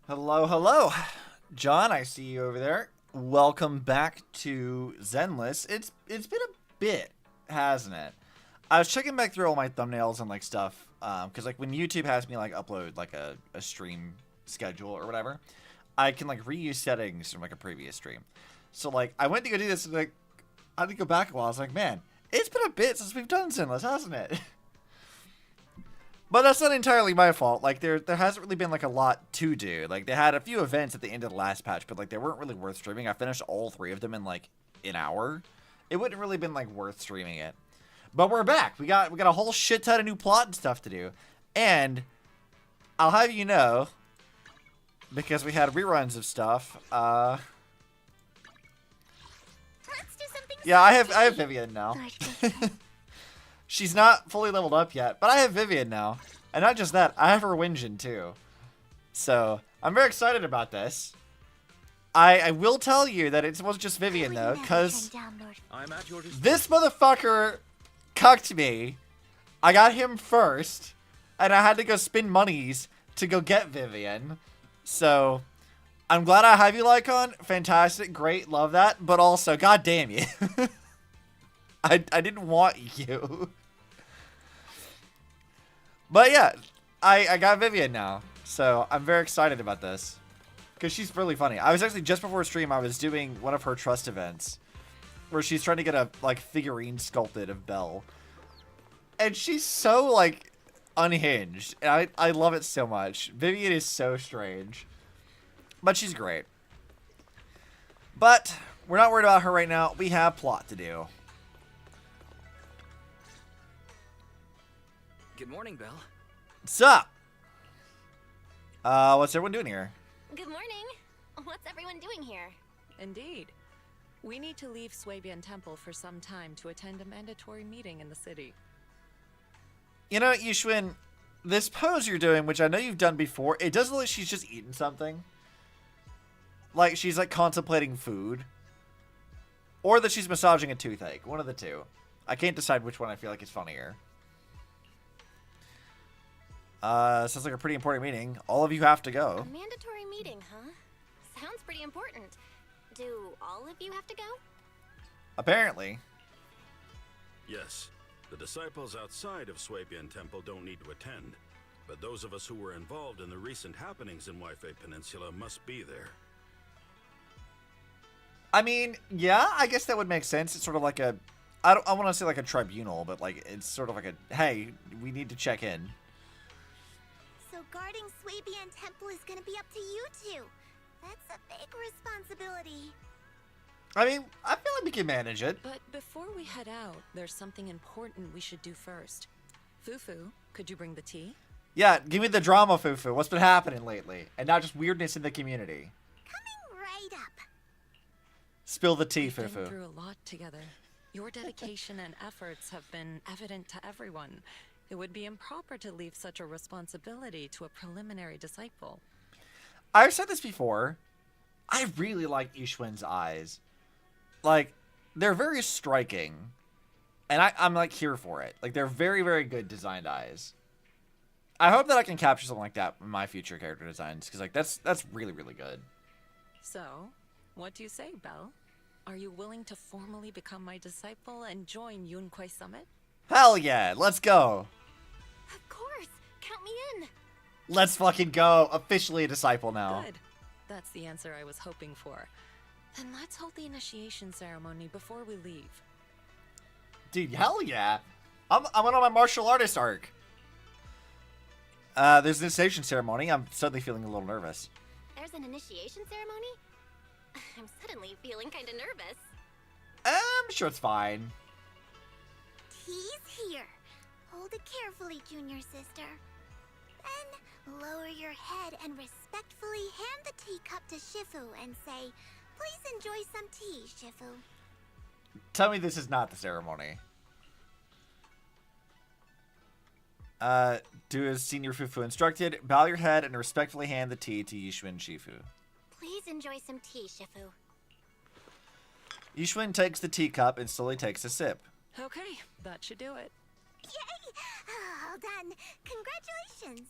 Hello, hello. John, I see you over there. Welcome back to Zenless. It's been a bit, hasn't it? I was checking back through all my thumbnails and like stuff, because like when YouTube has me like upload like a stream schedule or whatever, I can like reuse settings from like a previous stream. So like I went to go do this and like I had to go back a while. I was like, man, it's been a bit since we've done Zenless, hasn't it? But that's not entirely my fault. Like there hasn't really been like a lot to do. Like they had a few events at the end of the last patch, but like they weren't really worth streaming. I finished all three of them in like an hour. It wouldn't really been like worth streaming it. But we're back. We got a whole shit ton of new plot and stuff to do. And I'll have you know, because we had reruns of stuff, Let's do something yeah, I have Vivian now. She's not fully leveled up yet, but I have Vivian now. And not just that, I have her Winjin too. So, I'm very excited about this. I will tell you that it wasn't just Vivian though, because this motherfucker cucked me. I got him first, and I had to go spend monies to go get Vivian. So, I'm glad I have you, Lycon. Fantastic, great, love that. But also, god damn you. I didn't want you. But yeah, I got Vivian now. So I'm very excited about this. Because she's really funny. I was actually, just before stream, I was doing one of her trust events. Where she's trying to get a, like, figurine sculpted of Belle. And she's so, like, unhinged. And I love it so much. Vivian is so strange. But she's great. But we're not worried about her right now. We have plot to do. Good morning, Belle. What's up? What's everyone doing here? Good morning. What's everyone doing here? Indeed. We need to leave Swabian Temple for some time to attend a mandatory meeting in the city. You know, Yushwin, this pose you're doing, which I know you've done before, it does look like she's just eating something. Like, she's, like, contemplating food. Or that she's massaging a toothache. One of the two. I can't decide which one I feel like is funnier. Sounds like a pretty important meeting. All of you have to go. A mandatory meeting, huh? Sounds pretty important. Do all of you have to go? Apparently. Yes. The disciples outside of Swabian Temple don't need to attend. But those of us who were involved in the recent happenings in Wi-Fi Peninsula must be there. I mean, yeah, I guess that would make sense. It's sort of like a... I want to say like a tribunal, but like it's sort of like a... Hey, we need to check in. So guarding Swabian Temple is gonna be up to you two. That's a big responsibility. I mean, I feel like we can manage it. But before we head out, there's something important we should do first. Fufu, could you bring the tea? Yeah, give me the drama, Fufu. What's been happening lately? And not just weirdness in the community. Coming right up. Spill the tea, We've been Fufu. through a lot together. Your dedication and efforts have been evident to everyone. It would be improper to leave such a responsibility to a preliminary disciple. I've said this before. I really like Ishwin's eyes. Like, they're very striking. And I'm like here for it. Like, they're very, very good designed eyes. I hope that I can capture something like that in my future character designs. Because, like, that's really, really good. So, what do you say, Belle? Are you willing to formally become my disciple and join Yunquai Summit? Hell yeah, let's go. Of course. Count me in. Let's fucking go. Officially a disciple now. Good. That's the answer I was hoping for. Then let's hold the initiation ceremony before we leave. Dude, hell yeah. I'm on my martial artist arc. There's an initiation ceremony. I'm suddenly feeling a little nervous. There's an initiation ceremony? I'm suddenly feeling kinda nervous. I'm sure it's fine. Tea's here. Hold it carefully, junior sister. Then lower your head and respectfully hand the teacup to Shifu and say, "Please enjoy some tea, Shifu." Tell me this is not the ceremony. Do as Senior Fufu instructed. Bow your head and respectfully hand the tea to Yishun Shifu. Please enjoy some tea, Shifu. Yishun takes the teacup and slowly takes a sip. Okay, that should do it. Yay! All done. Congratulations.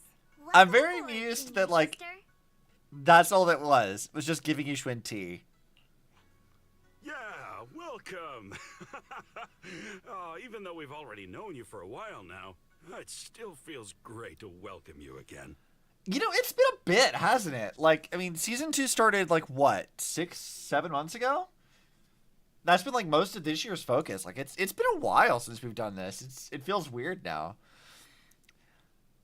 I'm Welcome very aboard, amused junior that, like, sister. That's all it was. It was just giving Yushun tea. Yeah, welcome. Even though we've already known you for a while now, it still feels great to welcome you again. You know, it's been a bit, hasn't it? Like, I mean, season 2 started, like, what, 6-7 months ago? That's been, like, most of this year's focus. Like, it's been a while since we've done this. It feels weird now.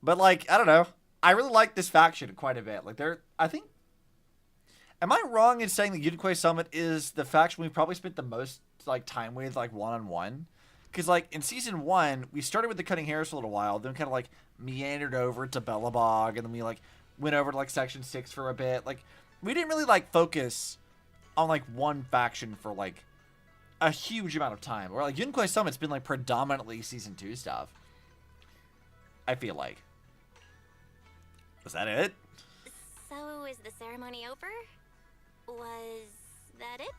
But, like, I don't know. I really like this faction quite a bit. Like, I think... Am I wrong in saying that Yunquei Summit is the faction we've probably spent the most, like, time with, like, one-on-one? Because, like, in Season 1, we started with the Cutting Hairs for a little while, then kind of, like, meandered over to Bellabog, and then we, like, went over to, like, Section 6 for a bit. Like, we didn't really, like, focus on, like, one faction for, like, a huge amount of time. Or, like, Yunquei Summit's been, like, predominantly Season 2 stuff. I feel like. Was that it? So, is the ceremony over? Was that it?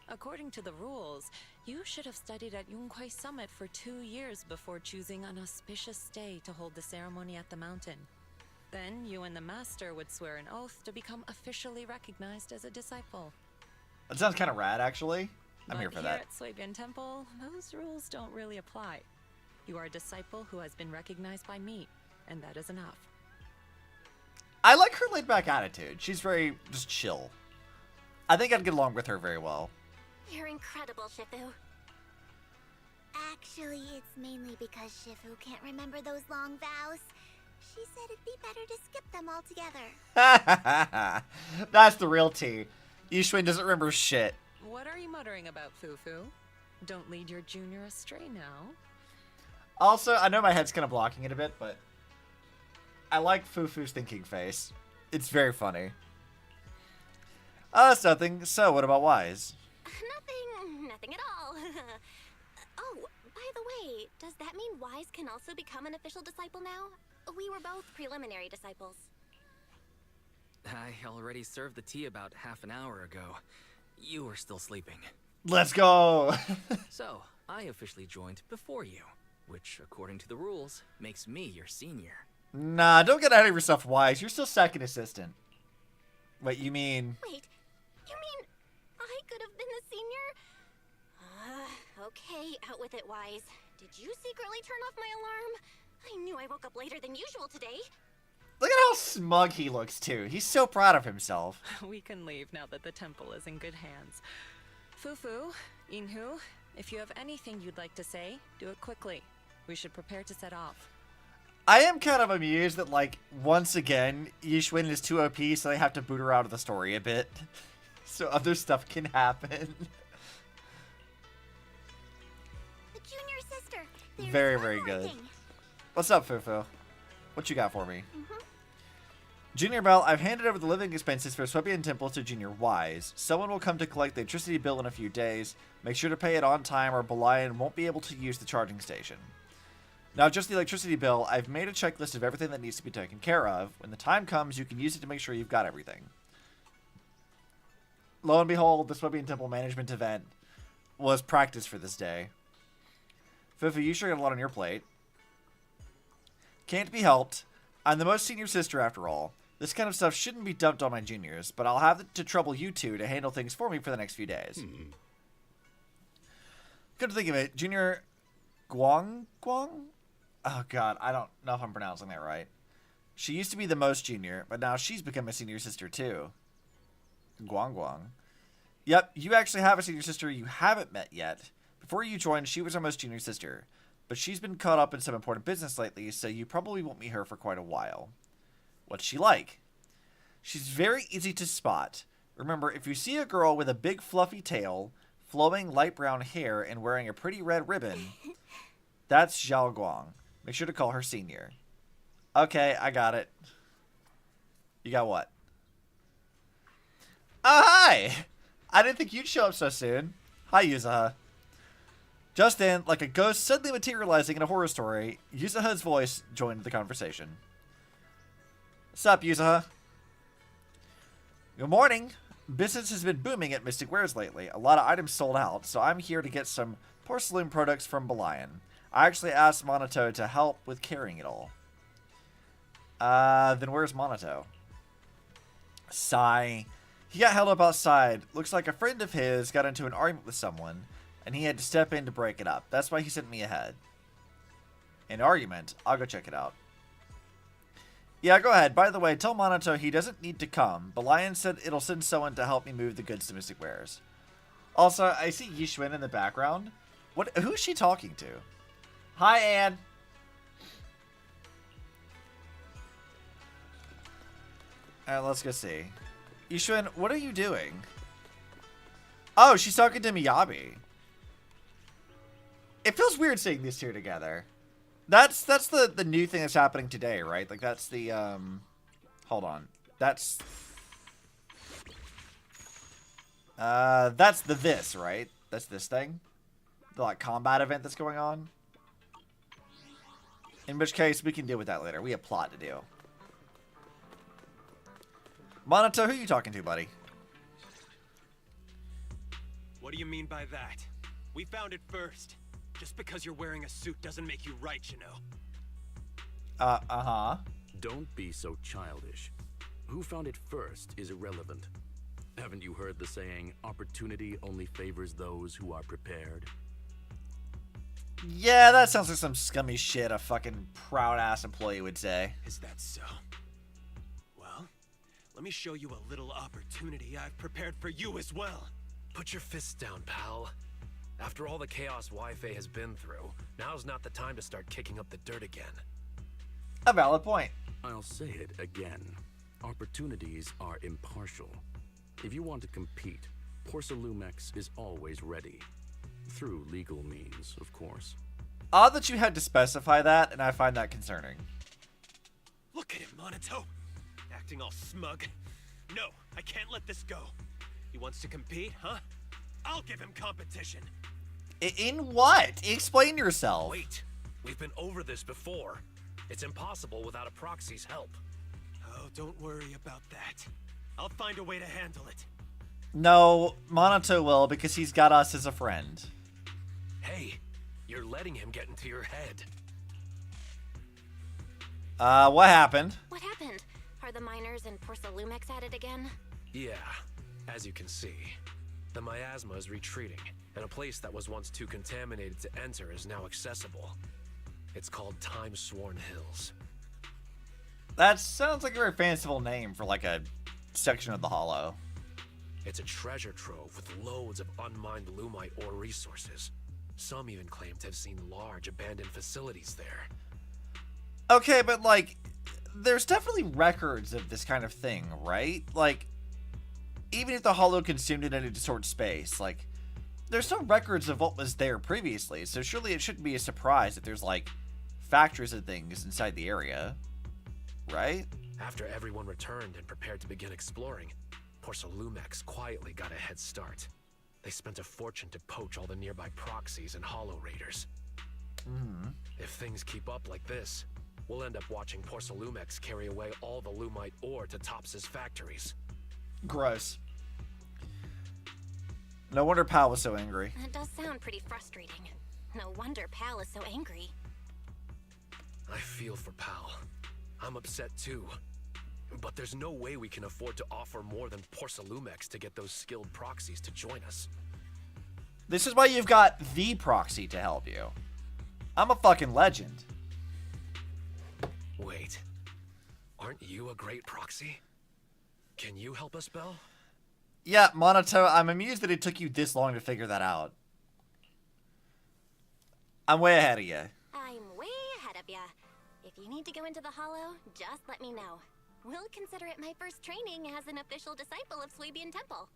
According to the rules, you should have studied at Yunquei Summit for 2 years before choosing an auspicious day to hold the ceremony at the mountain. Then you and the master would swear an oath to become officially recognized as a disciple. That sounds kind of rad, actually. I'm here for that. At Swabian Temple, those rules don't really apply. You are a disciple who has been recognized by me, and that is enough. I like her laid-back attitude. She's very just chill. I think I'd get along with her very well. You're incredible, Shifu. Actually, it's mainly because Shifu can't remember those long vows. She said it'd be better to skip them altogether. That's the real tea. Yushun doesn't remember shit. What are you muttering about, Fufu? Don't lead your junior astray now. Also, I know my head's kind of blocking it a bit, but I like Fufu's thinking face. It's very funny. That's nothing. So, what about Wise? Nothing at all. Oh, by the way, does that mean Wise can also become an official disciple now? We were both preliminary disciples. I already served the tea about half an hour ago. You were still sleeping. Let's go! So, I officially joined before you, which, according to the rules, makes me your senior. Nah, don't get ahead of yourself, Wise. You're still second assistant. Wait, you mean... Wait, you mean I could have been the senior? Okay, out with it, Wise. Did you secretly turn off my alarm? I knew I woke up later than usual today. Look at how smug he looks, too. He's so proud of himself. We can leave now that the temple is in good hands. Fufu, Inhu, if you have anything you'd like to say, do it quickly. We should prepare to set off. I am kind of amused that, like, once again, Yushun is too OP, so they have to boot her out of the story a bit. So other stuff can happen. The junior sister. There's Very, one very more good. thing. What's up, Fufu? What you got for me? Junior Bell, I've handed over the living expenses for Swabian Temple to Junior Wise. Someone will come to collect the electricity bill in a few days. Make sure to pay it on time or Belian won't be able to use the charging station. Now, just the electricity bill, I've made a checklist of everything that needs to be taken care of. When the time comes, you can use it to make sure you've got everything. Lo and behold, the Swabian Temple management event was practice for this day. Fufu, you sure got a lot on your plate. Can't be helped. I'm the most senior sister after all. This kind of stuff shouldn't be dumped on my juniors, but I'll have to trouble you two to handle things for me for the next few days. Come to think of it, Junior Guang? Oh god, I don't know if I'm pronouncing that right. She used to be the most junior, but now she's become a senior sister too. Guang. Yep, you actually have a senior sister you haven't met yet. Before you joined, she was our most junior sister. But she's been caught up in some important business lately, so you probably won't meet her for quite a while. What's she like? She's very easy to spot. Remember, if you see a girl with a big fluffy tail, flowing light brown hair, and wearing a pretty red ribbon, that's Xiao Guang. Make sure to call her senior. Okay, I got it. You got what? Oh, hi! I didn't think you'd show up so soon. Hi, Yuzaha. Just then, like a ghost suddenly materializing in a horror story, Yuzaha's voice joined the conversation. Sup, Yuzaha? Good morning. Business has been booming at Mystic Wares lately. A lot of items sold out, so I'm here to get some porcelain products from Belian. I actually asked Monato to help with carrying it all. Then where's Monato? Sigh. He got held up outside. Looks like a friend of his got into an argument with someone, and he had to step in to break it up. That's why he sent me ahead. An argument? I'll go check it out. Yeah, go ahead. By the way, tell Monato he doesn't need to come, but Lion said it'll send someone to help me move the goods to Mystic Wares. Also, I see Yishun in the background. Who's she talking to? Hi, Anne. Alright, let's go see. Yishun, what are you doing? Oh, she's talking to Miyabi. It feels weird seeing these two together. That's the new thing that's happening today, right? Like, that's the, hold on. That's the this, right? That's this thing? The, like, combat event that's going on? In which case, we can deal with that later. We have plot to do. Monato, who are you talking to, buddy? What do you mean by that? We found it first. Just because you're wearing a suit doesn't make you right, you know. Uh-huh. Don't be so childish. Who found it first is irrelevant. Haven't you heard the saying, opportunity only favors those who are prepared? Yeah, that sounds like some scummy shit a fucking proud-ass employee would say. Is that so? Well, let me show you a little opportunity I've prepared for you as well. Put your fists down, pal. After all the chaos Wi-Fi has been through, now's not the time to start kicking up the dirt again. A valid point. I'll say it again. Opportunities are impartial. If you want to compete, Porcelumex is always ready. Through legal means, of course. Odd that you had to specify that, and I find that concerning. Look at him, Monato. Acting all smug. No, I can't let this go. He wants to compete, huh? I'll give him competition. In what? Explain yourself. Wait, we've been over this before. It's impossible without a proxy's help. Oh, don't worry about that. I'll find a way to handle it. No, Monato will, because he's got us as a friend. Hey, you're letting him get into your head. What happened? What happened? Are the miners in Porcelumex at it again? Yeah, as you can see, the miasma is retreating, and a place that was once too contaminated to enter is now accessible. It's called Time-Sworn Hills. That sounds like a very fanciful name for, like, a section of the Hollow. It's a treasure trove with loads of unmined Lumite ore resources. Some even claim to have seen large abandoned facilities there. Okay, but, like, there's definitely records of this kind of thing, right? Like, even if the Hollow consumed it in a distorted space, like, there's no records of what was there previously, so surely it shouldn't be a surprise that there's, like, factories and things inside the area, right? After everyone returned and prepared to begin exploring, Porcelumex quietly got a head start. They spent a fortune to poach all the nearby proxies and Hollow Raiders. If things keep up like this, we'll end up watching Porcelumex carry away all the Lumite ore to Tops's factories. Gross. No wonder Pal was so angry. That does sound pretty frustrating. No wonder Pal is so angry. I feel for Pal. I'm upset too. But there's no way we can afford to offer more than Porcelumex to get those skilled proxies to join us. This is why you've got the proxy to help you. I'm a fucking legend. Wait, aren't you a great proxy? Can you help us, Belle? Yeah, Monato, I'm amused that it took you this long to figure that out. I'm way ahead of you. I'm way ahead of ya. If you need to go into the Hollow, just let me know. We'll consider it my first training as an official disciple of Swabian Temple.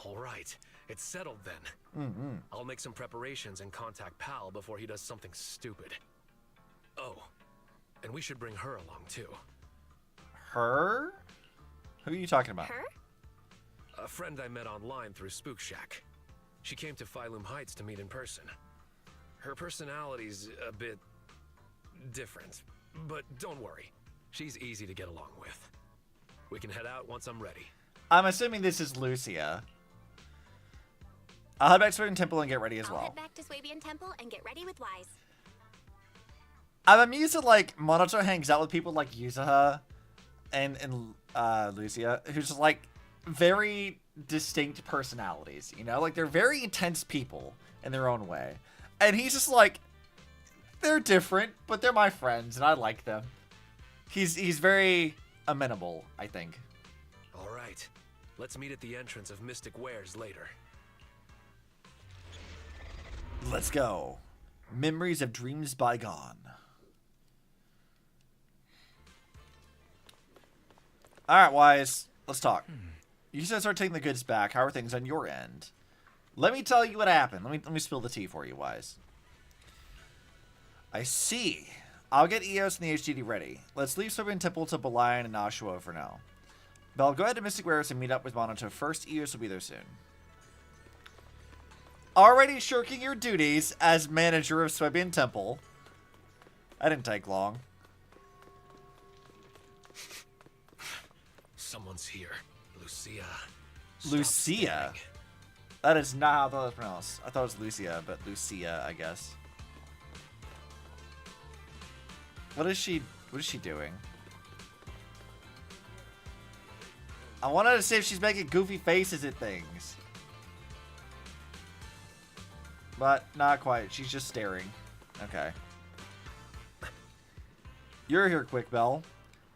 All right, it's settled then. I'll make some preparations and contact Pal before he does something stupid. Oh, and we should bring her along too. Her? Who are you talking about? Her? A friend I met online through Spook Shack. She came to Phylum Heights to meet in person. Her personality's a bit different, but don't worry. She's easy to get along with. We can head out once I'm ready. I'm assuming this is Lucia. I'll head back to Swabian Temple and get ready as I'll well. head back to Swabian Temple and get ready with Wise. I'm amused that, like, Monato hangs out with people like Yuzuha, and Lucia, who's just like very distinct personalities, you know, like they're very intense people in their own way, and he's just like, they're different, but they're my friends and I like them. He's very amenable, I think. All right, let's meet at the entrance of Mystic Wares later. Let's go. Memories of dreams bygone. All right, Wise, let's talk. You said start taking the goods back. How are things on your end? Let me tell you what happened. Let me spill the tea for you, Wise. I see. I'll get EOS and the HDD ready. Let's leave Swimming Temple to Belian and Nashua for now. Belle, go ahead to Mystic Wares and meet up with Monato first. EOS will be there soon. Already shirking your duties as manager of Swimming Temple. That didn't take long. Someone's here. Lucia. Lucia? Staring. That is not how I thought it was pronounced. I thought it was Lucia, but Lucia, I guess. What is she doing? I wanted to see if she's making goofy faces at things. But not quite. She's just staring. Okay. You're here quick, Belle.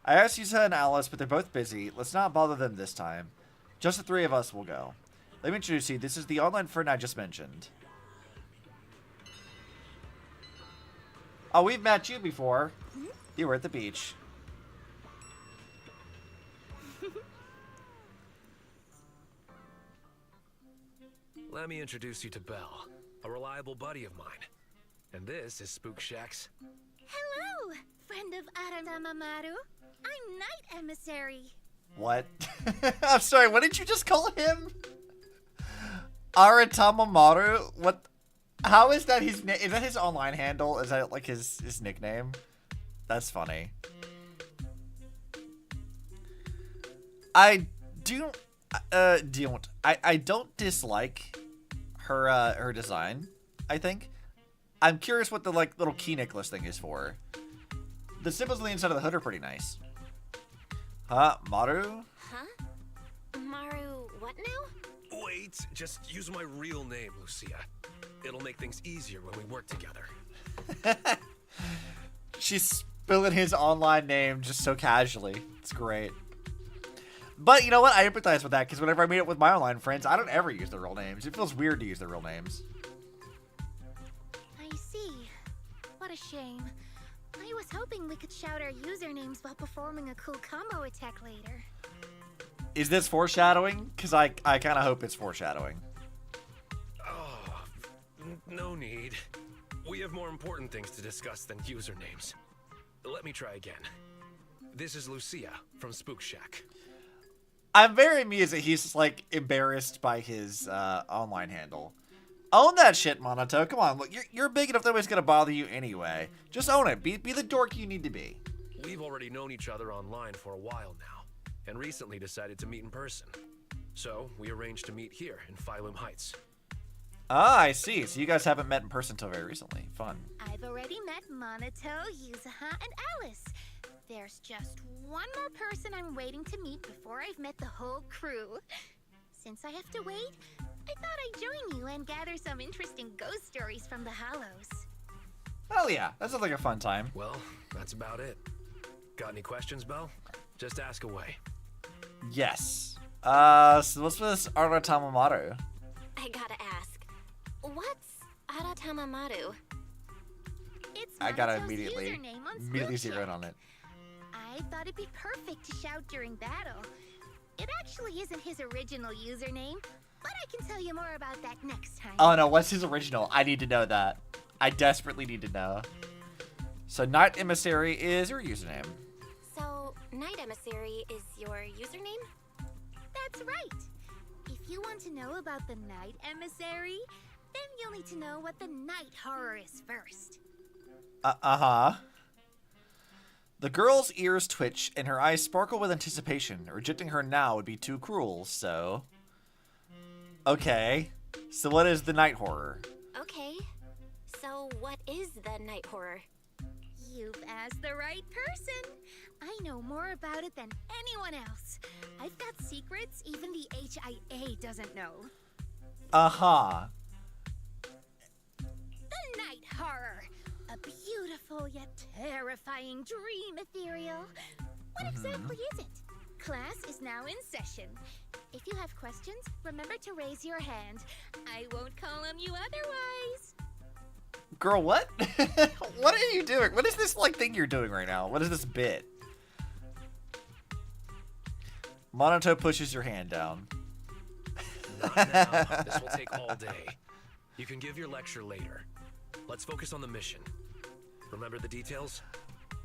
I asked Yusa and Alice, but they're both busy. Let's not bother them this time. Just the three of us will go. Let me introduce you. This is the online friend I just mentioned. Oh, we've met you before. You were at the beach. Let me introduce you to Belle, a reliable buddy of mine. And this is Spook Shack's. Hello, friend of Aranamamaru. I'm Night Emissary. What? I'm sorry, what did you just call him? Aratamamaru? What? How is that his is that his online handle? Is that like his nickname? That's funny. I don't dislike her design, I think. I'm curious what the like little key necklace thing is for. The symbols on the inside of the hood are pretty nice. Huh? Maru? Huh? Maru, what now? Wait, just use my real name, Lucia. It'll make things easier when we work together. She's spilling his online name just so casually. It's great. But you know what? I empathize with that because whenever I meet up with my online friends, I don't ever use their real names. It feels weird to use their real names. I see. What a shame. I was hoping we could shout our usernames while performing a cool combo attack later. Is this foreshadowing? Because I kind of hope it's foreshadowing. Oh, no need. We have more important things to discuss than usernames. Let me try again. This is Lucia from Spook Shack. I'm very amused that he's just like embarrassed by his online handle. Own that shit, Monato. Come on, look, you're big enough nobody's gonna bother you anyway. Just own it. Be the dork you need to be. We've already known each other online for a while now, and recently decided to meet in person. So we arranged to meet here in Phylum Heights. Ah, I see. So you guys haven't met in person until very recently. Fun. I've already met Monato, Yuzaha, and Alice. There's just one more person I'm waiting to meet before I've met the whole crew. Since I have to wait, I thought I'd join you and gather some interesting ghost stories from the Hallows. Hell yeah, that sounds like a fun time. Well, that's about it. Got any questions, Belle? Just ask away. Yes. So what's with this Aratamamaru? I gotta ask, what's Aratamamaru? It's I gotta Monato's immediately username on Spook zero in Shack. on it. I thought it'd be perfect to shout during battle. It actually isn't his original username, but I can tell you more about that next time. Oh no, what's his original? I need to know that. I desperately need to know. So Night Emissary is your username. So, Night Emissary is your username? That's right. If you want to know about the Night Emissary, then you'll need to know what the night horror is first. Uh-huh. The girl's ears twitch and her eyes sparkle with anticipation. Rejecting her now would be too cruel, so... Okay. So what is the night horror? Okay. So, what is the night horror? You've has the right person. I know more about it than anyone else. I've got secrets even the HIA doesn't know. Uh-huh. The Night Horror. A beautiful yet terrifying dream ethereal. What exactly is it? Class is now in session. If you have questions, remember to raise your hand. I won't call on you otherwise. Girl, what? What are you doing? What is this like thing you're doing right now? What is this bit? Monato pushes your hand down. Not now. This will take all day. You can give your lecture later. Let's focus on the mission. Remember the details?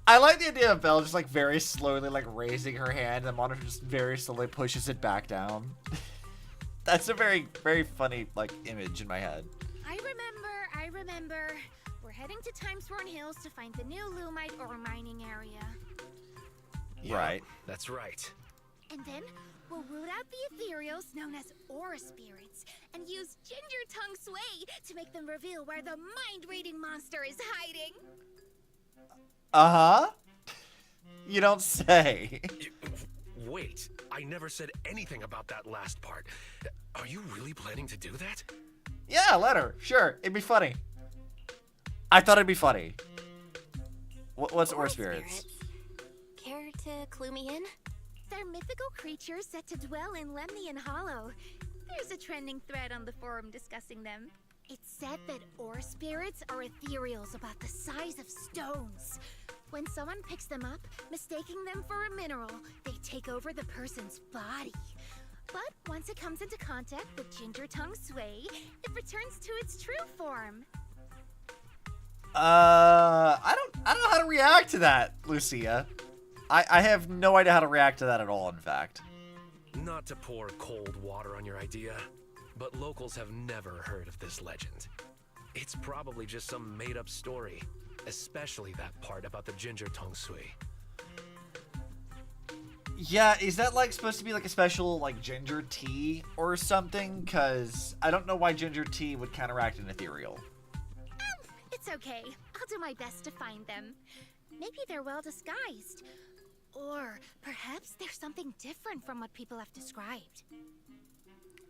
I like the idea of Belle just like very slowly like raising her hand and Monato just very slowly pushes it back down. That's a very, very funny like image in my head. I remember. We're heading to Timesworn Hills to find the new Lumite ore mining area. Yeah, Right. That's right. And then we'll root out the ethereals known as aura spirits and use Ginger Tongue Sway to make them reveal where the mind-reading monster is hiding. Uh-huh. You don't say. Wait, I never said anything about that last part. Are you really planning to do that? Yeah, let her. Sure, it'd be funny. I thought it'd be funny. What's ore spirits? Care to clue me in? They're mythical creatures set to dwell in Lemnian Hollow. There's a trending thread on the forum discussing them. It's said that ore spirits are ethereals about the size of stones. When someone picks them up, mistaking them for a mineral, they take over the person's body. But once it comes into contact with Ginger Tongue Sway, it returns to its true form. I don't know how to react to that, Lucia. I have no idea how to react to that at all, in fact. Not to pour cold water on your idea, but locals have never heard of this legend. It's probably just some made-up story, especially that part about the Ginger Tongue Sway. Yeah, is that like supposed to be like a special like ginger tea or something? Because I don't know why ginger tea would counteract an ethereal. It's okay. I'll do my best to find them. Maybe they're well disguised. Or perhaps there's something different from what people have described.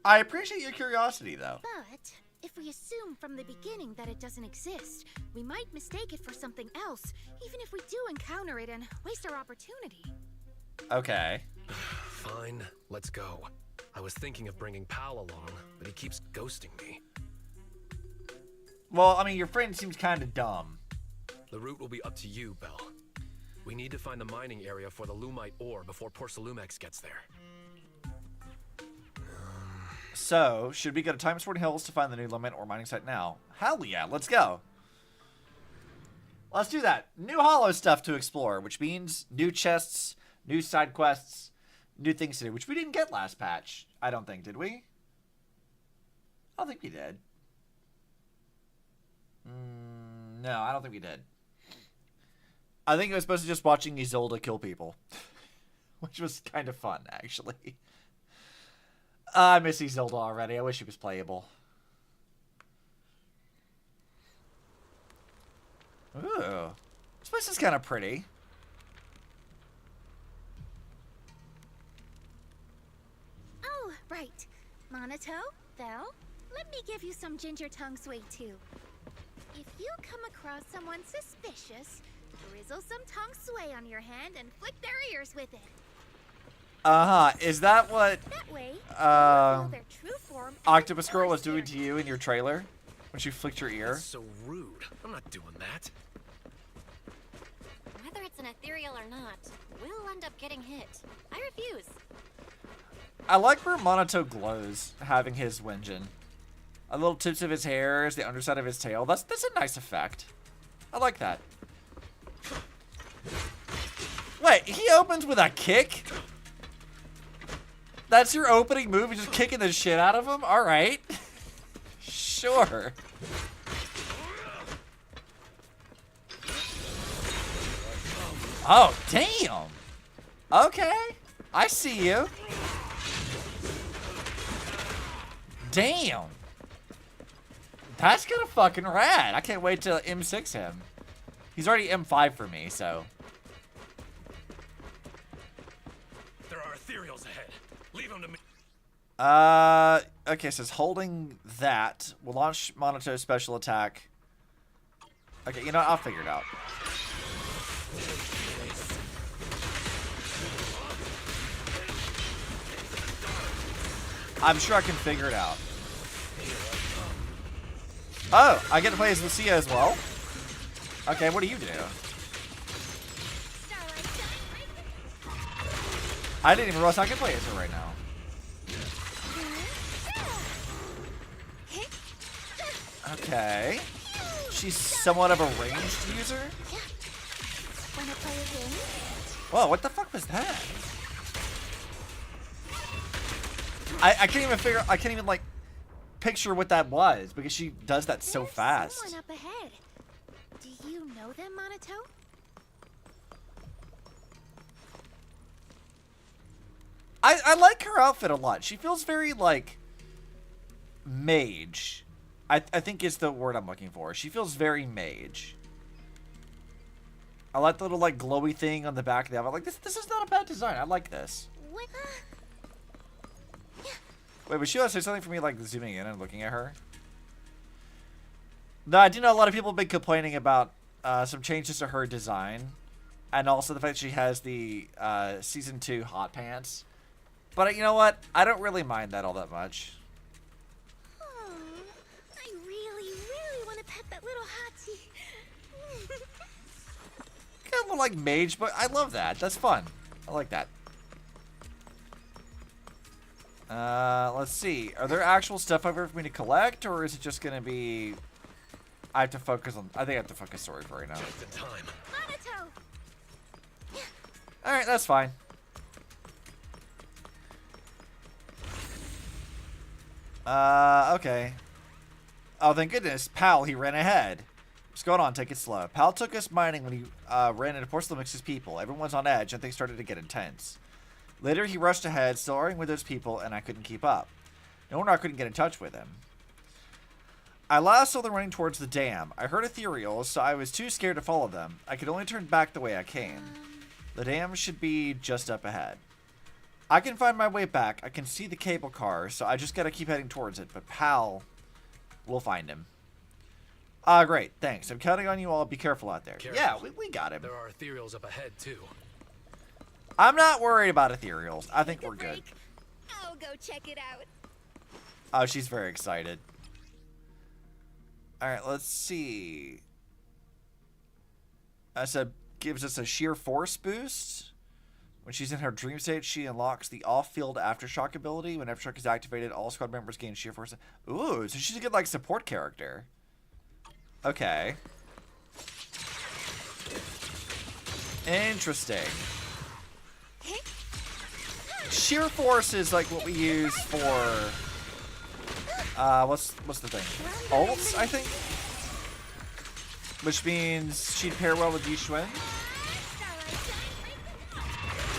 I appreciate your curiosity, though. But if we assume from the beginning that it doesn't exist, we might mistake it for something else, even if we do encounter it and waste our opportunity. Okay. Fine, let's go. I was thinking of bringing Pal along, but he keeps ghosting me. Well, I mean, your friend seems kind of dumb. The route will be up to you, Belle. We need to find the mining area for the Lumite ore before Porcelumex gets there. So, should we go to Timesworn Hills to find the new Lumite ore mining site now? Hell yeah, let's go. Let's do that. New Hollow stuff to explore, which means new chests, new side quests, new things to do, which we didn't get last patch. I don't think, did we? I don't think we did. No, I don't think we did. I think it was supposed to just watching Isolde kill people. Which was kind of fun, actually. I miss Isolde already. I wish he was playable. Ooh. This place is kind of pretty. Oh, right. Monato, Belle, let me give you some Ginger Tongue Sway too. If you come across someone suspicious, drizzle some tongue sway on your hand and flick their ears with it. Uh-huh. Is that what That way, they'll reveal their true form as Octopus an Girl ore was doing spirit. to you in your trailer? When she flicked your ear? That's so rude. I'm not doing that. Whether it's an ethereal or not, we'll end up getting hit. I refuse. I like where Monato glows, having his Wenjin. A little tips of his hair, the underside of his tail. That's a nice effect. I like that. Wait, he opens with a kick? That's your opening move? You're just kicking the shit out of him? Alright. Sure. Oh, damn. Okay. I see you. Damn. That's kind of fucking rad. I can't wait to M6 him. He's already M5 for me, so. There are ethereals ahead. Leave them to me. Okay, so it's holding that. We'll launch Monito's special attack. Okay, you know what? I'll figure it out. I'm sure I can figure it out. Oh, I get to play as Lucia as well? Okay, what do you do? I didn't even realize I could play as her right now. Okay. She's somewhat of a ranged user? Wanna play a game? Whoa, what the fuck was that? I can't even figure, I can't even like picture what that was because she does that so There's fast. someone up ahead. Do you know them, Monito? I like her outfit a lot. She feels very like mage. I think is the word I'm looking for. She feels very mage. I like the little like glowy thing on the back of the outfit. Like this is not a bad design. I like this. What? Wait, was she about to say something for me like zooming in and looking at her? No, I do know a lot of people have been complaining about some changes to her design. And also the fact she has the Season 2 hot pants. But you know what? I don't really mind that all that much. Oh, I really want to pet that little hottie. Got a little like mage, but I love that. That's fun. I like that. Let's see. Are there actual stuff over for me to collect, or is it just gonna be? I have to focus on. I think I have to focus story for right now. Just in time. Monito! All right, that's fine. Okay. Oh, thank goodness. Pal, he ran ahead. What's going on? Take it slow. Pal took us mining when he ran into Porcelain Mix's people. Everyone's on edge, and things started to get intense. Later, he rushed ahead, still arguing with those people, and I couldn't keep up. No wonder I couldn't get in touch with him. I last saw them running towards the dam. I heard ethereals, so I was too scared to follow them. I could only turn back the way I came. The dam should be just up ahead. I can find my way back. I can see the cable car, so I just gotta keep heading towards it. But Pal, we'll find him. Great. Thanks. I'm counting on you all. Be careful out there. Careful. Yeah, we got him. There are ethereals up ahead, too. I'm not worried about ethereals. I think we're good. I'll go check it out. Oh, she's very excited. All right, let's see. I said gives us a sheer force boost. When she's in her dream state, she unlocks the off-field aftershock ability. When aftershock is activated, all squad members gain sheer force. Ooh, so she's a good like support character. Okay. Interesting. Sheer force is like what we use for what's the thing? Ults, I think? Which means she'd pair well with Yixuan.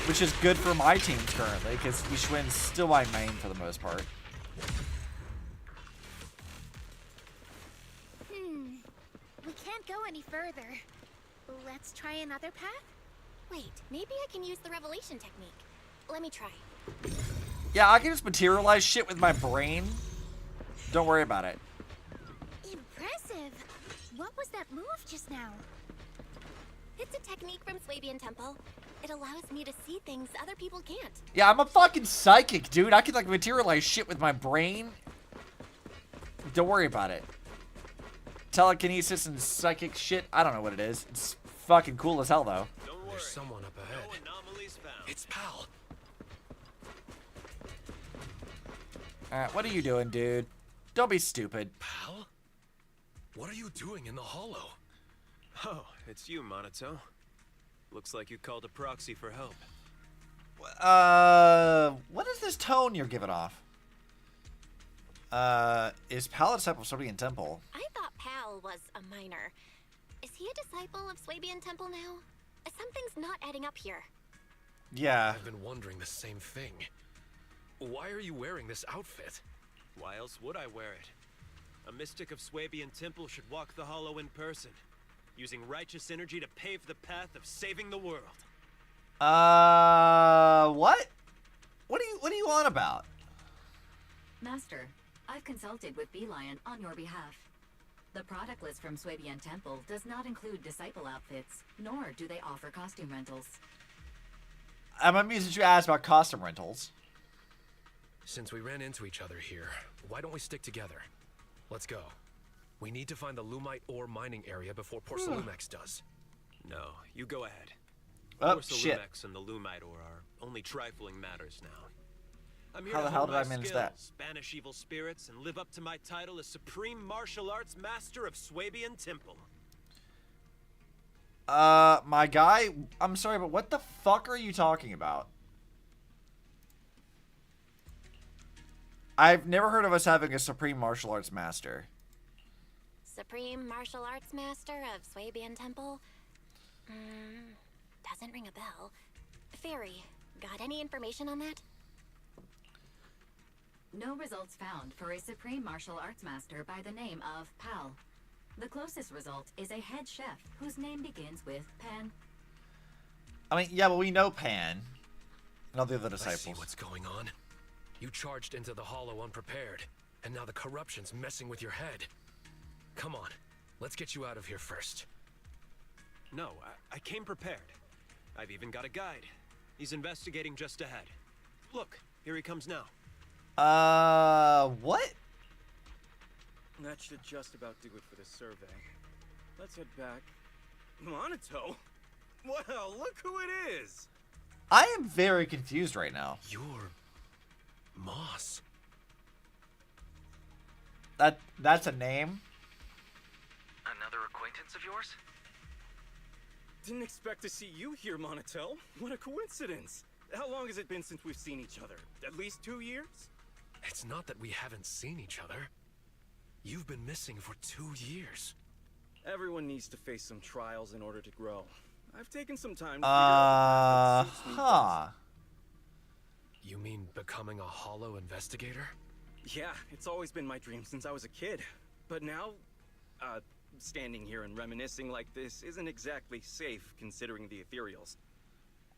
Which is good for my teams currently, because Yixuan's still my main for the most part. We can't go any further. Let's try another path? Wait, maybe I can use the revelation technique. Let me try. Yeah, I can just materialize shit with my brain. Don't worry about it. Impressive. What was that move just now? It's a technique from Swabian Temple. It allows me to see things other people can't. Yeah, I'm a fucking psychic, dude. I can like materialize shit with my brain. Don't worry about it. Telekinesis and psychic shit. I don't know what it is. It's fucking cool as hell, though. Don't worry. There's someone up ahead. No anomalies found. It's Pal. Alright, what are you doing, dude? Don't be stupid. Pal? What are you doing in the hollow? Oh, it's you, Monito. Looks like you called a proxy for help. What is this tone you're giving off? Is Pal a disciple of Swabian Temple? I thought Pal was a minor. Is he a disciple of Swabian Temple now? Something's not adding up here. Yeah. I've been wondering the same thing. Why are you wearing this outfit? Why else would I wear it? A mystic of Swabian Temple should walk the hollow in person. using righteous energy to pave the path of saving the world. What? What do you on about? Master, I've consulted with Beelion on your behalf. The product list from Swabian Temple does not include disciple outfits, nor do they offer costume rentals. I'm amused that you asked about costume rentals. Since we ran into each other here, why don't we stick together? Let's go. We need to find the Lumite ore mining area before Porcelumex does. No, you go ahead. Oh, shit. Porcelumex and the Lumite ore are only trifling matters now. I'm here How to the hell hone did I my manage skills, that? banish evil spirits, and live up to my title as Supreme Martial Arts Master of Swabian Temple. My guy, I'm sorry, but what the fuck are you talking about? I've never heard of us having a Supreme Martial Arts Master. Supreme Martial Arts Master of Swabian Temple? Doesn't ring a bell. Fairy, got any information on that? No results found for a Supreme Martial Arts Master by the name of Pal. The closest result is a head chef whose name begins with Pan. I mean, yeah, but we know Pan and all the other I see disciples. what's going on. You charged into the hollow unprepared, and now the corruption's messing with your head. Come on, let's get you out of here first. No, I came prepared. I've even got a guide. He's investigating just ahead. Look, here he comes now. What? That should just about do it for the survey. Let's head back. Monito? Well, look who it is! I am very confused right now. You're... Moss. That's a name? Another acquaintance of yours? Didn't expect to see you here, Monito. What a coincidence. How long has it been since we've seen each other? At least 2 years? It's not that we haven't seen each other. You've been missing for 2 years. Everyone needs to face some trials in order to grow. I've taken some time to figure out what suits me best. You mean becoming a hollow investigator? Yeah, it's always been my dream since I was a kid. But now, standing here and reminiscing like this isn't exactly safe considering the ethereals.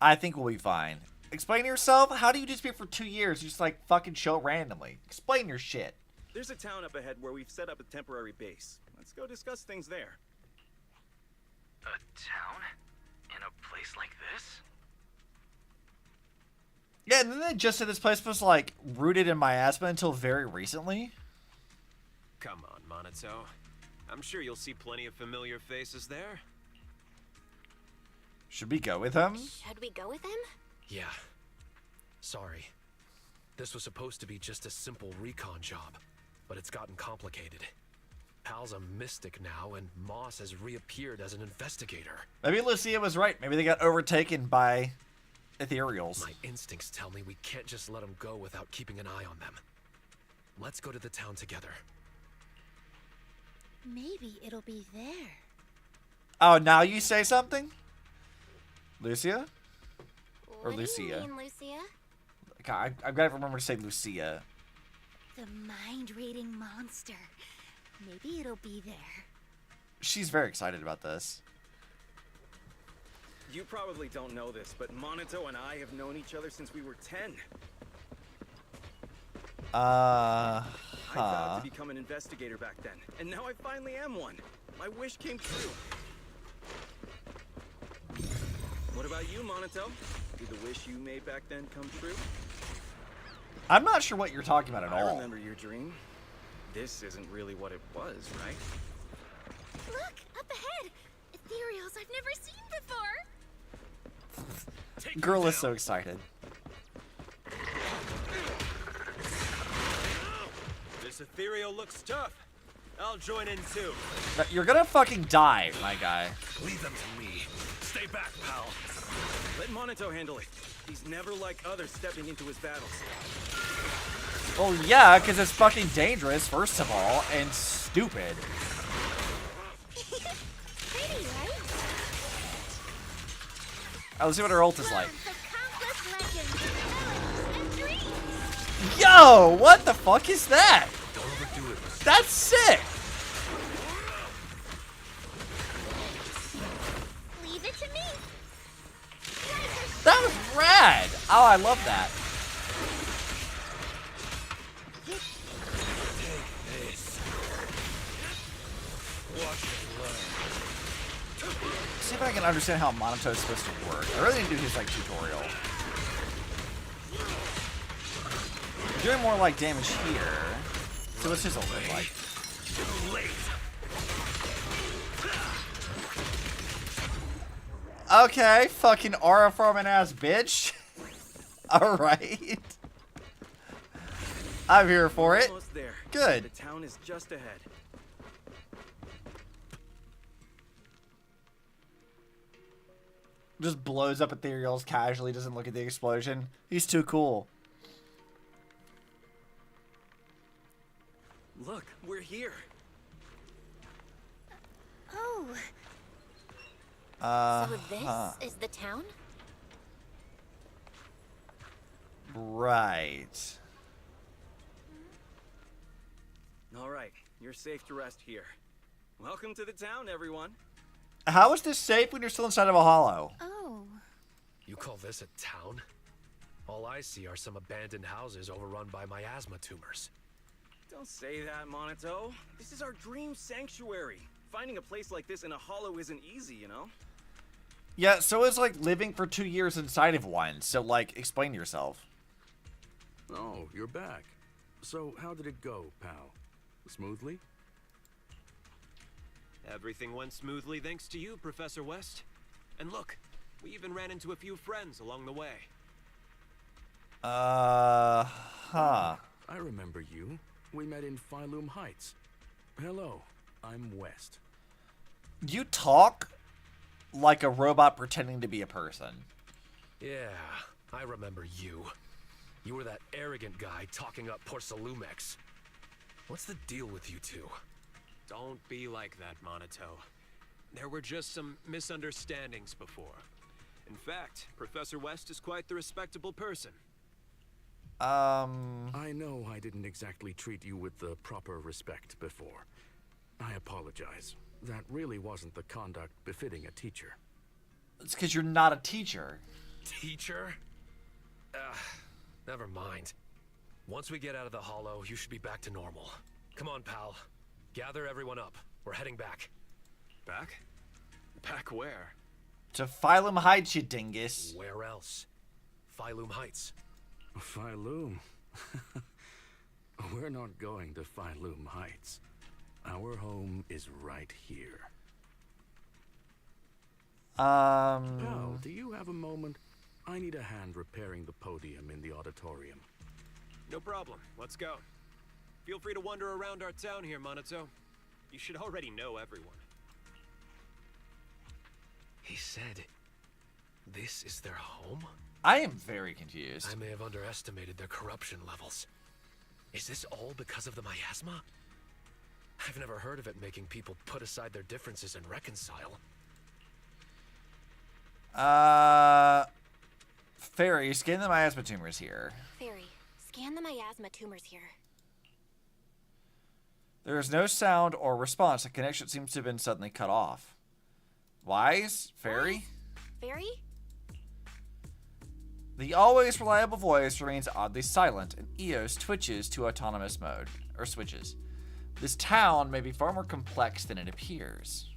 I think we'll be fine. Explain yourself? How do you disappear for 2 years? You just like fucking show up randomly. Explain your shit. There's a town up ahead where we've set up a temporary base. Let's go discuss things there. A town? In a place like this? Yeah, and then they just said this place was like rooted in miasma until very recently. Come on, Monito. I'm sure you'll see plenty of familiar faces there. Should we go with him? Should we go with him? Yeah. Sorry. This was supposed to be just a simple recon job, but it's gotten complicated. Pal's a mystic now, and Moss has reappeared as an investigator. Maybe Lucia was right. Maybe they got overtaken by ethereals. My instincts tell me we can't just let them go without keeping an eye on them. Let's go to the town together. Maybe it'll be there. Oh, now you say something? Lucia? Or What Lucia? do you mean, Lucia? God, I've got to remember to say Lucia. The mind-reading monster. Maybe it'll be there. She's very excited about this. You probably don't know this, but Monito and I have known each other since we were 10. I vowed to become an investigator back then, and now I finally am one. My wish came true. What about you, Monito? Did the wish you made back then come true? I'm not sure what you're talking about at I all. remember your dream. This isn't really what it was, right? Look, up ahead! Ethereals I've never seen before! Girl is so excited. This ethereal looks tough. I'll join in too. You're gonna fucking die, my guy. Leave them to me. Stay back, pal. Let Monito handle it. He's never like others stepping into his battles. Well, yeah, because it's fucking dangerous, first of all, and stupid. Pretty, right? Let's see what her ult is like. Learn from countless legends, and dreams! Yo, what the fuck is that? Don't overdo it. That's sick. Oh, I love that. See if I can understand how Monato is supposed to work. I really need to do his like tutorial. You're doing more like damage here. So what's his ult look like? Okay, fucking aura farming ass bitch. Alright. I'm here for it. Almost there. Good. The town is just ahead. Just blows up ethereals casually, doesn't look at the explosion. He's too cool. Look, we're here. Oh, So this is the town? Right. All right, you're safe to rest here. Welcome to the town, everyone. How is this safe when you're still inside of a hollow? oh. You call this a town? All I see are some abandoned houses overrun by miasma tumors. Don't say that, Monato. This is our dream sanctuary. Finding a place like this in a hollow isn't easy, you know? Yeah, so it's like living for 2 years inside of one. So, like, explain yourself. Oh, you're back. So, how did it go, pal? Smoothly? Everything went smoothly thanks to you, Professor West. And look, we even ran into a few friends along the way. Huh. I remember you. We met in Phylum Heights. Hello, I'm West. You talk like a robot pretending to be a person. Yeah, I remember you. You were that arrogant guy talking up Porcelumex. What's the deal with you two? Don't be like that, Monato. There were just some misunderstandings before. In fact, Professor West is quite the respectable person. I know I didn't exactly treat you with the proper respect before. I apologize. That really wasn't the conduct befitting a teacher. It's because you're not a teacher. Teacher? Never mind. Once we get out of the hollow, you should be back to normal. Come on, pal. Gather everyone up. We're heading back. Back? Back where? To Phylum Heights, you dingus. Where else? Phylum Heights. Phylum? We're not going to Phylum Heights. Our home is right here. Pal, do you have a moment? I need a hand repairing the podium in the auditorium. No problem. Let's go. Feel free to wander around our town here, Monato. You should already know everyone. He said, this is their home? I am very confused. I may have underestimated their corruption levels. Is this all because of the miasma? I've never heard of it making people put aside their differences and reconcile. Fairy, scan the miasma tumors here. Fairy, scan the miasma tumors here. There is no sound or response. The connection seems to have been suddenly cut off. Wise? Fairy? Fairy? The always reliable voice remains oddly silent, and Eos twitches to autonomous mode, or switches. This town may be far more complex than it appears.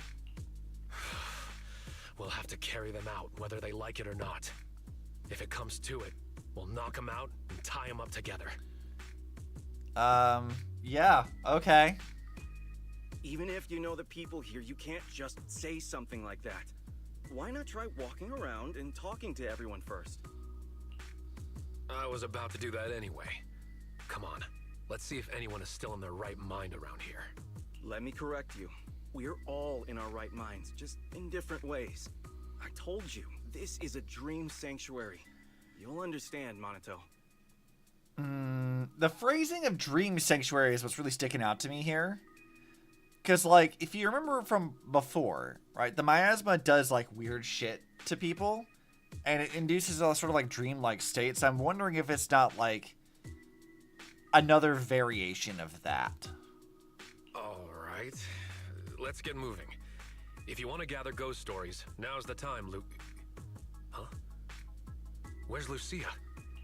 We'll have to carry them out, whether they like it or not. If it comes to it, we'll knock them out and tie them up together. Yeah, okay. Even if you know the people here, you can't just say something like that. Why not try walking around and talking to everyone first? I was about to do that anyway. Come on, let's see if anyone is still in their right mind around here. Let me correct you. We're all in our right minds, just in different ways. I told you, this is a dream sanctuary. You'll understand, Monato. The phrasing of dream sanctuary is what's really sticking out to me here. Because, like, if you remember from before, right, the miasma does, like, weird shit to people. And it induces a sort of, like, dream-like state. So I'm wondering if it's not, like, another variation of that. All right, let's get moving. If you want to gather ghost stories, now's the time, Luke. Huh? Where's Lucia?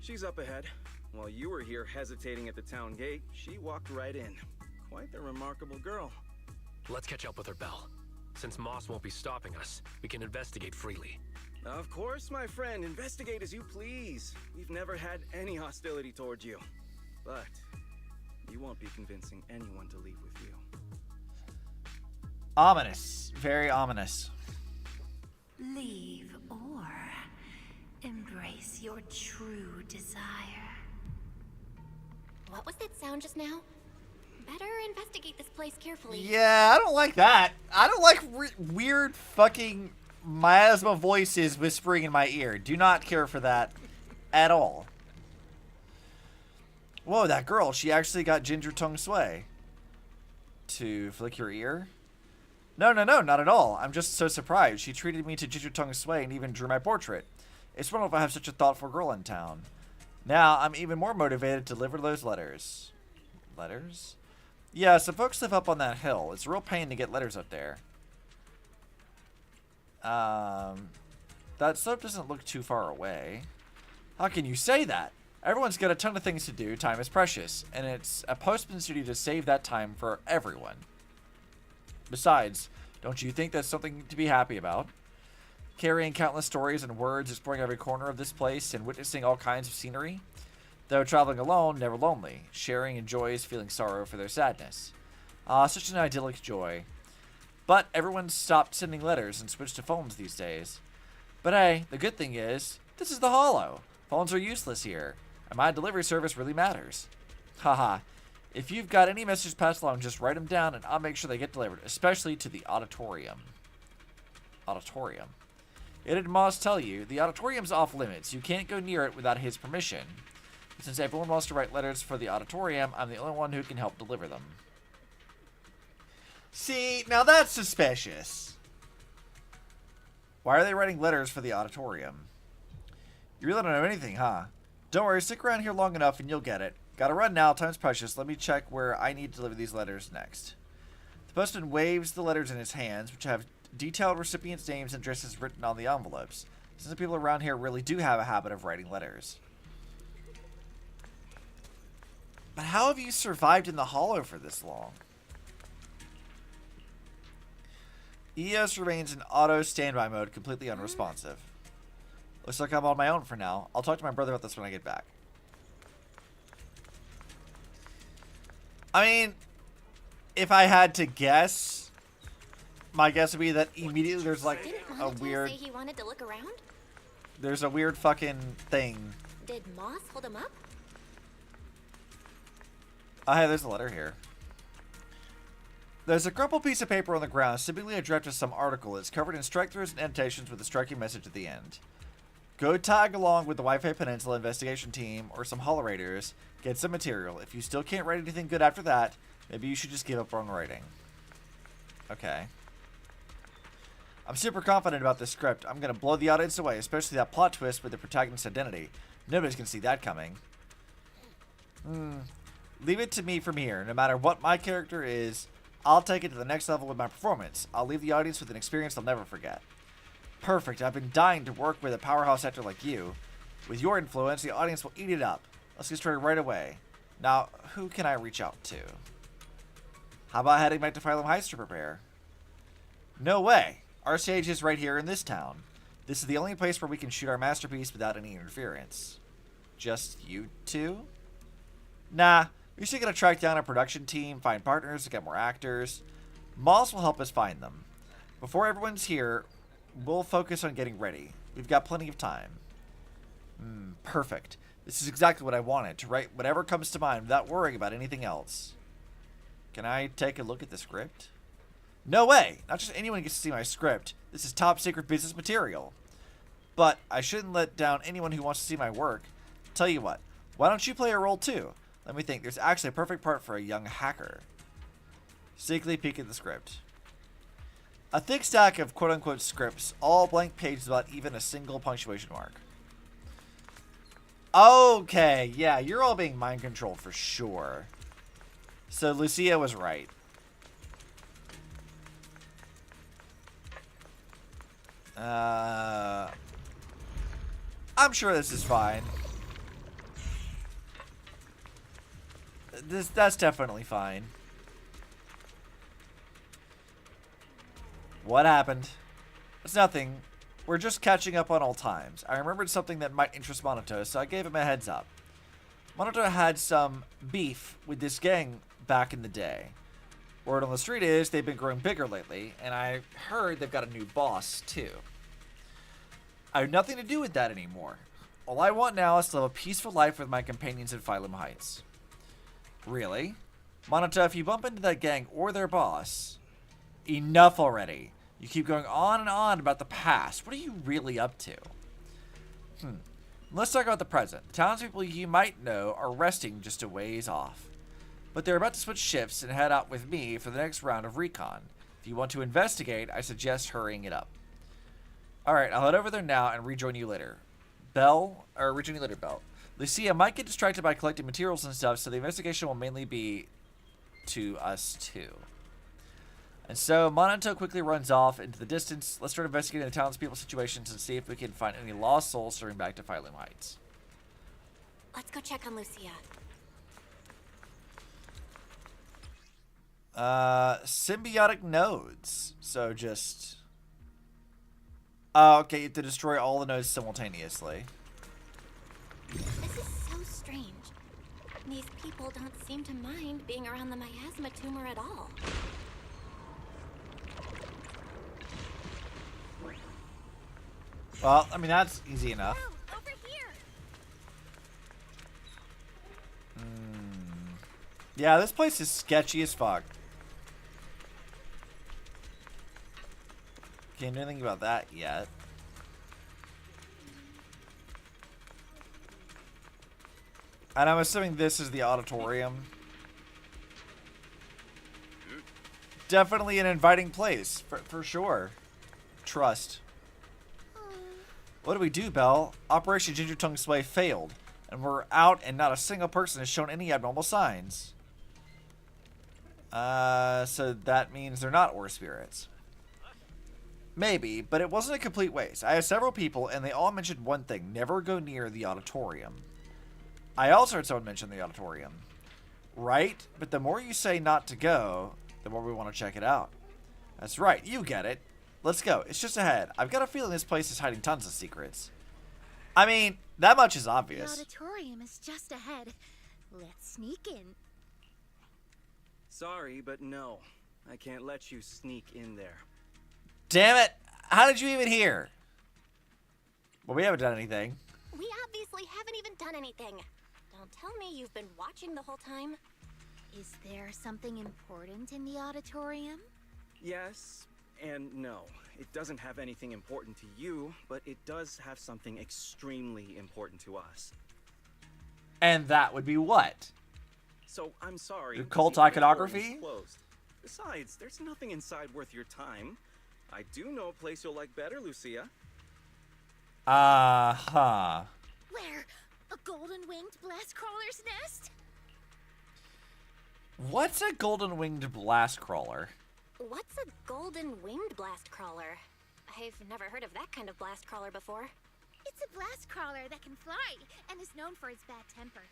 She's up ahead. While you were here hesitating at the town gate, she walked right in. Quite the remarkable girl. Let's catch up with her, Belle. Since Moss won't be stopping us, we can investigate freely. Of course, my friend. Investigate as you please. We've never had any hostility towards you. But you won't be convincing anyone to leave with you. Ominous. Very ominous. Leave or embrace your true desire. What was that sound just now? Better investigate this place carefully. Yeah, I don't like that. I don't like weird fucking miasma voices whispering in my ear. Do not care for that at all. Whoa, that girl, she actually got Ginger Tongue Sway to flick your ear? No, not at all. I'm just so surprised. She treated me to Ginger Tongue Sway and even drew my portrait. It's wonderful to have such a thoughtful girl in town. Now, I'm even more motivated to deliver those letters. Letters? Yeah, some folks live up on that hill. It's a real pain to get letters up there. That slope doesn't look too far away. How can you say that? Everyone's got a ton of things to do. Time is precious. And it's a postman's duty to save that time for everyone. Besides, don't you think that's something to be happy about? Carrying countless stories and words, exploring every corner of this place, and witnessing all kinds of scenery. Though traveling alone, never lonely. Sharing in joys, feeling sorrow for their sadness. Such an idyllic joy. But everyone's stopped sending letters and switched to phones these days. But hey, the good thing is, this is the Hollow. Phones are useless here, and my delivery service really matters. Haha. If you've got any messages passed along, just write them down and I'll make sure they get delivered, especially to the auditorium. Auditorium. Did Moss tell you? The auditorium's off limits. You can't go near it without his permission. But since everyone wants to write letters for the auditorium, I'm the only one who can help deliver them. See, now that's suspicious. Why are they writing letters for the auditorium? You really don't know anything, huh? Don't worry, stick around here long enough and you'll get it. Gotta run now, time's precious. Let me check where I need to deliver these letters next. The postman waves the letters in his hands, which have detailed recipients' names and addresses written on the envelopes. Since the people around here really do have a habit of writing letters. But how have you survived in the Hollow for this long? EOS remains in auto standby mode, completely unresponsive. Looks like I'm on my own for now. I'll talk to my brother about this when I get back. I mean, if I had to guess, my guess would be that immediately there's like a weird... Say he wanted to look around? There's a weird fucking thing. Did Moss hold him up? Oh, hey, there's a letter here. There's a crumpled piece of paper on the ground, seemingly a draft of some article. It's covered in strike-throughs and annotations with a striking message at the end. Go tag along with the Wi-Fi Peninsula investigation team or some Hollow Raiders. Get some material. If you still can't write anything good after that, maybe you should just give up on writing. Okay. I'm super confident about this script. I'm going to blow the audience away, especially that plot twist with the protagonist's identity. Nobody's going to see that coming. Leave it to me from here. No matter what my character is, I'll take it to the next level with my performance. I'll leave the audience with an experience they'll never forget. Perfect. I've been dying to work with a powerhouse actor like you. With your influence, the audience will eat it up. Let's get started right away. Now, who can I reach out to? How about heading back to Phylum Heights to prepare? No way. Our stage is right here in this town. This is the only place where we can shoot our masterpiece without any interference. Just you two? Nah, we're still gonna track down a production team, find partners to get more actors. Moss will help us find them. Before everyone's here, we'll focus on getting ready. We've got plenty of time. Perfect. This is exactly what I wanted, to write whatever comes to mind without worrying about anything else. Can I take a look at the script? No way! Not just anyone gets to see my script. This is top secret business material. But I shouldn't let down anyone who wants to see my work. Tell you what, why don't you play a role too? Let me think, there's actually a perfect part for a young hacker. Sneakily peek at the script. A thick stack of quote-unquote scripts, all blank pages without even a single punctuation mark. Okay, yeah, you're all being mind controlled for sure. So Lucia was right. I'm sure this is fine. That's definitely fine. What happened? It's nothing. We're just catching up on old times. I remembered something that might interest Monato, so I gave him a heads up. Monato had some beef with this gang back in the day. Word on the street is they've been growing bigger lately, and I heard they've got a new boss, too. I have nothing to do with that anymore. All I want now is to live a peaceful life with my companions in Phylum Heights. Really? Monato, if you bump into that gang or their boss... Enough already. You keep going on and on about the past. What are you really up to? Let's talk about the present. The townspeople you might know are resting just a ways off. But they're about to switch shifts and head out with me for the next round of recon. If you want to investigate, I suggest hurrying it up. Alright, I'll head over there now and rejoin you later. Rejoin you later, Belle. Lucia might get distracted by collecting materials and stuff, so the investigation will mainly be to us two. And so, Monato quickly runs off into the distance. Let's start investigating the townspeople's situations and see if we can find any lost souls starting back to Phylum Heights. Let's go check on Lucia. Symbiotic nodes. So just... okay, you have to destroy all the nodes simultaneously. This is so strange. These people don't seem to mind being around the miasma tumor at all. Well, I mean, that's easy enough. Oh, over here. Yeah, this place is sketchy as fuck. Can't do anything about that yet. And I'm assuming this is the auditorium. Definitely an inviting place, for sure. Trust. What do we do, Belle? Operation Ginger Tongue Sway failed, and we're out and not a single person has shown any abnormal signs. So that means they're not ore spirits. Maybe, but it wasn't a complete waste. I have several people, and they all mentioned one thing: never go near the auditorium. I also heard someone mention the auditorium. Right? But the more you say not to go, the more we want to check it out. That's right, you get it. Let's go. It's just ahead. I've got a feeling this place is hiding tons of secrets. I mean, that much is obvious. The auditorium is just ahead. Let's sneak in. Sorry, but no. I can't let you sneak in there. Damn it! How did you even hear? Well, we haven't done anything. We obviously haven't even done anything. Don't tell me you've been watching the whole time. Is there something important in the auditorium? Yes and no. It doesn't have anything important to you, but it does have something extremely important to us. And that would be what? So, I'm sorry. The cult the auditorium iconography? is closed. Besides, there's nothing inside worth your time. I do know a place you'll like better, Lucia. Uh-huh. Where? A golden-winged blast crawler's nest? What's a golden-winged blast crawler? What's a golden winged blast crawler? I've never heard of that kind of blast crawler before. It's a blast crawler that can fly and is known for its bad temper.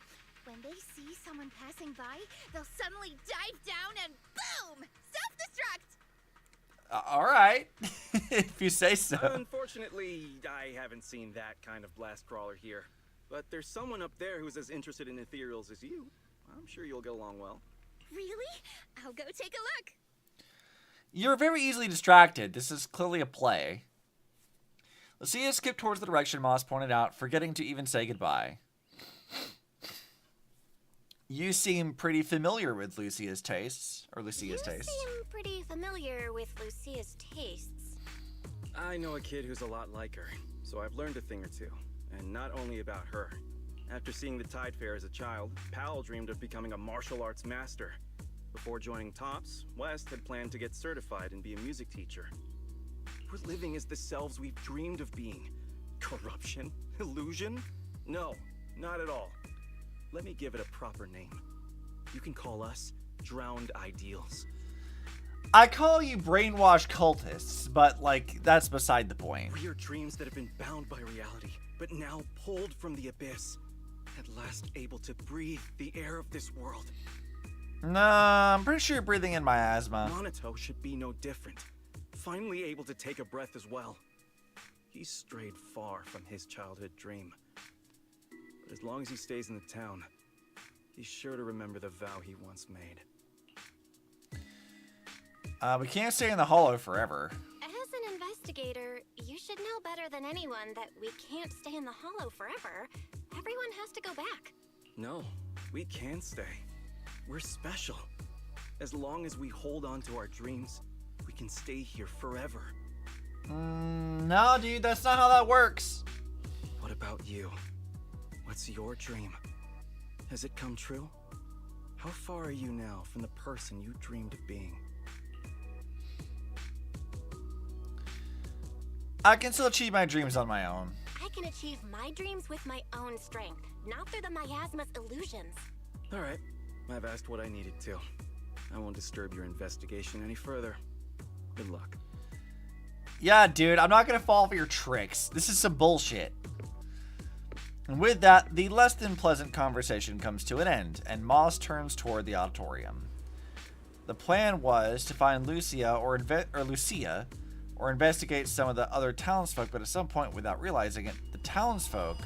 When they see someone passing by, they'll suddenly dive down and boom! Self-destruct! All right. If you say so. Unfortunately, I haven't seen that kind of blast crawler here. But there's someone up there who's as interested in ethereals as you. I'm sure you'll get along well. Really? I'll go take a look. You're very easily distracted. This is clearly a play. Lucia skipped towards the direction Moss pointed out, forgetting to even say goodbye. You seem pretty familiar with Lucia's tastes. Or Lucia's tastes. You seem pretty familiar with Lucia's tastes. I know a kid who's a lot like her, so I've learned a thing or two. And not only about her. After seeing the Tide Fair as a child, Powell dreamed of becoming a martial arts master. Before joining TOPS, West had planned to get certified and be a music teacher. We're living as the selves we've dreamed of being. Corruption? Illusion? No, not at all. Let me give it a proper name. You can call us Drowned Ideals. I call you brainwashed cultists, but, like, that's beside the point. We are dreams that have been bound by reality, but now pulled from the abyss. At last able to breathe the air of this world. Nah, I'm pretty sure you're breathing in my asthma. Monato should be no different. Finally able to take a breath as well. He's strayed far from his childhood dream. But as long as he stays in the town, he's sure to remember the vow he once made. We can't stay in the hollow forever. As an investigator, you should know better than anyone that we can't stay in the hollow forever. Everyone has to go back. No, we can stay. We're special. As long as we hold on to our dreams, we can stay here forever. No, dude, that's not how that works. What about you? What's your dream? Has it come true? How far are you now from the person you dreamed of being? I can still achieve my dreams on my own. I can achieve my dreams with my own strength, not through the miasma's illusions. Alright, I've asked what I needed to. I won't disturb your investigation any further. Good luck. Yeah, dude, I'm not gonna fall for your tricks. This is some bullshit. And with that, the less than pleasant conversation comes to an end, and Moss turns toward the auditorium. The plan was to find Lucia or investigate some of the other townsfolk, but at some point, without realizing it, the townsfolk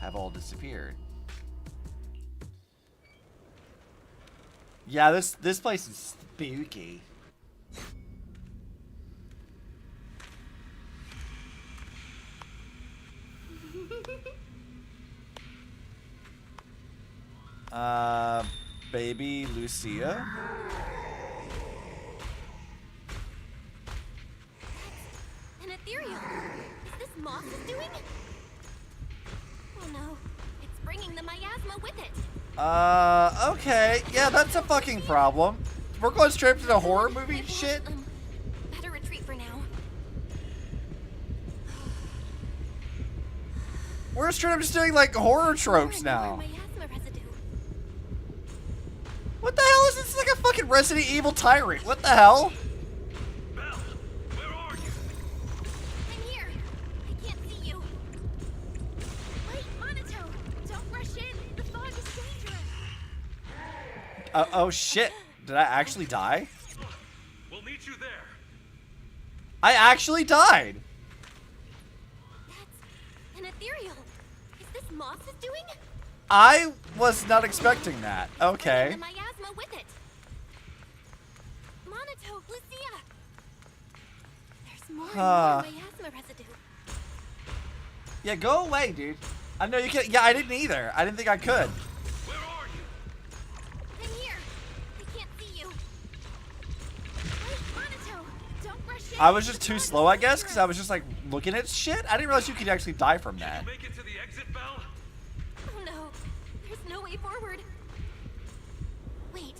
have all disappeared. Yeah, this place is spooky. Baby Lucia? An ethereal! Is this Moss is doing? Oh no, it's bringing the miasma with it. Okay. Yeah, that's a fucking problem. We're going straight to the horror movie shit? Better retreat for now. We're straight up just doing, like, horror tropes now. Miasma residue. What the hell is this? It's like a fucking Resident Evil tyrant. What the hell? Belle, where are you? I'm here. I can't see you. Wait, Monato! Don't rush in. The fog is dangerous. Oh shit. Did I actually die? We'll meet you there. I actually died. That's an ethereal. Is this Moss is doing? I was not expecting that. Okay. The miasma with it. Monato, Lucia. There's more and more miasma residue. Yeah, go away, dude. I know you can't. Yeah, I didn't either. I didn't think I could. Where are you? I'm here. I can't see you. Wait, Monato, don't rush in. I was just too slow, I guess, because I was just like looking at shit. I didn't realize you could actually die from that. Make it to the exit, Belle? Oh no, there's no way forward. Wait,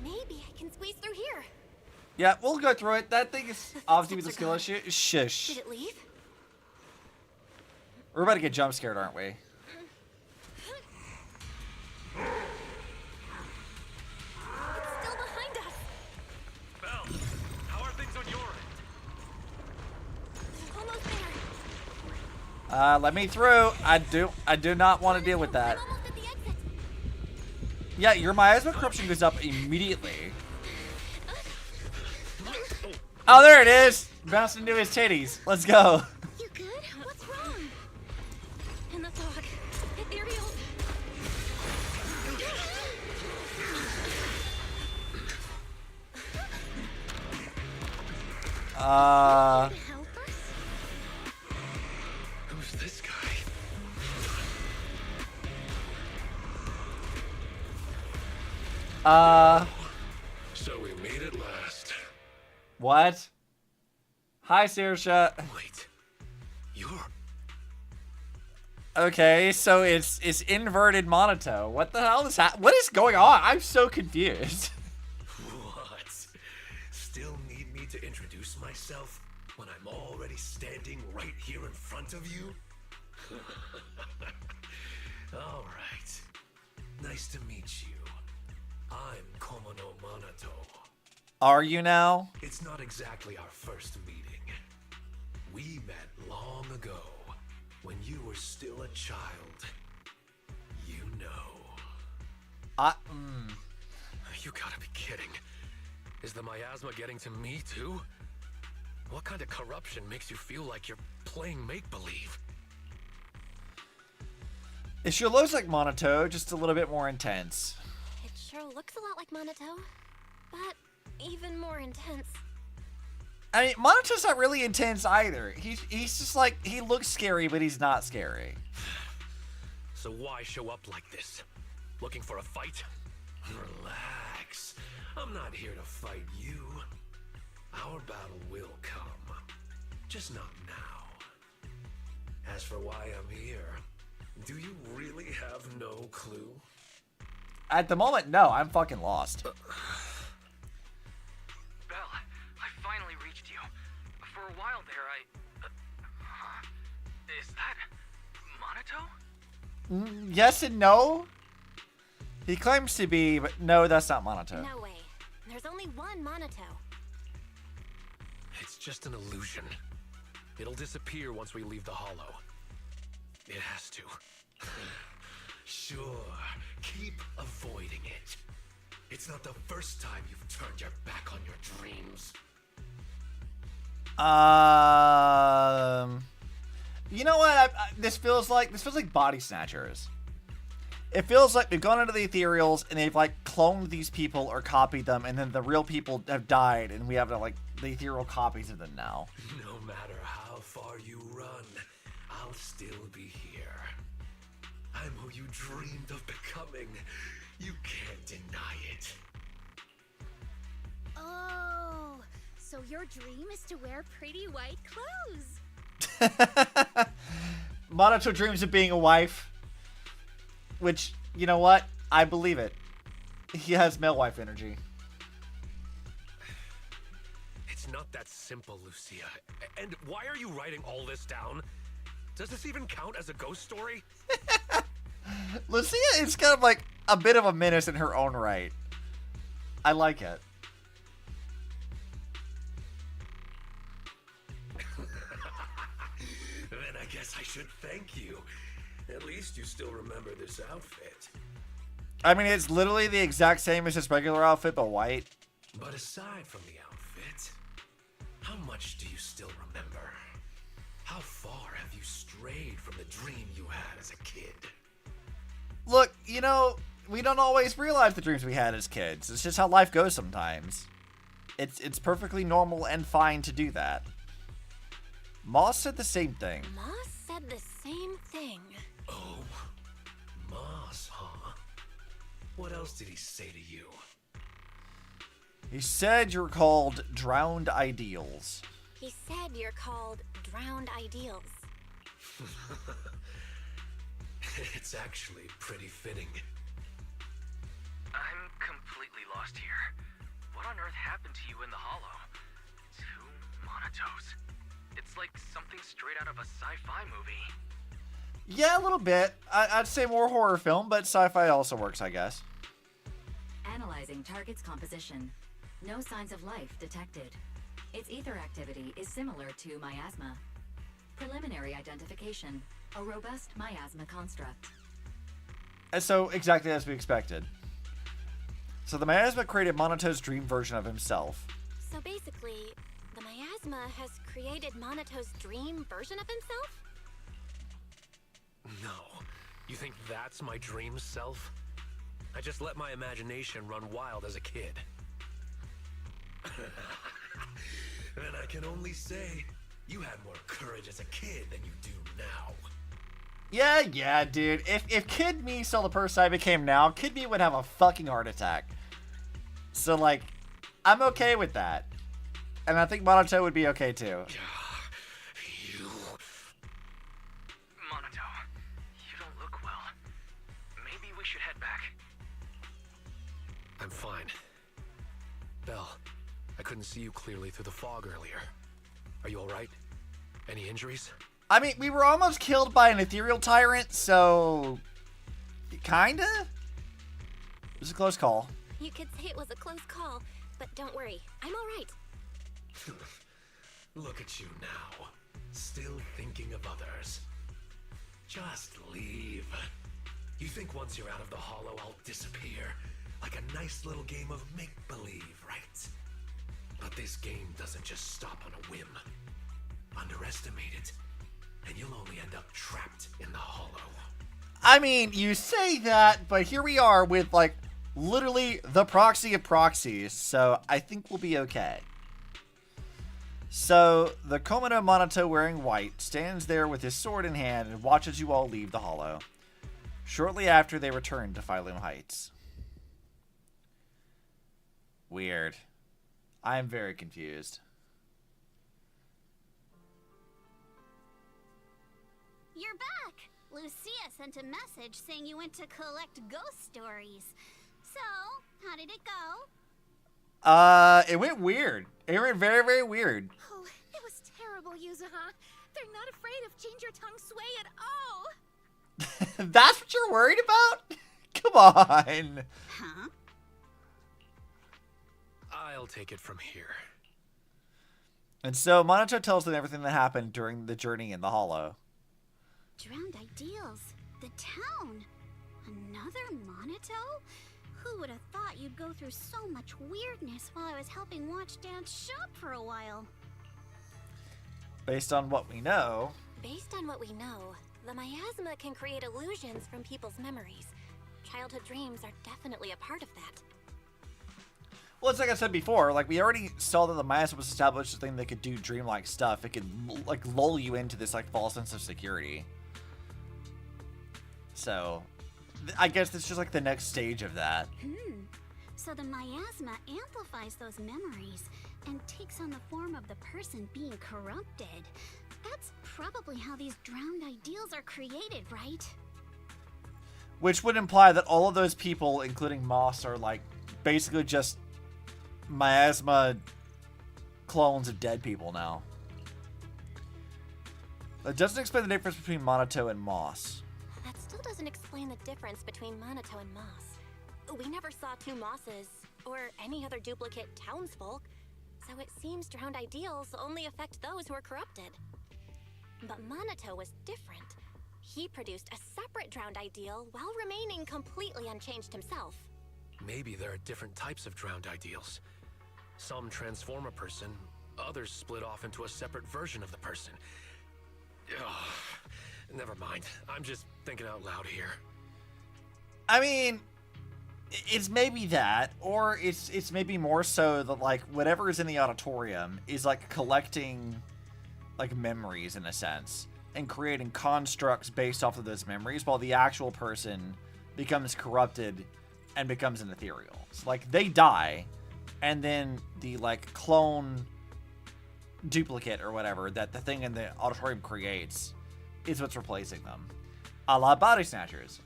maybe I can squeeze through here. Yeah, we'll go through it. That thing is obviously with the skill issue. Shush. Did it leave? We're about to get jump scared, aren't we? It's still behind us. Belle, how are things on your end? Almost there. Let me through. I do not want to deal with that. I'm almost at the exit. Yeah, your miasma corruption goes up immediately. Oh, there it is. Bounced into his titties. Let's go. You good? What's wrong? In the fog. Ethereal. Help us? Who's this guy? So we made it last. What? Hi, Saoirse. Wait, you're... Okay, so it's inverted Monato. What the hell is what is going on? I'm so confused. What? Still need me to introduce myself when I'm already standing right here in front of you? All right. Nice to meet you. I'm Komono Monato. Are you now? It's not exactly our first meeting. We met long ago, when you were still a child. You know. You gotta be kidding. Is the miasma getting to me too? What kind of corruption makes you feel like you're playing make-believe? It sure looks like Monato, just a little bit more intense. It sure looks a lot like Monato, but even more intense. I mean, Monato's not really intense either. He's just like, he looks scary, but he's not scary. So why show up like this? Looking for a fight? Relax. I'm not here to fight you. Our battle will come. Just not now. As for why I'm here, do you really have no clue? At the moment, no. I'm fucking lost. Belle, I finally reached you. For a while there, is that Monato? Yes and no. He claims to be, but no, that's not Monato. No way. There's only one Monato. It's just an illusion. It'll disappear once we leave the hollow. It has to. Sure, keep avoiding it. It's not the first time you've turned your back on your dreams. You know what? This feels like Body Snatchers. It feels like they've gone into the ethereals and they've like cloned these people or copied them, and then the real people have died, and we have like the ethereal copies of them now. No matter how far you run, I'll still be here. I'm who you dreamed of becoming. You can't deny it. Oh, so your dream is to wear pretty white clothes. Monato dreams of being a wife. Which, you know what? I believe it. He has male wife energy. It's not that simple, Lucia. And why are you writing all this down? Does this even count as a ghost story? Lucia is kind of like a bit of a menace in her own right. I like it. Then I guess I should thank you. At least you still remember this outfit. I mean, it's literally the exact same as his regular outfit, but white. But aside from the outfit, how much do you still remember? How far have you strayed from the dream you had as a kid? Look, you know, we don't always realize the dreams we had as kids. It's just how life goes sometimes. It's perfectly normal and fine to do that. Moss said the same thing. Moss said the same thing. Oh, Moss, huh? What else did he say to you? He said you're called Drowned Ideals. He said you're called Drowned Ideals. It's actually pretty fitting. I'm completely lost here. What on earth happened to you in the hollow? Two Monatos. It's like something straight out of a sci-fi movie. Yeah, a little bit. I'd say more horror film, but sci-fi also works, I guess. Analyzing target's composition. No signs of life detected. Its ether activity is similar to miasma. Preliminary identification. A robust miasma construct. And so, exactly as we expected. So the miasma created Monato's dream version of himself. So basically, the miasma has created Monato's dream version of himself? No. You think that's my dream self? I just let my imagination run wild as a kid. Then I can only say, you had more courage as a kid than you do now. Yeah, dude. If Kid Me saw the person I became now, Kid Me would have a fucking heart attack. So, like, I'm okay with that. And I think Monato would be okay, too. You... Monato, you don't look well. Maybe we should head back. I'm fine. Belle, I couldn't see you clearly through the fog earlier. Are you alright? Any injuries? I mean, we were almost killed by an ethereal tyrant, so... Kinda? It was a close call. You could say it was a close call, but don't worry, I'm alright. Look at you now, still thinking of others. Just leave. You think once you're out of the hollow, I'll disappear? Like a nice little game of make-believe, right? But this game doesn't just stop on a whim. Underestimate it, and you'll only end up trapped in the hollow. I mean, you say that, but here we are with, like, literally the proxy of proxies, so I think we'll be okay. So, the Komodo Monoto wearing white stands there with his sword in hand and watches you all leave the hollow. Shortly after, they return to Phylum Heights. Weird. I am very confused. You're back! Lucia sent a message saying you went to collect ghost stories. So, how did it go? It went weird. It went very, very weird. Oh, it was terrible, Yuzuha. They're not afraid of Change Your Tongue Sway at all. That's what you're worried about? Come on. Huh? I'll take it from here. And so Monoto tells them everything that happened during the journey in the hollow. Drowned Ideals. The town. Another Monoto? Who would have thought you'd go through so much weirdness while I was helping Watch Dance shop for a while? Based on what we know, the miasma can create illusions from people's memories. Childhood dreams are definitely a part of that. well, it's like I said before, like we already saw that the miasma was established as a thing that could do dreamlike stuff. It could like lull you into this like false sense of security. So, I guess it's just like the next stage of that. So the miasma amplifies those memories and takes on the form of the person being corrupted. That's probably how these drowned ideals are created, right? Which would imply that all of those people, including Moss, are like basically just miasma clones of dead people now. It doesn't explain the difference between Monoto and Moss. That still doesn't explain the difference between Monoto and Moss. We never saw two Mosses, or any other duplicate townsfolk, so it seems drowned ideals only affect those who are corrupted. But Monoto was different. He produced a separate drowned ideal while remaining completely unchanged himself. Maybe there are different types of drowned ideals. Some transform a person, others split off into a separate version of the person. Ugh, never mind. I'm just thinking out loud here. I mean, it's maybe that, or it's maybe more so that like whatever is in the auditorium is like collecting like memories in a sense and creating constructs based off of those memories, while the actual person becomes corrupted and becomes an ethereal. So, like they die, and then the like clone duplicate or whatever that the thing in the auditorium creates is what's replacing them, a la Body Snatchers.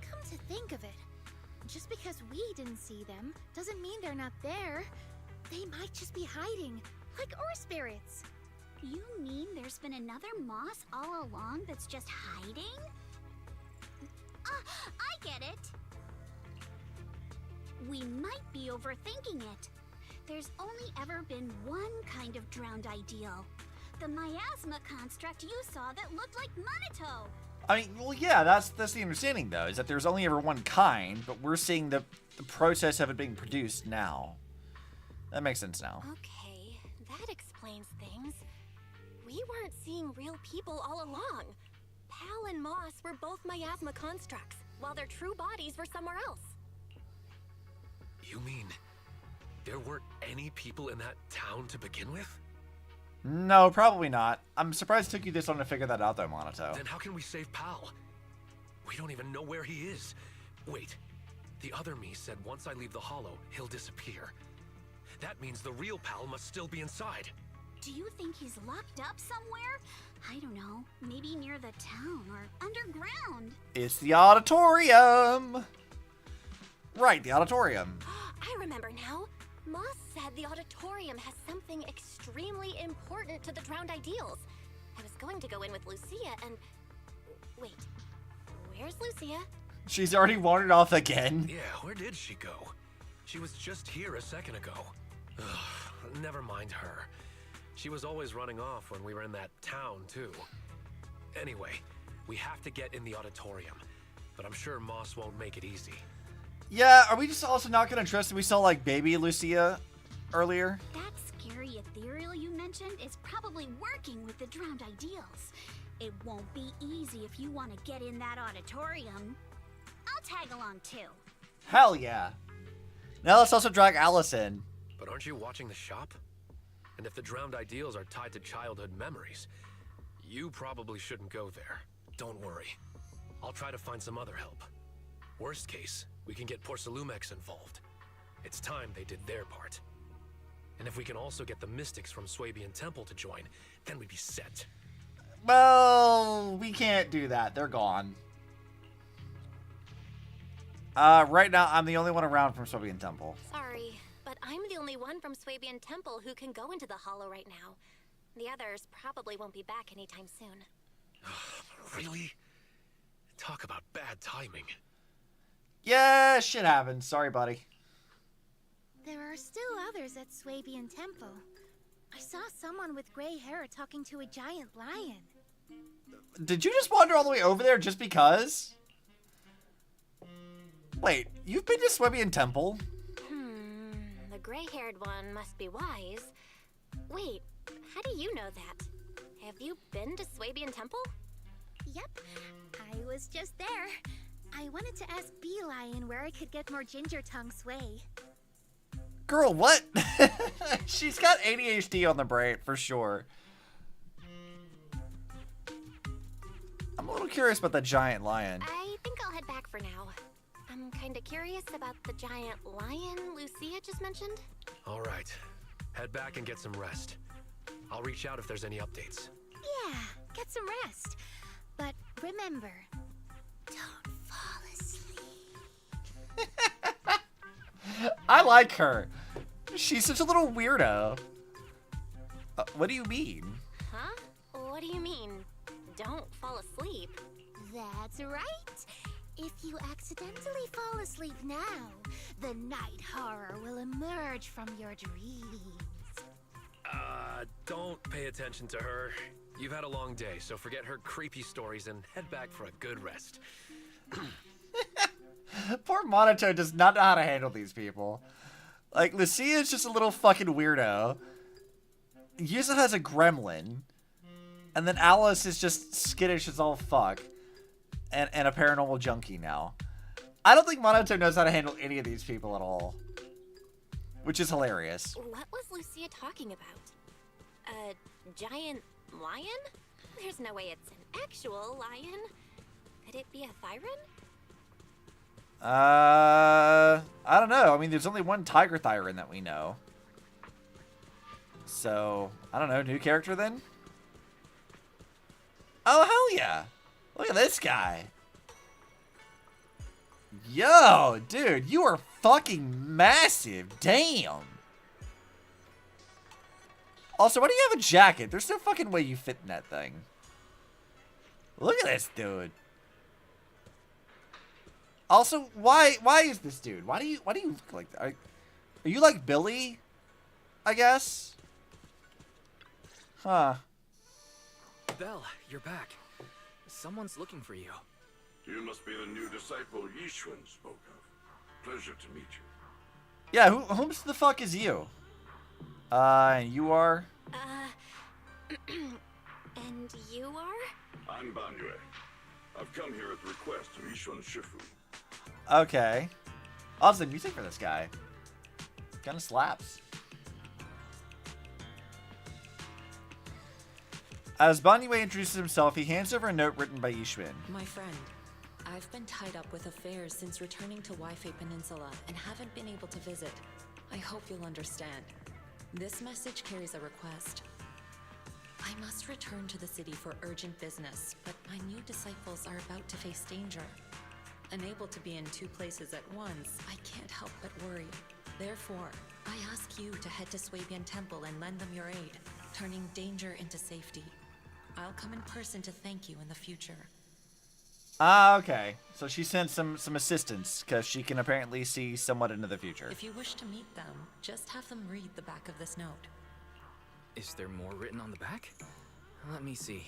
Come to think of it, just because we didn't see them doesn't mean they're not there. They might just be hiding, like Ur spirits. You mean there's been another Moss all along that's just hiding? I get it. We might be overthinking it. There's only ever been one kind of drowned ideal. The miasma construct you saw that looked like Monoto. I mean, well, yeah, that's the understanding, though, is that there's only ever one kind, but we're seeing the process of it being produced now. That makes sense now. Okay, that explains things. We weren't seeing real people all along. Pal and Moss were both miasma constructs, while their true bodies were somewhere else. You mean there weren't any people in that town to begin with? No, probably not. I'm surprised it took you this long to figure that out, though, Monoto. Then how can we save Pal? We don't even know where he is. Wait, the other me said once I leave the hollow, he'll disappear. That means the real Pal must still be inside. Do you think he's locked up somewhere? I don't know. Maybe near the town or underground. It's the auditorium! Right, the auditorium. I remember now. Moss said the auditorium has something extremely important to the drowned ideals. I was going to go in with Lucia and... Wait, where's Lucia? She's already wandered off again. Yeah, where did she go? She was just here a second ago. Ugh, never mind her. She was always running off when we were in that town, too. Anyway, we have to get in the auditorium, but I'm sure Moss won't make it easy. Yeah, are we just also not gonna trust that we saw, like, baby Lucia earlier? That scary ethereal you mentioned is probably working with the drowned ideals. It won't be easy if you want to get in that auditorium. I'll tag along too. Hell yeah. Now let's also drag Alice in. But aren't you watching the shop? And if the drowned ideals are tied to childhood memories, you probably shouldn't go there. Don't worry. I'll try to find some other help. Worst case, we can get Porcelumex involved. It's time they did their part. And if we can also get the mystics from Swabian Temple to join, then we'd be set. Well, we can't do that. They're gone. Right now, I'm the only one around from Swabian Temple. Sorry, but I'm the only one from Swabian Temple who can go into the Hollow right now. The others probably won't be back anytime soon. Really? Talk about bad timing. Yeah, shit happens. Sorry, buddy. There are still others at Swabian Temple. I saw someone with gray hair talking to a giant lion. Did you just wander all the way over there just because? Wait, you've been to Swabian Temple? The gray-haired one must be wise. Wait, how do you know that? Have you been to Swabian Temple? Yep, I was just there. I wanted to ask Bee Lion where I could get more ginger tongue sway. Girl, what? She's got ADHD on the brain, for sure. I'm a little curious about the giant lion. I think I'll head back for now. I'm kinda curious about the giant lion Lucia just mentioned. All right. Head back and get some rest. I'll reach out if there's any updates. Yeah, get some rest. But remember, don't fall asleep. I like her. She's such a little weirdo. What do you mean? Huh? What do you mean? Don't fall asleep. That's right. If you accidentally fall asleep now, the night horror will emerge from your dreams. Don't pay attention to her. You've had a long day, so forget her creepy stories and head back for a good rest. Poor Monotone does not know how to handle these people. Like, Lucia is just a little fucking weirdo. Yusa has a gremlin. And then Alice is just skittish as all fuck. And a paranormal junkie now. I don't think Monotone knows how to handle any of these people at all. Which is hilarious. What was Lucia talking about? A giant lion? There's no way it's an actual lion. Could it be a Thyron? I don't know. I mean, there's only one Tiger Thyron that we know. So, I don't know. New character then? Oh, hell yeah. Look at this guy. Yo, dude, you are fucking massive. Damn. Also, why do you have a jacket? There's no fucking way you fit in that thing. Look at this dude. Also, why is this dude? Why do you look like that? Are you like Billy? I guess. Huh. Belle, you're back. Someone's looking for you. You must be the new disciple Yishuan spoke of. Pleasure to meet you. Yeah, whom the fuck is you? You are? And you are? I'm Banyue. I've come here at the request of Yishuan Shifu. Okay. Also, the music for this guy kind of slaps. As Banyue introduces himself, he hands over a note written by Yishuan. My friend, I've been tied up with affairs since returning to Waifei Peninsula and haven't been able to visit. I hope you'll understand. This message carries a request. I must return to the city for urgent business, but my new disciples are about to face danger. Unable to be in two places at once, I can't help but worry. Therefore, I ask you to head to Swabian Temple and lend them your aid, turning danger into safety. I'll come in person to thank you in the future. Ah, okay. So she sent some assistance because she can apparently see somewhat into the future. If you wish to meet them, just have them read the back of this note. Is there more written on the back? Let me see.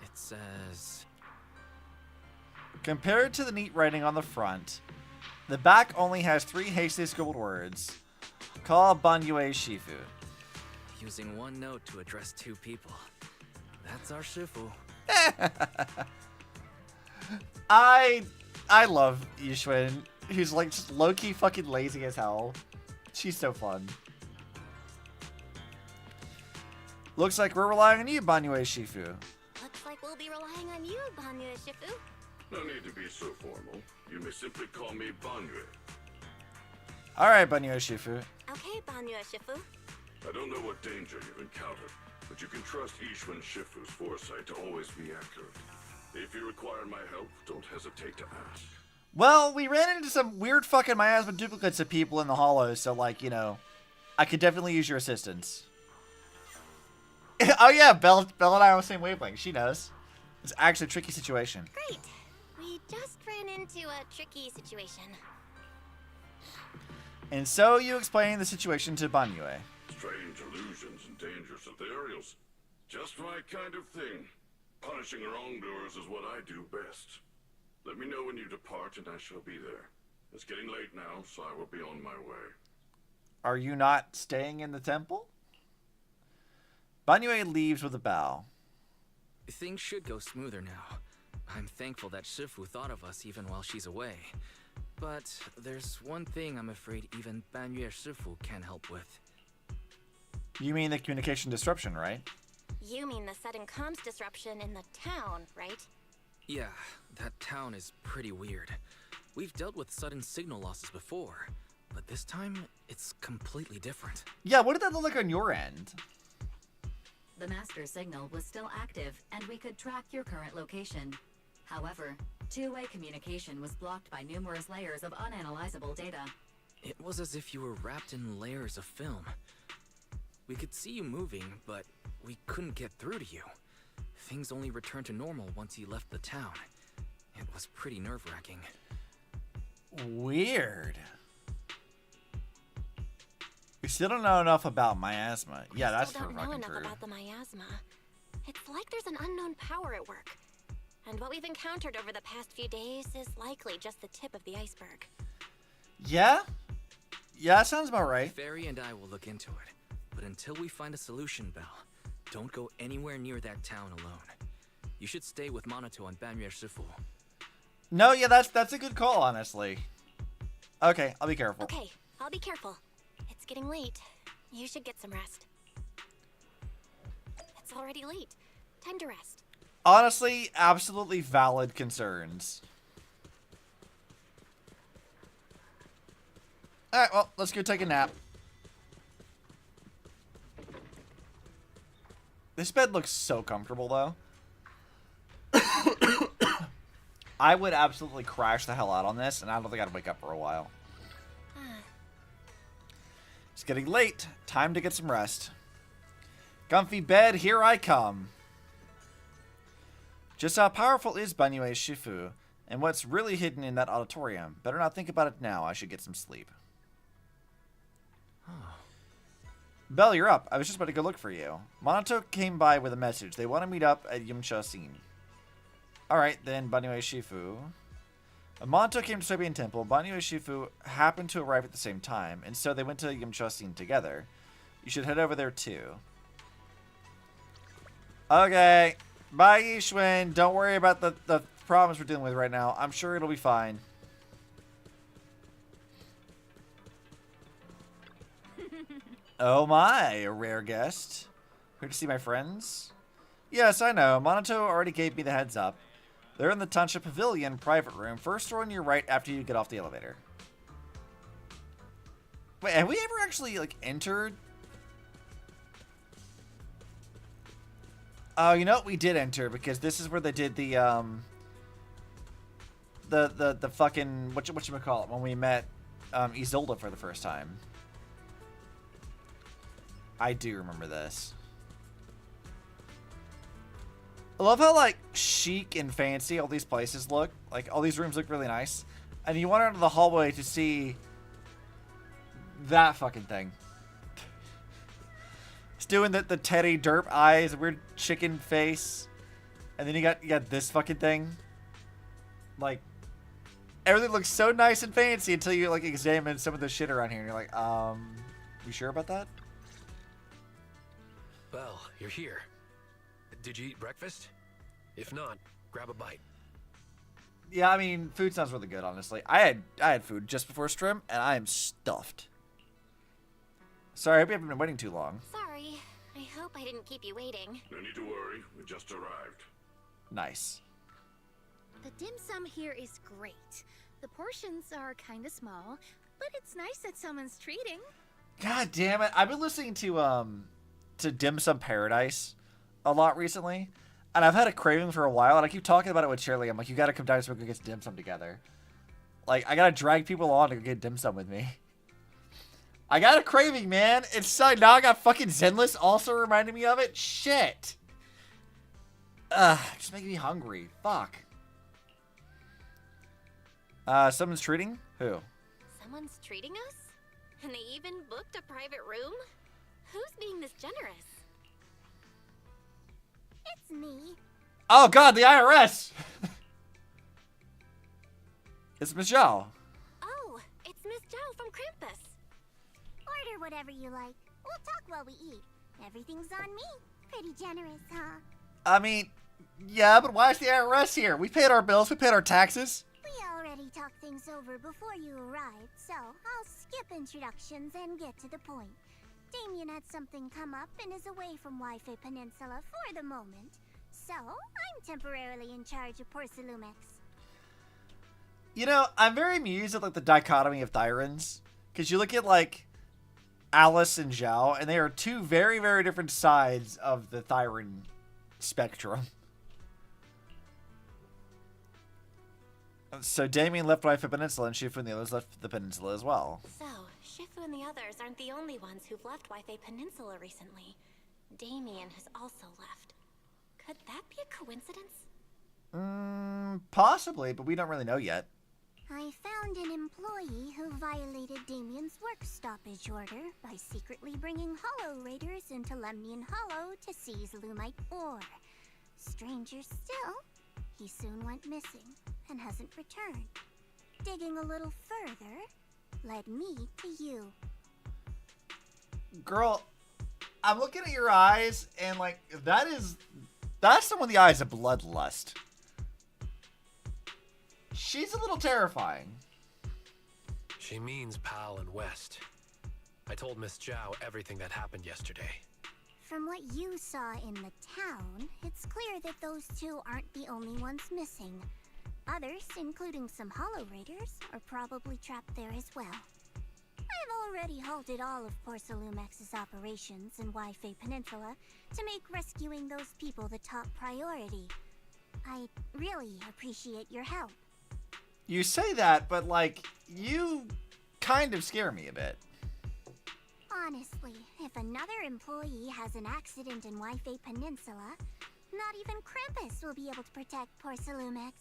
It says... Compared to the neat writing on the front, the back only has 3 hastily scribbled words. Call Banyue Shifu. Using one note to address 2 people. That's our Shifu. I love Yishun, who's like just low-key fucking lazy as hell. She's so fun. Looks like we're relying on you, Banyue Shifu. Looks like we'll be relying on you, Banyu Shifu. No need to be so formal. You may simply call me Banyue. Alright, Banyue Shifu. Okay, Banyu Shifu. I don't know what danger you've encountered, but you can trust Ishwan Shifu's foresight to always be accurate. If you require my help, don't hesitate to ask. Well, we ran into some weird fucking miasma duplicates of people in the hollows, so like, you know, I could definitely use your assistance. Oh yeah, Belle and I are on the same wavelength. She knows. It's actually a tricky situation. Great. We just ran into a tricky situation. And so you explain the situation to Banyue. Strange illusions and dangerous ethereals. Just my kind of thing. Punishing wrongdoers is what I do best. Let me know when you depart and I shall be there. It's getting late now, so I will be on my way. Are you not staying in the temple? Banyue leaves with a bow. Things should go smoother now. I'm thankful that Shifu thought of us even while she's away. But there's one thing I'm afraid even Banyue Shifu can't help with. You mean the communication disruption, right? You mean the sudden comms disruption in the town, right? Yeah, that town is pretty weird. We've dealt with sudden signal losses before, but this time it's completely different. Yeah, what did that look like on your end? The master signal was still active, and we could track your current location. However, two-way communication was blocked by numerous layers of unanalyzable data. It was as if you were wrapped in layers of film. We could see you moving, but we couldn't get through to you. Things only returned to normal once you left the town. It was pretty nerve-wracking. Weird. We still don't know enough about miasma. Yeah, that's for fucking true. We still don't know enough true. about the miasma. It's like there's an unknown power at work. And what we've encountered over the past few days is likely just the tip of the iceberg. Yeah? Yeah, that sounds about right. Fairy and I will look into it. But until we find a solution, Belle, don't go anywhere near that town alone. You should stay with Monato and Banyue Shifu. No, yeah, that's a good call, honestly. Okay, I'll be careful. Okay, I'll be careful. It's getting late. You should get some rest. It's already late. Time to rest. Honestly, absolutely valid concerns. Alright, well, let's go take a nap. This bed looks so comfortable, though. I would absolutely crash the hell out on this, and I don't think I'd wake up for a while. It's getting late. Time to get some rest. Comfy bed, here I come. Just how powerful is Banyue Shifu, and what's really hidden in that auditorium? Better not think about it now. I should get some sleep. Belle, you're up. I was just about to go look for you. Monato came by with a message. They want to meet up at Yumcha-sin. Alright, then Banyue Shifu. Monato came to Sobian Temple. Banyue Shifu happened to arrive at the same time, and so they went to Yumcha-sin together. You should head over there too. Okay. Bye, Yishwin. Don't worry about the problems we're dealing with right now. I'm sure it'll be fine. Oh my, a rare guest. Here to see my friends? Yes, I know. Monato already gave me the heads up. They're in the Township Pavilion private room. First door on your right after you get off the elevator. Wait, have we ever actually, like, entered? Oh, you know what? We did enter, because this is where they did the fucking, whatchamacallit, when we met, Isolde for the first time. I do remember this. I love how, like, chic and fancy all these places look. Like, all these rooms look really nice. And you wander into the hallway to see that fucking thing. It's doing the Teddy derp eyes, weird chicken face. And then you got this fucking thing. Like, everything looks so nice and fancy until you, like, examine some of the shit around here. And you're like, you sure about that? Well, you're here. Did you eat breakfast? If not, grab a bite. Yeah, I mean, food sounds really good, honestly. I had food just before stream, and I am stuffed. Sorry, I hope you haven't been waiting too long. Sorry. I hope I didn't keep you waiting. No need to worry, we just arrived. Nice. The dim sum here is great. The portions are kinda small, but it's nice that someone's treating. God damn it. I've been listening to Dim Sum Paradise a lot recently. And I've had a craving for a while, and I keep talking about it with Shirley. I'm like, you gotta come down so we can get dim sum together. Like, I gotta drag people on to go get dim sum with me. I got a craving, man. It's now I got fucking Zenless also reminding me of it. Shit. Just making me hungry. Fuck. Someone's treating? Who? Someone's treating us? And they even booked a private room? Who's being this generous? It's me. Oh god, the IRS! It's Miss Zhao. Oh, it's Miss Zhao from Krampus. Order whatever you like. We'll talk while we eat. Everything's on me. Pretty generous, huh? I mean, yeah, but why is the IRS here? We paid our bills, we paid our taxes. We already talked things over before you arrived, so I'll skip introductions and get to the point. Damien had something come up and is away from Wi-Fi Peninsula for the moment. So, I'm temporarily in charge of Porcelumex. You know, I'm very amused at, like, the dichotomy of Thyrans. Because you look at, like, Alice and Zhao, and they are two very, very different sides of the Thyran spectrum. So Damien left Wi-Fi Peninsula, and Shifu and the others left the peninsula as well. So, Shifu and the others aren't the only ones who've left Wi-Fi Peninsula recently. Damien has also left. Could that be a coincidence? Possibly, but we don't really know yet. I found an employee who violated Damien's work stoppage order by secretly bringing Hollow Raiders into Lemnian Hollow to seize Lumite ore. Stranger still, he soon went missing and hasn't returned. Digging a little further led me to you. Girl, I'm looking at your eyes, and, like, that's someone with the eyes of bloodlust. She's a little terrifying. She means Pal and West. I told Miss Zhao everything that happened yesterday. From what you saw in the town, it's clear that those two aren't the only ones missing. Others, including some Hollow Raiders, are probably trapped there as well. I've already halted all of Porcelumex's operations in Wi-Fi Peninsula to make rescuing those people the top priority. I really appreciate your help. You say that, but, like, you kind of scare me a bit. Honestly, if another employee has an accident in Wi-Fi Peninsula, not even Krampus will be able to protect Porcelumex.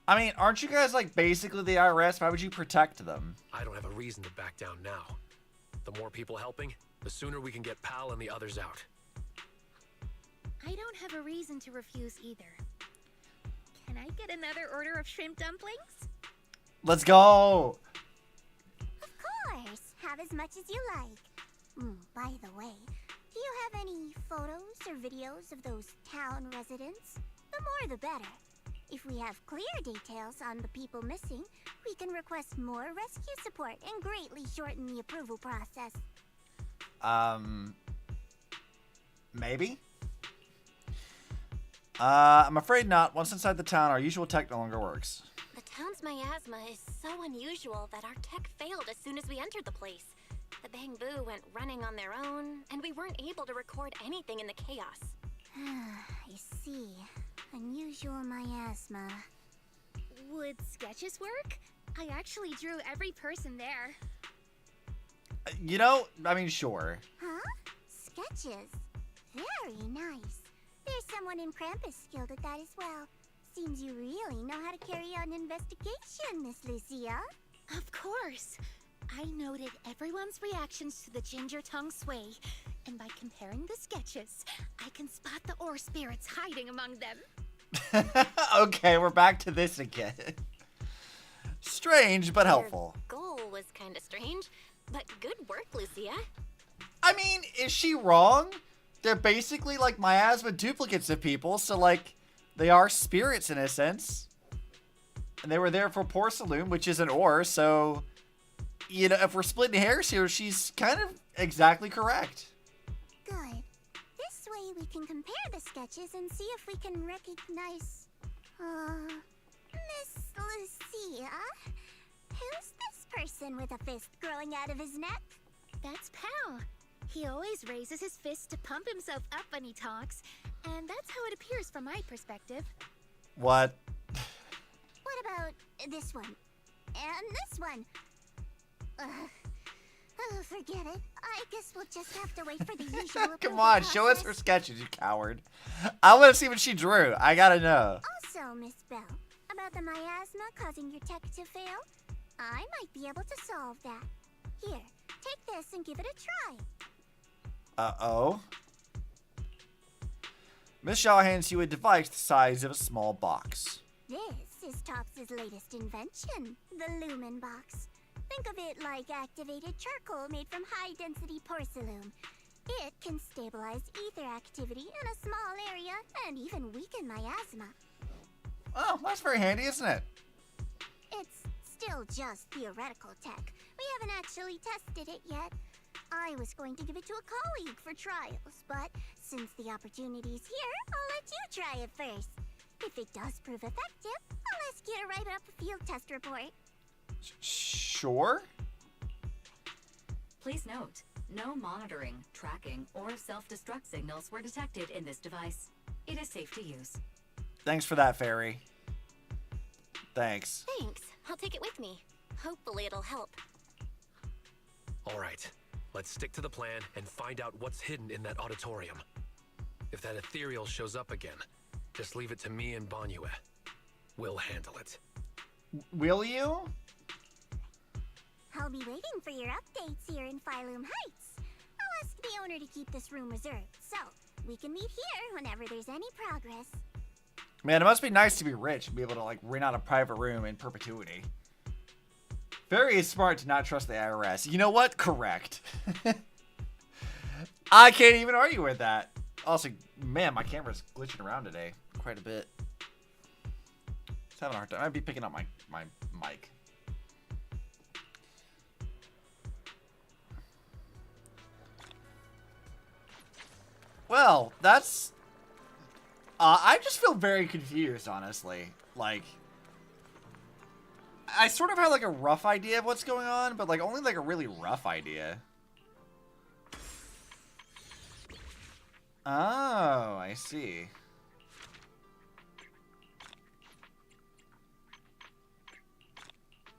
I mean, aren't you guys, like, basically the IRS? Why would you protect them? I don't have a reason to back down now. The more people helping, the sooner we can get Pal and the others out. I don't have a reason to refuse either. Can I get another order of shrimp dumplings? Let's go! Of course! Have as much as you like. By the way, do you have any photos or videos of those town residents? The more the better. If we have clear details on the people missing, we can request more rescue support and greatly shorten the approval process. Maybe? I'm afraid not. Once inside the town, our usual tech no longer works. The town's miasma is so unusual that our tech failed as soon as we entered the place. The Bangbu went running on their own, and we weren't able to record anything in the chaos. I see. Unusual miasma. Would sketches work? I actually drew every person there. You know, I mean, sure. Huh? Sketches? Very nice. There's someone in Krampus skilled at that as well. Seems you really know how to carry out an investigation, Miss Lucia. Of course. I noted everyone's reactions to the ginger tongue sway, and by comparing the sketches, I can spot the ore spirits hiding among them. Okay, we're back to this again. Strange, but helpful. Your goal was kind of strange, but good work, Lucia. I mean, is she wrong? They're basically like miasma duplicates of people, so like, they are spirits in a sense. And they were there for Porcelain, which is an ore, so, you know, if we're splitting hairs here, she's kind of exactly correct. Good. This way we can compare the sketches and see if we can recognize... Miss Lucia? Who's this person with a fist growing out of his neck? That's Pal. He always raises his fist to pump himself up when he talks, and that's how it appears from my perspective. What? What about this one? And this one? Oh, forget it. I guess we'll just have to wait for the usual Come on, show us her sketches, you coward. I want to see what she drew. I gotta know. Also, Miss Bell, about the miasma causing your tech to fail, I might be able to solve that. Here, take this and give it a try. Uh-oh. Miss Shaw hands you a device the size of a small box. This is Tops's latest invention, the Lumen Box. Think of it like activated charcoal made from high-density porcelain. It can stabilize ether activity in a small area and even weaken miasma. Oh, that's very handy, isn't it? It's still just theoretical tech. We haven't actually tested it yet. I was going to give it to a colleague for trials, but since the opportunity's here, I'll let you try it first. If it does prove effective, I'll ask you to write up a field test report. Sure. Please note, no monitoring, tracking, or self-destruct signals were detected in this device. It is safe to use. Thanks for that, Fairy. Thanks. Thanks. I'll take it with me. Hopefully it'll help. All right, let's stick to the plan and find out what's hidden in that auditorium. If that ethereal shows up again, just leave it to me and Banyue. We'll handle it. Will you? I'll be waiting for your updates here in Phylum Heights. I'll ask the owner to keep this room reserved, so we can meet here whenever there's any progress. Man, it must be nice to be rich and be able to, like, rent out a private room in perpetuity. Very smart to not trust the IRS. You know what? Correct. I can't even argue with that. Also, man, my camera's glitching around today quite a bit. Just having a hard time. I'd be picking up my mic. Well, that's... I just feel very confused, honestly. Like, I sort of have, like, a rough idea of what's going on, but, like, only, like, a really rough idea. Oh, I see.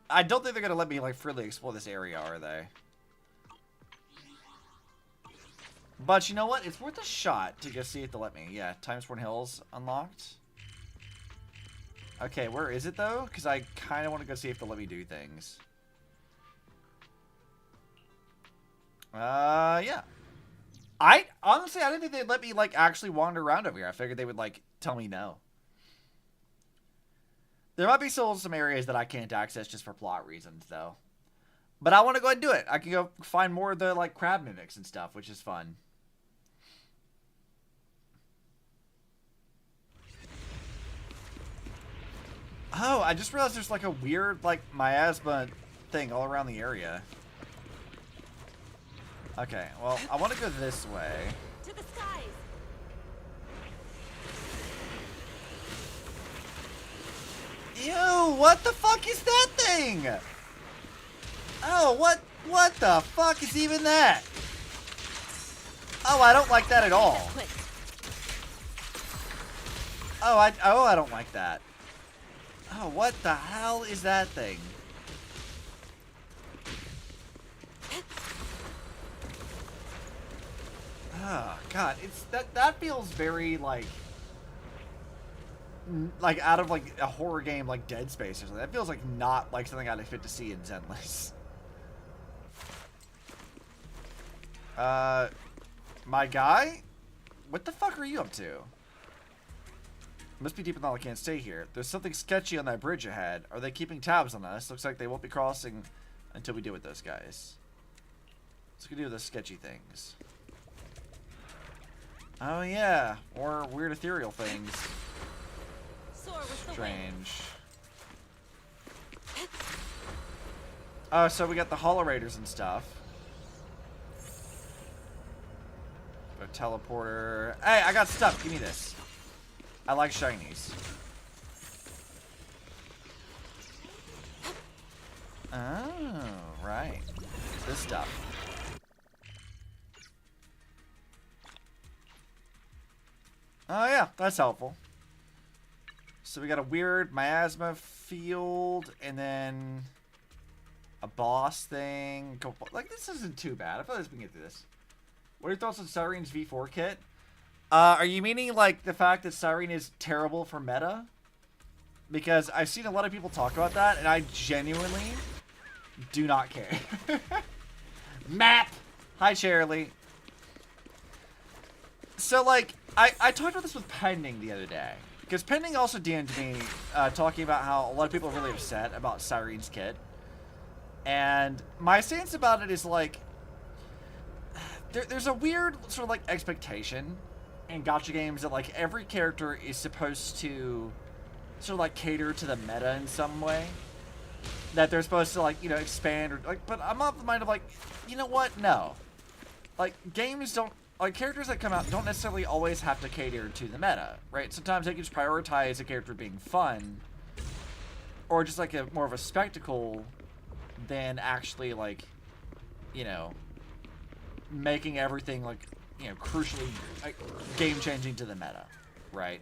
I don't think they're gonna let me, like, freely explore this area, are they? But you know what? It's worth a shot to just see if they'll let me. Yeah, Timesworn Hills unlocked. Okay, where is it, though? Because I kind of want to go see if they'll let me do things. Yeah. Honestly, I didn't think they'd let me, like, actually wander around over here. I figured they would, like, tell me no. There might be still some areas that I can't access just for plot reasons, though. But I want to go ahead and do it. I can go find more of the, like, crab mimics and stuff, which is fun. Oh, I just realized there's, like, a weird, like, miasma thing all around the area. Okay, well, I want to go this way. To the skies! Ew, what the fuck is that thing? Oh, what the fuck is even that? Oh, I don't like that at all. Oh, I don't like that. Oh, what the hell is that thing? Oh God, it's that feels very like out of like a horror game like Dead Space or something. That feels like not like something I'd expect to see in Zenless. My guy? What the fuck are you up to? Must be deep enough I can't stay here. There's something sketchy on that bridge ahead. Are they keeping tabs on us? Looks like they won't be crossing until we deal with those guys. What's we can do with those sketchy things? Oh yeah, or weird ethereal things. Strange. Oh, so we got the Hollow Raiders and stuff. A teleporter. Hey, I got stuff. Give me this. I like shinies. Oh, right. This stuff. Oh yeah, that's helpful. So we got a weird miasma field, and then a boss thing. Like, this isn't too bad. I feel like we can get through this. What are your thoughts on Cyrene's V4 kit? Are you meaning, like, the fact that Cyrene is terrible for meta? Because I've seen a lot of people talk about that, and I genuinely do not care. Map! Hi, Charlie. So, like, I talked about this with Pending the other day. Because Pending also DM'd me talking about how a lot of people are really upset about Cyrene's kit. And my stance about it is, like, there's a weird sort of, like, expectation in gacha games that, like, every character is supposed to sort of, like, cater to the meta in some way. That they're supposed to, like, you know, expand or, like, but I'm of the mind of, like, you know what? No. Like, games don't, like, characters that come out don't necessarily always have to cater to the meta, right? Sometimes they can just prioritize a character being fun or just, like, a more of a spectacle than actually, like, you know, making everything, like, you know, crucially, like, game-changing to the meta, right?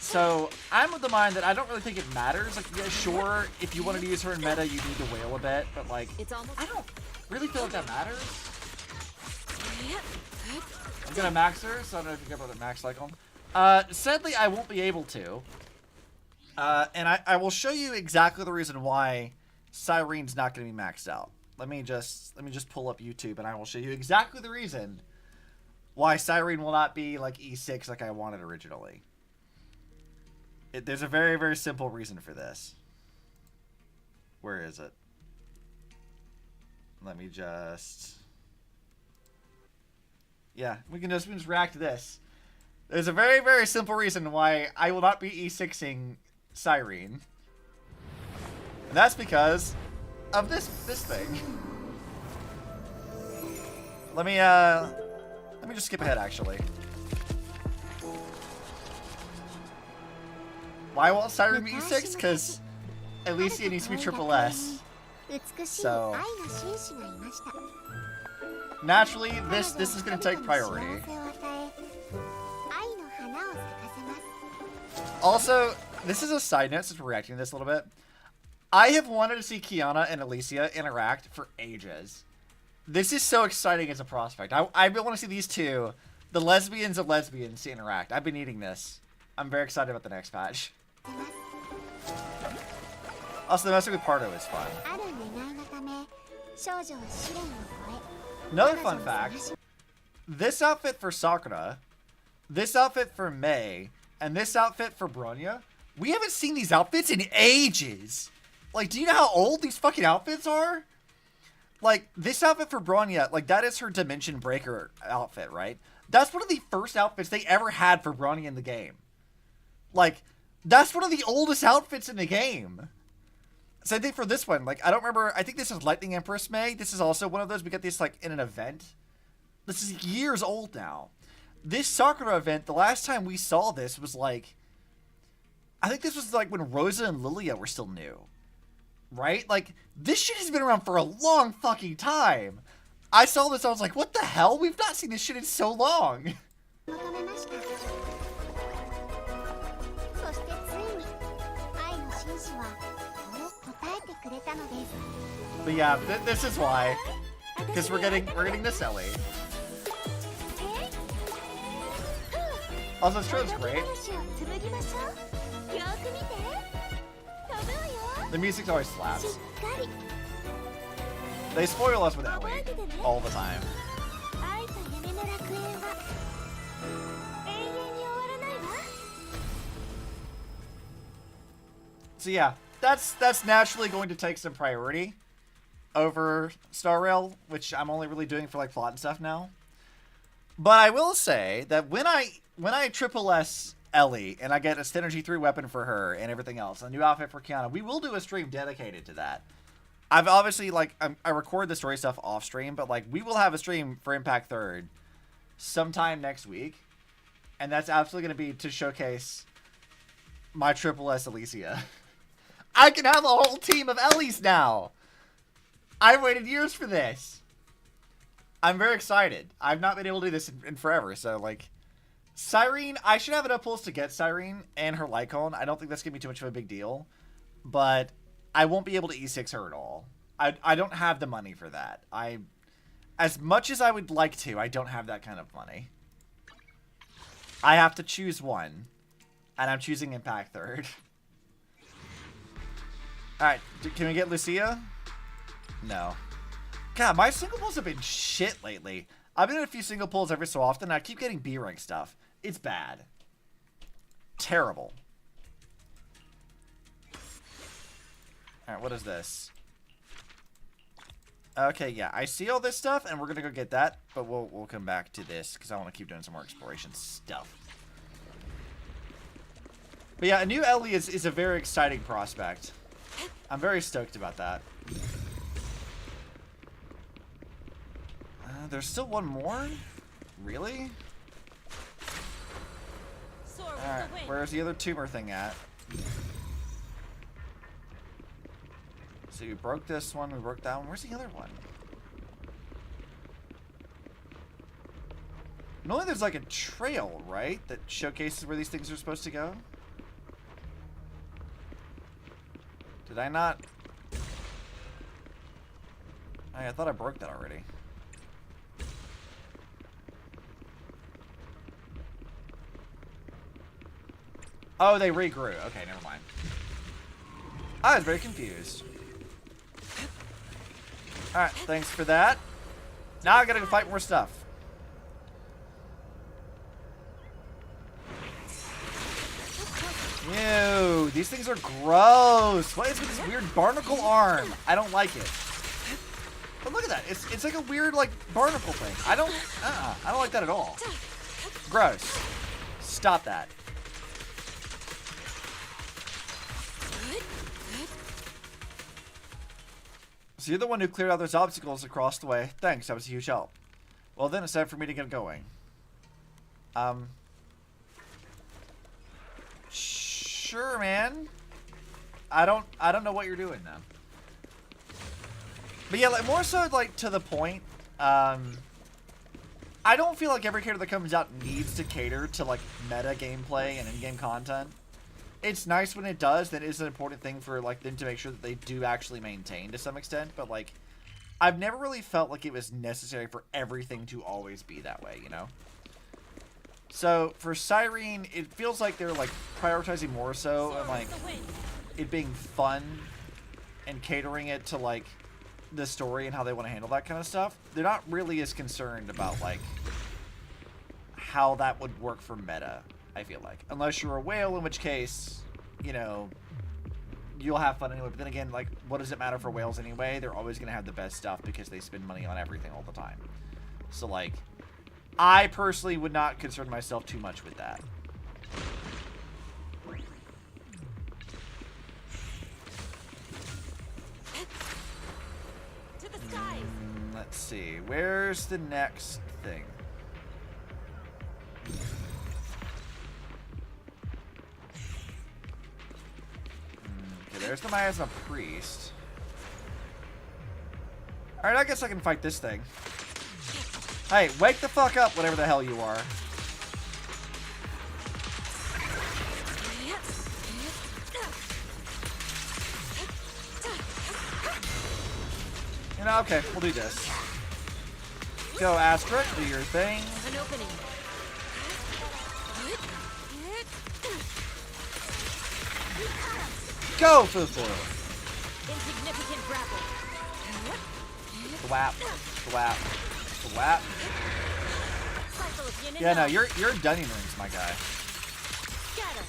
So, I'm of the mind that I don't really think it matters. Like, yeah, sure, if you wanted to use her in meta, you need to wail a bit, but, like, I don't really feel like that matters. I'm gonna max her, so I don't know if you care about the max cycle. Sadly, I won't be able to. And I will show you exactly the reason why Cyrene's not gonna be maxed out. Let me just pull up YouTube, and I will show you exactly the reason why Cyrene will not be, like, E6 like I wanted originally. There's a very, very simple reason for this. Where is it? Let me just... Yeah, we can just react to this. There's a very, very simple reason why I will not be E6ing Cyrene. And that's because of this thing. Let me just skip ahead, actually. Why won't Cyrene be E6? Because Alicia needs to be triple S. So naturally, this is going to take priority. Also, this is a side note since we're reacting to this a little bit. I have wanted to see Kiana and Alicia interact for ages. This is so exciting as a prospect. I want to see these two, the lesbians of lesbians, to interact. I've been needing this. I'm very excited about the next patch. Also, the messing with Pardo is fun. Another fun fact. This outfit for Sakura, this outfit for Mei, and this outfit for Bronya, we haven't seen these outfits in ages. Like, do you know how old these fucking outfits are? Like, this outfit for Bronya, like, that is her Dimension Breaker outfit, right? That's one of the first outfits they ever had for Bronya in the game. Like, that's one of the oldest outfits in the game. Same thing for this one. Like, I don't remember, I think this is Lightning Empress Mei. This is also one of those. We got this, like, in an event. This is years old now. This Sakura event, the last time we saw this was, like, I think this was, like, when Rosa and Lilia were still new. Right? Like, this shit has been around for a long fucking time. I saw this, I was like, what the hell? We've not seen this shit in so long. But yeah, this is why. Because we're getting this Ellie. Also, this trailer's great. The music always slaps. They spoil us with Ellie all the time. So yeah, that's naturally going to take some priority over Star Rail, which I'm only really doing for like plot and stuff now. But I will say that when I triple S Ellie and I get a Synergy 3 weapon for her and everything else, a new outfit for Kiana, we will do a stream dedicated to that. I've obviously, like, I record the story stuff off stream, but like we will have a stream for Impact 3rd sometime next week, and that's absolutely going to be to showcase my triple S Alicia. I can have a whole team of Ellies now. I've waited years for this. I'm very excited. I've not been able to do this in forever, so like, Cyrene, I should have enough pulls to get Cyrene and her Lycone. I don't think that's going to be too much of a big deal, but I won't be able to E6 her at all. I don't have the money for that. As much as I would like to, I don't have that kind of money. I have to choose one, and I'm choosing Impact 3rd. Alright, can we get Lucia? No. God, my single pulls have been shit lately. I've been in a few single pulls every so often, and I keep getting B rank stuff. It's bad. Terrible. Alright, what is this? Okay, yeah, I see all this stuff, and we're gonna go get that, but we'll come back to this, because I want to keep doing some more exploration stuff. But yeah, a new Ellie is a very exciting prospect. I'm very stoked about that. There's still one more? Really? Alright, where's the other tumor thing at? So we broke this one, we broke that one. Where's the other one? Normally there's like a trail, right? That showcases where these things are supposed to go? Did I not? I thought I broke that already. Oh, they regrew. Okay, never mind. I was very confused. Alright, thanks for that. Now I gotta go fight more stuff. Ew, these things are gross. What is with this weird barnacle arm? I don't like it. But look at that. It's like a weird, like, barnacle thing. I don't like that at all. Gross. Stop that. So you're the one who cleared out those obstacles across the way. Thanks, that was a huge help. Well then, it's time for me to get going. Sure, man. I don't know what you're doing now. But yeah, like, more so, like, to the point, I don't feel like every character that comes out needs to cater to, like, meta gameplay and in-game content. It's nice when it does. That is an important thing for, like, them to make sure that they do actually maintain to some extent. But, like, I've never really felt like it was necessary for everything to always be that way, you know? So, for Cyrene, it feels like they're, like, prioritizing more so and, like, it being fun and catering it to, like, the story and how they want to handle that kind of stuff. They're not really as concerned about, like, how that would work for meta, I feel like. Unless you're a whale, in which case, you know, you'll have fun anyway. But then again, like, what does it matter for whales anyway? They're always going to have the best stuff because they spend money on everything all the time. So, like, I personally would not concern myself too much with that. To the skies. Let's see. Where's the next thing? Okay, there's the Miasma Priest. Alright, I guess I can fight this thing. Hey, wake the fuck up, whatever the hell you are. You know, okay, we'll do this. Go, Astra, do your thing. An opening. Go, Fufu! Insignificant grapple. Thwap. Thwap. Thwap. Cycle of yin and Yeah, no, yang. you're Dunning Rings, my guy. Scatter.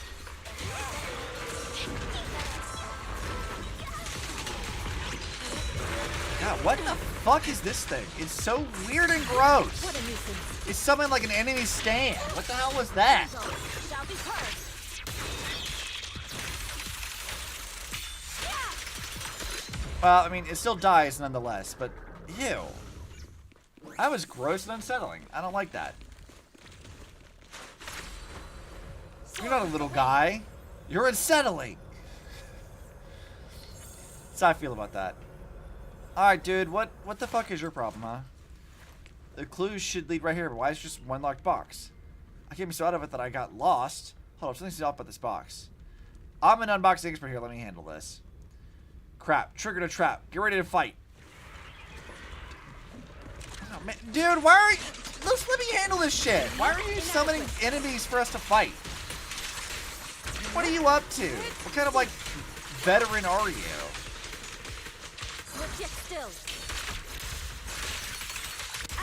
God, what the fuck is this thing? It's so weird and gross. What a nuisance. It's summoned like an enemy stand. What the hell was that? Shall be heard. Well, I mean, it still dies nonetheless, but ew. That was gross and unsettling. I don't like that. You're not a little guy. You're unsettling. That's how I feel about that. Alright, dude, what the fuck is your problem, huh? The clues should lead right here, but why is it just one locked box? I came so out of it that I got lost. Hold on, something's off about this box. I'm an unboxing expert here, let me handle this. Crap, triggered a trap. Get ready to fight. Oh, man. Dude, why are you... Let me handle this shit. Why are you summoning enemies for us to fight? What are you up to? What kind of, like, veteran are you? Swift yet still.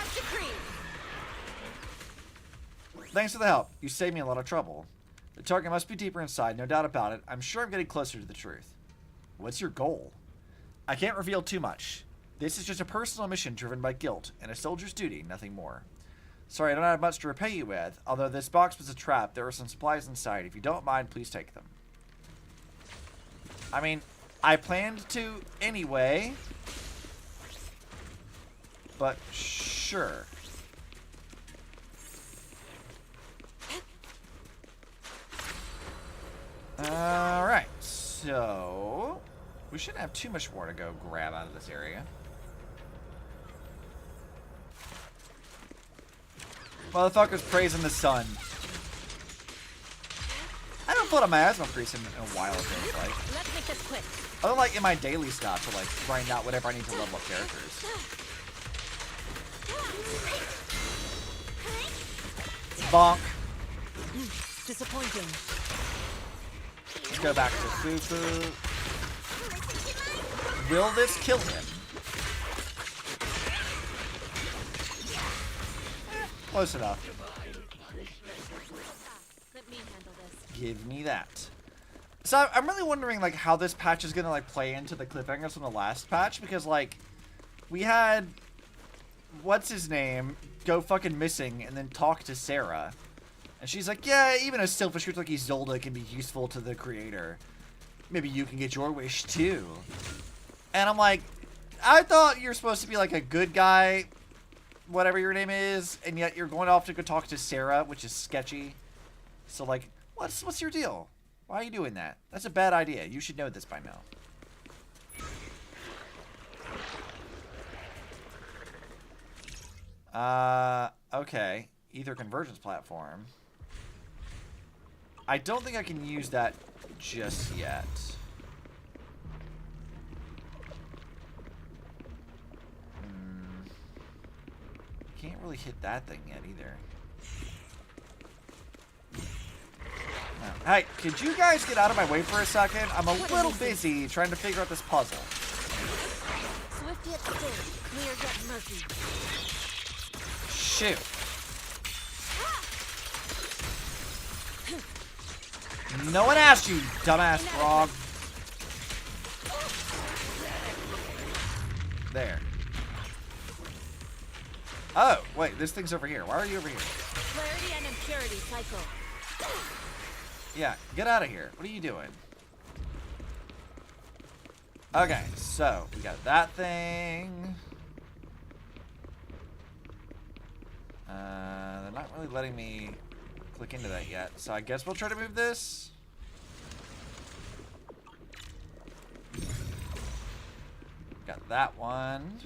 As decreed. Thanks for the help. You saved me a lot of trouble. The target must be deeper inside, no doubt about it. I'm sure I'm getting closer to the truth. What's your goal? I can't reveal too much. This is just a personal mission driven by guilt and a soldier's duty, nothing more. Sorry, I don't have much to repay you with. Although this box was a trap, there are some supplies inside. If you don't mind, please take them. I mean, I planned to anyway. But sure. Alright, so we shouldn't have too much more to go grab out of this area. Motherfuckers praising the sun. I haven't put on my asthma priest in a while, it feels like. Let's make this quick. I don't like in my daily stuff to like grind out whatever I need to level up characters. Bonk. Disappointing. Let's go back to Fufu. Will this kill him? Close enough. Let me handle this. Give me that. So I'm really wondering like how this patch is gonna like play into the cliffhangers from the last patch, because like we had what's his name go fucking missing and then talk to Sarah, and she's like, yeah, even a selfish creature like Isolde can be useful to the creator. Maybe you can get your wish too. And I'm like, I thought you're supposed to be like a good guy, whatever your name is, and yet you're going off to go talk to Sarah, which is sketchy. So like, what's your deal? Why are you doing that? That's a bad idea. You should know this by now. Okay. Ether convergence platform. I don't think I can use that just yet. Can't really hit that thing yet either. Hey, could you guys get out of my way for a second? I'm a little busy trying to figure out this puzzle. Swift yet still. Clear yet murky. Shoot. No one asked you, dumbass frog. There. Oh, wait, this thing's over here. Why are you over here? Clarity and impurity cycle. Yeah, get out of here. What are you doing? Okay, so we got that thing. They're not really letting me click into that yet, so I guess we'll try to move this. Got that one.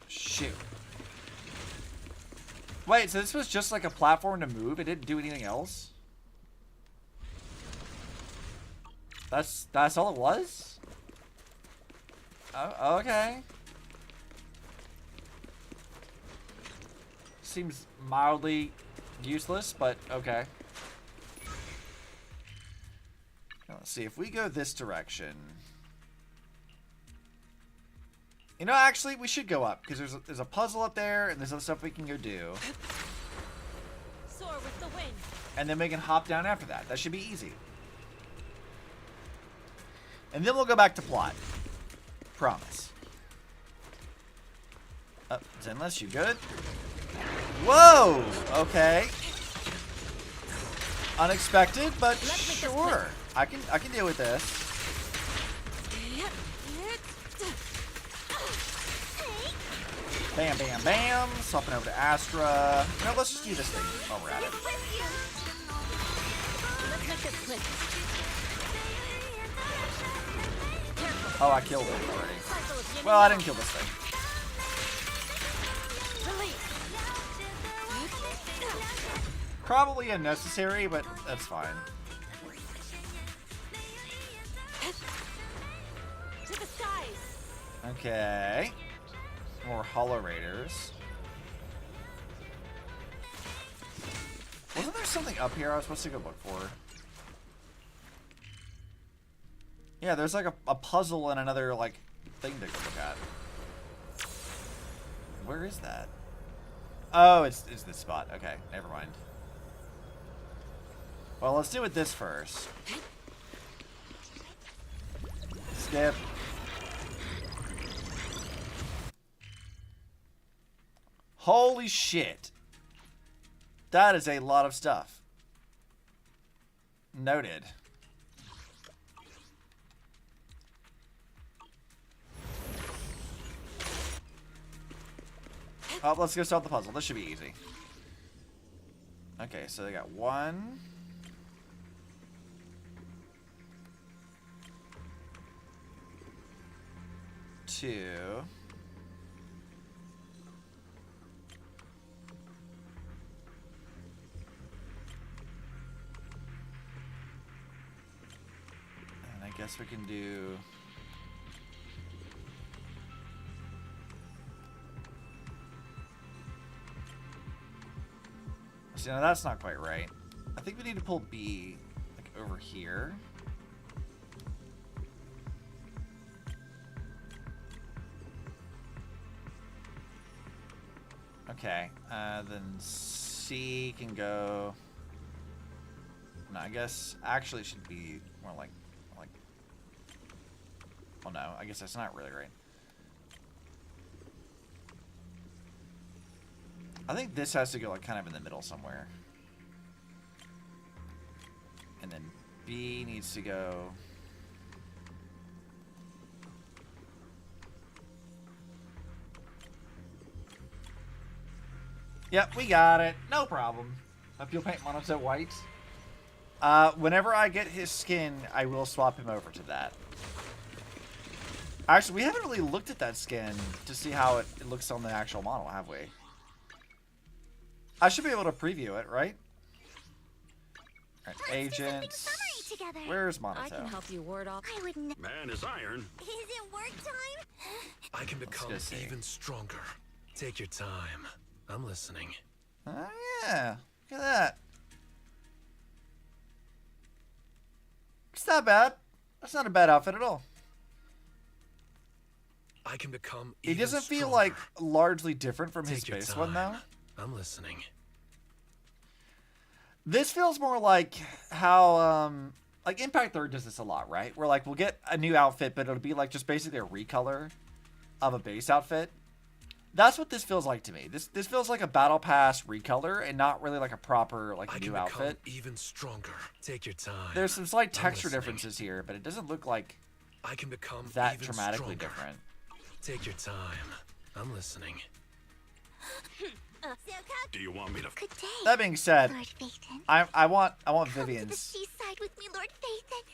Shoot. Wait, so this was just like a platform to move? It didn't do anything else? That's all it was? Oh, okay. Seems mildly Useless, but okay. Now, let's see if we go this direction. You know, actually, we should go up because there's a puzzle up there, and there's other stuff we can go do. Soar with the wind. And then we can hop down after that. That should be easy. And then we'll go back to plot. Promise. Zenless, you good? Whoa! Okay. Unexpected, but sure. I can deal with this. Bam, bam, bam. Swapping over to Astra. You know, let's just do this thing while we're at it. Oh, I killed it already. Well, I didn't kill this thing. Probably unnecessary, but that's fine. To the skies. Okay. More Hollow Raiders. Wasn't there something up here I was supposed to go look for? Yeah, there's like a puzzle and another like thing to go look at. Where is that? Oh, it's this spot. Okay, never mind. Well, let's do it this first. Skip. Holy shit. That is a lot of stuff. Noted. Oh, let's go start the puzzle. This should be easy. Okay, so they got 1. 2. And I guess we can do... See, now that's not quite right. I think we need to pull B, like, over here. Okay, then C can go... No, I guess actually it should be more like... Oh no, I guess that's not really right. I think this has to go like kind of in the middle somewhere. And then B needs to go... Yep, we got it. No problem. Hope you'll paint Monoto white. Whenever I get his skin, I will swap him over to that. Actually, we haven't really looked at that skin to see how it looks on the actual model, have we? I should be able to preview it, right? Alright, agents. Where's Monoto? I can help you ward off. I would Man is iron. Is it work time? I can become even stronger. Take your time. I'm listening. Oh, yeah. Look at that. It's not bad. That's not a bad outfit at all. I can become He doesn't feel like largely different from his base one, though. I'm listening. This feels more like how, like Impact 3 does this a lot, right? Where like we'll get a new outfit, but it'll be like just basically a recolor of a base outfit. That's what this feels like to me. This feels like a battle pass recolor and not really like a proper like new outfit. Even stronger. Take your time. There's some slight texture differences here, but it doesn't look like I can become that even dramatically stronger. different. Take your time. I'm listening. Do you want me to? Good day, That being said, Lord Phaethon. I want Come to the Vivian's. seaside with me, Lord Phaethon.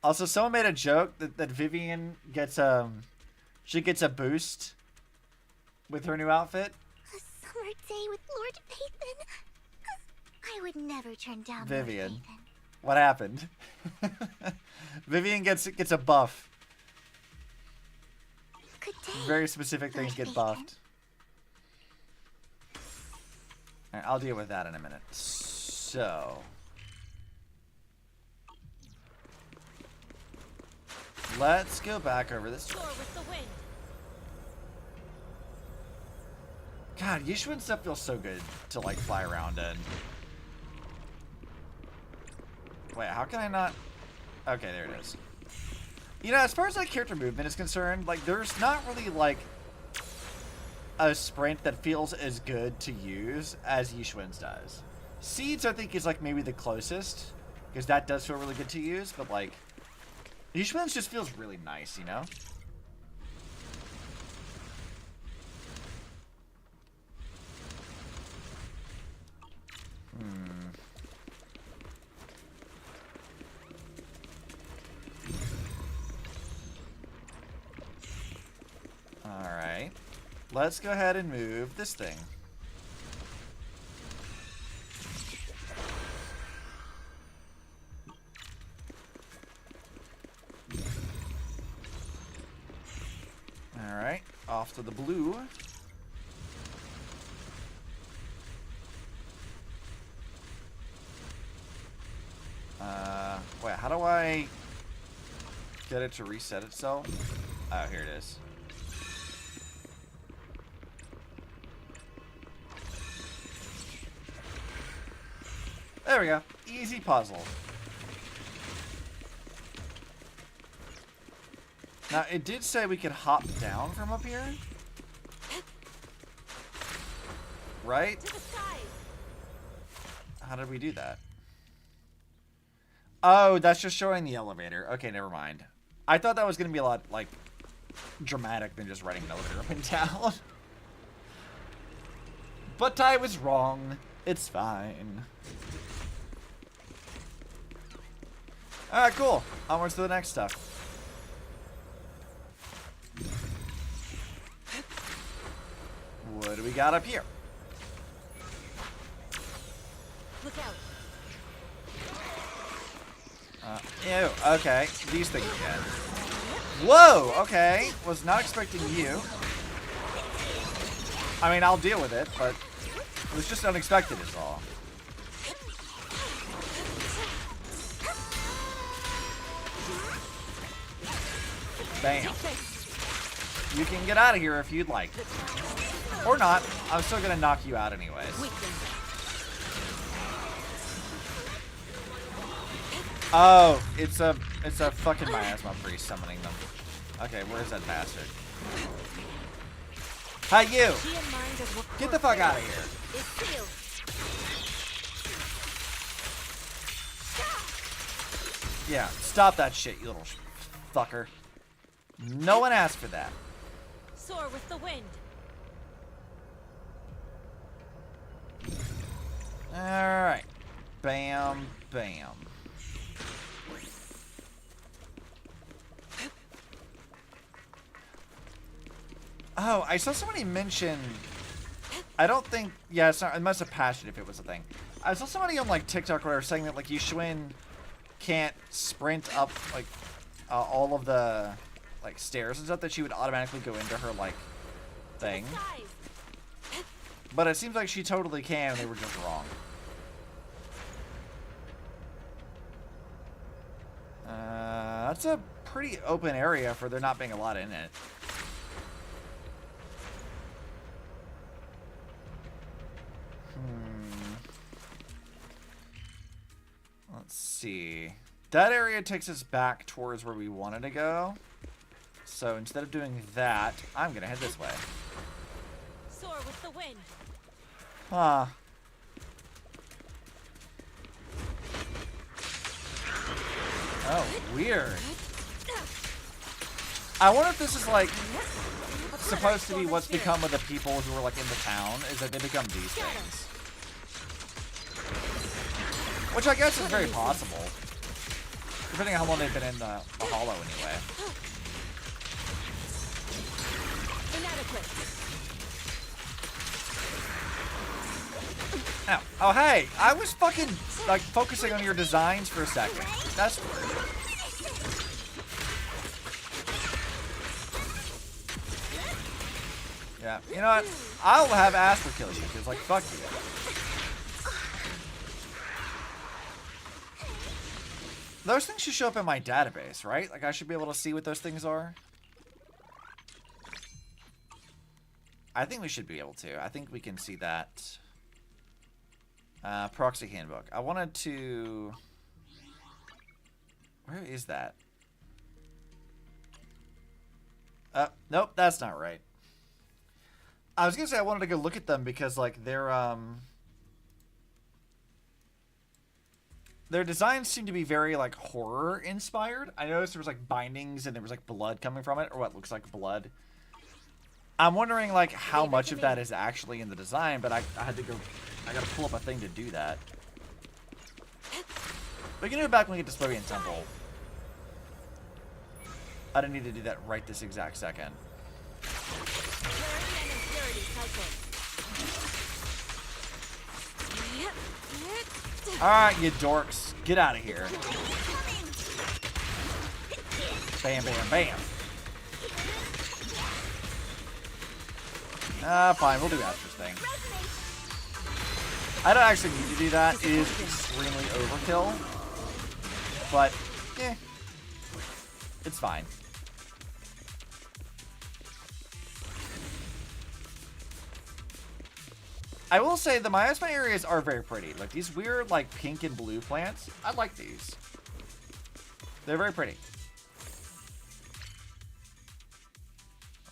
Also, someone made a joke that Vivian gets she gets a boost with her new outfit. A summer day with Lord Phaethon. I would never turn down Vivian, Lord Phaethon. what happened? Vivian gets a buff. Good day. Very specific things Lord get Phaethon. buffed. Alright, I'll deal with that in a minute. So... let's go back over this way. God, Yishuan stuff feels so good to, like, fly around in. Wait, how can I not... okay, there it is. You know, as far as, like, character movement is concerned, like, there's not really, like, a sprint that feels as good to use as Yishuan's does. Seeds, I think, is, like, maybe the closest, because that does feel really good to use, but, like, Yishuan's just feels really nice, you know? Alright. Let's go ahead and move this thing. Alright. Off to the blue. Wait, how do I get it to reset itself? Oh, here it is. There we go. Easy puzzle. Now, it did say we could hop down from up here. Right? How did we do that? Oh, that's just showing the elevator. Okay, never mind. I thought that was going to be a lot, like, dramatic than just riding an elevator up and down. But I was wrong. It's fine. Alright, cool. Onwards to the next stuff. What do we got up here? Look out. Ew, okay. These things again. Whoa, okay. Was not expecting you. I mean, I'll deal with it, but it was just unexpected is all. Bam. You can get out of here if you'd like. Or not. I'm still gonna knock you out anyways. Oh, it's a fucking miasma priest summoning them. Okay, where's that bastard? Hi, you! Get the fuck out of here. Yeah, stop that shit, you little fucker. No one asked for that. Soar with the wind. Alright. Bam, bam. Oh, I saw somebody mention... I don't think... yeah, it's not, it must have patched it if it was a thing. I saw somebody on, like, TikTok or whatever saying that, like, Yishuan can't sprint up, like, all of the, like, stairs and stuff, that she would automatically go into her, like, thing. But it seems like she totally can, and they were just wrong. That's a pretty open area for there not being a lot in it. Let's see. That area takes us back towards where we wanted to go. So instead of doing that, I'm gonna head this way. Soar with the wind. Huh. Oh, weird. I wonder if this is like supposed to be what's become of the people who are like in the town, is that they become these things. Which I guess is very possible. Depending on how long they've been in the hollow anyway. Inadequate. Ow. Oh, hey! I was fucking, like, focusing on your designs for a second. That's weird. Yeah, you know what? I'll have Astro kill you, because, like, fuck you. Those things should show up in my database, right? Like, I should be able to see what those things are. I think we should be able to. I think we can see that. Proxy handbook. I wanted to... Where is that? Nope, that's not right. I was gonna say I wanted to go look at them because, like, their designs seem to be very, like, horror inspired. I noticed there was, like, bindings and there was, like, blood coming from it, or what looks like blood. I'm wondering, like, how much of that is actually in the design, but I had to go... I gotta pull up a thing to do that. We can do it back when we get to Splurian Temple. I didn't need to do that right this exact second. Alright, you dorks. Get out of here. Bam, bam, bam. Fine. We'll do Astra's thing. I don't actually need to do that. It is extremely overkill. But, eh. It's fine. I will say the miasma areas are very pretty. Like these weird like pink and blue plants. I like these. They're very pretty.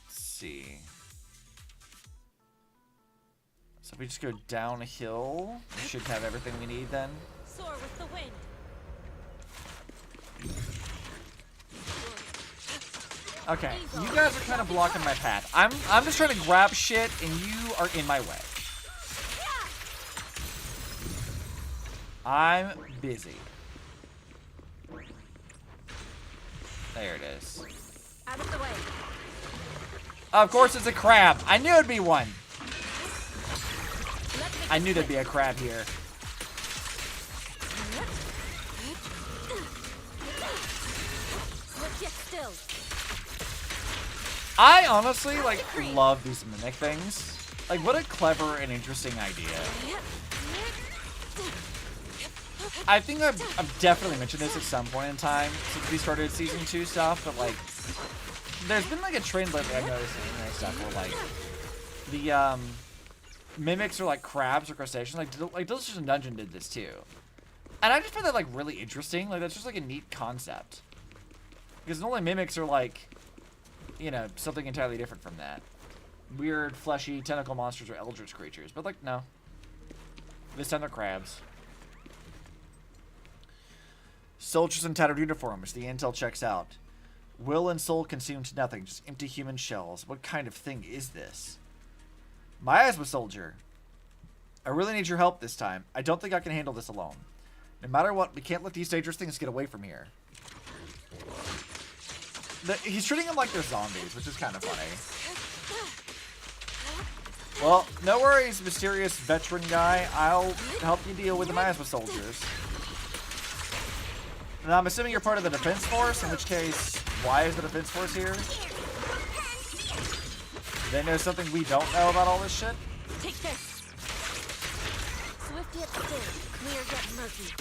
Let's see. So if we just go downhill, we should have everything we need then. Soar with the wind. Okay, you guys are kind of blocking my path. I'm just trying to grab shit and you are in my way. I'm busy. There it is. Out of the way. Of course it's a crab. I knew it'd be one. I knew there'd be a crab here. Still. I honestly, like, love these mimic things. Like, what a clever and interesting idea. I think I've definitely mentioned this at some point in time since we started Season 2 stuff, but, like, there's been, like, a trend lately I've noticed in anime stuff where, like, the, mimics are, like, crabs or crustaceans. Like Delicious in Dungeon did this, too. And I just find that, like, really interesting. Like, that's just, like, a neat concept. Because normally mimics are, like, you know, something entirely different from that. Weird, fleshy, tentacle monsters or eldritch creatures. But, like, no. This time they're crabs. Soldiers in tattered uniforms. The intel checks out. Will and soul consumed to nothing. Just empty human shells. What kind of thing is this? Miasma soldier. I really need your help this time. I don't think I can handle this alone. No matter what, we can't let these dangerous things get away from here. He's treating them like they're zombies, which is kind of funny. Well, no worries, mysterious veteran guy. I'll help you deal with the miasma soldiers. And I'm assuming you're part of the defense force, in which case, why is the defense force here? They know something we don't know about all this shit? Take this. Swift yet still, clear yet murky.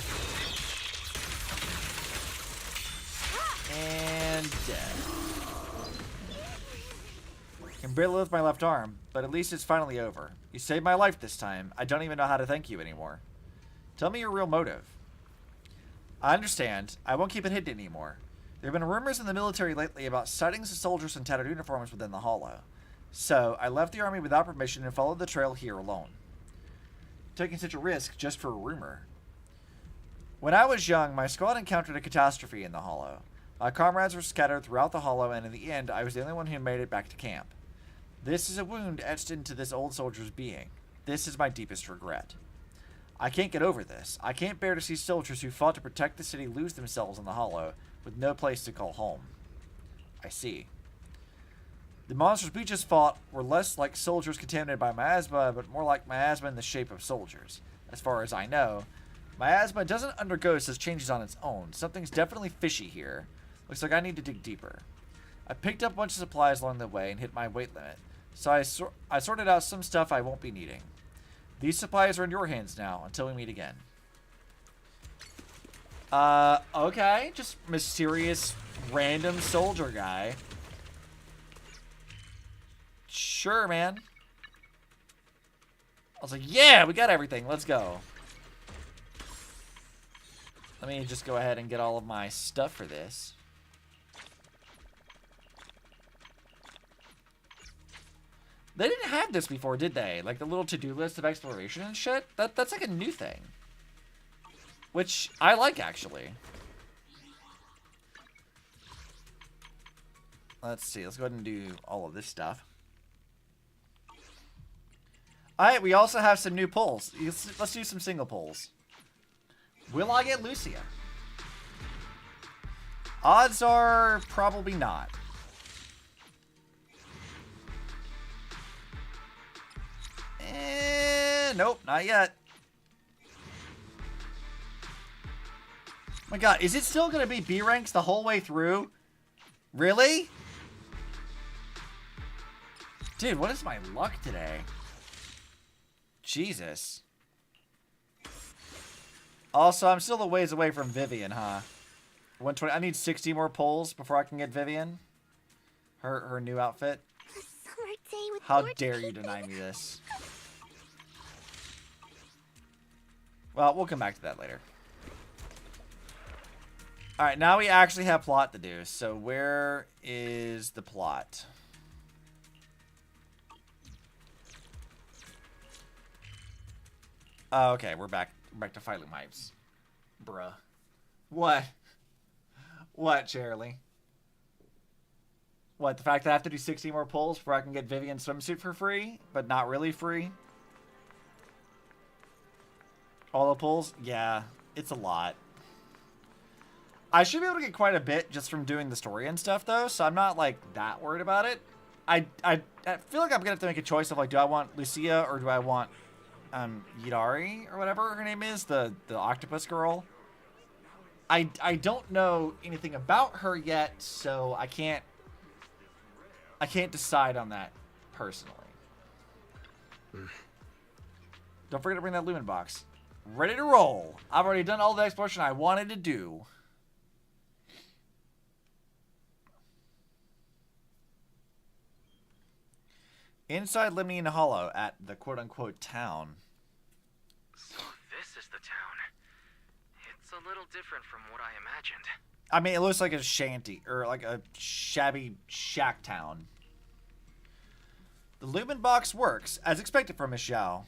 And dead. I can barely lift my left arm, but at least it's finally over. You saved my life this time. I don't even know how to thank you anymore. Tell me your real motive. I understand. I won't keep it hidden anymore. There have been rumors in the military lately about sightings of soldiers in tattered uniforms within the Hollow. So, I left the army without permission and followed the trail here alone. Taking such a risk just for a rumor. When I was young, my squad encountered a catastrophe in the Hollow. My comrades were scattered throughout the Hollow, and in the end, I was the only one who made it back to camp. This is a wound etched into this old soldier's being. This is my deepest regret. I can't get over this. I can't bear to see soldiers who fought to protect the city lose themselves in the Hollow, with no place to call home. I see. The monsters we just fought were less like soldiers contaminated by miasma, but more like miasma in the shape of soldiers. As far as I know, miasma doesn't undergo such changes on its own. Something's definitely fishy here. Looks like I need to dig deeper. I picked up a bunch of supplies along the way and hit my weight limit, so I sorted out some stuff I won't be needing. These supplies are in your hands now, until we meet again. Okay. Just mysterious, random soldier guy. Sure, man. I was like, yeah, we got everything. Let's go. Let me just go ahead and get all of my stuff for this. They didn't have this before, did they? Like the little to-do list of exploration and shit? That's like a new thing. Which I like, actually. Let's see. Let's go ahead and do all of this stuff. Alright, we also have some new pulls. Let's do some single pulls. Will I get Lucia? Odds are probably not. Nope, not yet. My god, is it still going to be B ranks the whole way through? Really? Dude, what is my luck today? Jesus. Also, I'm still a ways away from Vivian, huh? 120. I need 60 more pulls before I can get Vivian. Her new outfit. A summer day with How gorgeous dare you people. deny me this? Well, we'll come back to that later. Alright, now we actually have plot to do. So where is the plot? Oh, okay, we're back to fighting pipes. Bruh. What? What, Charlie? What, the fact that I have to do 60 more pulls before I can get Vivian's swimsuit for free, but not really free? All the pulls? Yeah, it's a lot. I should be able to get quite a bit just from doing the story and stuff, though, so I'm not, like, that worried about it. I feel like I'm gonna have to make a choice of, like, do I want Lucia or do I want, Yidari, or whatever her name is, the octopus girl. I don't know anything about her yet, so I can't decide on that personally. Don't forget to bring that Lumen box. Ready to roll. I've already done all the exploration I wanted to do. Inside Limnian Hollow at the quote-unquote town. So this is the town. It's a little different from what I imagined. I mean, it looks like a shanty, or like a shabby shack town. The Lumen box works, as expected from Miss Zhao.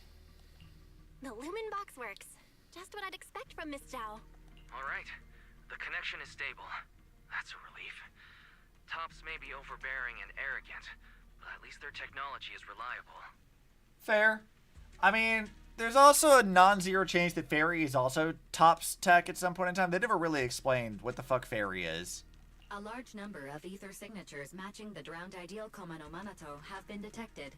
The Lumen box works. Just what I'd expect from Miss Zhao. Alright, the connection is stable. That's a relief. Tops may be overbearing and arrogant, but at least their technology is reliable. Fair. I mean, there's also a non-zero chance that Fairy is also Top's tech at some point in time. They never really explained what the fuck Fairy is. A large number of ether signatures matching the drowned ideal Koma no Manato have been detected.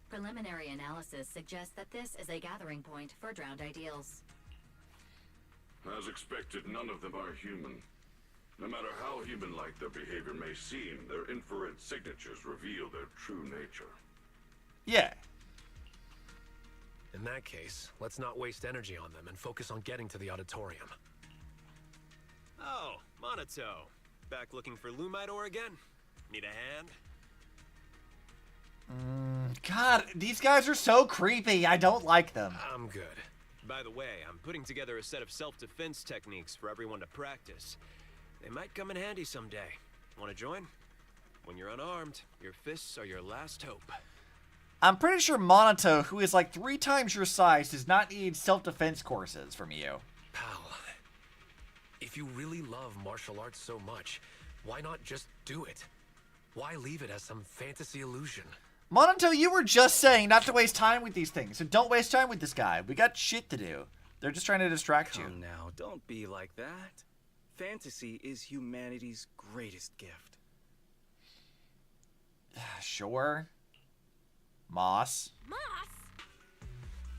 Preliminary analysis suggests that this is a gathering point for drowned ideals. As expected, none of them are human. No matter how human-like their behavior may seem, their infrared signatures reveal their true nature. Yeah. In that case, let's not waste energy on them and focus on getting to the auditorium. Oh, Monato. Back looking for Lumite ore again? Need a hand? God, these guys are so creepy. I don't like them. I'm good. By the way, I'm putting together a set of self-defense techniques for everyone to practice. They might come in handy someday. Want to join? When you're unarmed, your fists are your last hope. I'm pretty sure Monato, who is like 3 times your size, does not need self-defense courses from you. Pal, if you really love martial arts so much, why not just do it? Why leave it as some fantasy illusion? Monato, you were just saying not to waste time with these things, so don't waste time with this guy. We got shit to do. They're just trying to distract you. Come now, don't be like that. Fantasy is humanity's greatest gift. Sure. Moss. Moss?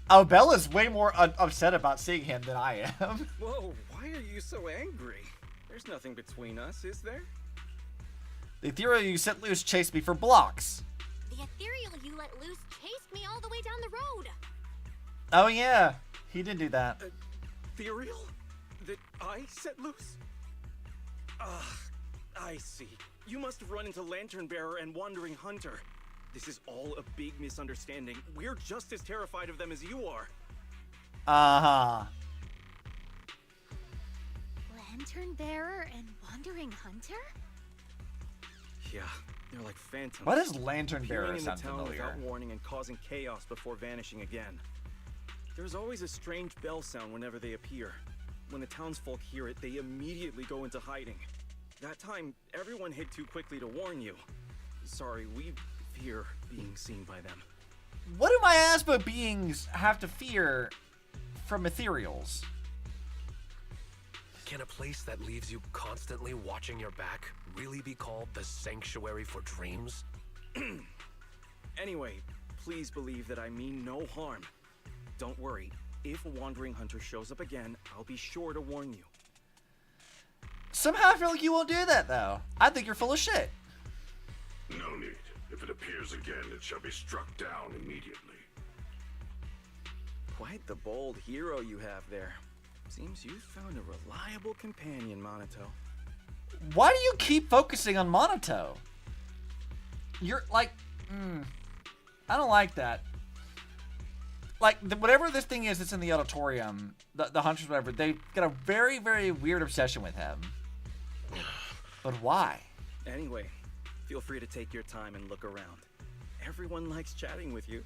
Oh, Bella's way more upset about seeing him than I am. Whoa, why are you so angry? There's nothing between us, is there? The ethereal you set loose chased me for blocks. The ethereal you let loose chased me all the way down the road. Oh yeah, he did do that. Ethereal? that I set loose? I see. You must have run into Lantern Bearer and Wandering Hunter. This is all a big misunderstanding. We're just as terrified of them as you are. Uh-huh. Lantern Bearer and Wandering Hunter? Yeah, they're like phantoms. What does Lantern appearing Bearer in the sound town familiar? without warning and causing chaos before vanishing again. There's always a strange bell sound whenever they appear. When the townsfolk hear it, they immediately go into hiding. That time, everyone hid too quickly to warn you. Sorry, we fear being seen by them. What do miasma beings have to fear from ethereals? Can a place that leaves you constantly watching your back really be called the Sanctuary for Dreams? Anyway, please believe that I mean no harm. Don't worry, if a Wandering Hunter shows up again, I'll be sure to warn you. Somehow I feel like you won't do that, though. I think you're full of shit. No need. If it appears again, it shall be struck down immediately. Quite the bold hero you have there. Seems you've found a reliable companion, Monato. Why do you keep focusing on Monato? You're like, I don't like that. Like, whatever this thing is that's in the auditorium, the hunters, whatever, they've got a very, very weird obsession with him. But why? Anyway, feel free to take your time and look around. Everyone likes chatting with you.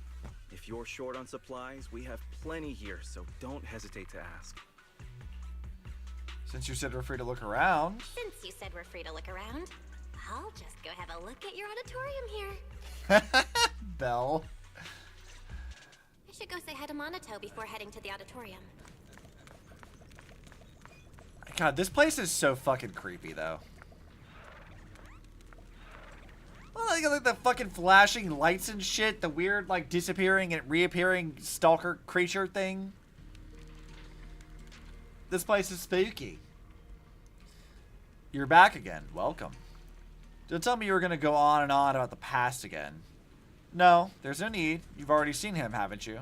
If you're short on supplies, we have plenty here, so don't hesitate to ask. Since you said we're free to look around. Since you said we're free to look around, I'll just go have a look at your auditorium here. Belle. I should go say hi to Monato before heading to the auditorium. God, this place is so fucking creepy, though. Well, you got like the fucking flashing lights and shit, the weird like disappearing and reappearing stalker creature thing. This place is spooky. You're back again. Welcome. Don't tell me you were gonna go on and on about the past again. No, there's no need. You've already seen him, haven't you?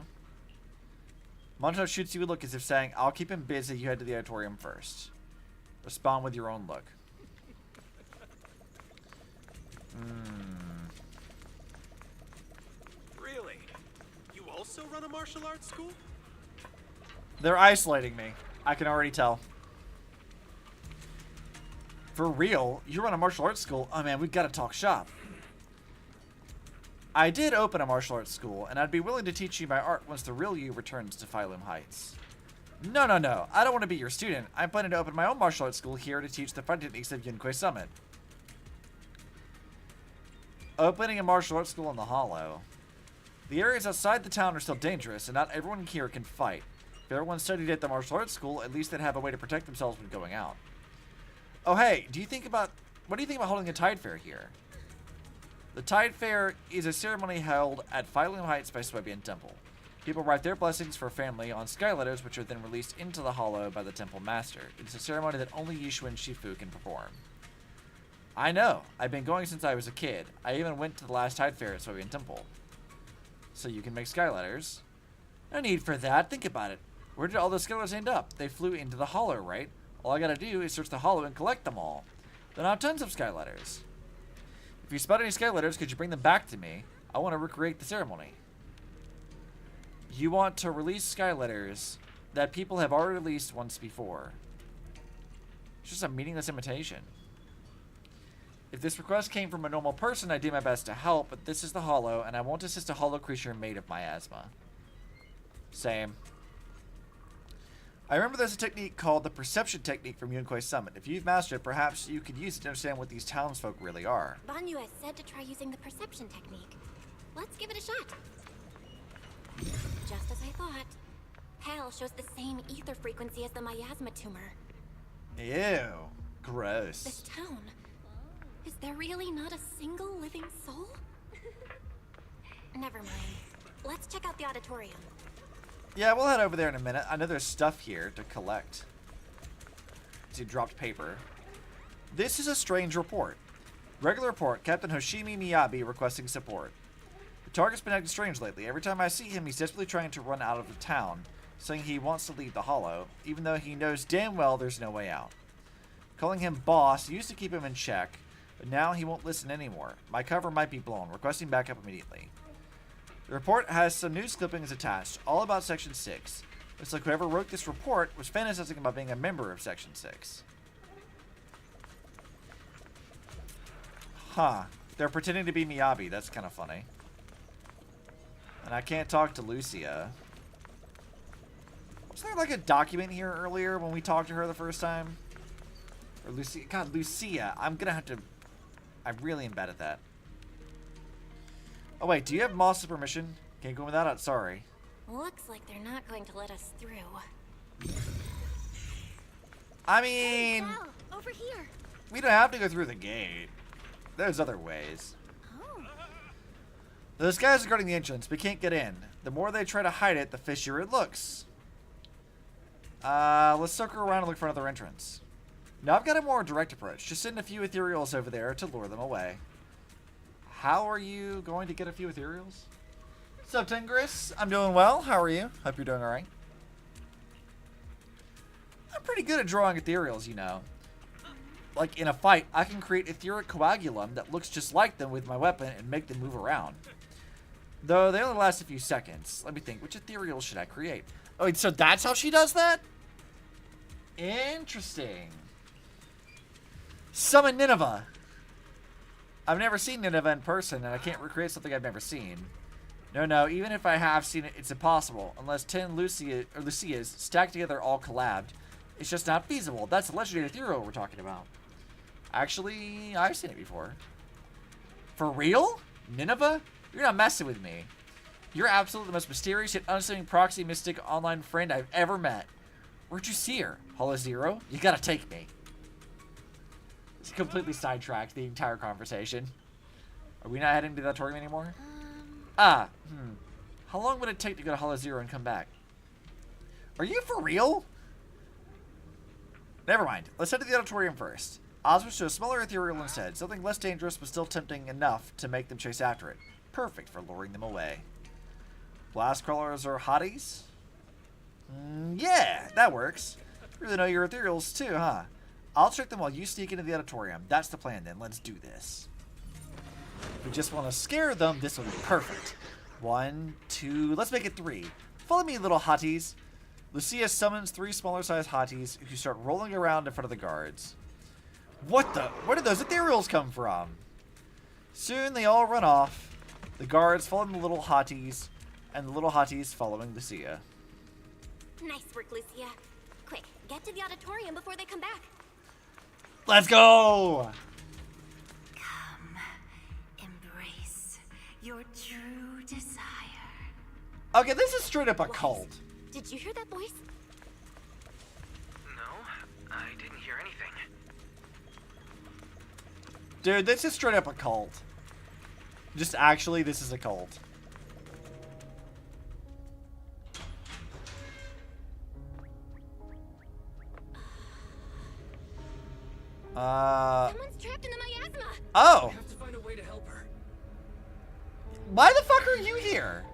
Monato shoots you a look as if saying, I'll keep him busy, you head to the auditorium first. Respond with your own look. Really? You also run a martial arts school? They're isolating me. I can already tell. For real? You run a martial arts school? Oh man, we've got to talk shop. I did open a martial arts school, and I'd be willing to teach you my art once the real you returns to Phylum Heights. No. I don't want to be your student. I'm planning to open my own martial arts school here to teach the fighting techniques of Yunquei Summit. Opening a martial arts school in the Hollow. The areas outside the town are still dangerous, and not everyone here can fight. If everyone studied at the martial arts school, at least they'd have a way to protect themselves when going out. Oh hey, what do you think about holding a Tide Fair here? The Tide Fair is a ceremony held at Phylum Heights by Swebian Temple. People write their blessings for family on sky letters, which are then released into the Hollow by the Temple Master. It is a ceremony that only Yishu and Shifu can perform. I know. I've been going since I was a kid. I even went to the last Tide Fair at Swebian Temple. So you can make sky letters. No need for that. Think about it. Where did all those sky letters end up? They flew into the Hollow, right? All I gotta do is search the Hollow and collect them all. There are now tons of sky letters. If you spot any sky letters, could you bring them back to me? I want to recreate the ceremony. You want to release sky letters that people have already released once before. It's just a meaningless imitation. If this request came from a normal person, I'd do my best to help, but this is the Hollow, and I won't assist a hollow creature made of miasma. Same. I remember there's a technique called the Perception Technique from Yunquei Summit. If you've mastered it, perhaps you could use it to understand what these townsfolk really are. Banyu has said to try using the perception technique. Let's give it a shot. Just as I thought. Pal shows the same ether frequency as the miasma tumor. Ew. Gross. This town. Is there really not a single living soul? Never mind. Let's check out the auditorium. Yeah, we'll head over there in a minute. I know there's stuff here to collect. See, dropped paper. This is a strange report. Regular report, Captain Hoshimi Miyabi requesting support. The target's been acting strange lately. Every time I see him, he's desperately trying to run out of the town. saying he wants to leave the Hollow, even though he knows damn well there's no way out. Calling him boss used to keep him in check, but now he won't listen anymore. My cover might be blown. Requesting backup immediately. The report has some news clippings attached, all about Section 6. Looks like whoever wrote this report was fantasizing about being a member of Section 6. Huh. They're pretending to be Miyabi. That's kind of funny. And I can't talk to Lucia. Wasn't there like a document here earlier when we talked to her the first time? Or Lucia? God, Lucia. I'm gonna have to... I really am bad at that. Oh wait, do you have Moss's permission? Can't go without it, sorry. Looks like they're not going to let us through. I mean... Hey, Val, over here. We don't have to go through the gate. There's other ways. Oh. Those guys are guarding the entrance, but can't get in. The more they try to hide it, the fishier it looks. Let's circle around and look for another entrance. Now I've got a more direct approach. Just send a few ethereals over there to lure them away. How are you going to get a few ethereals? What's up, Tingris? I'm doing well. How are you? Hope you're doing alright. I'm pretty good at drawing ethereals, you know. Like in a fight, I can create etheric coagulum that looks just like them with my weapon and make them move around. Though they only last a few seconds. Let me think, which ethereal should I create? Oh, wait, so that's how she does that? Interesting. Summon Nineveh. I've never seen Nineveh in person, and I can't recreate something I've never seen. No, even if I have seen it, it's impossible. Unless 10 Lucias stacked together all collabed. It's just not feasible. That's a legendary ethereal we're talking about. Actually, I've seen it before. For real? Nineveh? You're not messing with me. You're absolutely the most mysterious yet unassuming proxy mystic online friend I've ever met. Where'd you see her? Hollow Zero? You gotta take me. It's completely sidetracked the entire conversation. Are we not heading to the auditorium anymore? How long would it take to go to Hollow Zero and come back? Are you for real? Never mind. Let's head to the auditorium first. I'll switch to a smaller ethereal instead. Something less dangerous but still tempting enough to make them chase after it. Perfect for luring them away. Blast crawlers are hotties? Yeah, that works. You really know your ethereals too, huh? I'll trick them while you sneak into the auditorium. That's the plan then. Let's do this. If we just want to scare them, this will be perfect. 1, 2, let's make it 3. Follow me, little hotties. Lucia summons 3 smaller sized hotties who start rolling around in front of the guards. What the? Where did those ethereals come from? Soon they all run off. The guards following the little hotties, and the little hotties following Lucia. Nice work, Lucia. Quick, get to the auditorium before they come back. Let's go! Come, embrace your true desire. Okay, this is straight up a cult. Did you hear that voice? No, I didn't hear anything. Dude, this is straight up a cult. Just actually, this is a cult. Someone's trapped in the miasma. Oh! We have to find a way to help her. Why the fuck are you here?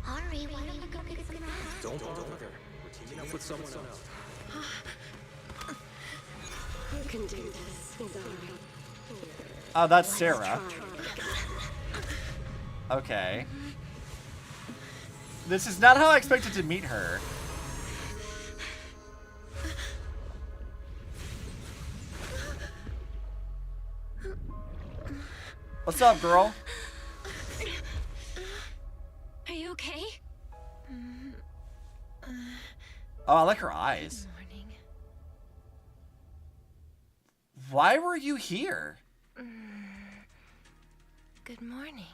Ari, why don't you go get some rest? Don't bother. We're teaming up with someone else. You can do this, Oh, that's Sarah. Okay. This is not how I expected to meet her. What's up, girl? Are you okay? Oh, I like her eyes. Morning. Why were you here? Good morning.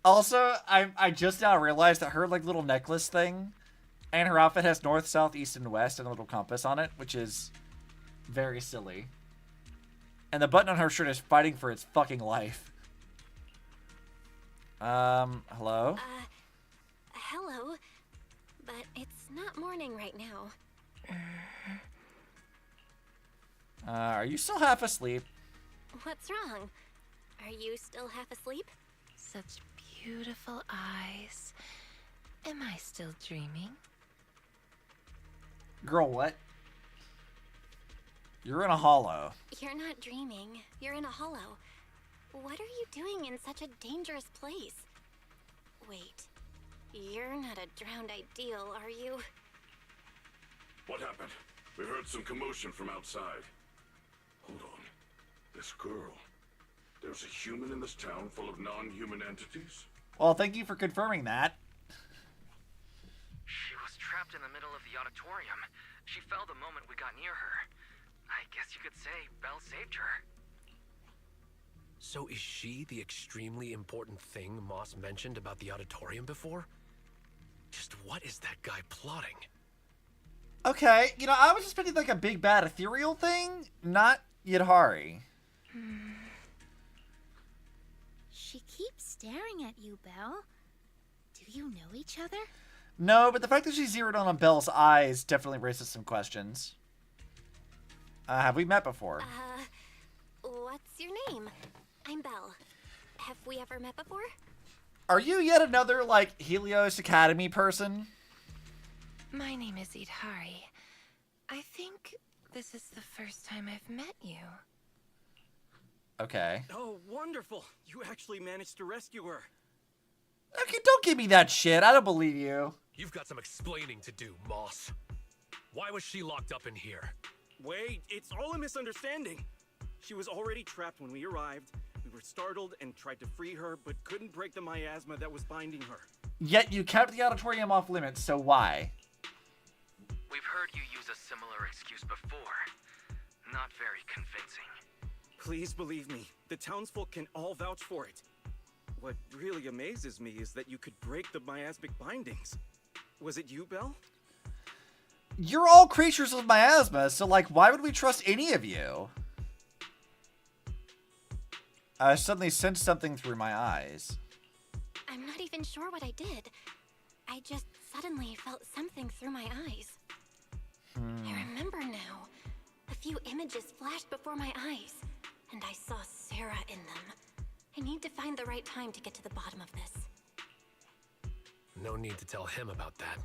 Also, I just now realized that her like little necklace thing and her outfit has north, south, east, and west and a little compass on it, which is very silly. And the button on her shirt is fighting for its fucking life. Hello? Hello. But it's not morning right now. Are you still half asleep? What's wrong? Are you still half asleep? Such beautiful eyes. Am I still dreaming? Girl, what? You're in a hollow. You're not dreaming. You're in a hollow. What are you doing in such a dangerous place? Wait. You're not a drowned ideal, are you? What happened? We heard some commotion from outside. Hold on. This girl. There's a human in this town full of non-human entities? Well, thank you for confirming that. She was trapped in the middle of the auditorium. She fell the moment we got near her. I guess you could say Belle saved her. So is she the extremely important thing Moss mentioned about the auditorium before? Just what is that guy plotting? Okay, you know, I was expecting like a big bad ethereal thing, not Yidhari. She keeps staring at you, Belle. Do you know each other? No, but the fact that she zeroed on Belle's eyes definitely raises some questions. Have we met before? What's your name? I'm Belle. Have we ever met before? Are you yet another, like, Helios Academy person? My name is Yidhari. I think this is the first time I've met you. Okay. Oh, wonderful. You actually managed to rescue her. Okay, don't give me that shit. I don't believe you. You've got some explaining to do, Moss. Why was she locked up in here? Wait, it's all a misunderstanding. She was already trapped when we arrived. We were startled and tried to free her, but couldn't break the miasma that was binding her. Yet you kept the auditorium off limits, so why? We've heard you use a similar excuse before. Not very convincing. Please believe me, the townsfolk can all vouch for it. What really amazes me is that you could break the miasmic bindings. Was it you, Belle? You're all creatures of miasma, so, like, why would we trust any of you? I suddenly sensed something through my eyes. I'm not even sure what I did. I just suddenly felt something through my eyes. I remember now. A few images flashed before my eyes, and I saw Sarah in them. I need to find the right time to get to the bottom of this. No need to tell him about that.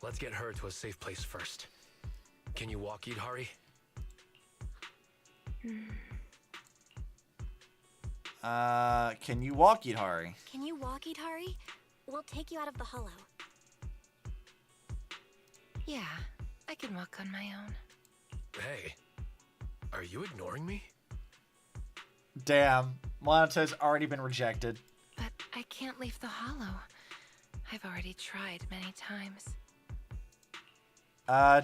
Let's get her to a safe place first. Can you walk, Yidhari? Can you walk, Yidhari? Can you walk, Yidhari? We'll take you out of the hollow. Yeah, I can walk on my own. Hey, are you ignoring me? Damn, Monato's already been rejected. But I can't leave the hollow. I've already tried many times.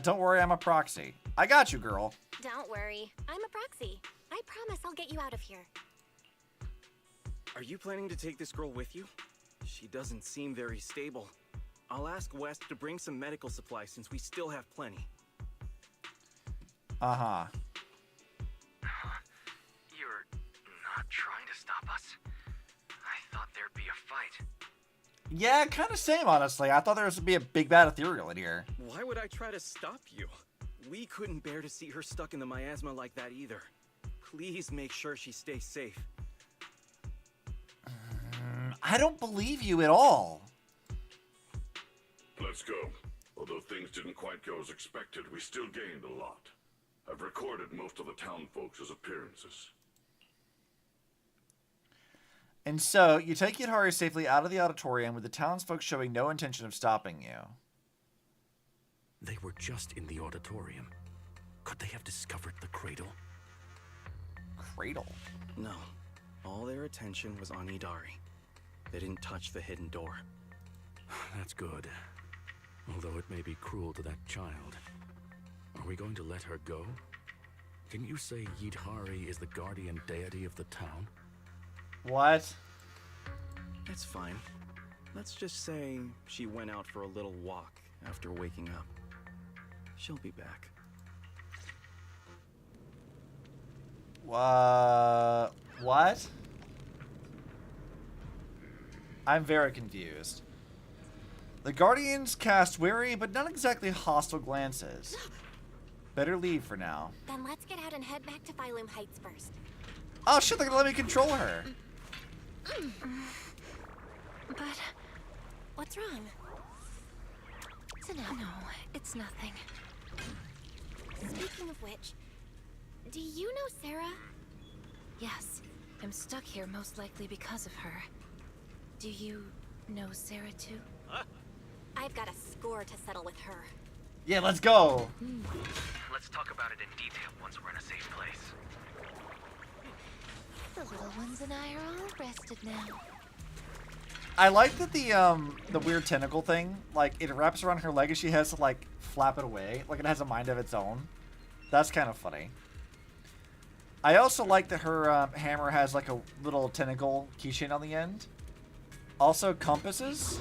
Don't worry, I'm a proxy. I got you, girl. Don't worry, I'm a proxy. I promise I'll get you out of here. Are you planning to take this girl with you? She doesn't seem very stable. I'll ask West to bring some medical supplies since we still have plenty. Uh-huh. You're not trying to stop us? I thought there'd be a fight. Yeah, kind of same, honestly. I thought there was to be a big bad ethereal in here. Why would I try to stop you? We couldn't bear to see her stuck in the miasma like that either. Please make sure she stays safe. I don't believe you at all. Let's go. Although things didn't quite go as expected, we still gained a lot. I've recorded most of the town folks' appearances. And so, you take Yidhari safely out of the auditorium with the townsfolk showing no intention of stopping you. They were just in the auditorium. Could they have discovered the cradle? Cradle? No. All their attention was on Idari. They didn't touch the hidden door. That's good. Although it may be cruel to that child. Are we going to let her go? Didn't you say Yidhari is the guardian deity of the town? What? That's fine. Let's just say she went out for a little walk after waking up. She'll be back. What? I'm very confused. The Guardians cast wary but not exactly hostile glances. Better leave for now. Then let's get out and head back to Phylum Heights first. Oh shit, they're gonna let me control her. But What's wrong? no, it's nothing. Speaking of which, do you know Sarah? Yes, I'm stuck here most likely because of her. Do you know Sarah too? I've got a score to settle with her. Yeah, let's go. Let's talk about it in detail once we're in a safe place. The little ones and I are all rested now. I like that the weird tentacle thing, like, it wraps around her leg and she has to, like, flap it away. Like, it has a mind of its own. That's kind of funny. I also like that her hammer has, like, a little tentacle keychain on the end. Also, compasses.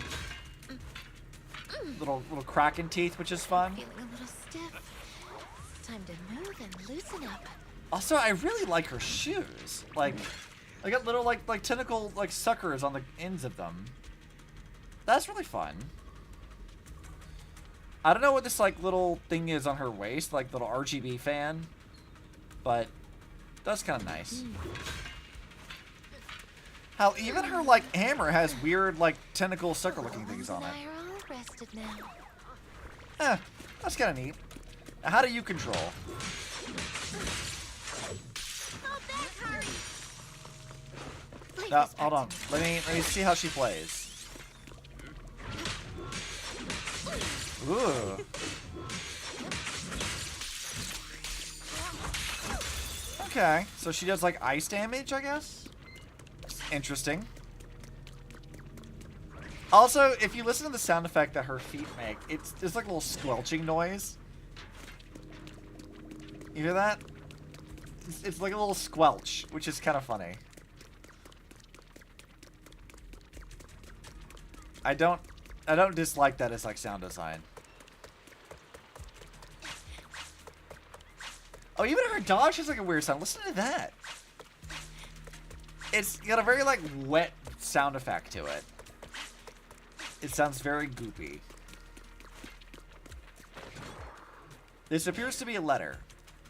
Little kraken teeth, which is fun. Feeling a little stiff. Time to move and loosen up. Also, I really like her shoes. Like, I got little, like tentacle, like, suckers on the ends of them. That's really fun. I don't know what this, like, little thing is on her waist, like, little RGB fan. But that's kind of nice. How even her, like, hammer has weird, like, tentacle sucker-looking things on it. I are all rested now. That's kind of neat. Now, how do you control? No, hold on. Let me see how she plays. Ooh. Okay, so she does like ice damage, I guess. Interesting. Also, if you listen to the sound effect that her feet make, it's like a little squelching noise. You hear that? It's like a little squelch, which is kind of funny. I don't dislike that as like sound design. Oh, even her dodge has like a weird sound. Listen to that. It's got a very like wet sound effect to it. It sounds very goopy. This appears to be a letter.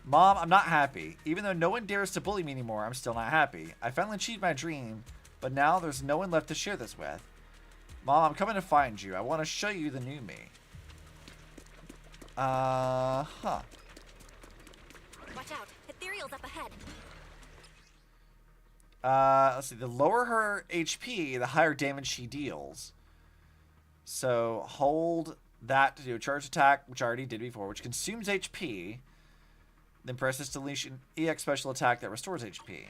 Mom, I'm not happy. Even though no one dares to bully me anymore, I'm still not happy. I finally achieved my dream, but now there's no one left to share this with. Mom, I'm coming to find you. I want to show you the new me. Huh. Watch out. Ethereal's up ahead. Let's see. The lower her HP, the higher damage she deals. So, hold that to do a charge attack, which I already did before, which consumes HP. Then press this deletion EX special attack that restores HP.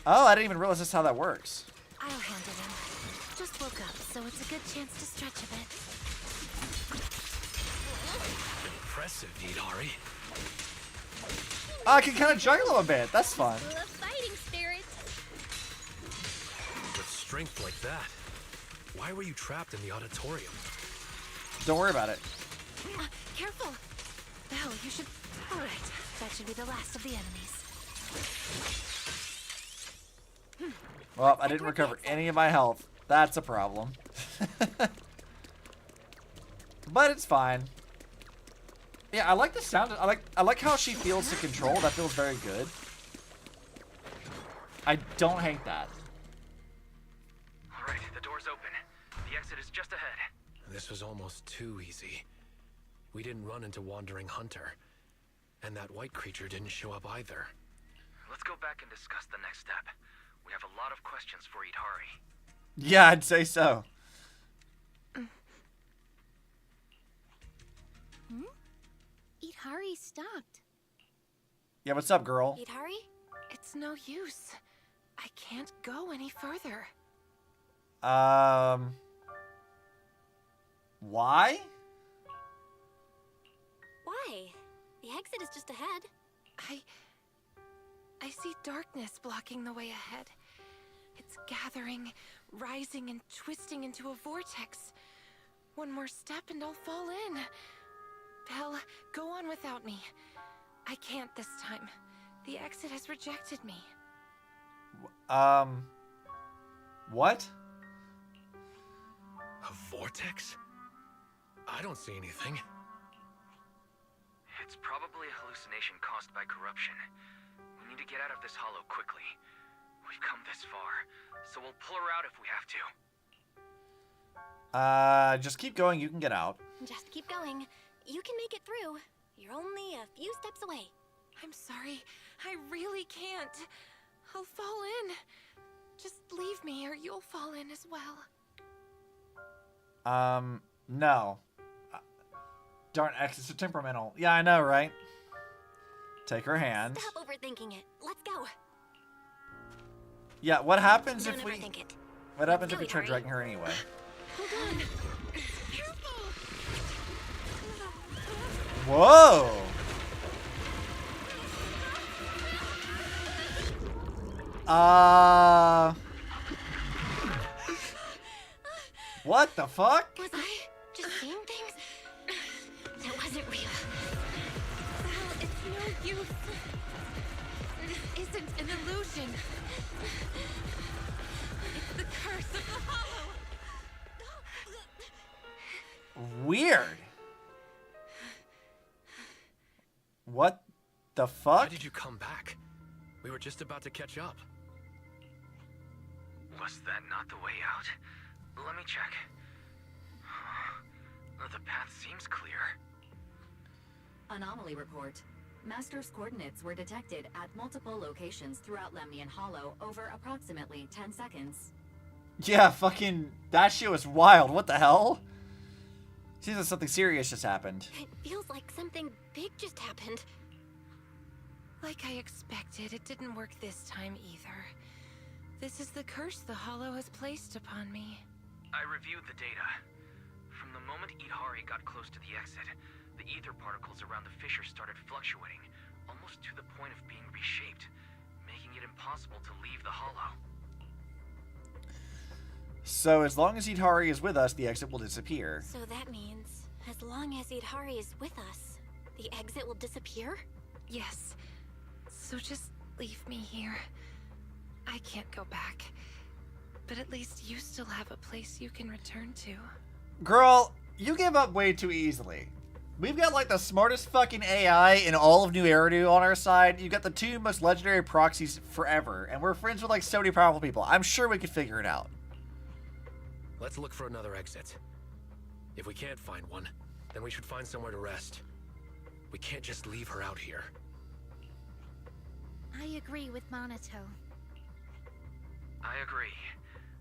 Oh, I didn't even realize that's how that works. I'll handle him. Just woke up, so it's a good chance to stretch a bit. Impressive, Hidari. I can kind of juggle a bit. That's fun. Full of fighting spirit. With strength like that, why were you trapped in the auditorium? Don't worry about it. Careful. Belle, you should... Alright, that should be the last of the enemies. Well, I didn't recover any of my health. That's a problem. But it's fine. Yeah, I like the sound. I like how she feels to control. That feels very good. I don't hate that. All right, the door's open. The exit is just ahead. This was almost too easy. We didn't run into Wandering Hunter. And that white creature didn't show up either. Let's go back and discuss the next step. We have a lot of questions for Hidari. Yeah, I'd say so. Hidari stopped. Yeah, what's up, girl? Hidari? It's no use. I can't go any further. Why? Why? The exit is just ahead. I see darkness blocking the way ahead. It's gathering, rising, and twisting into a vortex. One more step and I'll fall in. Belle, go on without me. I can't this time. The exit has rejected me. What? A vortex? I don't see anything. It's probably a hallucination caused by corruption. We need to get out of this hollow quickly. We've come this far, so we'll pull her out if we have to. Just keep going. You can get out. Just keep going. You can make it through. You're only a few steps away. I'm sorry. I really can't. I'll fall in. Just leave me or you'll fall in as well. No. Darn, exits are temperamental. Yeah, I know, right? Take her hand. Stop overthinking it. Let's go. Yeah, what happens Don't if we... overthink it. What happens if Really we try hurry. dragging her anyway? Hold on. Whoa! What the fuck? Was I just seeing things? That wasn't real. Val, it's no use. This isn't an illusion. It's the curse of the Hollow. Weird. What the fuck? Why did you come back? We were just about to catch up. Was that not the way out? Let me check. The path seems clear. Anomaly report. Master's coordinates were detected at multiple locations throughout Lemnian Hollow over approximately 10 seconds. Yeah, fucking... That shit was wild. What the hell? Seems like something serious just happened. It feels like something big just happened. Like I expected, it didn't work this time either. This is the curse the Hollow has placed upon me. I reviewed the data. From the moment Idhari got close to the exit, the ether particles around the fissure started fluctuating, almost to the point of being reshaped, making it impossible to leave the Hollow. So as long as Idhari is with us, the exit will disappear. So that means, as long as Idhari is with us, the exit will disappear? Yes. So just leave me here. I can't go back. But at least you still have a place you can return to. Girl, you give up way too easily. We've got like the smartest fucking AI in all of New Eridu on our side. You've got the two most legendary proxies forever, and we're friends with like so many powerful people. I'm sure we could figure it out. Let's look for another exit. If we can't find one, then we should find somewhere to rest. We can't just leave her out here. I agree with Monato. I agree.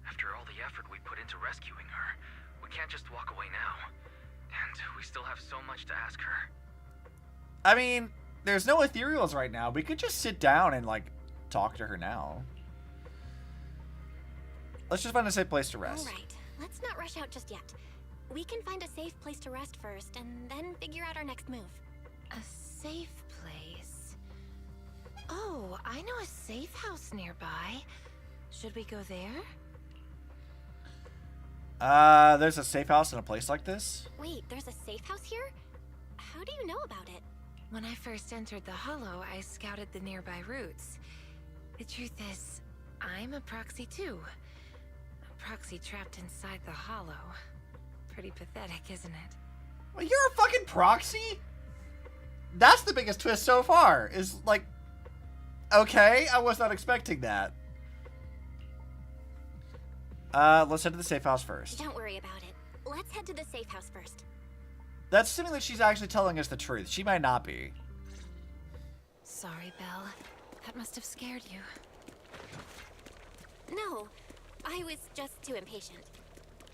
After all the effort we put into rescuing her, we can't just walk away now. And we still have so much to ask her. I mean, there's no ethereals right now. We could just sit down and like talk to her now. Let's just find a safe place to rest. All right, let's not rush out just yet. We can find a safe place to rest first, and then figure out our next move. A safe place? Oh, I know a safe house nearby. Should we go there? There's a safe house in a place like this? Wait, there's a safe house here? How do you know about it? When I first entered the Hollow, I scouted the nearby routes. The truth is, I'm a proxy too. A proxy trapped inside the Hollow. Pretty pathetic, isn't it? Well, you're a fucking proxy? That's the biggest twist so far. Is like, okay, I was not expecting that. Let's head to the safe house first. Don't worry about it. Let's head to the safe house first. That's assuming that she's actually telling us the truth. She might not be. Sorry, Belle. That must have scared you. No, I was just too impatient.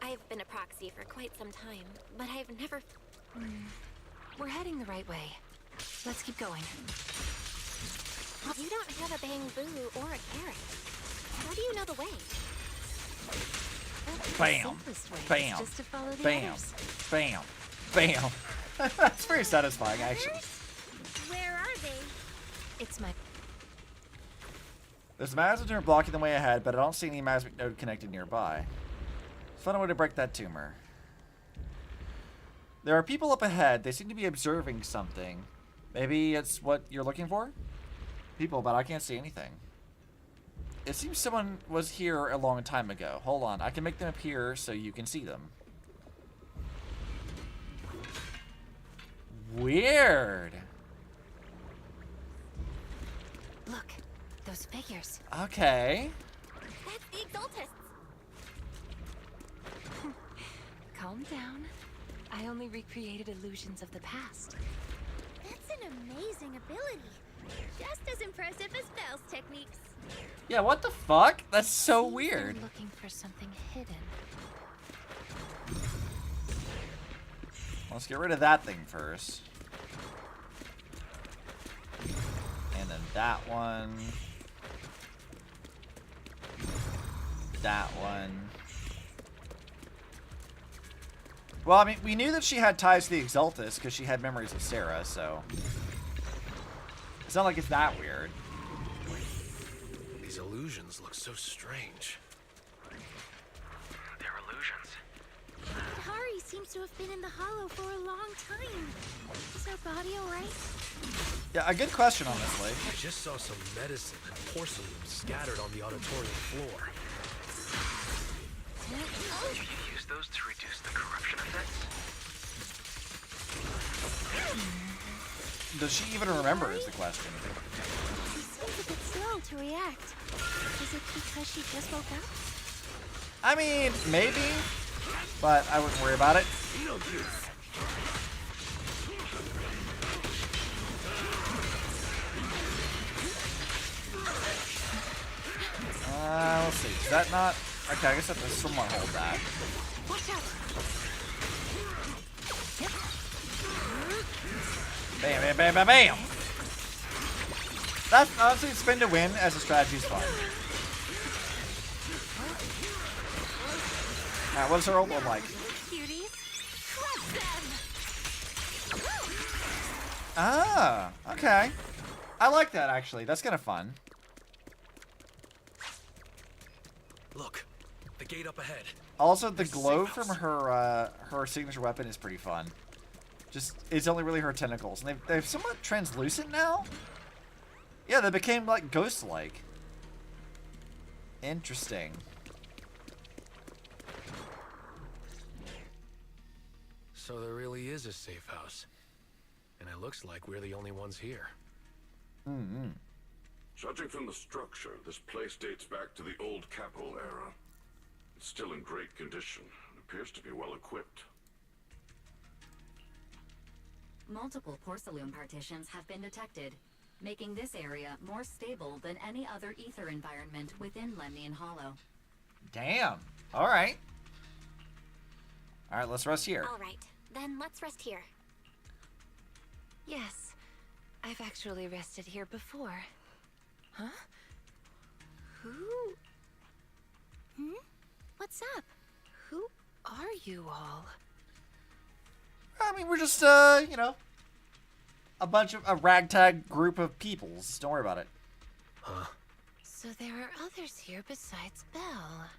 I've been a proxy for quite some time, but I've never... We're heading the right way. Let's keep going. You don't have a bamboo or a carrot. How do you know the way? Bam. Bam. Just to follow the Bam. others. Bam. Bam. That's very satisfying, actually. Where are they? It's my... There's a magnetic tumor blocking the way ahead, but I don't see any magnetic node connected nearby. Find a way to break that tumor. There are people up ahead. They seem to be observing something. Maybe it's what you're looking for? People, but I can't see anything. It seems someone was here a long time ago. Hold on. I can make them appear so you can see them. Weird. Look, those figures. Okay. That's the Exaltists. Calm down. I only recreated illusions of the past. That's an amazing ability. Just as impressive as Belle's techniques. Yeah, what the fuck? That's so Seems weird. they're looking for something hidden. Let's get rid of that thing first. And then that one. That one. Well, I mean, we knew that she had ties to the Exaltus because she had memories of Sarah, so... It's not like it's that weird. These illusions look so strange. They're illusions. Hari seems to have been in the hollow for a long time. Is her body alright? Yeah, a good question, honestly. I just saw some medicine and porcelain scattered on the auditorium floor. You use those to reduce the corruption effects? Does she even remember is the question. She seems a bit slow to react. Is it because she just woke up? I mean, maybe, but I wouldn't worry about it. Let's see. Is that not... Okay, I guess I have to somewhat hold that. Watch out! Bam, bam, bam, bam, bam! That's honestly, spin to win as a strategy is fun. Alright, what's her old one like? Cuties, crush them! Ah, okay. I like that, actually. That's kind of fun. Look, the gate up ahead. Also, the glow from her her signature weapon is pretty fun. Just, it's only really her tentacles. And they're somewhat translucent now? Yeah, they became, like, ghost-like. Interesting. So there really is a safe house. And it looks like we're the only ones here. Mm-hmm. Judging from the structure, this place dates back to the old capital era. It's still in great condition and appears to be well equipped. Multiple porcelain partitions have been detected, making this area more stable than any other ether environment within Lemnian Hollow. Damn. Alright. Alright, let's rest here. Alright, then let's rest here. Yes, I've actually rested here before. Huh? Who? What's up? Who are you all? I mean, we're just, you know, a ragtag group of peoples. Don't worry about it. Huh? So there are others here besides Belle.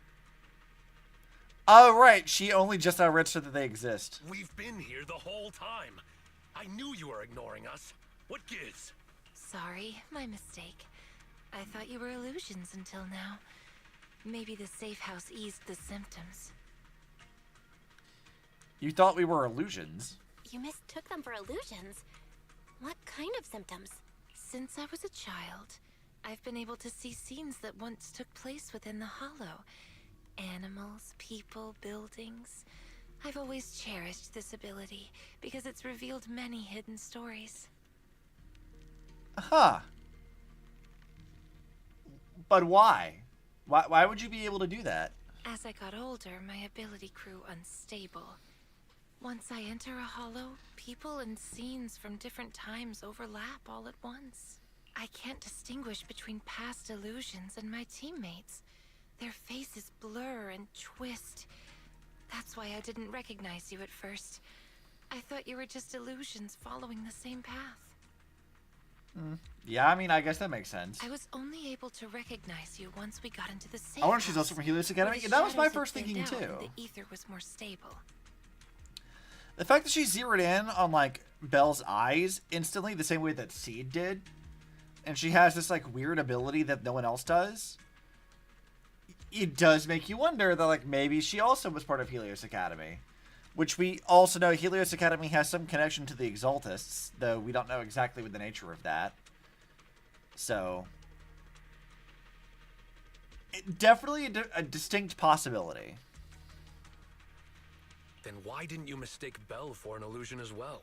Oh, right. She only just now registered that they exist. We've been here the whole time. I knew you were ignoring us. What gives? Sorry, my mistake. I thought you were illusions until now. Maybe the safe house eased the symptoms. You thought we were illusions? You mistook them for illusions. What kind of symptoms? Since I was a child, I've been able to see scenes that once took place within the Hollow. Animals, people, buildings. I've always cherished this ability because it's revealed many hidden stories. Huh. But why? Why would you be able to do that? As I got older, my ability grew unstable. Once I enter a hollow, people and scenes from different times overlap all at once. I can't distinguish between past illusions and my teammates. Their faces blur and twist. That's why I didn't recognize you at first. I thought you were just illusions following the same path. Yeah, I mean, I guess that makes sense. I was only able to recognize you once we got into the safe I wonder if she's house, also from Helios Academy. where the That was my shadows first had thinking, thinned too. out and the ether was more stable. The fact that she zeroed in on, like, Belle's eyes instantly, the same way that Seed did, and she has this, like, weird ability that no one else does, it does make you wonder that, like, maybe she also was part of Helios Academy. Which we also know Helios Academy has some connection to the Exaltists, though we don't know exactly what the nature of that. So, definitely a distinct possibility. Then why didn't you mistake Belle for an illusion as well?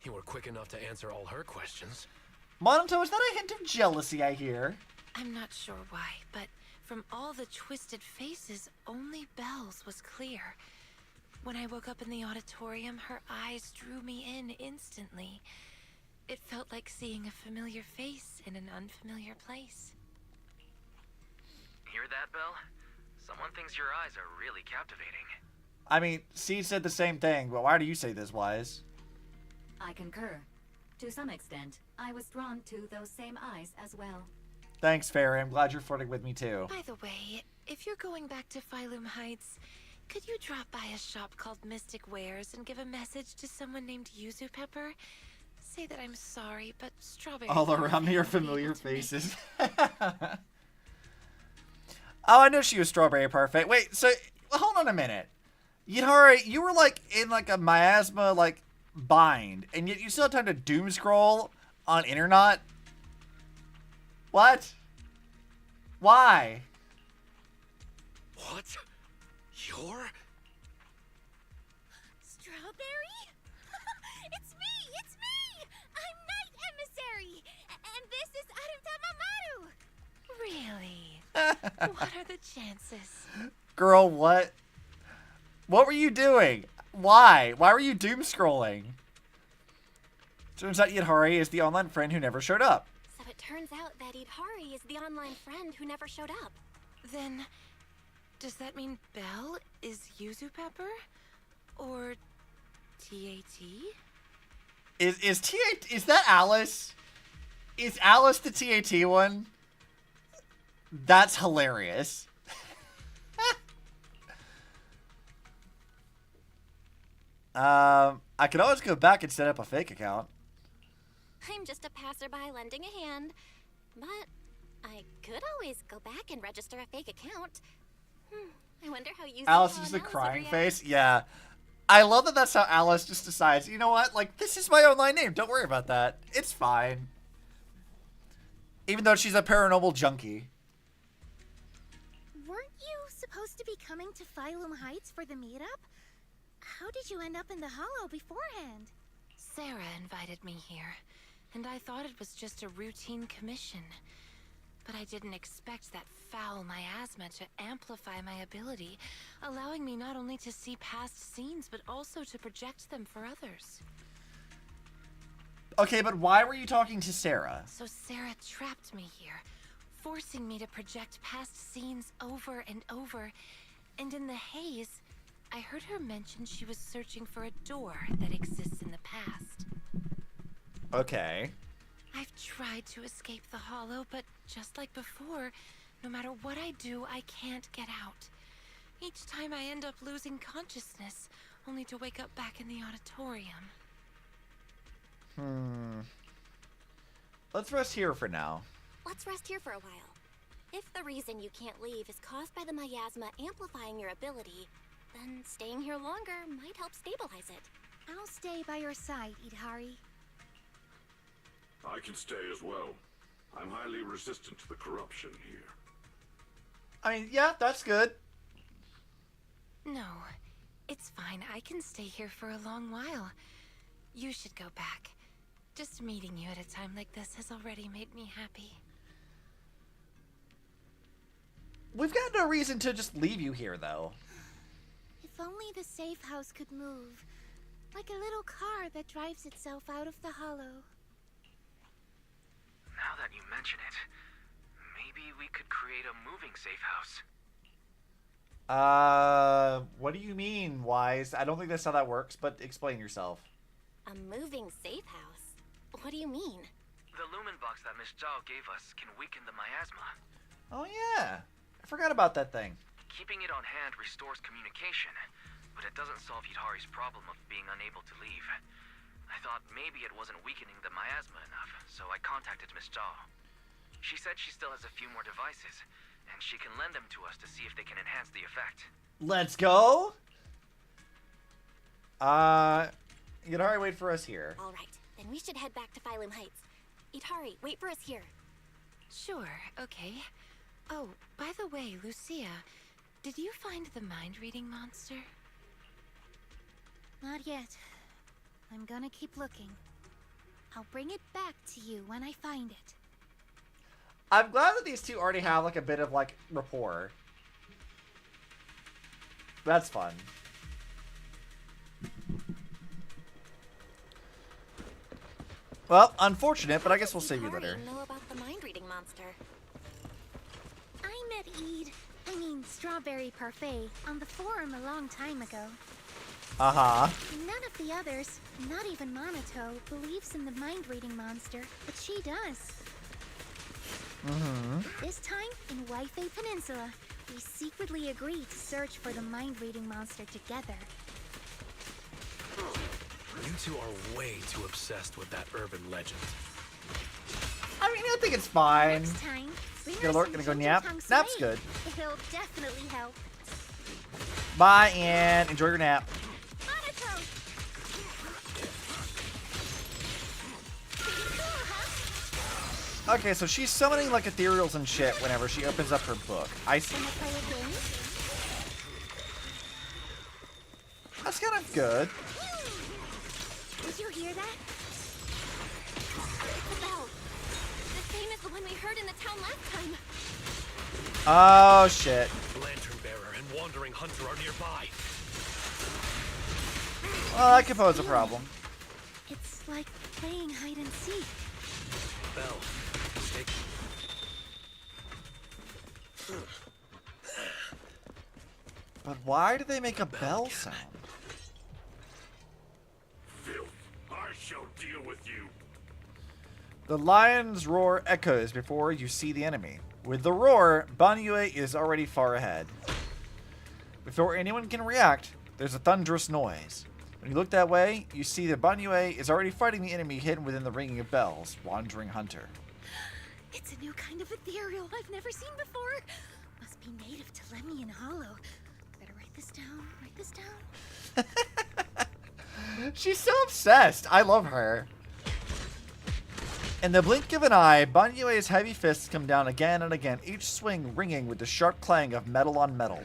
You were quick enough to answer all her questions. Monato, is that a hint of jealousy I hear? I'm not sure why, but from all the twisted faces, only Belle's was clear. When I woke up in the auditorium, her eyes drew me in instantly. It felt like seeing a familiar face in an unfamiliar place. Hear that, Belle? Someone thinks your eyes are really captivating. I mean, C said the same thing, but why do you say this, Wise? I concur. To some extent, I was drawn to those same eyes as well. Thanks, Fairy. I'm glad you're flirting with me too. By the way, if you're going back to Phylum Heights, could you drop by a shop called Mystic Wares and give a message to someone named Yuzu Pepper? Say that I'm sorry, but Strawberry... All around me are familiar faces. Oh, I know she was Strawberry Parfait. Wait, so, hold on a minute. Yidhari, you were, like, in, like, a miasma, like, bind, and yet you still had time to doom scroll on Internet? What? Why? What? You're... Strawberry? It's me! It's me! I'm Night Emissary! And this is Arum Tamamaru! Really? What are the chances? Girl, what? What were you doing? Why? Why were you doom scrolling? Turns out Yidhari is the online friend who never showed up. So it turns out that Idhari is the online friend who never showed up. Then, does that mean Belle is Yuzu Pepper? Or TAT? Is that Alice? Is Alice the TAT one? That's hilarious. I could always go back and set up a fake account. I'm just a passerby lending a hand. But I could always go back and register a fake account. I wonder how you... Alice uses the crying face? Yeah. I love that that's how Alice just decides, you know what? Like, this is my online name. Don't worry about that. It's fine. Even though she's a paranormal junkie. Weren't you supposed to be coming to Phylum Heights for the meetup? How did you end up in the Hollow beforehand? Sarah invited me here, and I thought it was just a routine commission. But I didn't expect that foul miasma to amplify my ability, allowing me not only to see past scenes, but also to project them for others. Okay, but why were you talking to Sarah? So Sarah trapped me here, forcing me to project past scenes over and over, and in the haze, I heard her mention she was searching for a door that exists in the past. Okay. I've tried to escape the Hollow, but just like before, no matter what I do, I can't get out. Each time I end up losing consciousness, only to wake up back in the auditorium. Let's rest here for now. Let's rest here for a while. If the reason you can't leave is caused by the miasma amplifying your ability, then staying here longer might help stabilize it. I'll stay by your side, Idhari. I can stay as well. I'm highly resistant to the corruption here. I mean, yeah, that's good. No, it's fine. I can stay here for a long while. You should go back. Just meeting you at a time like this has already made me happy. We've got no reason to just leave you here, though. If only the safe house could move. Like a little car that drives itself out of the Hollow. Now that you mention it, maybe we could create a moving safe house. What do you mean, Wise? I don't think that's how that works, but explain yourself. A moving safe house? What do you mean? The lumen box that Miss Zhao gave us can weaken the miasma. Oh, yeah. I forgot about that thing. Keeping it on hand restores communication, but it doesn't solve Yidhari's problem of being unable to leave. I thought maybe it wasn't weakening the miasma enough, so I contacted Miss Zhao. She said she still has a few more devices, and she can lend them to us to see if they can enhance the effect. Let's go! Yidhari, wait for us here. Alright, then we should head back to Phylum Heights. Idhari, wait for us here. Sure, okay. Oh, by the way, Lucia, did you find the mind-reading monster? Not yet. I'm gonna keep looking. I'll bring it back to you when I find it. I'm glad that these two already have like a bit of like rapport. That's fun. Well, unfortunate, but I guess we'll save you later. Know about the mind-reading monster. I met Strawberry Parfait, on the forum a long time ago. Uh-huh. None of the others, not even Monato, believes in the mind-reading monster, but she does. This time, in Waifei Peninsula, we secretly agreed to search for the mind-reading monster together. You two are way too obsessed with that urban legend. I mean, I think it's fine. Next time, bring Gonna us lurk, some gonna go ginger nap. tongue Nap's sway. good. It'll definitely help. Bye, and enjoy your nap. Monato! Okay, so she's summoning like ethereals and shit whenever she opens up her book. I see. Wanna play a game? That's kind of good. Did you hear that? It's a bell. The same as the one we heard in the town last time. Oh, shit. Lantern Bearer and Wandering Hunter are nearby. Well, that could pose a problem. It's like playing hide and seek. Bell. Stick. But why do they make a bell sound? Filth, I shall deal with you. The lion's roar echoes before you see the enemy. With the roar, Banyue is already far ahead. Before anyone can react, there's a thunderous noise. When you look that way, you see that Banyue is already fighting the enemy hidden within the ringing of bells, Wandering Hunter. It's a new kind of ethereal I've never seen before. Must be native to Lemnian Hollow. Better write this down, write this down. She's so obsessed. I love her. In the blink of an eye, Banyue's heavy fists come down again and again, each swing ringing with the sharp clang of metal on metal.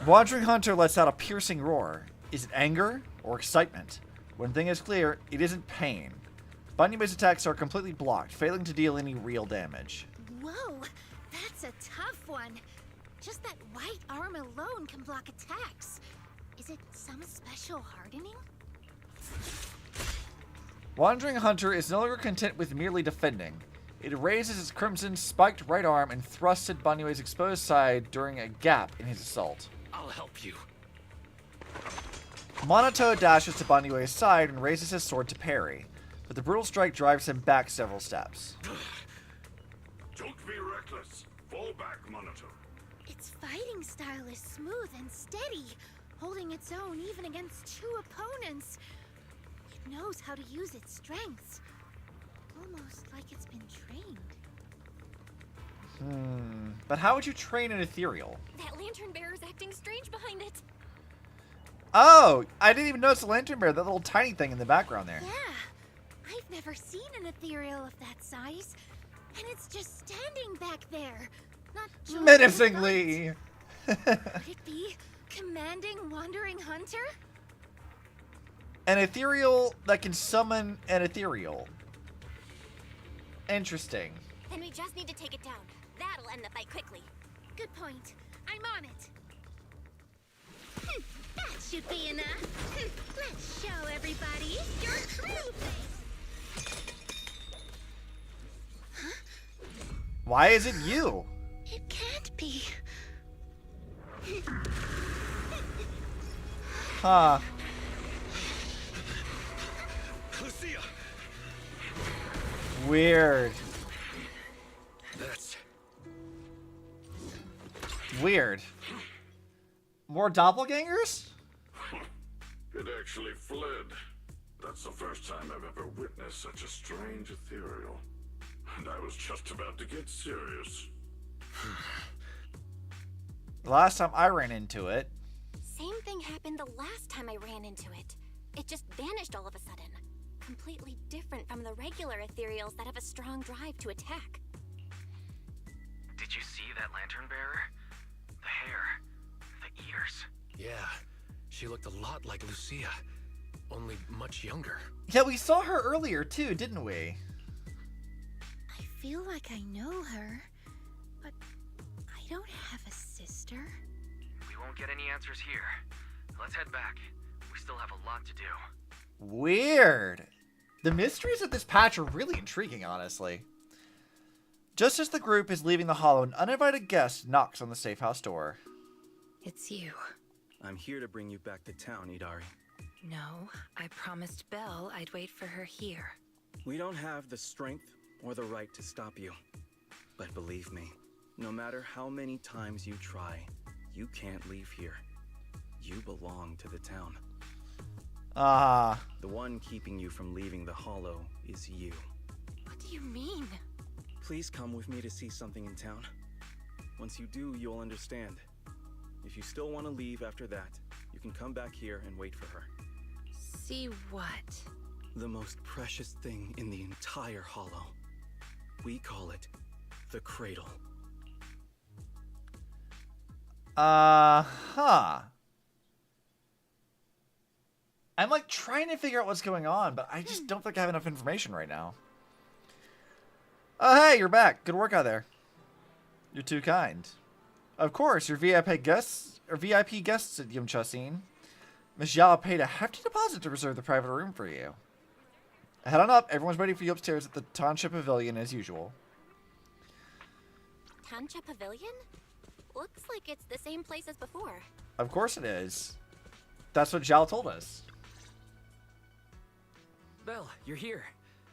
Wandering Hunter lets out a piercing roar. Is it anger or excitement? One thing is clear, it isn't pain. Banyue's attacks are completely blocked, failing to deal any real damage. Whoa, that's a tough one. Just that white arm alone can block attacks. Is it some special hardening? Wandering Hunter is no longer content with merely defending. It raises its crimson spiked right arm and thrusts at Banyue's exposed side during a gap in his assault. I'll help you. Monato dashes to Banyue's side and raises his sword to parry, but the brutal strike drives him back several steps. Don't be reckless. Fall back, Monato. Its fighting style is smooth and steady, holding its own even against two opponents. It knows how to use its strengths. Almost like it's been trained. But how would you train an ethereal? That lantern bearer's acting strange behind it. Oh, I didn't even notice the lantern bearer, that little tiny thing in the background there. Yeah, I've never seen an ethereal of that size. And it's just standing back there. Not joining Menacingly! the fight. Could it be commanding Wandering Hunter? An ethereal that can summon an ethereal. Interesting. Then we just need to take it down. That'll end the fight quickly. Good point. I'm on it. That should be enough. Let's show everybody your true face. Why is it you? It can't be. Huh. Lucia! Weird. That's... Weird. More doppelgangers? It actually fled. That's the first time I've ever witnessed such a strange ethereal. And I was just about to get serious. The last time I ran into it. Same thing happened the last time I ran into it. It just vanished all of a sudden. Completely different from the regular ethereals that have a strong drive to attack. Did you see that lantern bearer? The hair, the ears. Yeah. She looked a lot like Lucia, only much younger. Yeah, we saw her earlier too, didn't we? I feel like I know her, but I don't have a sister. We won't get any answers here. Let's head back. We still have a lot to do. Weird. The mysteries of this patch are really intriguing, honestly. Just as the group is leaving the hollow, an uninvited guest knocks on the safe house door. It's you. I'm here to bring you back to town, Idari. No, I promised Belle I'd wait for her here. We don't have the strength or the right to stop you. But believe me, no matter how many times you try, you can't leave here. You belong to the town. Ah. The one keeping you from leaving the hollow is you. What do you mean? Please come with me to see something in town. Once you do, you'll understand. If you still want to leave after that, you can come back here and wait for her. See what? The most precious thing in the entire hollow. We call it the cradle. Huh. I'm like trying to figure out what's going on, but I just don't think I have enough information right now. Oh, hey, you're back. Good work out there. You're too kind. Of course, your VIP guests at Yumcha scene. Miss Yao paid a hefty deposit to reserve the private room for you. Head on up. Everyone's waiting for you upstairs at the Tansha Pavilion as usual. Tansha Pavilion? Looks like it's the same place as before. Of course it is. That's what Zhao told us. Belle, you're here.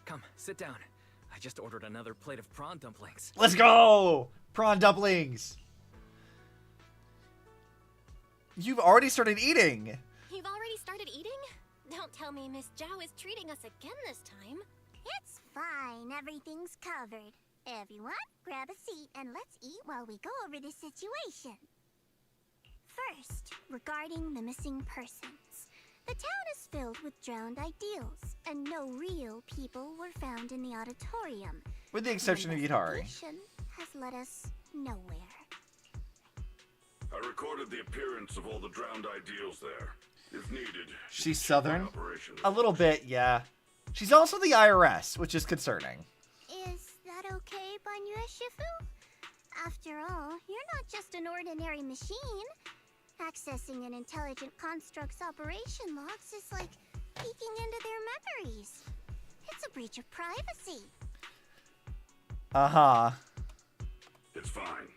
Come, sit down. I just ordered another plate of prawn dumplings. Let's go! Prawn dumplings! You've already started eating! You've already started eating? Don't tell me Miss Zhao is treating us again this time. It's fine. Everything's covered. Everyone, grab a seat and let's eat while we go over the situation. First, regarding the missing persons. The town is filled with drowned ideals, and no real people were found in the auditorium. With the exception of Yidhari. Investigation has led us nowhere. I recorded the appearance of all the drowned ideals there. If needed. She's Southern? A little bit, yeah. She's also the IRS, which is concerning. Is that okay, Banyue Shifu? After all, you're not just an ordinary machine. Accessing an intelligent construct's operation logs is like peeking into their memories. It's a breach of privacy. Uh-huh. It's fine.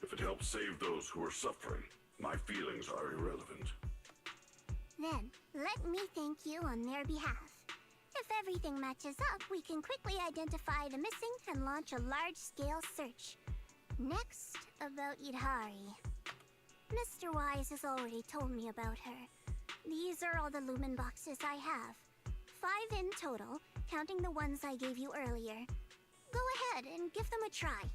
If it helps save those who are suffering, my feelings are irrelevant. Then, let me thank you on their behalf. If everything matches up, we can quickly identify the missing and launch a large-scale search. Next, about Yidhari. Mr. Wise has already told me about her. These are all the lumen boxes I have. 5 in total, counting the ones I gave you earlier. Go ahead and give them a try.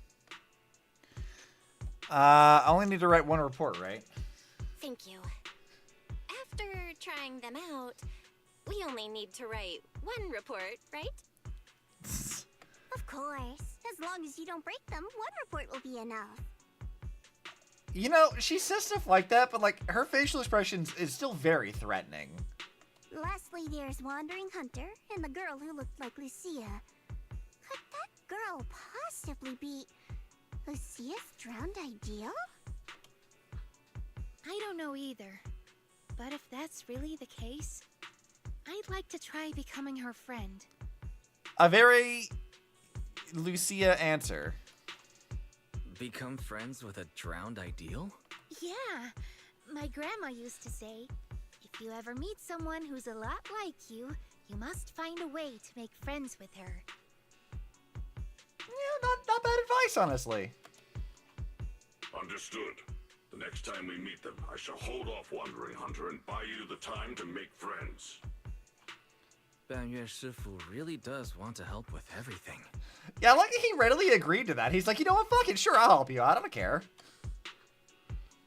I only need to write one report, right? Thank you. After trying them out, we only need to write 1 report, right? Of course. As long as you don't break them, 1 report will be enough. You know, she says stuff like that, but like her facial expressions is still very threatening. Lastly, there's Wandering Hunter and the girl who looked like Lucia. Could that girl possibly be Lucia's drowned ideal? I don't know either. But if that's really the case, I'd like to try becoming her friend. A very Lucia answer. Become friends with a drowned ideal? Yeah, my grandma used to say, if you ever meet someone who's a lot like you, you must find a way to make friends with her. Yeah, not bad advice, honestly. Understood. The next time we meet them, I shall hold off Wandering Hunter and buy you the time to make friends. Banyue Shifu really does want to help with everything. Yeah, I like that he readily agreed to that. He's like, you know what, fuck it, sure, I'll help you out, I don't care.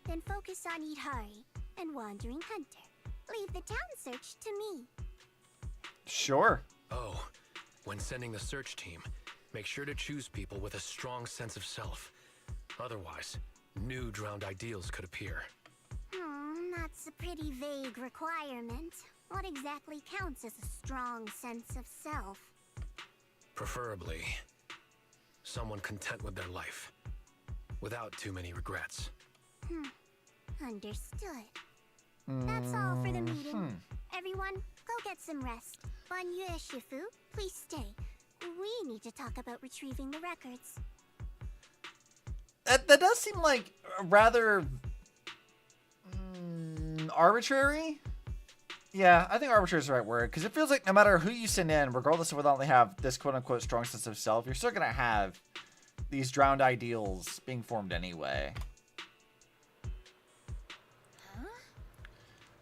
Then focus on Yidhari and Wandering Hunter. Leave the town search to me. Sure. Oh, when sending the search team, make sure to choose people with a strong sense of self. Otherwise, new drowned ideals could appear. That's a pretty vague requirement. What exactly counts as a strong sense of self? Preferably, someone content with their life, without too many regrets. Understood. That's all for the meeting. Everyone, go get some rest. Banyu and Shifu, please stay. We need to talk about retrieving the records. That does seem like rather arbitrary. Yeah, I think arbitrary is the right word, because it feels like no matter who you send in, regardless of whether or not they have this quote-unquote strong sense of self, you're still going to have these drowned ideals being formed anyway.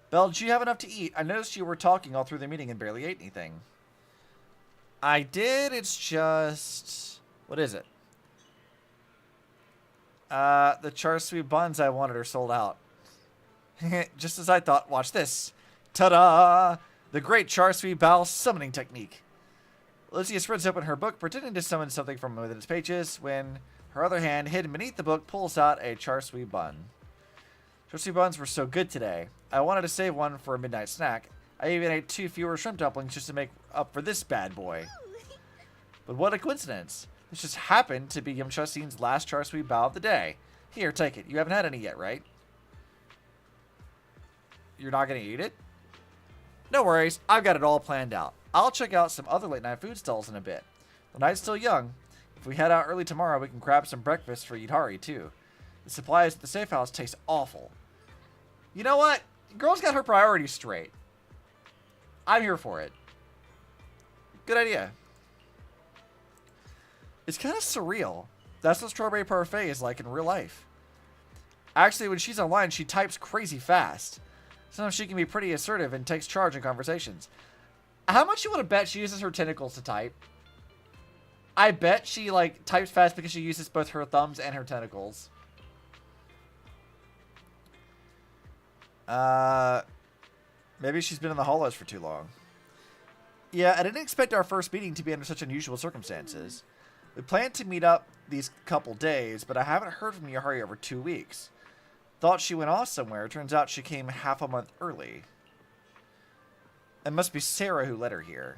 Belle, did you have enough to eat? I noticed you were talking all through the meeting and barely ate anything. I did, it's just... What is it? The char siu buns I wanted are sold out. Just as I thought, watch this. Ta-da! The great char siu bao summoning technique. Lucia spreads open her book, pretending to summon something from within its pages, when her other hand, hidden beneath the book, pulls out a char siu bun. Char siu buns were so good today. I wanted to save one for a midnight snack. I even ate 2 fewer shrimp dumplings just to make up for this bad boy. But what a coincidence. This just happened to be Yamcha-sin's last char siu bao of the day. Here, take it. You haven't had any yet, right? You're not going to eat it? No worries. I've got it all planned out. I'll check out some other late-night food stalls in a bit. The night's still young. If we head out early tomorrow, we can grab some breakfast for Yidhari, too. The supplies at the safe house taste awful. You know what? Girl's got her priorities straight. I'm here for it. Good idea. It's kind of surreal. That's what Strawberry Parfait is like in real life. Actually, when she's online, she types crazy fast. Sometimes she can be pretty assertive and takes charge in conversations. How much you want to bet she uses her tentacles to type? I bet she, like, types fast because she uses both her thumbs and her tentacles. Maybe she's been in the hollows for too long. Yeah, I didn't expect our first meeting to be under such unusual circumstances. We planned to meet up these couple days, but I haven't heard from Yahari over 2 weeks. Thought she went off somewhere. Turns out she came half a month early. It must be Sarah who led her here.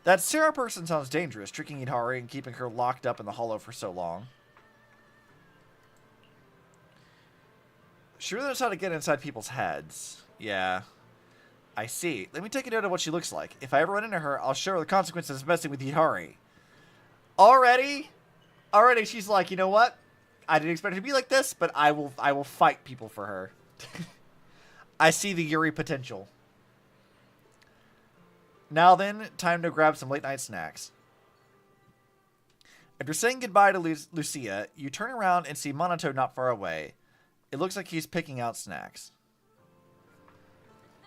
That Sarah person sounds dangerous, tricking Yahari and keeping her locked up in the hollow for so long. She really knows how to get inside people's heads. Yeah. I see. Let me take a note of what she looks like. If I ever run into her, I'll show her the consequences of messing with Yahari. Already she's like, you know what? I didn't expect her to be like this, but I will fight people for her. I see the Yuri potential. Now then, time to grab some late night snacks. After saying goodbye to Lucia, you turn around and see Monato not far away. It looks like he's picking out snacks.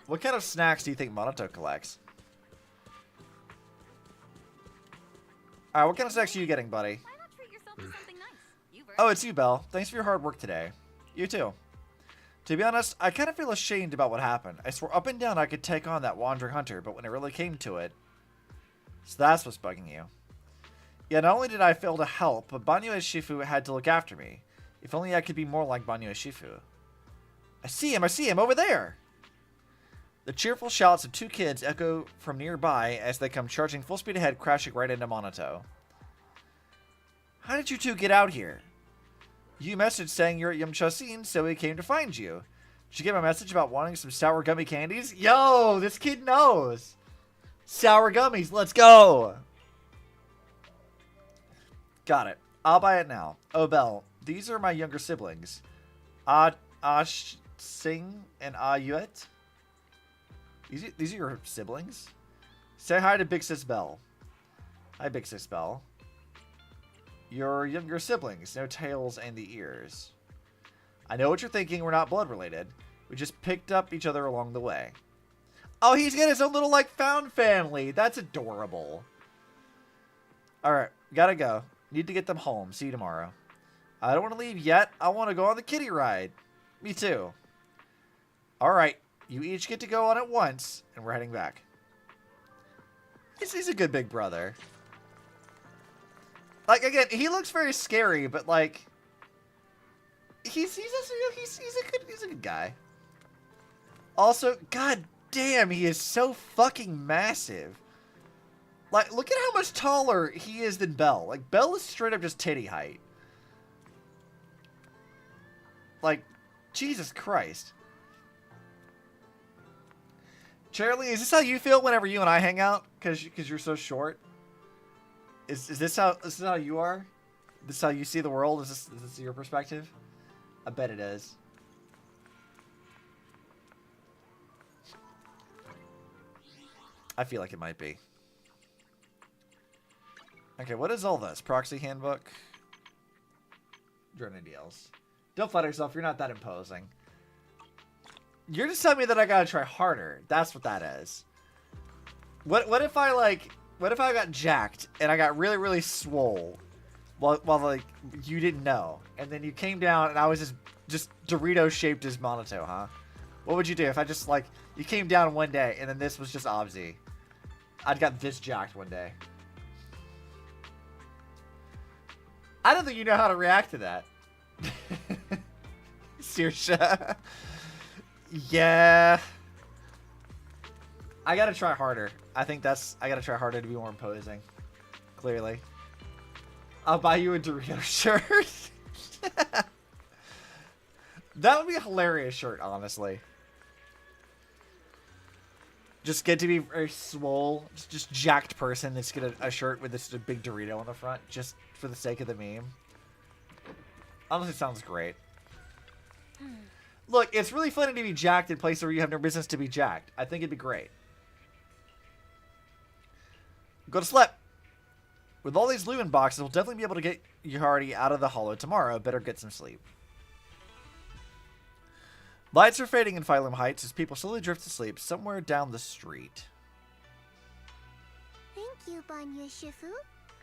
What kind of snacks do you think Monato collects? Alright, what kind of snacks are you getting, buddy? Why not treat yourself to something nice? Oh, it's you, Belle. Thanks for your hard work today. You too. To be honest, I kind of feel ashamed about what happened. I swore up and down I could take on that wandering hunter, but when it really came to it... So that's what's bugging you. Yeah, not only did I fail to help, but Banyu and Shifu had to look after me. If only I could be more like Banyu and Shifu. I see him, over there! The cheerful shouts of 2 kids echo from nearby as they come charging full speed ahead, crashing right into Monato. How did you 2 get out here? You messaged saying you're at Yamcha-sin, so we came to find you. Did you get my message about wanting some sour gummy candies? Yo, this kid knows! Sour gummies, let's go! Got it. I'll buy it now. Oh, Belle, these are my younger siblings. Sing and Yuet. These are your siblings? Say hi to Big Sis Belle. Hi, Big Sis Belle. Your younger siblings, no tails and the ears. I know what you're thinking, we're not blood related. We just picked up each other along the way. Oh, he's got his own little, like, found family. That's adorable. Alright, gotta go. Need to get them home. See you tomorrow. I don't want to leave yet. I want to go on the kiddie ride. Me too. Alright, you each get to go on at once, and we're heading back. He's a good big brother. Like, again, he looks very scary, but, like, he's a good guy. Also, god damn, he is so fucking massive. Like, look at how much taller he is than Belle. Like, Belle is straight up just titty height. Like, Jesus Christ. Charlie, is this how you feel whenever you and I hang out? Because you're so short? Is this how you are? This is how you see the world? Is this your perspective? I bet it is. I feel like it might be. Okay, what is all this? Proxy handbook? Journey deals. Don't flatter yourself, you're not that imposing. You're just telling me that I gotta try harder. That's what that is. What if I got jacked and I got really, really swole while like you didn't know, and then you came down and I was just Dorito shaped as Monato, huh? What would you do if I just like you came down one day and then this was just Obzi? I'd got this jacked one day. I don't think you know how to react to that. Saoirse. Yeah. I gotta try harder. I gotta try harder to be more imposing. Clearly. I'll buy you a Dorito shirt. That would be a hilarious shirt, honestly. Just get to be very swole, just jacked person that's get a shirt with this a big Dorito on the front, just for the sake of the meme. Honestly, sounds great. Look, it's really funny to be jacked in places where you have no business to be jacked. I think it'd be great. Go to sleep. With all these lumen boxes, we'll definitely be able to get Yihari out of the hollow tomorrow. Better get some sleep. Lights are fading in Phylum Heights as people slowly drift to sleep somewhere down the street. Thank you, Banyu Shifu.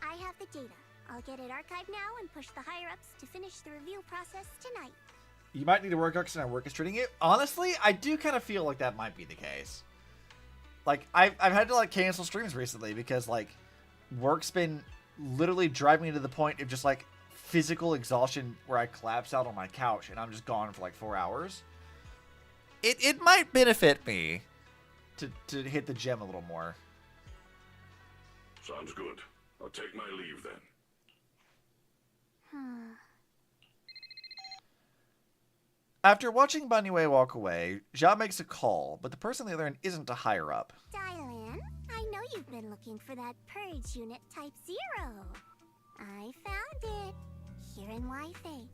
I have the data. I'll get it archived now and push the higher-ups to finish the review process tonight. You might need to work on orchestrating it. Honestly, I do kind of feel like that might be the case. Like, I've had to, like, cancel streams recently because, like, work's been literally driving me to the point of just, like, physical exhaustion where I collapse out on my couch and I'm just gone for, like, 4 hours. It might benefit me to hit the gym a little more. Sounds good. I'll take my leave then. After watching Banyue walk away, Jia makes a call, but the person on the other end isn't a higher up. Dylan, I know you've been looking for that purge unit Type 0. I found it. Here in Wi-Fi.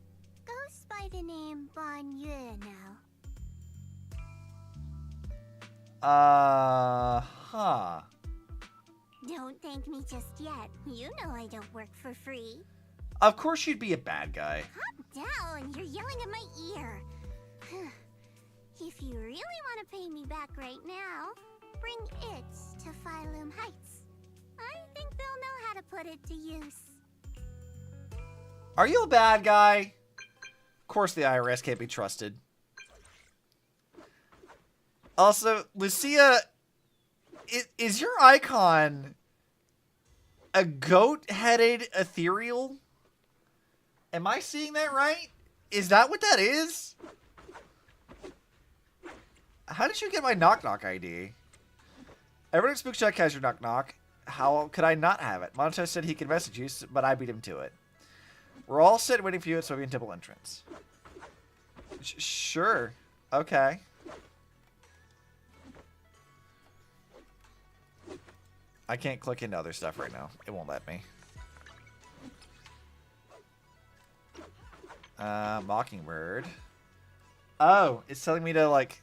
Goes by the name Banyu now. Huh. Don't thank me just yet. You know I don't work for free. Of course you'd be a bad guy. Calm down, you're yelling at my ear. If you really want to pay me back right now, bring it to Phylum Heights. I think they'll know how to put it to use. Are you a bad guy? Of course the IRS can't be trusted. Also, Lucia, is your icon a goat-headed ethereal? Am I seeing that right? Is that what that is? How did you get my knock-knock ID? Everyone at Spook Shack has your knock-knock. How could I not have it? Monato said he could message you, but I beat him to it. We're all set waiting for you at Soviet Temple entrance. Sure. Okay. I can't click into other stuff right now. It won't let me. Mockingbird. Oh, it's telling me to, like...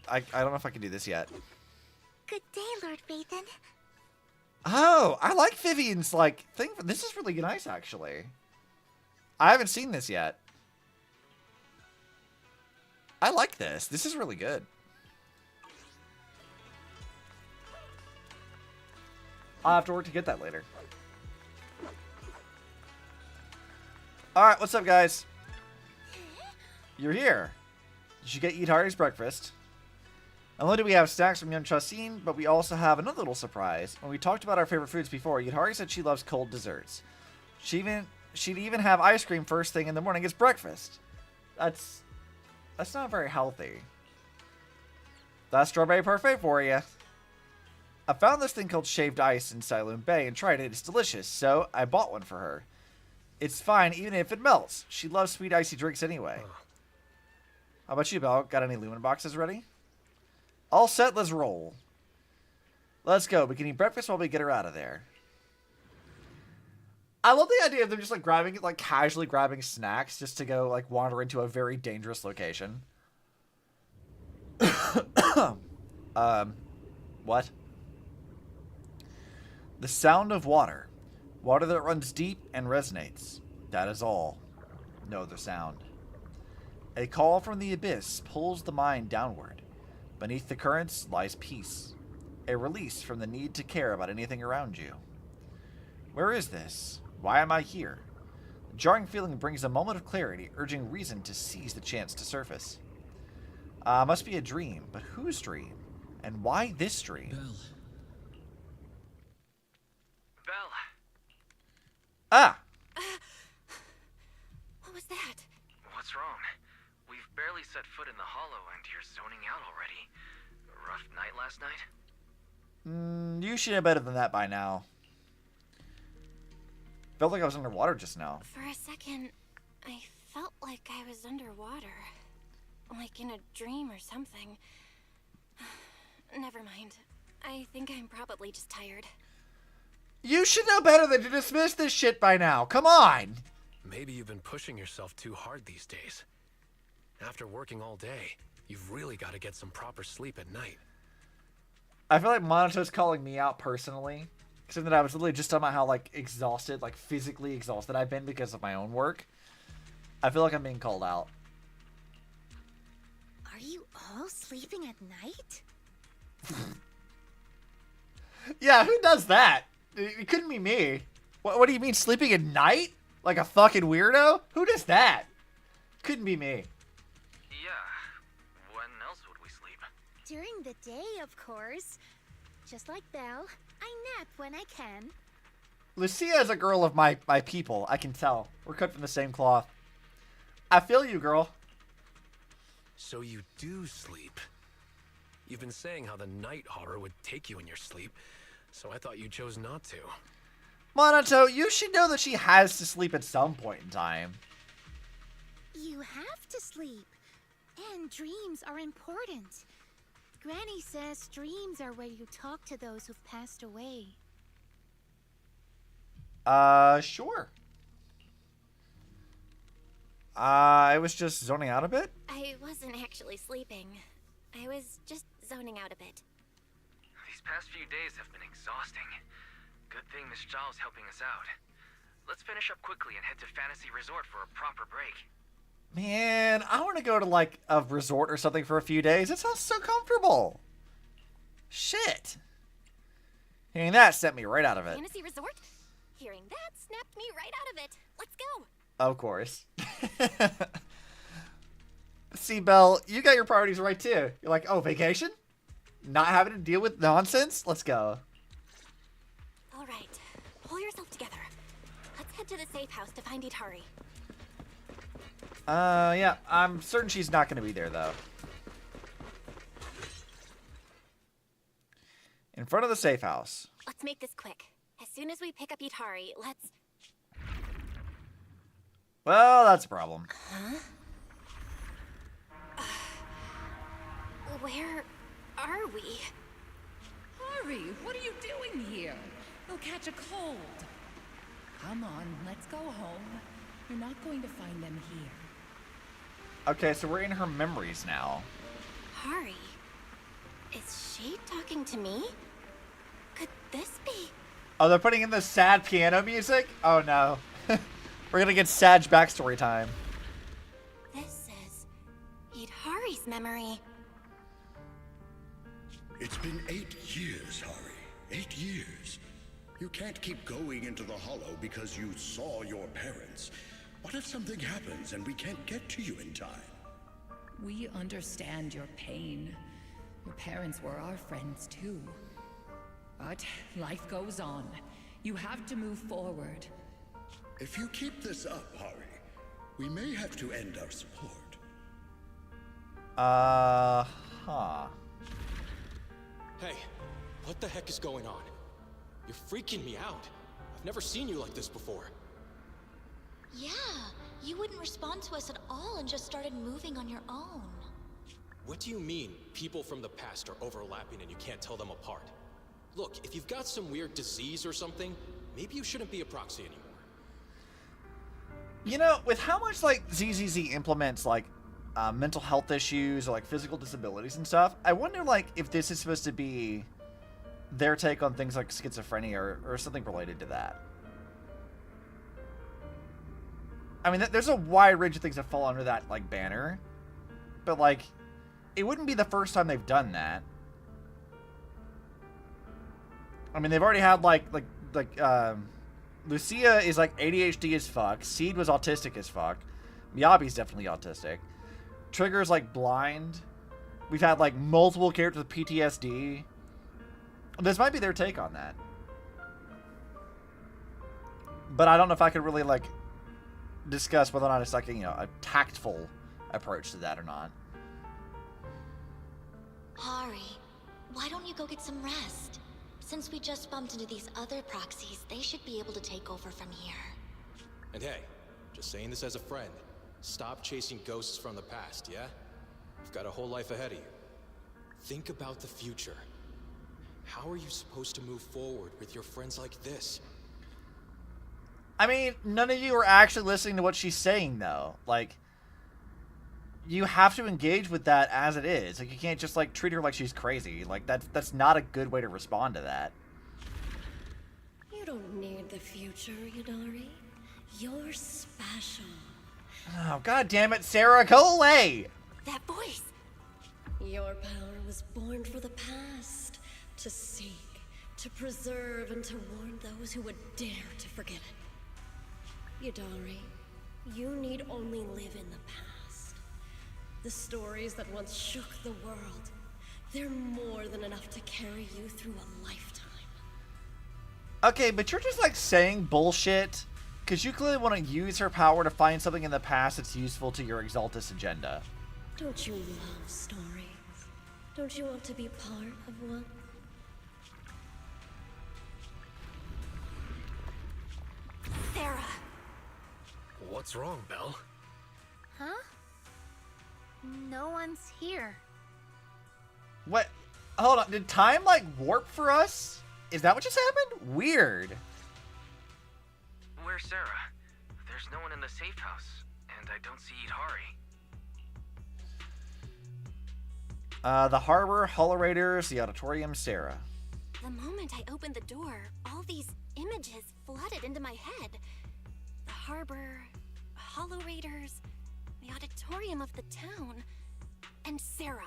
I don't know if I can do this yet. Good day, Lord Vathan. Oh, I like Vivian's, like, thing. This is really nice, actually. I haven't seen this yet. I like this. This is really good. I'll have to work to get that later. Alright, what's up, guys? You're here. You should get Yidhari's breakfast. Not only do we have snacks from Young Chasin, but we also have another little surprise. When we talked about our favorite foods before, Yidhari said she loves cold desserts. She'd even have ice cream first thing in the morning as breakfast. That's not very healthy. That's strawberry parfait for you. I found this thing called shaved ice in Siloon Bay and tried it. It's delicious, so I bought one for her. It's fine even if it melts. She loves sweet icy drinks anyway. How about you, Belle? Got any lumen boxes ready? All set, let's roll. Let's go. We can eat breakfast while we get her out of there. I love the idea of them just like grabbing, like casually grabbing snacks just to go like wander into a very dangerous location. What? The sound of water. Water that runs deep and resonates. That is all. No other sound. A call from the abyss pulls the mind downward. Beneath the currents lies peace. A release from the need to care about anything around you. Where is this? Why am I here? The jarring feeling brings a moment of clarity, urging reason to seize the chance to surface. Must be a dream, but whose dream? And why this dream? Belle. Ah! What was that? What's wrong? We've barely set foot in the hollow and you're zoning out already. A rough night last night? You should know better than that by now. Felt like I was underwater just now. For a second, I felt like I was underwater. Like in a dream or something. Never mind. I think I'm probably just tired. You should know better than to dismiss this shit by now. Come on! Maybe you've been pushing yourself too hard these days. After working all day, you've really got to get some proper sleep at night. I feel like Monato's calling me out personally. Except that I was literally just talking about how, like, exhausted, like, physically exhausted I've been because of my own work. I feel like I'm being called out. Are you all sleeping at night? Yeah, who does that? It couldn't be me. What do you mean, sleeping at night? Like a fucking weirdo? Who does that? Couldn't be me. Yeah. When else would we sleep? During the day, of course. Just like Belle, I nap when I can. Lucia is a girl of my people. I can tell. We're cut from the same cloth. I feel you, girl. So you do sleep. You've been saying how the night horror would take you in your sleep, so I thought you chose not to. Monato, you should know that she has to sleep at some point in time. You have to sleep. And dreams are important. Granny says dreams are where you talk to those who've passed away. Sure. I was just zoning out a bit. I wasn't actually sleeping. I was just zoning out a bit. These past few days have been exhausting. Good thing Miss Zhao's helping us out. Let's finish up quickly and head to Fantasy Resort for a proper break. Man, I want to go to, like, a resort or something for a few days. It sounds so comfortable. Shit. Hearing that sent me right out of it. Fantasy Resort? Hearing that snapped me right out of it. Let's go. Of course. See, Belle, you got your priorities right, too. You're like, oh, vacation? Not having to deal with nonsense? Let's go. All right. Pull yourself together. Let's head to the safe house to find Itari. Yeah, I'm certain she's not going to be there, though. In front of the safe house. Let's make this quick. As soon as we pick up Itari, let's... Well, that's a problem. Huh? Where are we? Hurry! What are you doing here? You'll catch a cold. Come on, let's go home. You're not going to find them here. Okay, so we're in her memories now. Hari? Is she talking to me? Could this be? Oh, they're putting in the sad piano music? Oh, no. We're gonna get sad backstory time. This is Itari's memory. It's been 8 years, Hari. 8 years. You can't keep going into the hollow because you saw your parents. What if something happens and we can't get to you in time? We understand your pain. Your parents were our friends too. But life goes on. You have to move forward. If you keep this up, Hari, we may have to end our support. Huh. Hey, what the heck is going on? You're freaking me out. I've never seen you like this before. Yeah, you wouldn't respond to us at all and just started moving on your own. What do you mean, people from the past are overlapping and you can't tell them apart? Look, if you've got some weird disease or something, maybe you shouldn't be a proxy anymore. You know, with how much, like, ZZZ implements, like, mental health issues or, like, physical disabilities and stuff, I wonder, like, if this is supposed to be their take on things like schizophrenia or something related to that. I mean, there's a wide range of things that fall under that, like, banner. But, like, it wouldn't be the first time they've done that. I mean, they've already had, Lucia is, like, ADHD as fuck. Seed was autistic as fuck. Miyabi's definitely autistic. Trigger's, like, blind. We've had, like, multiple characters with PTSD. This might be their take on that. But I don't know if I could really, like, discuss whether or not it's, like, you know, a tactful approach to that or not. Hari, why don't you go get some rest? Since we just bumped into these other proxies, they should be able to take over from here. And hey, just saying this as a friend. Stop chasing ghosts from the past, yeah? You've got a whole life ahead of you. Think about the future. How are you supposed to move forward with your friends like this? I mean, none of you are actually listening to what she's saying, though. Like, you have to engage with that as it is. Like, you can't just, like, treat her like she's crazy. Like, that's not a good way to respond to that. You don't need the future, Yudari. You're special. Oh, god damn it, Sarah, go away! That voice! Your power was born for the past. To seek, to preserve, and to warn those who would dare to forget it. Yudari, you need only live in the past. The stories that once shook the world, they're more than enough to carry you through a lifetime. Okay, but you're just, like, saying bullshit, because you clearly want to use her power to find something in the past that's useful to your Exaltus agenda. Don't you love stories? Don't you want to be part of one? Sarah! What's wrong, Belle? Huh? No one's here. What? Hold on, did time, like, warp for us? Is that what just happened? Weird. Where's Sarah? There's no one in the safe house, and I don't see Hari. The harbor, Hollow Raiders, the auditorium, Sarah. The moment I opened the door, all these images flooded into my head. The harbor, Hollow Raiders, the auditorium of the town, and Sarah.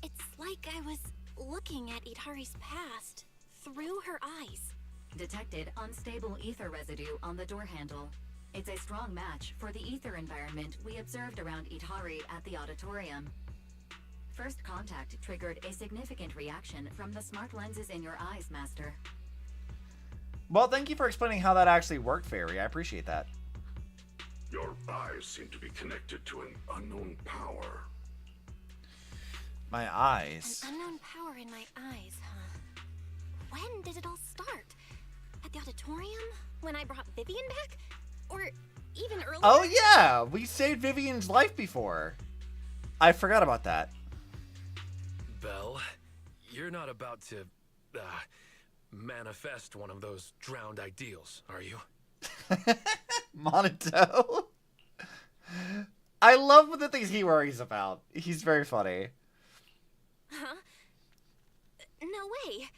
It's like I was looking at Idhari's past through her eyes. Detected unstable ether residue on the door handle. It's a strong match for the ether environment we observed around Idhari at the auditorium. First contact triggered a significant reaction from the smart lenses in your eyes, Master. Well, thank you for explaining how that actually worked, Fairy. I appreciate that. Your eyes seem to be connected to an unknown power. My eyes. An unknown power in my eyes, huh? When did it all start? At the auditorium? When I brought Vivian back? Or even earlier? Oh, yeah! We saved Vivian's life before. I forgot about that. Belle, you're not about to, manifest one of those drowned ideals, are you? Monato. I love the things he worries about. He's very funny. Huh? No way.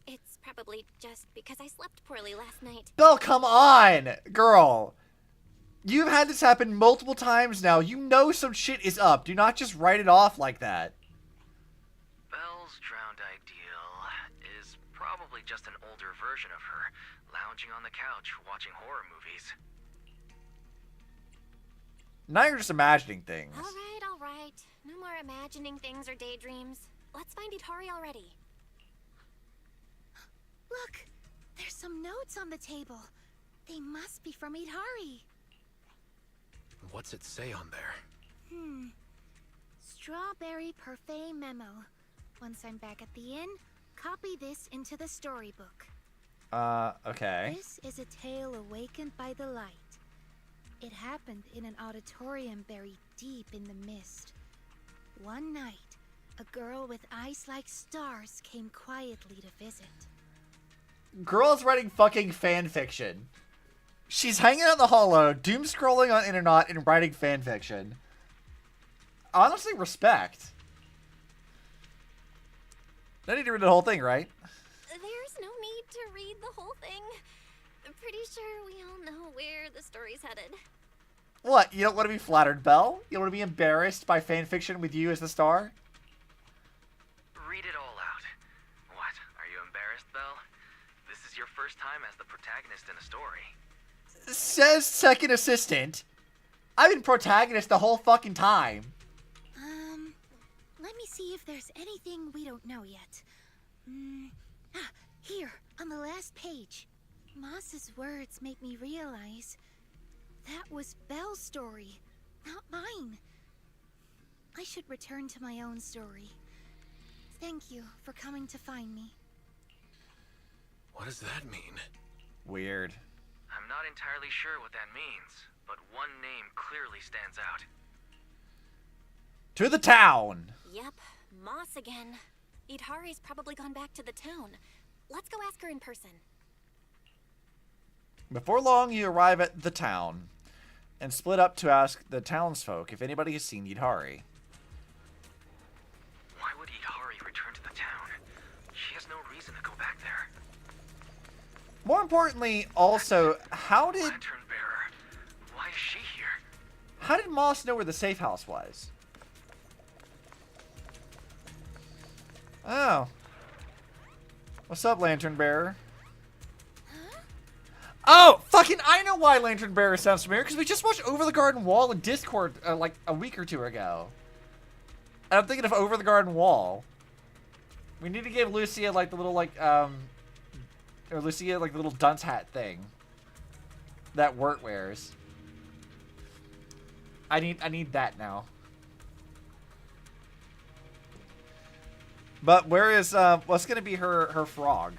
It's probably just because I slept poorly last night. Belle, come on! Girl. You've had this happen multiple times now. You know some shit is up. Do not just write it off like that. Belle's drowned ideal is probably just an older version of her, lounging on the couch watching horror movies. Now you're just imagining things. All right. No more imagining things or daydreams. Let's find Idhari already. Look! There's some notes on the table. They must be from Idhari. What's it say on there? Strawberry parfait memo. Once I'm back at the inn, copy this into the storybook. Okay. This is a tale awakened by the light. It happened in an auditorium buried deep in the mist. One night, a girl with eyes like stars came quietly to visit. Girl's writing fucking fan fiction. She's hanging out in the hollow, doom scrolling on internet, and writing fan fiction. Honestly, respect. I need to read the whole thing, right? There's no need to read the whole thing. I'm pretty sure we all know where the story's headed. What? You don't want to be flattered, Belle? You don't want to be embarrassed by fan fiction with you as the star? Read it all out. What? Are you embarrassed, Belle? This is your first time as the protagonist in a story. Says second assistant. I've been protagonist the whole fucking time. Let me see if there's anything we don't know yet. Here, on the last page. Moss's words make me realize that was Belle's story, not mine. I should return to my own story. Thank you for coming to find me. What does that mean? Weird. I'm not entirely sure what that means, but one name clearly stands out. To the town! Yep, Moss again. Idhari's probably gone back to the town. Let's go ask her in person. Before long, you arrive at the town and split up to ask the townsfolk if anybody has seen Idhari. Why would Idhari return to the town? She has no reason to go back there. More importantly, also, how did Lantern bearer. Why is she here? how did Moss know where the safe house was? Oh. What's up, Lantern Bearer? Oh, fucking, I know why Lantern Bearer sounds familiar, because we just watched Over the Garden Wall in Discord, like, a week or two ago. And I'm thinking of Over the Garden Wall. We need to give Lucia, like, the little, like, or Lucia, like, the little dunce hat thing that Wirt wears. I need that now. But where is, what's gonna be her frog?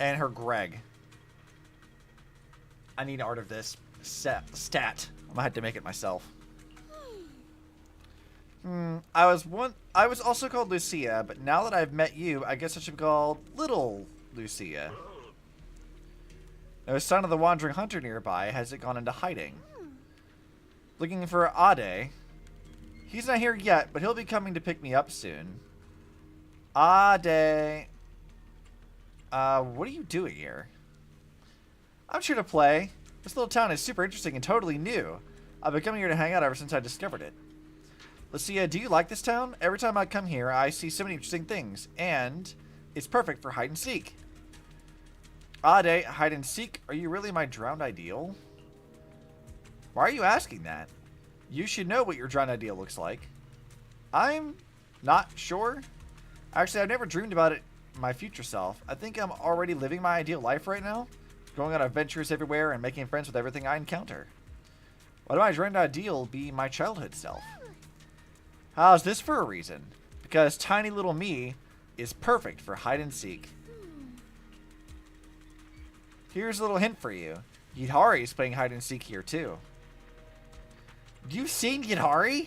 And her Greg? I need art of this stat. I'm gonna have to make it myself. I was also called Lucia, but now that I've met you, I guess I should be called Little Lucia. No sign of the wandering hunter nearby. Has it gone into hiding? Looking for Ade. He's not here yet, but he'll be coming to pick me up soon. Ade. What are you doing here? I'm sure to play. This little town is super interesting and totally new. I've been coming here to hang out ever since I discovered it. Lucia, do you like this town? Every time I come here, I see so many interesting things, and it's perfect for hide and seek. Ade, hide and seek? Are you really my drowned ideal? Why are you asking that? You should know what your drowned ideal looks like. I'm not sure. Actually, I've never dreamed about it my future self. I think I'm already living my ideal life right now. Going on adventures everywhere and making friends with everything I encounter. Why do my dreamed ideal be my childhood self? How's this for a reason? Because tiny little me is perfect for hide and seek. Here's a little hint for you. Idhari is playing hide and seek here too. You've seen Idhari?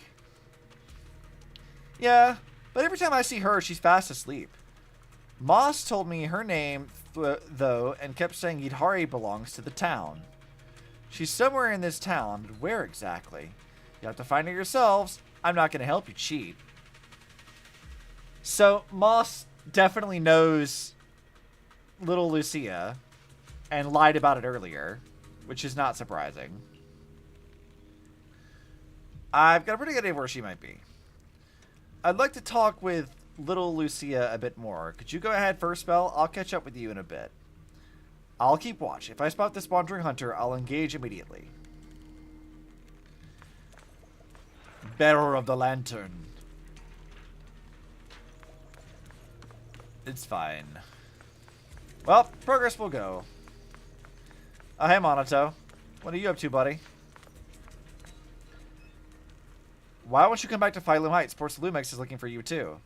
Yeah, but every time I see her, she's fast asleep. Moss told me her name, though, and kept saying Idhari belongs to the town. She's somewhere in this town, but where exactly? You have to find her yourselves. I'm not going to help you cheat. So, Moss definitely knows little Lucia and lied about it earlier, which is not surprising. I've got a pretty good idea of where she might be. I'd like to talk with little Lucia a bit more. Could you go ahead first, Belle? I'll catch up with you in a bit. I'll keep watch. If I spot this wandering hunter, I'll engage immediately. Bearer of the Lantern. It's fine. Well, progress will go. Hey, Monato. What are you up to, buddy? Why won't you come back to Phylum Heights? Sports Lumex is looking for you, too.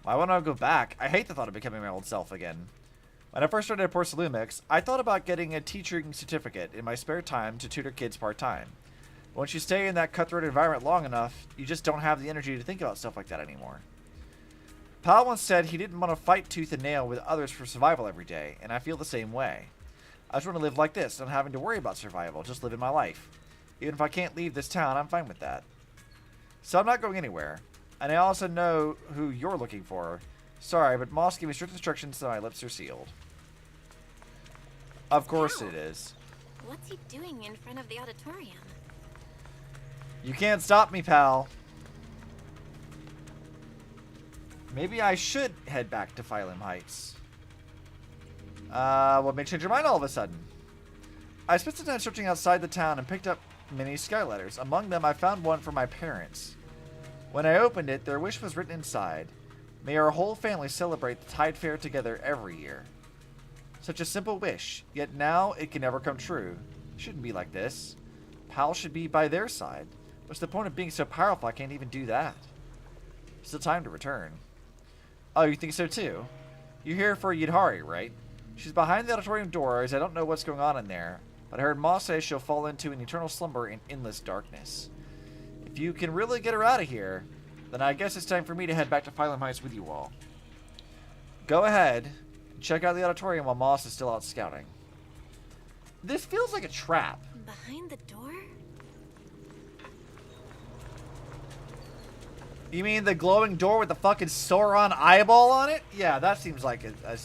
Why wouldn't I go back? I hate the thought of becoming my old self again. When I first started at Porcelumix, I thought about getting a teaching certificate in my spare time to tutor kids part-time. But once you stay in that cutthroat environment long enough, you just don't have the energy to think about stuff like that anymore. Pal once said he didn't want to fight tooth and nail with others for survival every day, and I feel the same way. I just want to live like this, not having to worry about survival, just living my life. Even if I can't leave this town, I'm fine with that. So I'm not going anywhere. And I also know who you're looking for. Sorry, but Moss gave me strict instructions so my lips are sealed. Of course it is. What's he doing in front of the auditorium? You can't stop me, pal. Maybe I should head back to Phylum Heights. What made you change your mind all of a sudden? I spent some time searching outside the town and picked up many skyletters. Among them, I found one for my parents. When I opened it, their wish was written inside. May our whole family celebrate the Tide Fair together every year. Such a simple wish, yet now it can never come true. It shouldn't be like this. Pal should be by their side. What's the point of being so powerful I can't even do that? Still time to return. Oh, you think so too? You're here for Yidhari, right? She's behind the auditorium doors. I don't know what's going on in there, but I heard Moss say she'll fall into an eternal slumber in endless darkness. If you can really get her out of here, then I guess it's time for me to head back to Phylum Heights with you all. Go ahead and check out the auditorium while Moss is still out scouting. This feels like a trap. Behind the door? You mean the glowing door with the fucking Sauron eyeball on it? Yeah, that seems like a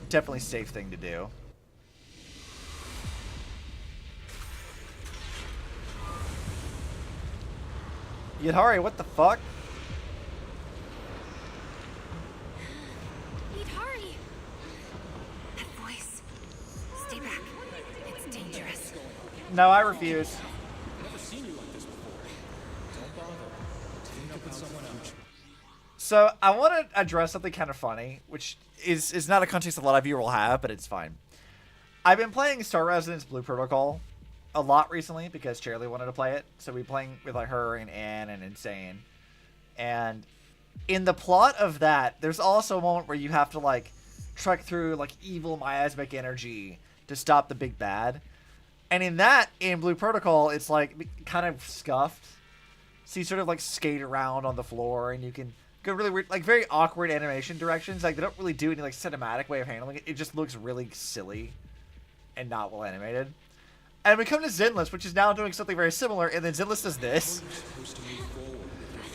definitely safe thing to do. Yidhari, what the fuck? Yidhari! That voice. Stay back. It's dangerous. No, I refuse. Never seen you like this before. Don't bother. Team up with someone else. So I want to address something kind of funny, which is not a context a lot of you will have, but it's fine. I've been playing Star Residence Blue Protocol a lot recently because Charlie wanted to play it, so we're playing with like her and Anne and Insane. And in the plot of that, there's also a moment where you have to like trek through like evil miasmic energy to stop the big bad. And in that, in Blue Protocol, it's like kind of scuffed. So you sort of like skate around on the floor and you can go really weird, like very awkward animation directions. Like they don't really do any like cinematic way of handling it. It just looks really silly and not well animated. And we come to Zenless, which is now doing something very similar, and then Zenless does this.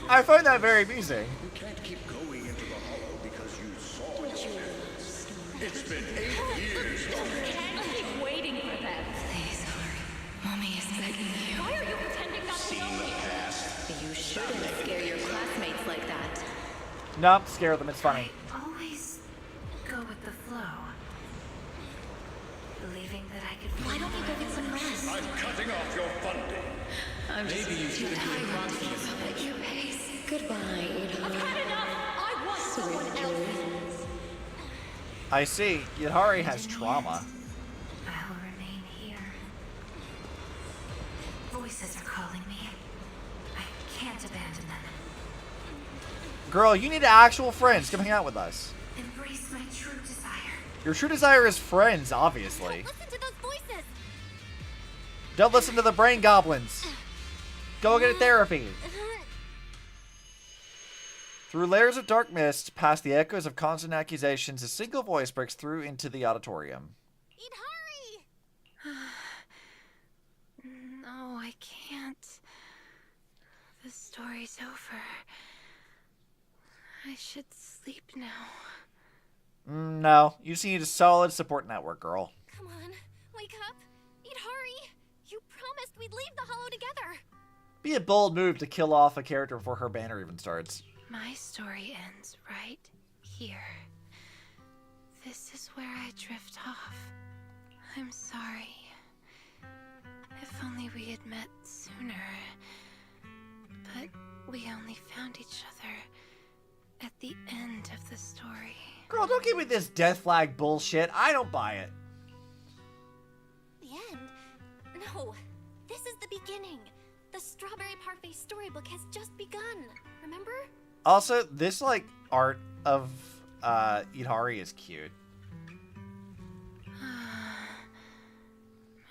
I find that very amusing. You can't keep going into the hollow because you saw it. It's been 8 years. Can't keep waiting for them. Please, Mommy is begging you. Why are you pretending not to know me? You shouldn't scare your classmates like that. Nope, scare them. It's funny. Always go with the flow. Believing that I could. Why don't you go get some rest? I'm cutting off your funding. I'm just Maybe you too should tired to keep up at your pace. Goodbye, Yidhari. I've had enough. I want someone else. I see. Yidhari has trauma. I'll remain here. Voices are calling me. I can't abandon them. Girl, you need actual friends. Come hang out with us. Embrace my true desire. Your true desire is friends, obviously. Listen to those voices. Don't listen to the brain goblins. Go get a therapy. Through layers of dark mist, past the echoes of constant accusations, a single voice breaks through into the auditorium. Yidhari! No, I can't. The story's over. I should sleep now. No, you just need a solid support network, girl. Come on, wake up. Yidhari! You promised we'd leave the hollow together. Be a bold move to kill off a character before her banner even starts. My story ends right here. This is where I drift off. I'm sorry. If only we had met sooner. But we only found each other at the end of the story. Girl, don't give me this death flag bullshit. I don't buy it. The end? No, this is the beginning. The Strawberry Parfait storybook has just begun. Remember? Also, this, like, art of Idari is cute.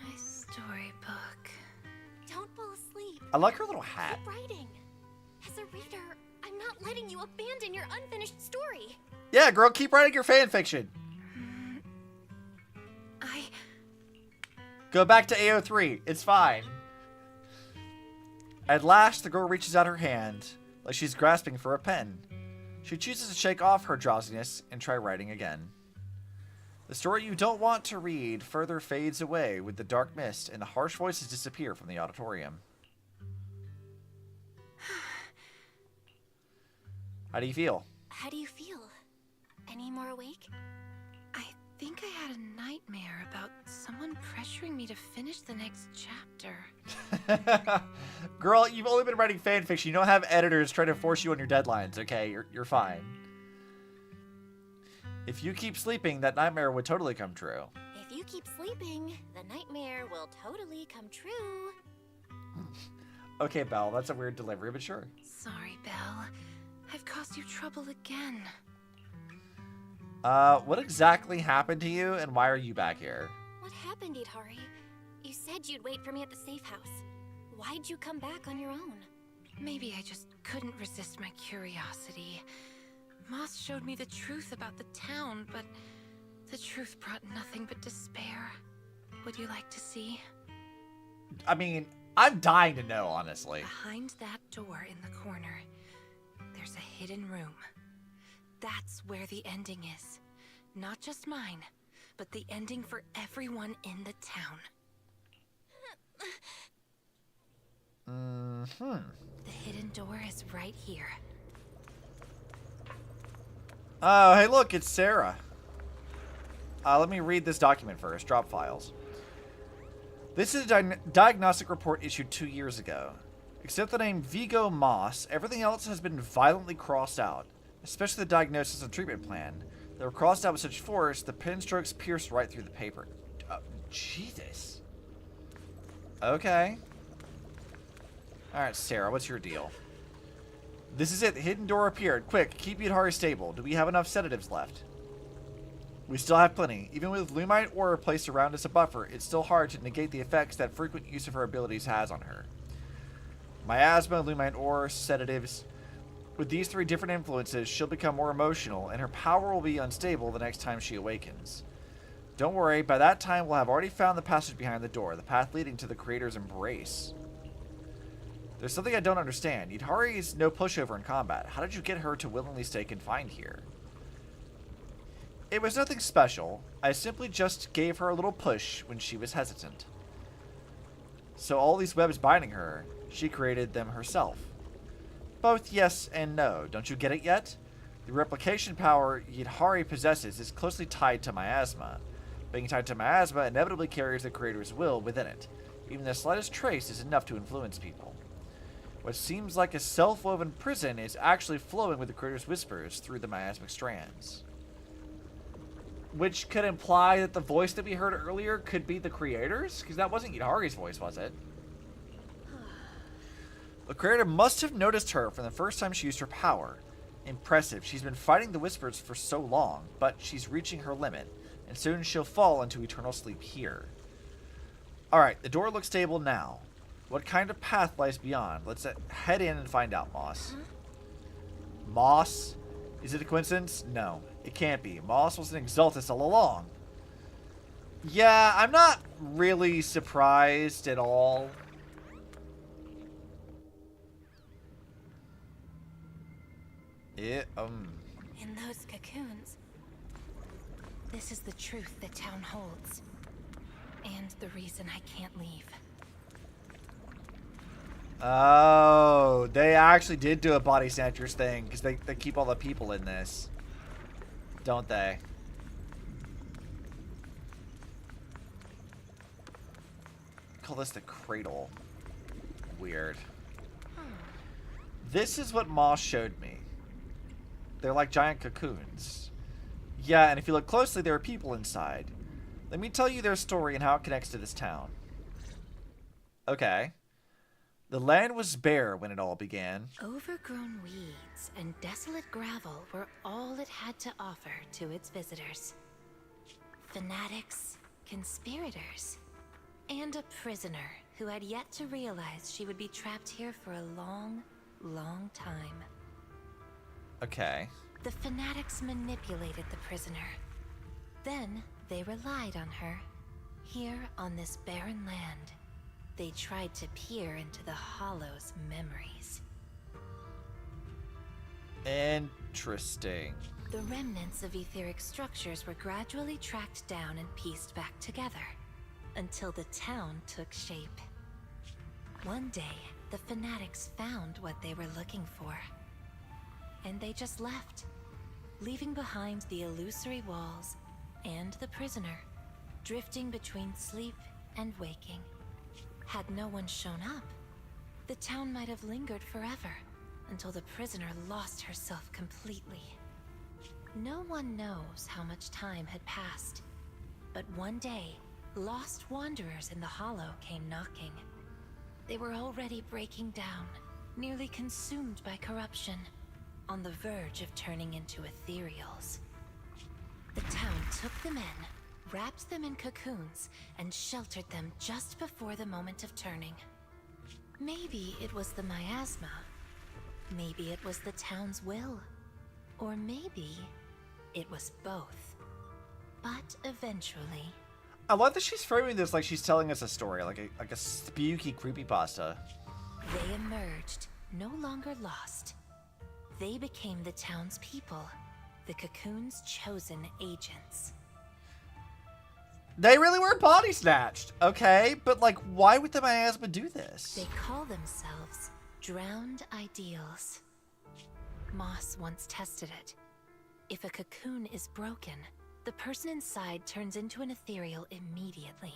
My storybook. Don't fall asleep. I like her little hat. Keep writing. As a reader, I'm not letting you abandon your unfinished story. Yeah, girl, keep writing your fan fiction. Go back to AO3. It's fine. At last, the girl reaches out her hand, like she's grasping for a pen. She chooses to shake off her drowsiness and try writing again. The story you don't want to read further fades away with the dark mist and the harsh voices disappear from the auditorium. How do you feel? How do you feel? Any more awake? I think I had a nightmare about someone pressuring me to finish the next chapter. Girl, you've only been writing fanfiction. You don't have editors trying to force you on your deadlines, okay? You're fine. If you keep sleeping, that nightmare would totally come true. If you keep sleeping, the nightmare will totally come true. Okay, Belle, that's a weird delivery, but sure. Sorry, Belle. I've caused you trouble again. What exactly happened to you, and why are you back here? What happened, Idari? You said you'd wait for me at the safe house. Why'd you come back on your own? Maybe I just couldn't resist my curiosity. Moss showed me the truth about the town, but the truth brought nothing but despair. Would you like to see? I mean, I'm dying to know, honestly. Behind that door in the corner, there's a hidden room. That's where the ending is. Not just mine, but the ending for everyone in the town. The hidden door is right here. Oh, hey, look, it's Sarah. Let me read this document first. Drop files. This is a diagnostic report issued 2 years ago. Except the name Vigo Moss, everything else has been violently crossed out, especially the diagnosis and treatment plan. They were crossed out with such force, the pen strokes pierced right through the paper. Jesus. Okay. Alright, Sarah, what's your deal? This is it. The hidden door appeared. Quick, keep Yudhari stable. Do we have enough sedatives left? We still have plenty. Even with Lumite ore placed around as a buffer, it's still hard to negate the effects that frequent use of her abilities has on her. Miasma, Lumite ore, sedatives. With these 3 different influences, she'll become more emotional, and her power will be unstable the next time she awakens. Don't worry, by that time we'll have already found the passage behind the door, the path leading to the Creator's embrace. There's something I don't understand. Yudhari is no pushover in combat. How did you get her to willingly stay confined here? It was nothing special. I simply just gave her a little push when she was hesitant. So all these webs binding her, she created them herself. Both yes and no. Don't you get it yet? The replication power Yudhari possesses is closely tied to miasma. Being tied to miasma inevitably carries the Creator's will within it. Even the slightest trace is enough to influence people. What seems like a self-woven prison is actually flowing with the Creator's whispers through the miasmic strands. Which could imply that the voice that we heard earlier could be the Creator's? Because that wasn't Yudhari's voice, was it? The Creator must have noticed her from the first time she used her power. Impressive. She's been fighting the whispers for so long, but she's reaching her limit, and soon she'll fall into eternal sleep here. Alright, the door looks stable now. What kind of path lies beyond? Let's head in and find out, Moss. Moss? Is it a coincidence? No, it can't be. Moss was an Exaltus all along. Yeah, I'm not really surprised at all. In those cocoons, this is the truth the town holds. And the reason I can't leave. Oh, they actually did do a body snatchers thing because they keep all the people in this, don't they? Call this the cradle. Weird. This is what Moss showed me. They're like giant cocoons. Yeah, and if you look closely, there are people inside. Let me tell you their story and how it connects to this town. Okay. The land was bare when it all began. Overgrown weeds and desolate gravel were all it had to offer to its visitors. Fanatics, conspirators, and a prisoner who had yet to realize she would be trapped here for a long, long time. Okay. The fanatics manipulated the prisoner. Then they relied on her. Here on this barren land, they tried to peer into the Hollow's memories. Interesting. The remnants of etheric structures were gradually tracked down and pieced back together, until the town took shape. One day, the fanatics found what they were looking for. And they just left, leaving behind the illusory walls and the prisoner, drifting between sleep and waking. Had no one shown up, the town might have lingered forever, until the prisoner lost herself completely. No one knows how much time had passed, but one day, lost wanderers in the Hollow came knocking. They were already breaking down, nearly consumed by corruption, on the verge of turning into ethereals. The town took them in, wrapped them in cocoons, and sheltered them just before the moment of turning. Maybe it was the miasma. Maybe it was the town's will. Or maybe it was both. But eventually... I love that she's framing this like she's telling us a story, like a spooky creepypasta. They emerged, no longer lost. They became the town's people, the cocoon's chosen agents. They really were body snatched, okay? But like, why would the miasma do this? They call themselves drowned ideals. Moss once tested it. If a cocoon is broken, the person inside turns into an ethereal immediately.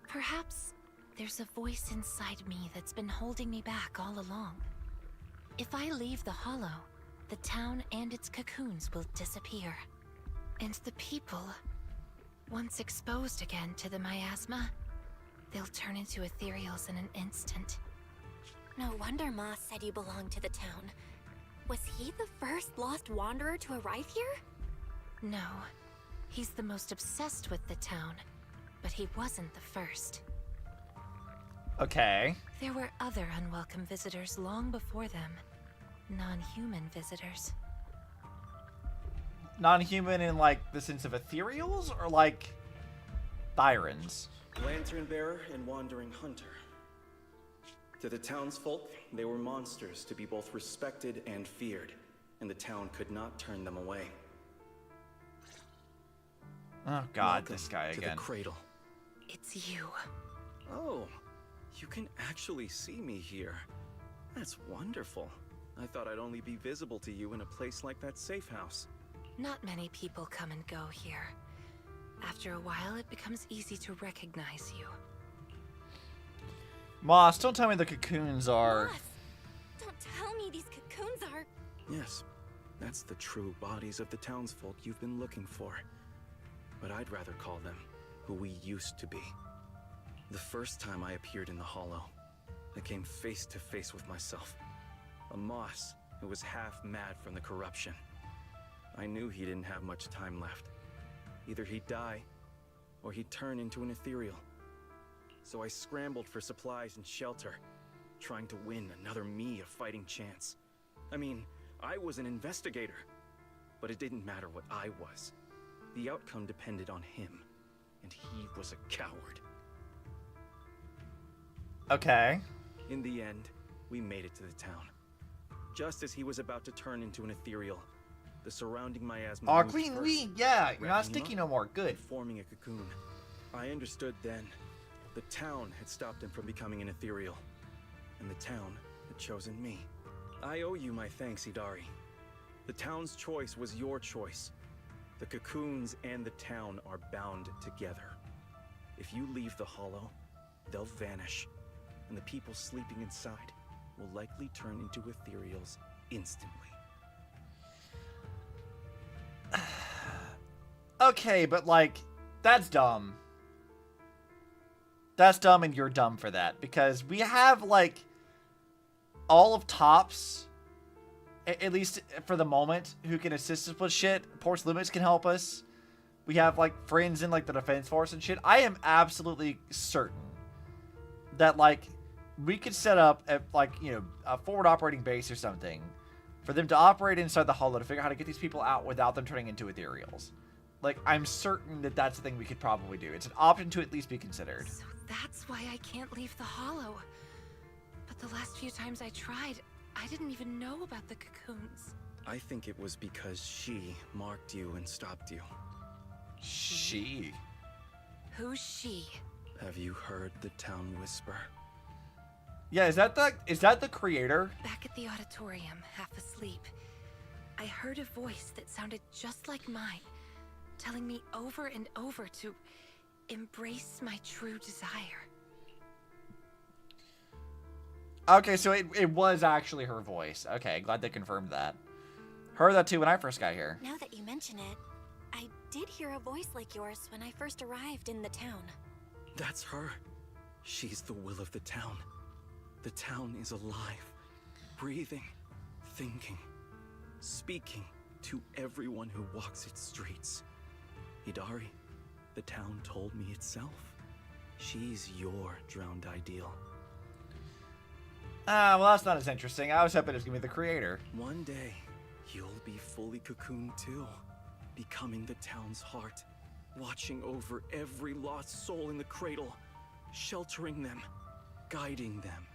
Perhaps there's a voice inside me that's been holding me back all along. If I leave the Hollow, the town and its cocoons will disappear. And the people, once exposed again to the miasma, they'll turn into ethereals in an instant. No wonder Moss said you belonged to the town. Was he the first lost wanderer to arrive here? No. He's the most obsessed with the town, but he wasn't the first. Okay. There were other unwelcome visitors long before them. Non-human visitors. Non-human in like the sense of ethereals, or like Byrons? Lantern bearer and wandering hunter. To the townsfolk, they were monsters to be both respected and feared, and the town could not turn them away. Oh God, Welcome this guy to again. the cradle. It's you. Oh, you can actually see me here. That's wonderful. I thought I'd only be visible to you in a place like that safe house. Not many people come and go here. After a while, it becomes easy to recognize you. Moss, don't tell me the cocoons are... Moss! Don't tell me these cocoons are... Yes, that's the true bodies of the townsfolk you've been looking for. But I'd rather call them who we used to be. The first time I appeared in the Hollow, I came face to face with myself. A Moss who was half mad from the corruption. I knew he didn't have much time left. Either he'd die, or he'd turn into an ethereal. So I scrambled for supplies and shelter, trying to win another me a fighting chance. I mean, I was an investigator, but it didn't matter what I was. The outcome depended on him, and he was a coward. Okay. In the end, we made it to the town. Just as he was about to turn into an ethereal, the surrounding miasma Aw, moved clean first, weed, yeah, you're not wrapping him sticky up no more, good. and forming a cocoon. I understood then. The town had stopped him from becoming an ethereal, and the town had chosen me. I owe you my thanks, Idari. The town's choice was your choice. The cocoons and the town are bound together. If you leave the Hollow, they'll vanish, and the people sleeping inside will likely turn into ethereals instantly. Okay, but like, that's dumb. That's dumb, and you're dumb for that. Because we have, like, all of Tops, at least for the moment, who can assist us with shit. Ports Lumix can help us. We have, like, friends in, like, the Defense Force and shit. I am absolutely certain that, like, we could set up, a forward operating base or something for them to operate inside the Hollow to figure out how to get these people out without them turning into ethereals. Like, I'm certain that that's a thing we could probably do. It's an option to at least be considered. So that's why I can't leave the Hollow. But the last few times I tried, I didn't even know about the cocoons. I think it was because she marked you and stopped you. She? Who's she? Have you heard the town whisper? Yeah, is that the creator? Back at the auditorium, half asleep, I heard a voice that sounded just like mine, telling me over and over to embrace my true desire. Okay, so it was actually her voice. Okay, glad they confirmed that. Heard that too when I first got here. Now that you mention it, I did hear a voice like yours when I first arrived in the town. That's her. She's the will of the town. The town is alive, breathing, thinking, speaking to everyone who walks its streets. Hidari, the town told me itself. She's your drowned ideal. Ah, well, that's not as interesting. I was hoping it was going to be the creator. One day, you'll be fully cocooned too, becoming the town's heart, watching over every lost soul in the cradle, sheltering them, guiding them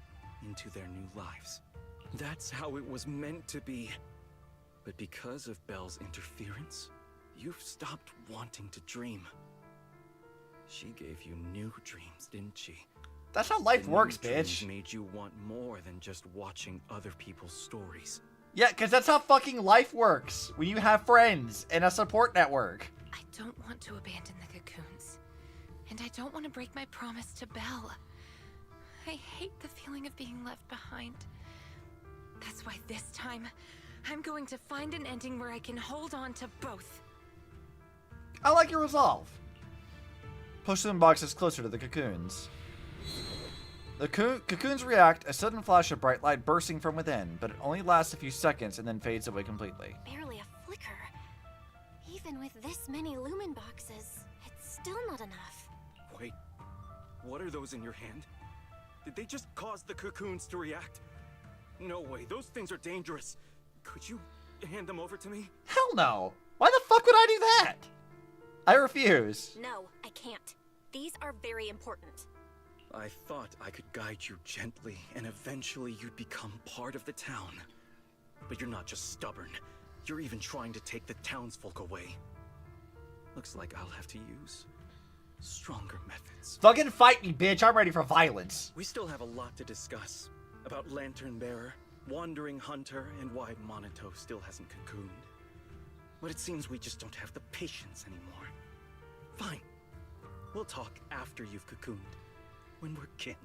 into their new lives. That's how it was meant to be. But because of Belle's interference, you've stopped wanting to dream. She gave you new dreams, didn't she? That's how life works, bitch. Dreams made you want more than just watching other people's stories. Yeah, because that's how fucking life works. When you have friends and a support network. I don't want to abandon the cocoons. And I don't want to break my promise to Belle. I hate the feeling of being left behind. That's why this time, I'm going to find an ending where I can hold on to both. I like your resolve. Push them boxes closer to the cocoons. The cocoons react, a sudden flash of bright light bursting from within, but it only lasts a few seconds and then fades away completely. Barely a flicker. Even with this many lumen boxes, it's still not enough. Wait, what are those in your hand? Did they just cause the cocoons to react? No way, those things are dangerous. Could you hand them over to me? Hell no! Why the fuck would I do that? I refuse. No, I can't. These are very important. I thought I could guide you gently, and eventually you'd become part of the town. But you're not just stubborn. You're even trying to take the townsfolk away. Looks like I'll have to use stronger methods. Fucking fight me, bitch. I'm ready for violence. We still have a lot to discuss. About Lantern Bearer, Wandering Hunter, and why Monato still hasn't cocooned. But it seems we just don't have the patience anymore. Fine. We'll talk after you've cocooned. When we're kin.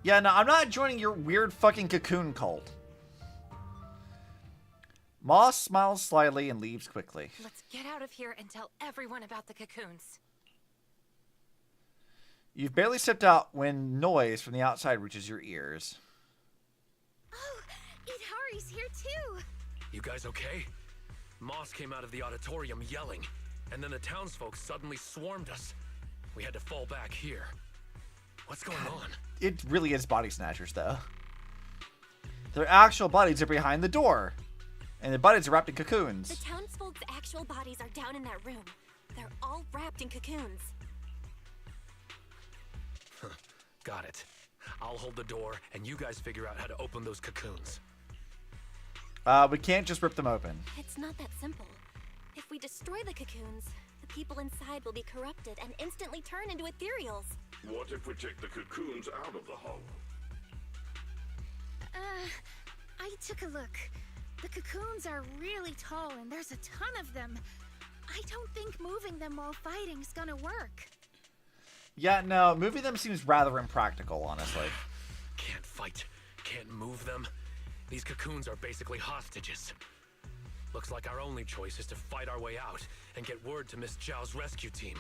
Yeah, no, I'm not joining your weird fucking cocoon cult. Moss smiles slyly and leaves quickly. Let's get out of here and tell everyone about the cocoons. You've barely stepped out when noise from the outside reaches your ears. Oh, Hidari's here too. You guys okay? Moss came out of the auditorium yelling, and then the townsfolk suddenly swarmed us. We had to fall back here. What's going on? It really is body snatchers, though. Their actual bodies are behind the door, and the bodies are wrapped in cocoons. The townsfolk's actual bodies are down in that room. They're all wrapped in cocoons. Got it. I'll hold the door, and you guys figure out how to open those cocoons. We can't just rip them open. It's not that simple. If we destroy the cocoons, the people inside will be corrupted and instantly turn into ethereals. What if we take the cocoons out of the hollow? I took a look. The cocoons are really tall and there's a ton of them. I don't think moving them while fighting's gonna work. Yeah, no, moving them seems rather impractical, honestly. Can't fight, can't move them. These cocoons are basically hostages. Looks like our only choice is to fight our way out and get word to Miss Zhao's rescue team.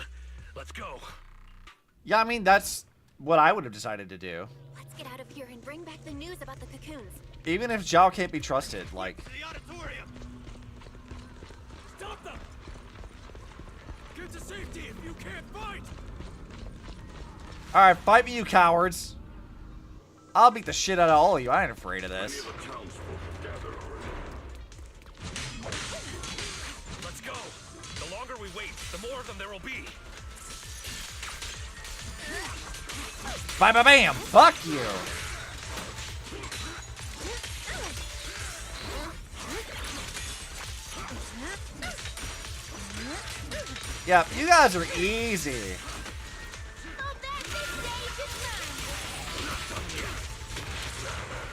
Let's go. Yeah, I mean, that's what I would have decided to do. Let's get out of here and bring back the news about the cocoons. Even if Zhao can't be trusted, like... The auditorium! Stop them! Get to safety if you can't fight! Alright, fight me, you cowards. I'll beat the shit out of all of you. I ain't afraid of this. Let's go! The longer we wait, the more of them there will be. Bam, bam, bam! Fuck you! Yep, you guys are easy.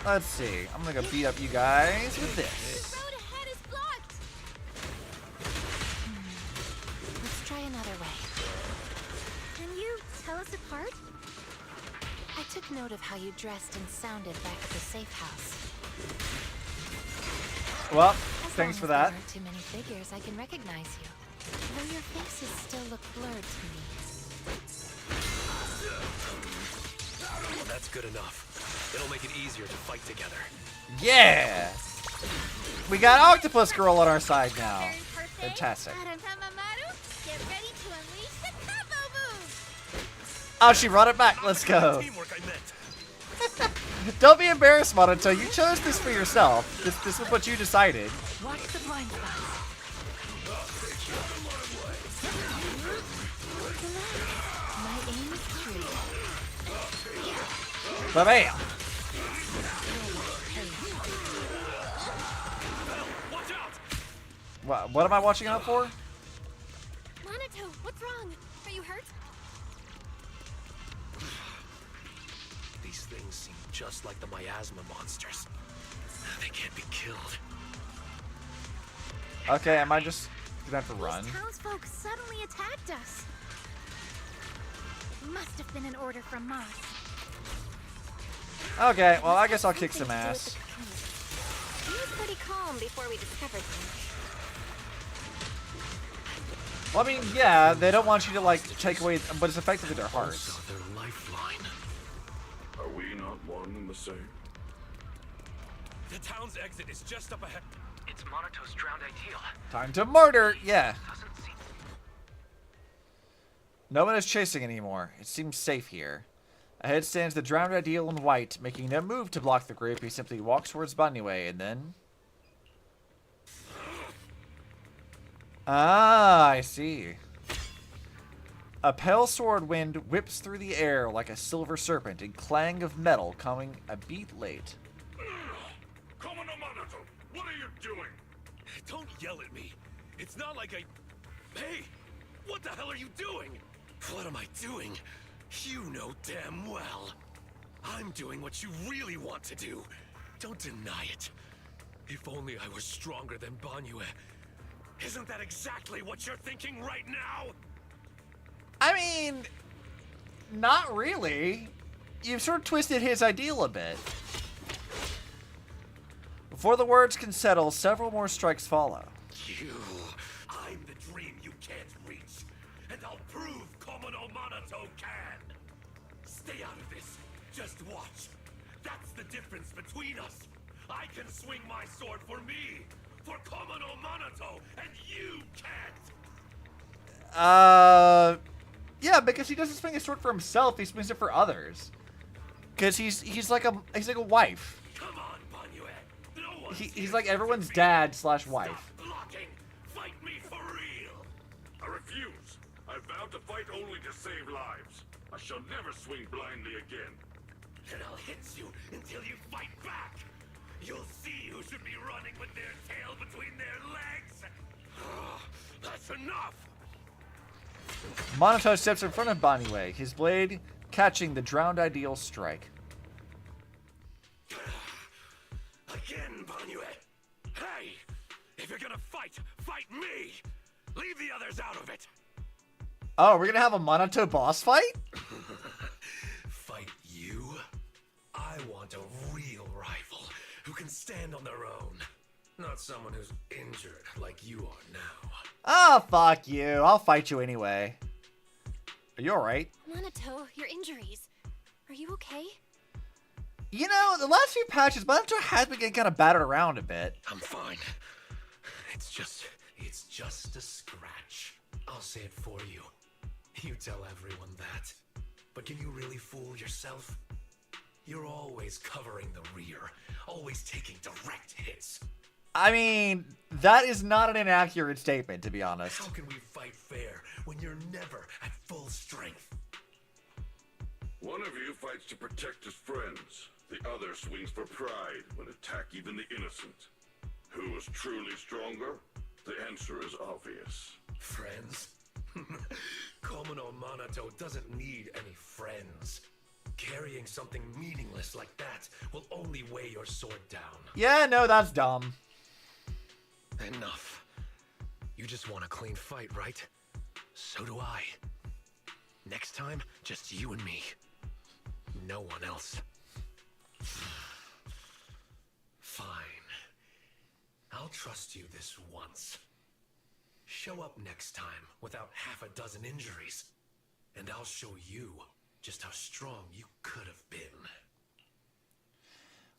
Let's see. I'm gonna go beat up you guys with this. Let's try another way. Can you tell us apart? I took note of how you dressed and sounded back at the safe house. Well, As thanks long for as that. there aren't too many figures, I can recognize you. Though your faces still look blurred to me. That's good enough. It'll make it easier to fight together. Yeah! We got Octopus Girl on our side now. Fantastic. Get ready to unleash the combo move! Oh, she brought it back. Let's go. Don't be embarrassed, Monato. You chose this for yourself. This is what you decided. Watch the blind spots. My aim is true. Bam! What am I watching out for? Monato, what's wrong? Are you hurt? These things seem just like the miasma monsters. They can't be killed. Okay, am I just gonna have to run? These townsfolk suddenly attacked us. It must have been an order from Moss. Okay, well, I guess I'll kick some ass. He was pretty calm before we discovered him. Well, I mean, yeah, they don't want you to, like, take away, but it's effectively their hearts. Also their lifeline. Are we not one and the same? The town's exit is just up ahead. It's Monato's drowned ideal. Time to murder! Yeah. No one is chasing anymore. It seems safe here. Ahead stands the drowned ideal in white, making no move to block the group. He simply walks towards Banyue and then... Ah, I see. A pale sword wind whips through the air like a silver serpent and clang of metal coming a beat late. Commander Monato, what are you doing? Don't yell at me. It's not like I... Hey! What the hell are you doing? What am I doing? You know damn well. I'm doing what you really want to do. Don't deny it. If only I was stronger than Banyue. Isn't that exactly what you're thinking right now? I mean, not really. You've sort of twisted his ideal a bit. Before the words can settle, several more strikes follow. I'm the dream you can't reach, and I'll prove Komodo Monato can. Stay out of this. Just watch. That's the difference between us. I can swing my sword for me, for Komodo Monato, and you can't. Yeah, because he doesn't swing his sword for himself. He swings it for others. Because he's like a wife. Come on, Banyue. No one's He's like everyone's dad / wife. blocking. Fight me for real. I refuse. I vowed to fight only to save lives. I shall never swing blindly again. Then I'll hit you until you fight back. You'll see who should be running with their tail between their legs. That's enough. Monato steps in front of Banyue, his blade catching the drowned ideal's strike. Again, Banyue. Hey, if you're gonna fight, fight me. Leave the others out of it. Oh, we're gonna have a Monato boss fight? Fight you? I want a real rival who can stand on their own. Not someone who's injured like you are now. Ah, fuck you. I'll fight you anyway. Are you alright? Monato, your injuries. Are you okay? You know, the last few patches, Minato has been getting kind of battered around a bit. I'm fine. It's just a scratch. I'll say it for you. You tell everyone that. But can you really fool yourself? You're always covering the rear, always taking direct hits. I mean, that is not an inaccurate statement, to be honest. How can we fight fair when you're never at full strength? One of you fights to protect his friends. The other swings for pride when attack even the innocent. Who is truly stronger? The answer is obvious. Friends? Komono Minato doesn't need any friends. Carrying something meaningless like that will only weigh your sword down. Yeah, no, that's dumb. Enough. You just want a clean fight, right? So do I. Next time, just you and me. No one else. Fine. I'll trust you this once. Show up next time without half a dozen injuries, and I'll show you just how strong you could have been.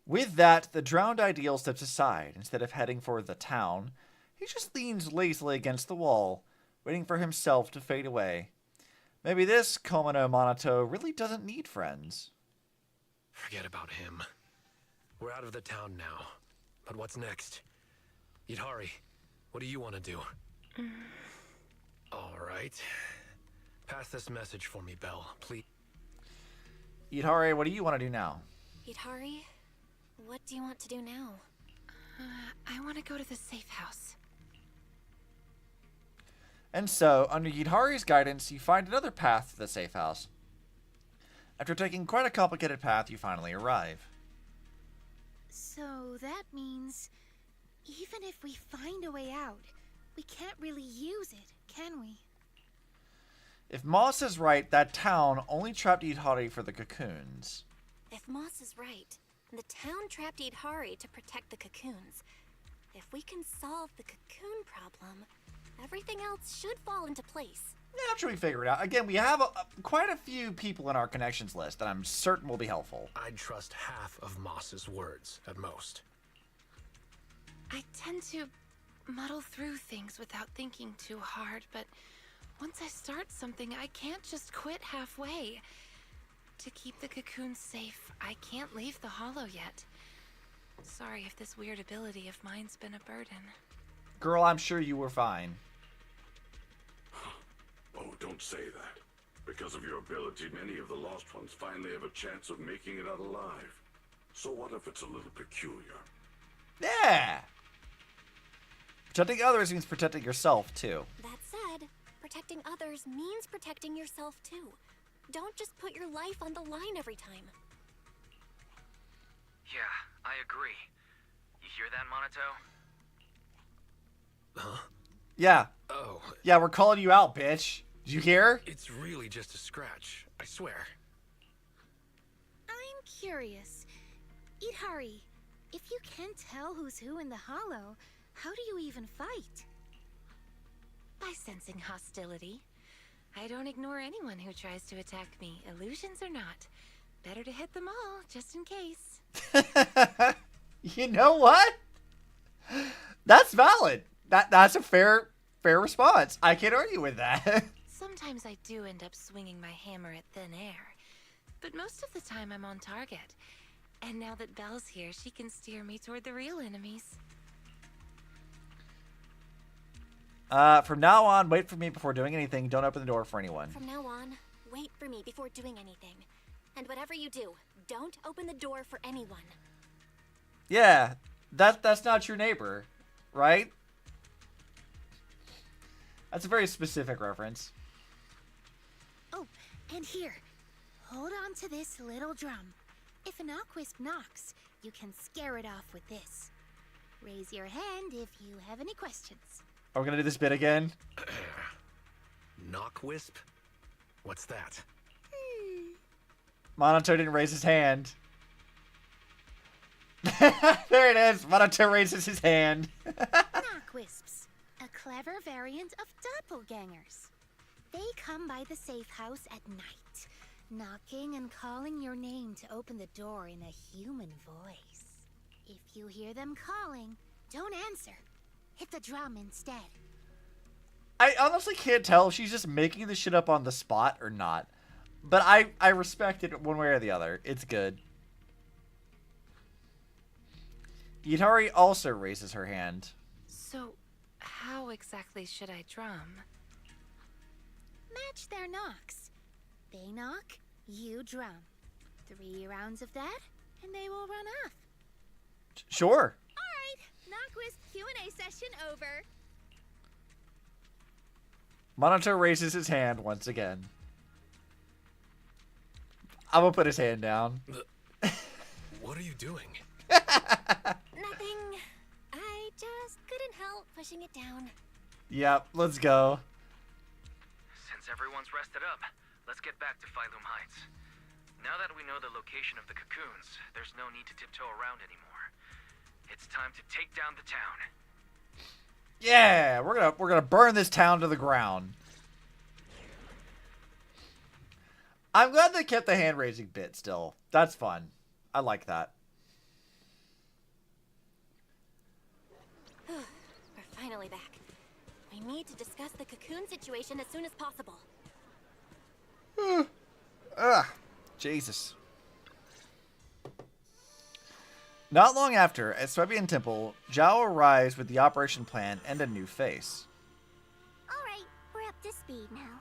With that, the drowned ideal steps aside. Instead of heading for the town, he just leans lazily against the wall, waiting for himself to fade away. Maybe this Komono Minato really doesn't need friends. Forget about him. We're out of the town now. But what's next? Yidhari, what do you want to do? All right. Pass this message for me, Belle, please. Yidhari, what do you want to do now? Yidhari, what do you want to do now? I want to go to the safe house. And so, under Yidhari's guidance, you find another path to the safe house. After taking quite a complicated path, you finally arrive. So that means, even if we find a way out, we can't really use it, can we? If Moss is right, that town only trapped Yidhari for the cocoons. If Moss is right, the town trapped Yidhari to protect the cocoons. If we can solve the cocoon problem, everything else should fall into place. After we figure it out. Again, we have quite a few people in our connections list that I'm certain will be helpful. I'd trust half of Moss's words, at most. I tend to muddle through things without thinking too hard, but once I start something, I can't just quit halfway. To keep the cocoons safe, I can't leave the hollow yet. Sorry if this weird ability of mine's been a burden. Girl, I'm sure you were fine. Oh, don't say that. Because of your ability, many of the lost ones finally have a chance of making it out alive. So what if it's a little peculiar? Yeah! Protecting others means protecting yourself, too. That said, protecting others means protecting yourself too. Don't just put your life on the line every time. Yeah, I agree. You hear that, Minato? Huh? Yeah. Oh. Yeah, we're calling you out, bitch. Did you hear? It's really just a scratch, I swear. I'm curious. Yidhari, if you can't tell who's who in the hollow, how do you even fight? By sensing hostility. I don't ignore anyone who tries to attack me, illusions or not. Better to hit them all, just in case. You know what? That's valid. That's a fair response. I can't argue with that. Sometimes I do end up swinging my hammer at thin air, but most of the time I'm on target. And now that Belle's here, she can steer me toward the real enemies. From now on, wait for me before doing anything. Don't open the door for anyone. From now on, wait for me before doing anything. And whatever you do, don't open the door for anyone. Yeah, that's not your neighbor, right? That's a very specific reference. Oh, and here. Hold on to this little drum. If an Aquisp knocks, you can scare it off with this. Raise your hand if you have any questions. Are we gonna do this bit again? Knock wisp? What's that? Minato didn't raise his hand. There it is. Minato raises his hand. Knockwisps, a clever variant of doppelgangers. They come by the safe house at night, Knocking and calling your name to open the door in a human voice. If you hear them calling, don't answer. Hit the drum instead. I honestly can't tell if she's just making this shit up on the spot or not. But I respect it one way or the other. It's good. Yutari also raises her hand. So, how exactly should I drum? Match their knocks. They knock, you drum. 3 rounds of that, and they will run off. Sure. Alright, knock with Q&A session over. Monitor raises his hand once again. I'm gonna put his hand down. What are you doing? Nothing. I just couldn't help pushing it down. Yep, let's go. Since everyone's rested up, let's get back to Phylum Heights. Now that we know the location of the cocoons, there's no need to tiptoe around anymore. It's time to take down the town. Yeah, we're gonna burn this town to the ground. I'm glad they kept the hand raising bit still. That's fun. I like that. We're finally back. We need to discuss the cocoon situation as soon as possible. Ugh, Jesus. Not long after, at Swebian Temple, Zhao arrives with the operation plan and a new face. Alright, we're up to speed now.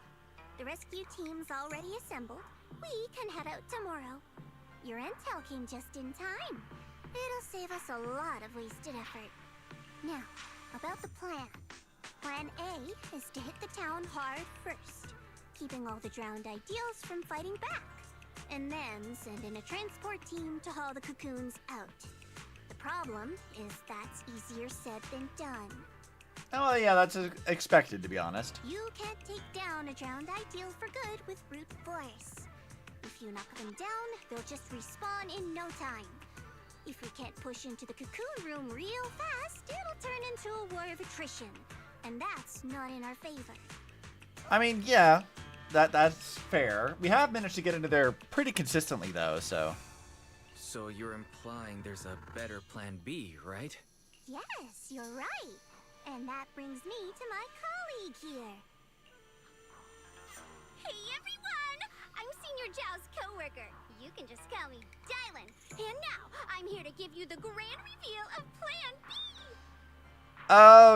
The rescue team's already assembled. We can head out tomorrow. Your intel came just in time. It'll save us a lot of wasted effort. Now, about the plan. Plan A is to hit the town hard first, keeping all the drowned ideals from fighting back, and then send in a transport team to haul the cocoons out. The problem is that's easier said than done. Oh, yeah, that's expected, to be honest. You can't take down a drowned ideal for good with brute force. If you knock them down, they'll just respawn in no time. If we can't push into the cocoon room real fast, it'll turn into a war of attrition. And that's not in our favor. I mean, yeah, that's fair. We have managed to get into there pretty consistently, though, so... So you're implying there's a better plan B, right? Yes, you're right. And that brings me to my colleague here. Hey everyone! I'm Senior Zhao's co-worker. You can just call me Dylan. And now, I'm here to give you the grand reveal of Plan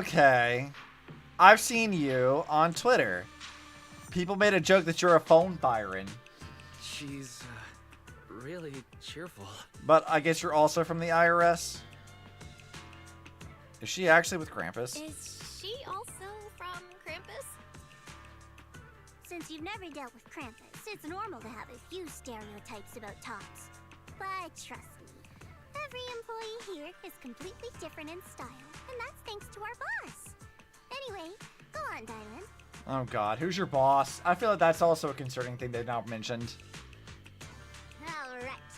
B! Okay. I've seen you on Twitter. People made a joke that you're a phone Byron. She's really cheerful. But I guess you're also from the IRS? Is she actually with Krampus? Is she also from Krampus? Since you've never dealt with Krampus, it's normal to have a few stereotypes about tops. But trust me, every employee here is completely different in style, and that's thanks to our boss. Anyway, go on, Dylan. Oh god, who's your boss? I feel like that's also a concerning thing they've not mentioned. Alright,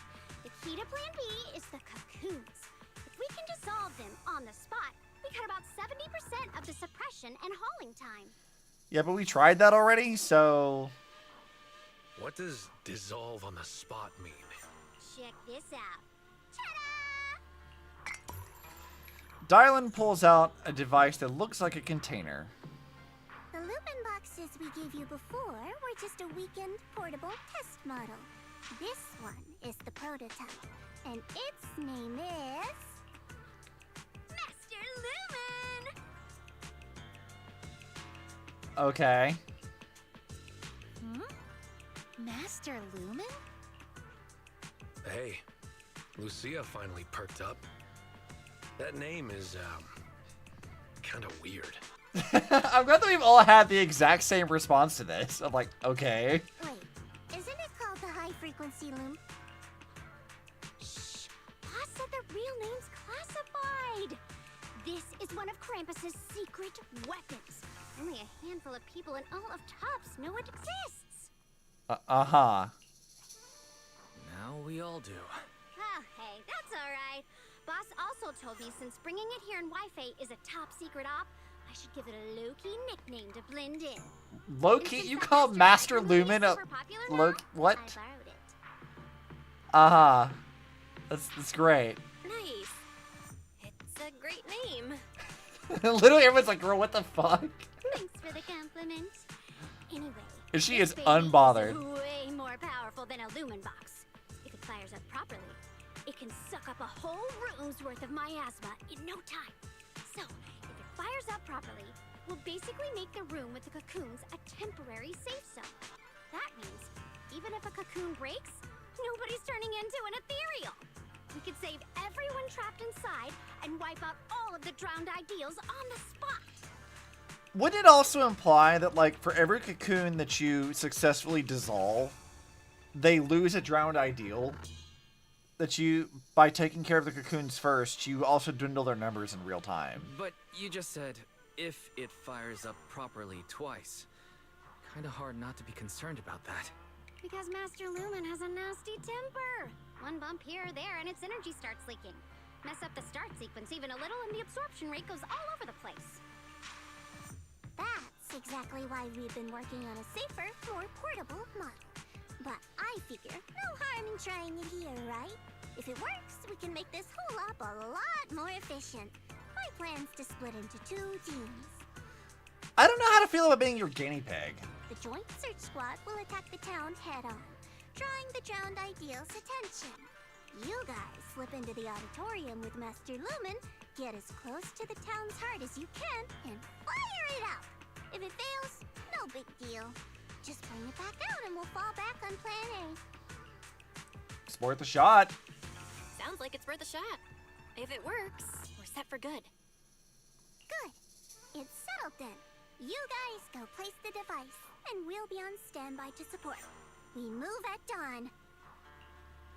the key to Plan B is the cocoons. If we can dissolve them on the spot, we cut about 70% of the suppression and hauling time. Yeah, but we tried that already, so... What does dissolve on the spot mean? Check this out. Dylan pulls out a device that looks like a container. The Lupin boxes we gave you before were just a weakened portable test model. This one is the prototype, and its name is... Master Lumen! Okay. Master Lumen? Hey, Lucia finally perked up. That name is, kind of weird. I'm glad that we've all had the exact same response to this. I'm like, okay. Wait, isn't it called the high-frequency loom? Shh! Boss said the real name's classified! This is one of Krampus's secret weapons. Only a handful of people in all of Tops know it exists. Uh-huh. Now we all do. Oh, hey, that's alright. Boss also told me since bringing it here in Wi-Fi is a top secret op, I should give it a low-key nickname to blend in. Low-key? You call Master Lumen a... What? I borrowed it. Uh-huh. That's great. Nice. It's a great name. Literally everyone's like, girl, what the fuck? Thanks for the compliment. Anyway, And she this is baby unbothered. is way more powerful than a lumen box. If it fires up properly, it can suck up a whole room's worth of miasma in no time. So, if it fires up properly, we'll basically make the room with the cocoons a temporary safe zone. That means, even if a cocoon breaks, nobody's turning into an ethereal. We could save everyone trapped inside and wipe out all of the drowned ideals on the spot. Wouldn't it also imply that, like, for every cocoon that you successfully dissolve, they lose a drowned ideal? That you, by taking care of the cocoons first, you also dwindle their numbers in real time. But you just said, if it fires up properly twice. Kinda hard not to be concerned about that. Because Master Lumen has a nasty temper. One bump here or there and its energy starts leaking. Mess up the start sequence even a little and the absorption rate goes all over the place. That's exactly why we've been working on a safer, more portable model. But I figure no harm in trying it here, right? If it works, we can make this whole op a lot more efficient. My plan's to split into 2 teams. I don't know how to feel about being your guinea pig. The Joint Search Squad will attack the town head-on, drawing the drowned ideal's attention. You guys slip into the auditorium with Master Lumen, get as close to the town's heart as you can, and fire it out! If it fails, no big deal. Just bring it back out and we'll fall back on plan A. It's worth a shot. Sounds like it's worth a shot. If it works, we're set for good. Good. It's settled then. You guys go place the device, and we'll be on standby to support. We move at dawn.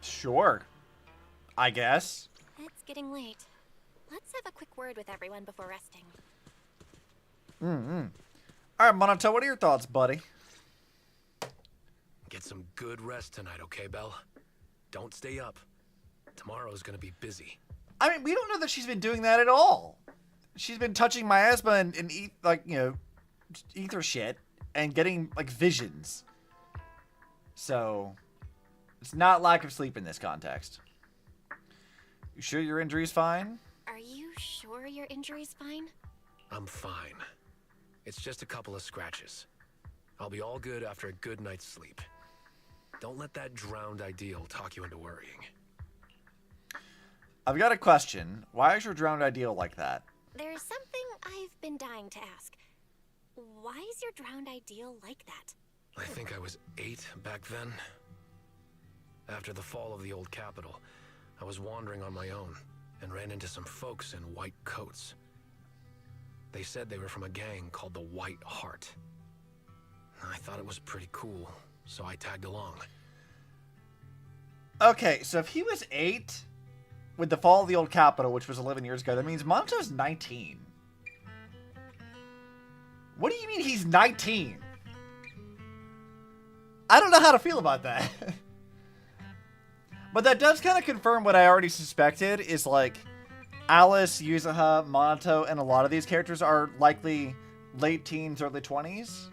Sure. I guess. It's getting late. Let's have a quick word with everyone before resting. Alright, Monato, what are your thoughts, buddy? Get some good rest tonight, okay, Belle? Don't stay up. Tomorrow's gonna be busy. I mean, we don't know that she's been doing that at all. She's been touching miasma and eat, like, you know, ether shit and getting, like, visions. So, it's not lack of sleep in this context. You sure your injury's fine? Are you sure your injury's fine? I'm fine. It's just a couple of scratches. I'll be all good after a good night's sleep. Don't let that drowned ideal talk you into worrying. I've got a question. Why is your drowned ideal like that? There's something I've been dying to ask. Why is your drowned ideal like that? I think I was 8 back then. After the fall of the old capital, I was wandering on my own and ran into some folks in white coats. They said they were from a gang called the White Heart. I thought it was pretty cool, so I tagged along. Okay, so if he was 8 with the fall of the old capital, which was 11 years ago, that means Monto's 19. What do you mean he's 19? I don't know how to feel about that. But that does kind of confirm what I already suspected, is like Alice, Yuzuha, Monato, and a lot of these characters are likely late teens, early 20s.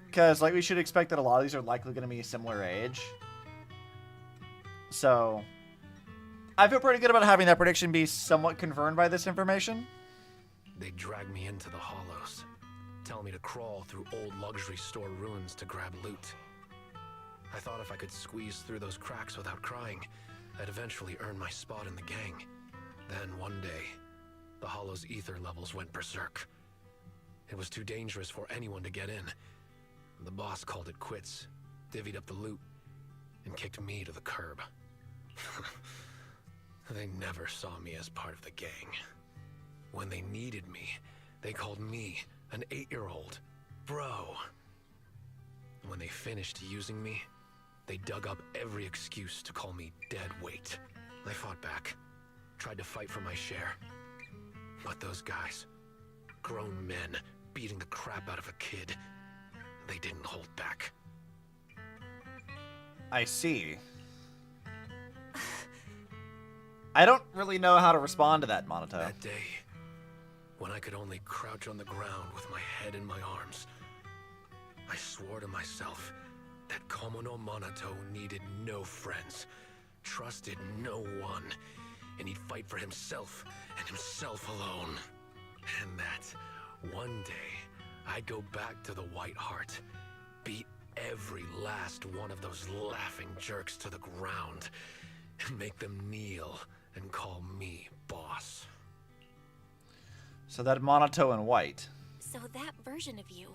Because, like, we should expect that a lot of these are likely going to be a similar age. So, I feel pretty good about having that prediction be somewhat confirmed by this information. They dragged me into the hollows, telling me to crawl through old luxury store ruins to grab loot. I thought if I could squeeze through those cracks without crying, I'd eventually earn my spot in the gang. Then one day, the hollow's ether levels went berserk. It was too dangerous for anyone to get in. The boss called it quits, divvied up the loot, and kicked me to the curb. They never saw me as part of the gang. When they needed me, they called me an 8-year-old bro. When they finished using me, they dug up every excuse to call me dead weight. I fought back, tried to fight for my share. But those guys, grown men beating the crap out of a kid, they didn't hold back. I see. I don't really know how to respond to that, Monato. That day, when I could only crouch on the ground with my head in my arms. I swore to myself that Komono Monato needed no friends, trusted no one, and he'd fight for himself and himself alone. And that one day, I'd go back to the White Heart, beat every last one of those laughing jerks to the ground, and make them kneel and call me boss. So that Monato in white. So that version of you,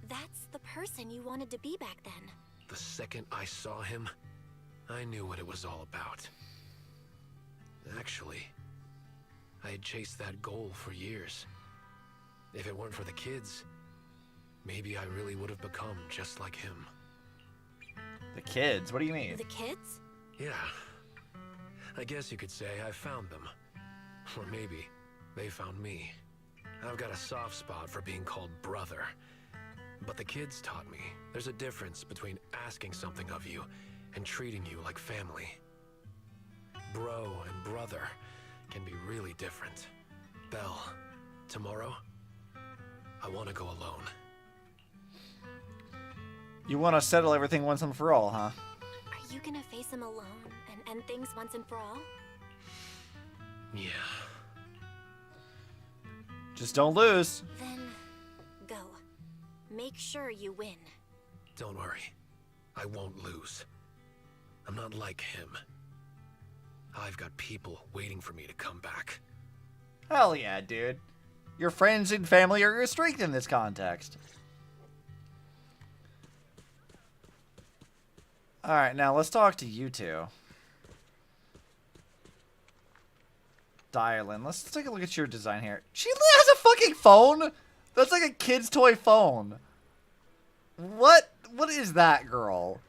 that's the person you wanted to be back then. The second I saw him, I knew what it was all about. Actually, I had chased that goal for years. If it weren't for the kids, maybe I really would have become just like him. The kids? What do you mean? The kids? Yeah. I guess you could say I found them. Or maybe they found me. I've got a soft spot for being called brother. But the kids taught me there's a difference between asking something of you and treating you like family. Bro and brother can be really different. Belle, tomorrow, I want to go alone. You want to settle everything once and for all, huh? Are you gonna face him alone and end things once and for all? Yeah. Just don't lose. Then, go. Make sure you win. Don't worry. I won't lose. I'm not like him. I've got people waiting for me to come back. Hell yeah, dude. Your friends and family are your strength in this context. Alright, now let's talk to you two. Dial in. Let's take a look at your design here. She has a fucking phone? That's like a kid's toy phone. What is that, girl?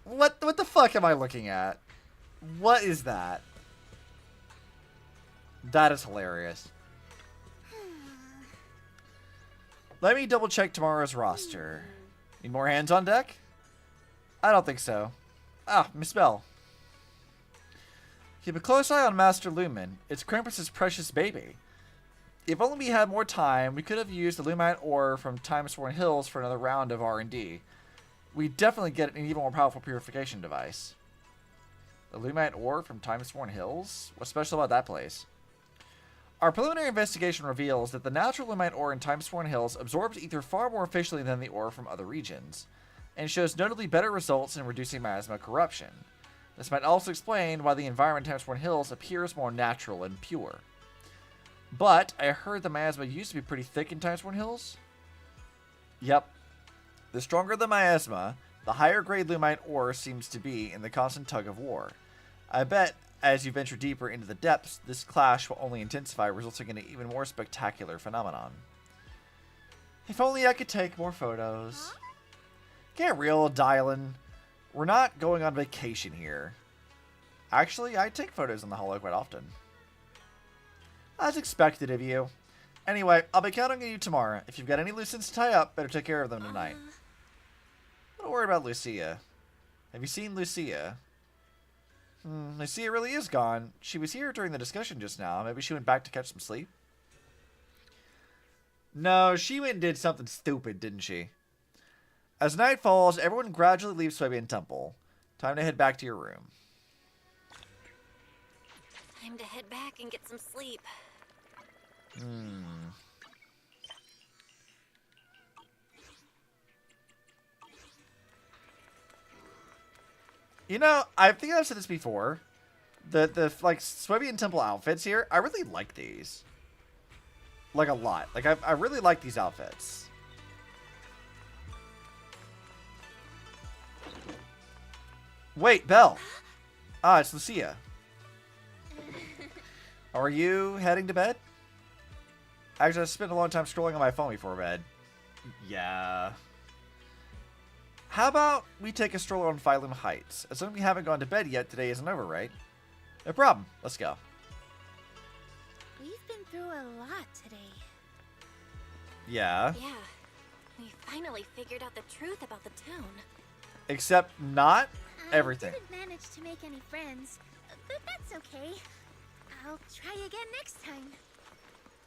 What the fuck am I looking at? What is that? That is hilarious. Let me double check tomorrow's roster. Need more hands on deck? I don't think so. Ah, Miss Bell. Keep a close eye on Master Lumen. It's Krampus's precious baby. If only we had more time, we could have used the Lumite ore from Time-Sworn Hills for another round of R&D. We definitely get an even more powerful purification device. The Lumite ore from Time-Sworn Hills? What's special about that place? Our preliminary investigation reveals that the natural Lumite ore in Time-Sworn Hills absorbs ether far more efficiently than the ore from other regions, and shows notably better results in reducing miasma corruption. This might also explain why the environment in Time-Sworn Hills appears more natural and pure. But I heard the miasma used to be pretty thick in Time-Sworn Hills? Yep. The stronger the miasma, the higher grade Lumite ore seems to be in the constant tug of war. I bet as you venture deeper into the depths, this clash will only intensify, resulting in an even more spectacular phenomenon. If only I could take more photos. Get real, Dylan. We're not going on vacation here. Actually, I take photos on the holo quite often. As expected of you. Anyway, I'll be counting on you tomorrow. If you've got any loose ends to tie up, better take care of them tonight. Don't worry about Lucia. Have you seen Lucia? Lucia really is gone. She was here during the discussion just now. Maybe she went back to catch some sleep? No, she went and did something stupid, didn't she? As night falls, everyone gradually leaves Swabian Temple. Time to head back to your room. Time to head back and get some sleep. You know, I think I've said this before. The like Swabian Temple outfits here, I really like these. Like a lot. Like I really like these outfits. Wait, Belle. Ah, it's Lucia. Are you heading to bed? Actually, I spent a long time scrolling on my phone before bed. Yeah. How about we take a stroll on Phylum Heights? As long as we haven't gone to bed yet, today isn't over, right? No problem. Let's go. We've been through a lot today. Yeah. Yeah. We finally figured out the truth about the town. Except not everything. I didn't manage to make any friends, but that's okay. I'll try again next time.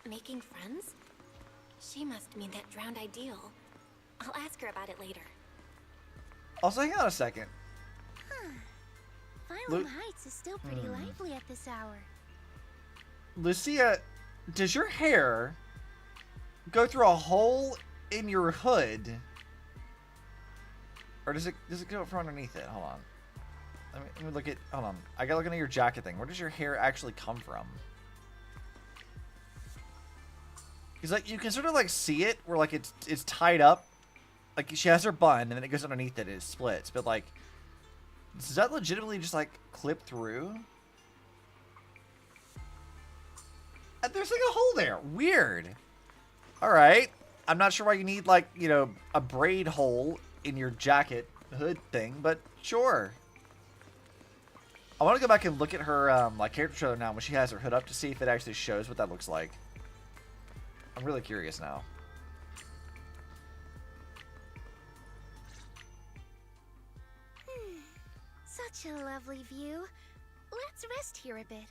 Making friends? She must mean that drowned ideal. I'll ask her about it later. Also, hang on a second. Huh. Phylum Heights is still pretty lively at this hour. Lucia, does your hair go through a hole in your hood? Or does it go from underneath it? Hold on. Let me look at... Hold on. I gotta look into your jacket thing. Where does your hair actually come from? Because, like, you can sort of, like, see it where, like, it's tied up. Like, she has her bun, and then it goes underneath it, and it splits. But, like, does that legitimately just, like, clip through? And there's, like, a hole there. Weird. Alright. I'm not sure why you need, like, you know, a braid hole in your jacket hood thing, but sure. I want to go back and look at her, like, character trailer now when she has her hood up to see if it actually shows what that looks like. I'm really curious now. Such a lovely view. Let's rest here a bit.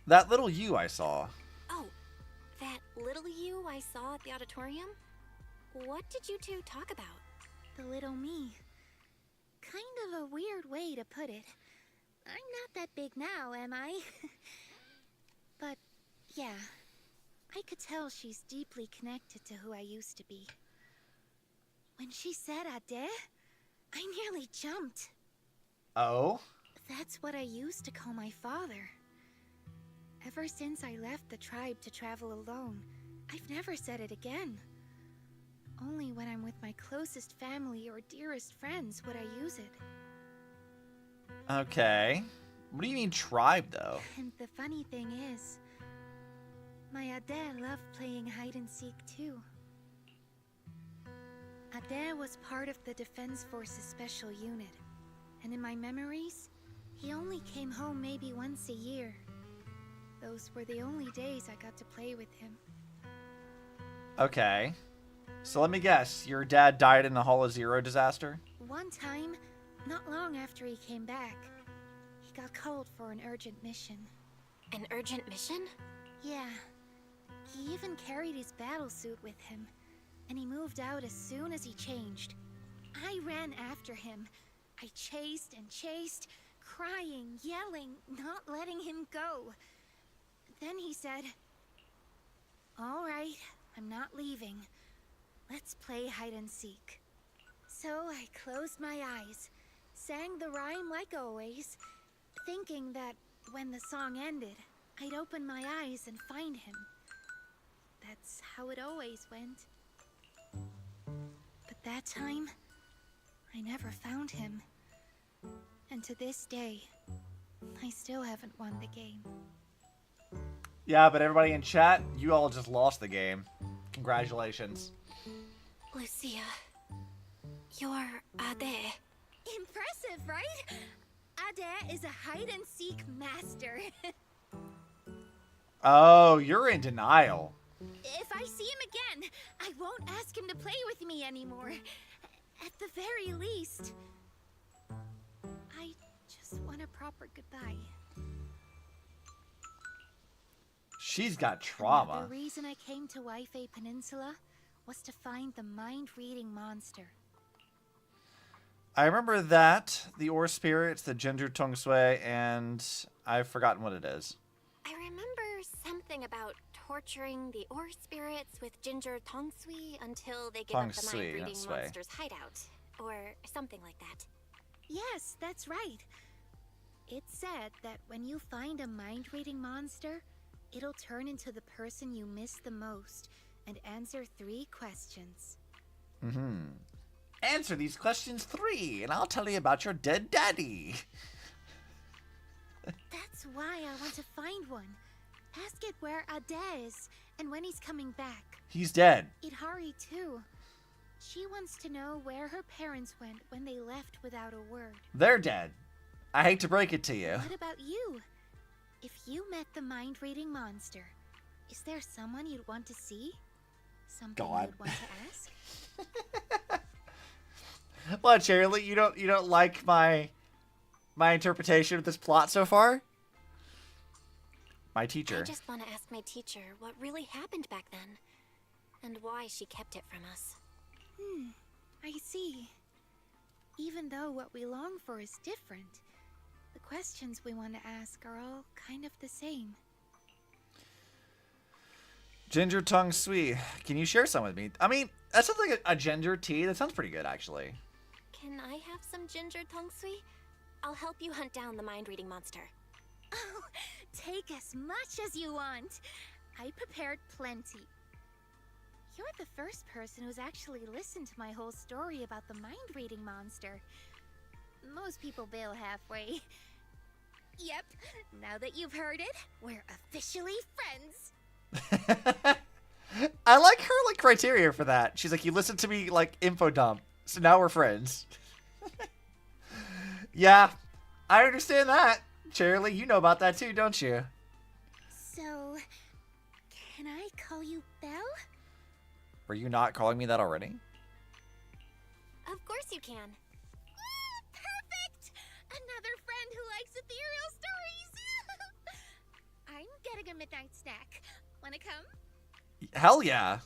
That little you I saw. Oh, that little you I saw at the auditorium? What did you two talk about? The little me. Kind of a weird way to put it. I'm not that big now, am I? But, yeah. I could tell she's deeply connected to who I used to be. When she said Ade, I nearly jumped. Oh? That's what I used to call my father. Ever since I left the tribe to travel alone, I've never said it again. Only when I'm with my closest family or dearest friends would I use it. Okay. What do you mean tribe, though? And the funny thing is, my Ade loved playing hide-and-seek too. Ade was part of the Defense Forces Special Unit, and in my memories, he only came home maybe once a year. Those were the only days I got to play with him. Okay. So let me guess, your dad died in the Hall of Zero disaster? One time, not long after he came back, he got called for an urgent mission. An urgent mission? Yeah. He even carried his battle suit with him, and he moved out as soon as he changed. I ran after him. I chased and chased, crying, yelling, not letting him go. Then he said, "All right, I'm not leaving. Let's play hide-and-seek." So I closed my eyes, sang the rhyme like always, thinking that when the song ended, I'd open my eyes and find him. That's how it always went. But that time, I never found him. And to this day, I still haven't won the game. Yeah, but everybody in chat, you all just lost the game. Congratulations. Lucia, you're Ade. Impressive, right? Ade is a hide-and-seek master. Oh, you're in denial. If I see him again, I won't ask him to play with me anymore. At the very least, I just want a proper goodbye. She's got trauma. The reason I came to Waifei Peninsula was to find the mind-reading monster. I remember that, the Ore Spirits, the Ginger Tong Sui, and I've forgotten what it is. I remember something about torturing the Ore Spirits with Ginger Tongsui until they give up the mind-reading monster's hideout. Or something like that. Yes, that's right. It said that when you find a mind-reading monster, it'll turn into the person you miss the most and answer 3 questions. Answer these questions 3, and I'll tell you about your dead daddy. That's why I want to find one. Ask it where Ade is and when he's coming back. He's dead. Idhari too. She wants to know where her parents went when they left without a word. They're dead. I hate to break it to you. What about you? If you met the mind-reading monster, is there someone you'd want to see? Something you'd want to ask? What, Shirley? You don't like my interpretation of this plot so far? My teacher. I just want to ask my teacher what really happened back then, and why she kept it from us. I see. Even though what we long for is different, the questions we want to ask are all kind of the same. Ginger tongue sweet. Can you share some with me? I mean, that sounds like a ginger tea. That sounds pretty good, actually. Can I have some ginger tongue sui? I'll help you hunt down the mind-reading monster. Oh, take as much as you want. I prepared plenty. You're the first person who's actually listened to my whole story about the mind-reading monster. Most people bail halfway. Yep, now that you've heard it, we're officially friends. I like her like criteria for that. She's like, you listened to me like info dump, so now we're friends. Yeah, I understand that. Charlie, you know about that too, don't you? So, can I call you Belle? Were you not calling me that already? Of course you can. Perfect! Another friend who likes ethereal stories! I'm getting a midnight snack. Wanna come? Hell yeah.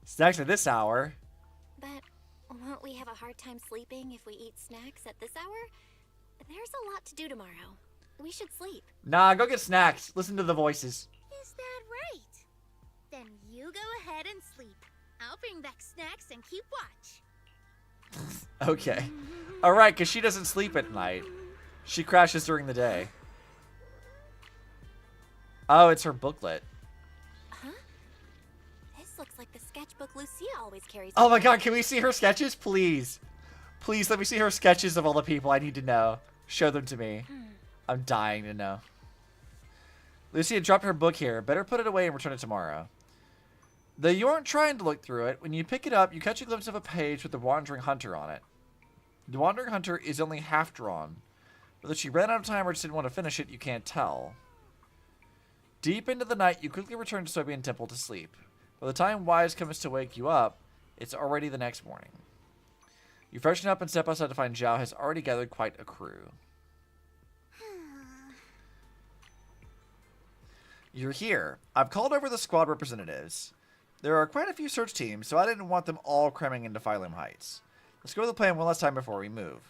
Snacks at this hour. But won't we have a hard time sleeping if we eat snacks at this hour? There's a lot to do tomorrow. We should sleep. Nah, go get snacks. Listen to the voices. Is that right? Then you go ahead and sleep. I'll bring back snacks and keep watch. Okay. Alright, because she doesn't sleep at night. She crashes during the day. Oh, it's her booklet. Huh? This looks like the sketchbook Lucia always carries. Oh my god, can we see her sketches? Please. Please let me see her sketches of all the people I need to know. Show them to me. I'm dying to know. Lucia dropped her book here. Better put it away and return it tomorrow. Though you aren't trying to look through it, when you pick it up, you catch a glimpse of a page with the Wandering Hunter on it. The Wandering Hunter is only half drawn. Whether she ran out of time or just didn't want to finish it, you can't tell. Deep into the night, you quickly return to Sobian Temple to sleep. By the time Wise comes to wake you up, it's already the next morning. You freshen up and step outside to find Zhao has already gathered quite a crew. You're here. I've called over the squad representatives. There are quite a few search teams, so I didn't want them all cramming into Phylum Heights. Let's go over the plan one last time before we move.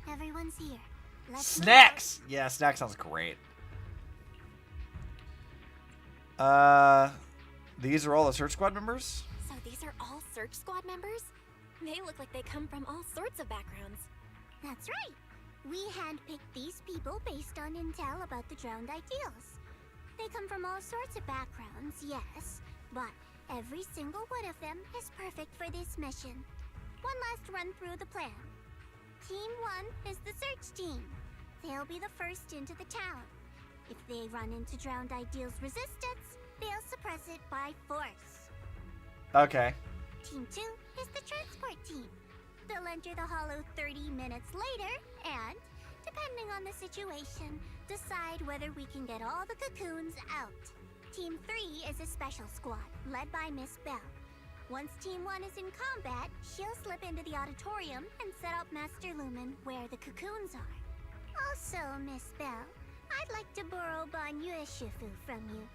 Everyone's here. Snacks! Yeah, snacks sounds great. These are all the search squad members? So these are all search squad members? They look like they come from all sorts of backgrounds. That's right. We handpicked these people based on intel about the drowned ideals. They come from all sorts of backgrounds, yes, but every single one of them is perfect for this mission. One last run through the plan. Team 1 is the search team. They'll be the first into the town. If they run into drowned ideals resistance, they'll suppress it by force. Okay. Team 2 is the transport team. They'll enter the hollow 30 minutes later and, depending on the situation, decide whether we can get all the cocoons out. Team 3 is a special squad, led by Miss Belle. Once Team 1 is in combat, she'll slip into the auditorium and set up Master Lumen where the cocoons are. Also, Miss Belle, I'd like to borrow Banyue Shifu from you.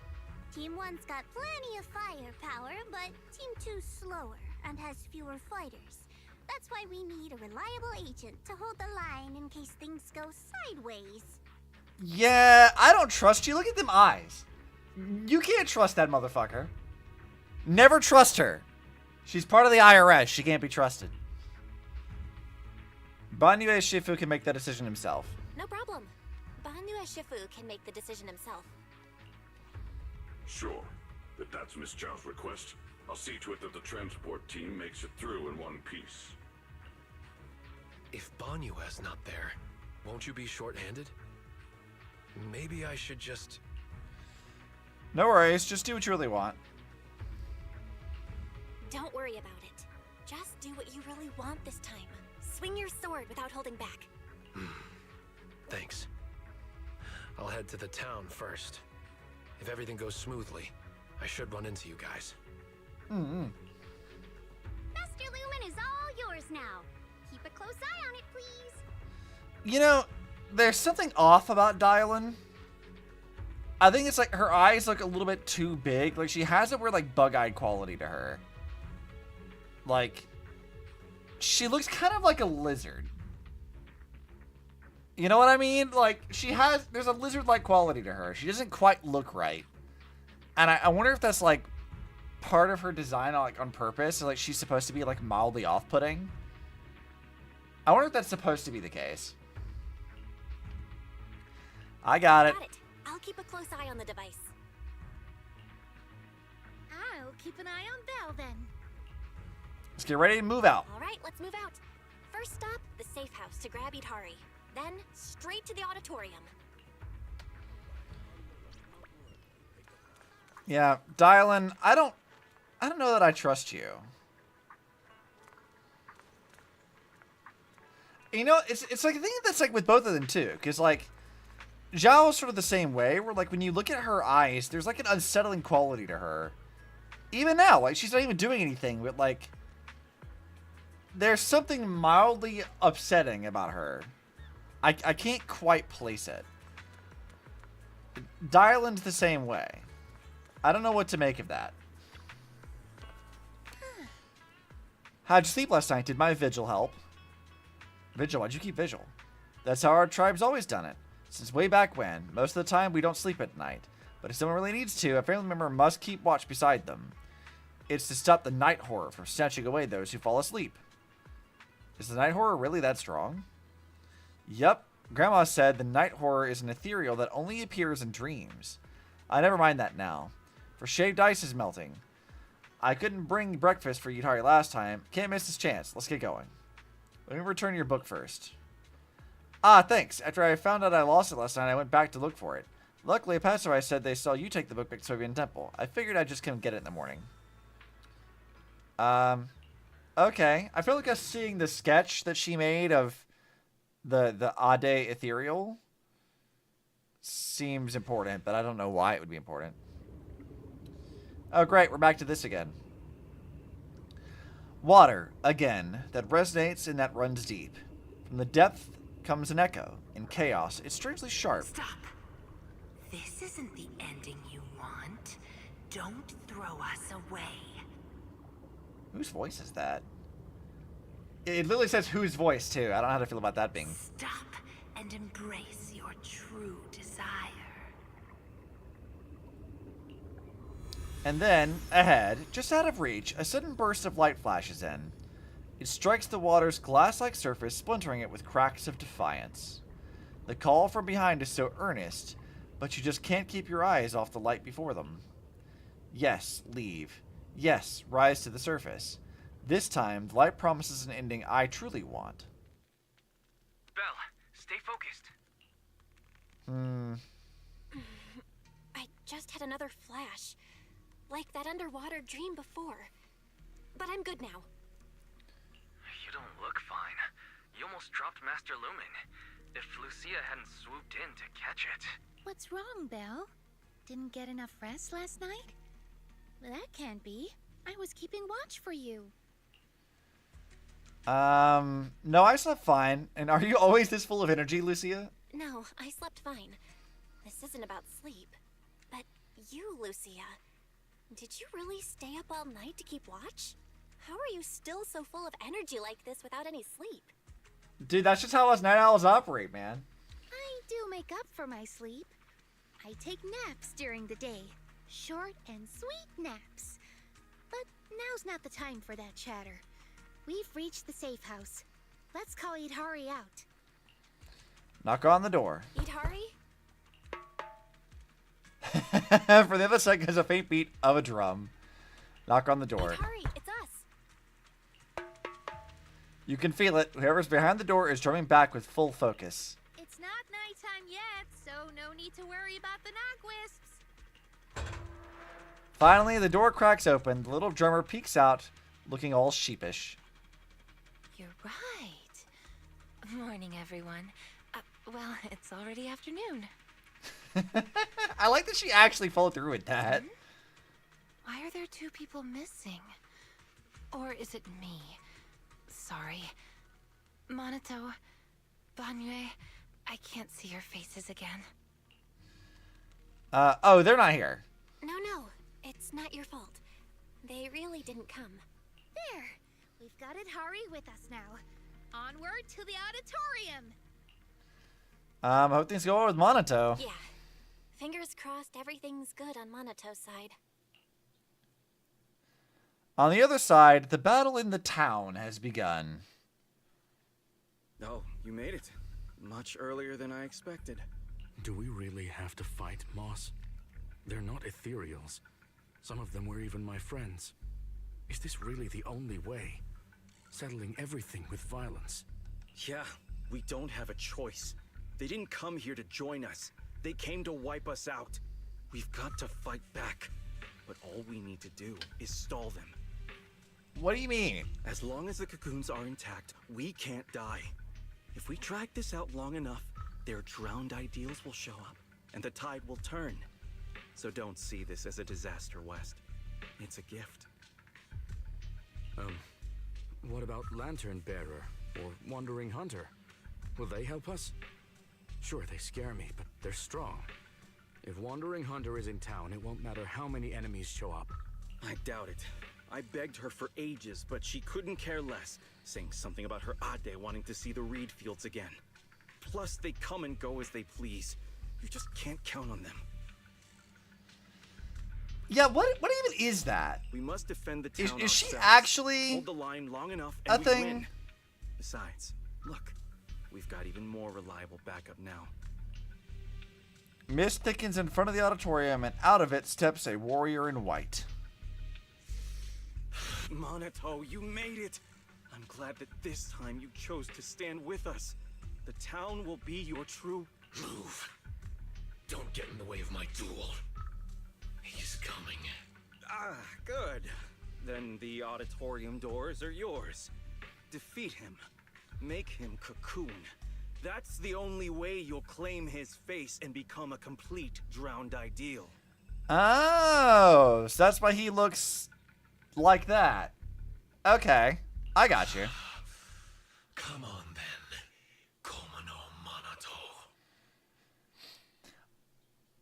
Team 1's got plenty of firepower, but Team 2's slower and has fewer fighters. That's why we need a reliable agent to hold the line in case things go sideways. Yeah, I don't trust you. Look at them eyes. You can't trust that motherfucker. Never trust her. She's part of the IRS. She can't be trusted. Banyue Shifu can make that decision himself. No problem. Banyue Shifu can make the decision himself. Sure. If that's Miss Zhao's request, I'll see to it that the transport team makes it through in one piece. If Banyue's not there, won't you be short-handed? Maybe I should just... No worries. Just do what you really want. Don't worry about it. Just do what you really want this time. Swing your sword without holding back. Thanks. I'll head to the town first. If everything goes smoothly, I should run into you guys. Master Lumen is all yours now. Keep a close eye on it, please. You know, there's something off about Dylan. I think it's like her eyes look a little bit too big. Like she has a weird like bug-eyed quality to her. Like she looks kind of like a lizard. You know what I mean? Like there's a lizard-like quality to her. She doesn't quite look right. And I wonder if that's like part of her design like on purpose. So, like she's supposed to be like mildly off-putting. I wonder if that's supposed to be the case. I got it. I'll keep a close eye on the device. I'll keep an eye on Belle then. Let's get ready to move out. All right, let's move out. First stop, the safe house to grab Idhari. Then, straight to the auditorium. Yeah, Dylan, I don't know that I trust you. You know, it's like a thing that's like with both of them too, because like Zhao is sort of the same way, where like when you look at her eyes, there's like an unsettling quality to her. Even now, like she's not even doing anything, but like there's something mildly upsetting about her. I can't quite place it. Dylan's the same way. I don't know what to make of that. How'd you sleep last night? Did my vigil help? Vigil? Why'd you keep vigil? That's how our tribe's always done it. Since way back when. Most of the time, we don't sleep at night. But if someone really needs to, a family member must keep watch beside them. It's to stop the night horror from snatching away those who fall asleep. Is the night horror really that strong? Yup. Grandma said the night horror is an ethereal that only appears in dreams. I never mind that now. For shaved ice is melting. I couldn't bring breakfast for Yutari last time. Can't miss this chance. Let's get going. Let me return your book first. Ah, thanks. After I found out I lost it last night, I went back to look for it. Luckily, a passerby said they saw you take the book back to Soviet Temple. I figured I'd just come get it in the morning. Okay. I feel like us seeing the sketch that she made of the Ade Ethereal seems important, but I don't know why it would be important. Oh, great. We're back to this again. Water, again, that resonates and that runs deep. From the depth comes an echo. In chaos, it's strangely sharp. Stop. This isn't the ending you want. Don't throw us away. Whose voice is that? It literally says whose voice, too. I don't know how to feel about that being. Stop and embrace your true desire. And then, ahead, just out of reach, a sudden burst of light flashes in. It strikes the water's glass-like surface, splintering it with cracks of defiance. The call from behind is so earnest, but you just can't keep your eyes off the light before them. Yes, leave. Yes, rise to the surface. This time, the light promises an ending I truly want. Belle, stay focused. I just had another flash. Like that underwater dream before. But I'm good now. You don't look fine. You almost dropped Master Lumen. If Lucia hadn't swooped in to catch it. What's wrong, Belle? Didn't get enough rest last night? That can't be. I was keeping watch for you. No, I slept fine. And are you always this full of energy, Lucia? No, I slept fine. This isn't about sleep. But you, Lucia, did you really stay up all night to keep watch? How are you still so full of energy like this without any sleep? Dude, that's just how us night owls operate, man. I do make up for my sleep. I take naps during the day. Short and sweet naps. But now's not the time for that chatter. We've reached the safe house. Let's call Idhari out. Knock on the door. Idhari? For the other second, there's a faint beat of a drum. Knock on the door. Idhari, it's us. You can feel it. Whoever's behind the door is drumming back with full focus. It's not nighttime yet, so no need to worry about the knock wisps. Finally, the door cracks open. The little drummer peeks out, looking all sheepish. You're right. Morning, everyone. Well, it's already afternoon. I like that she actually followed through with that. Why are there two people missing? Or is it me? Sorry. Monato, Banyue, I can't see your faces again. Oh, they're not here. No, it's not your fault. They really didn't come. There! We've got Hari with us now. Onward to the auditorium! I hope things go well with Monato. Yeah. Fingers crossed everything's good on Monato's side. On the other side, the battle in the town has begun. Oh, you made it. Much earlier than I expected. Do we really have to fight, Moss? They're not ethereals. Some of them were even my friends. Is this really the only way? Settling everything with violence? Yeah, we don't have a choice. They didn't come here to join us. They came to wipe us out. We've got to fight back. But all we need to do is stall them. What do you mean? As long as the cocoons are intact, we can't die. If we drag this out long enough, their drowned ideals will show up, and the tide will turn. So don't see this as a disaster, West. It's a gift. What about Lantern Bearer or Wandering Hunter? Will they help us? Sure, they scare me, but they're strong. If Wandering Hunter is in town, it won't matter how many enemies show up. I doubt it. I begged her for ages, but she couldn't care less, saying something about her Ade wanting to see the reed fields again. Plus, they come and go as they please. You just can't count on them. Yeah, what even is that? We must defend the town Is she ourselves. actually Hold the line long enough and a we thing? win. Besides, look, we've got even more reliable backup now. Mist thickens in front of the auditorium, and out of it steps a warrior in white. Monato, you made it! I'm glad that this time you chose to stand with us. The town will be your true... Move. Don't get in the way of my duel. He's coming. Ah, good. Then the auditorium doors are yours. Defeat him. Make him cocoon. That's the only way you'll claim his face and become a complete drowned ideal. Oh, so that's why he looks like that. Okay, I got you. Come on then. Como no Monato.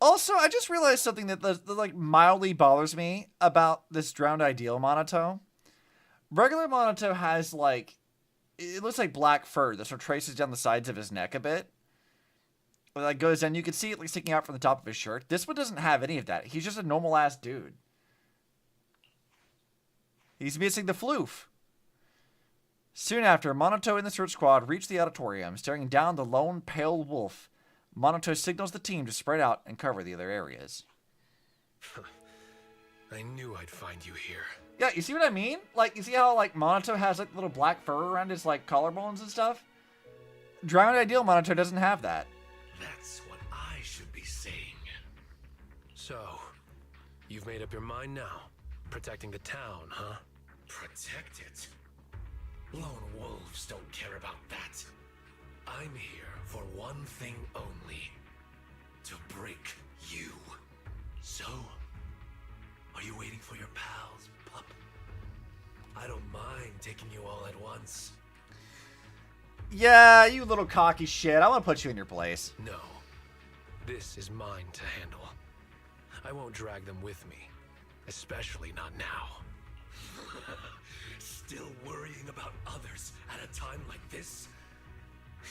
Also, I just realized something that like mildly bothers me about this drowned ideal Monato. Regular Monato has like, it looks like black fur that sort of traces down the sides of his neck a bit. It like goes in, you can see it like sticking out from the top of his shirt. This one doesn't have any of that. He's just a normal ass dude. He's missing the floof. Soon after, Monato and the search squad reach the auditorium, staring down the lone pale wolf. Monato signals the team to spread out and cover the other areas. I knew I'd find you here. Yeah, you see what I mean? Like, you see how, like, Monato has, like, little black fur around his, like, collarbones and stuff? Drowned Ideal Monato doesn't have that. That's what I should be saying. So, you've made up your mind now? Protecting the town, huh? Protect it? Lone wolves don't care about that. I'm here for one thing only. To break you. So, are you waiting for your pals, pup? I don't mind taking you all at once. Yeah, you little cocky shit. I want to put you in your place. No. This is mine to handle. I won't drag them with me. Especially not now. Still worrying about others at a time like this?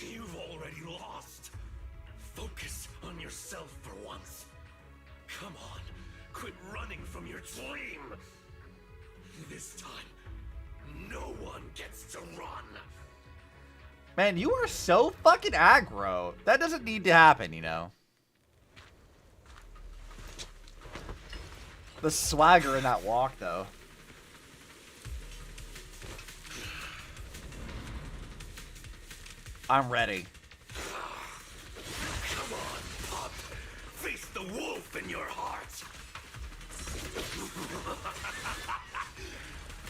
You've already lost. Focus on yourself for once. Come on, quit running from your dream. This time, no one gets to run. Man, you are so fucking aggro. That doesn't need to happen, you know. The swagger in that walk, though. I'm ready. Come on, pup. Face the wolf in your heart.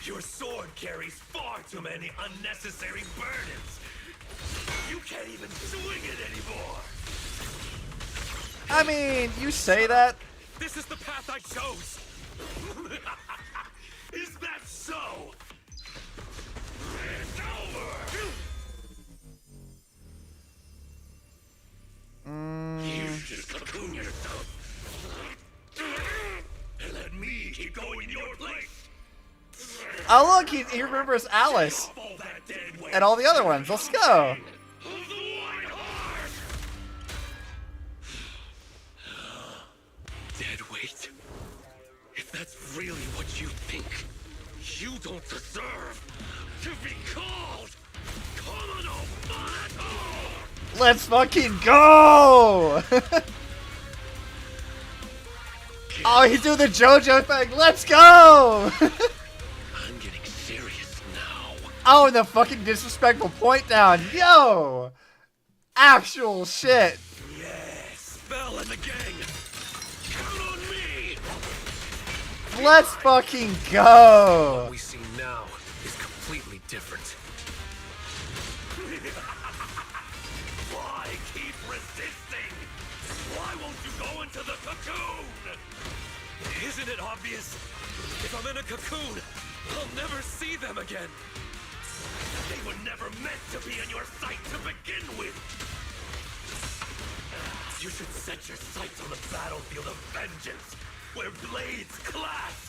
Your sword carries far too many unnecessary burdens. You can't even swing it anymore. I mean, you say that. This is the path I chose. Is that so? It's over. Oh look, he remembers Alice and all the other ones. Let's go. Dead weight. If that's really what you think, you don't deserve to be called Komodo Monaco! Let's fucking go! Oh, he's doing the JoJo thing. Let's go! I'm getting serious now. Oh, and the fucking disrespectful point down. Yo! Actual shit. Yes, Bell and the gang. Count on me. Let's fucking go. What we see now is completely different. Why keep resisting? Why won't you go into the cocoon? Isn't it obvious? If I'm in a cocoon, I'll never see them again. They were never meant to be in your sight to begin with. You should set your sights on the battlefield of vengeance, where blades clash,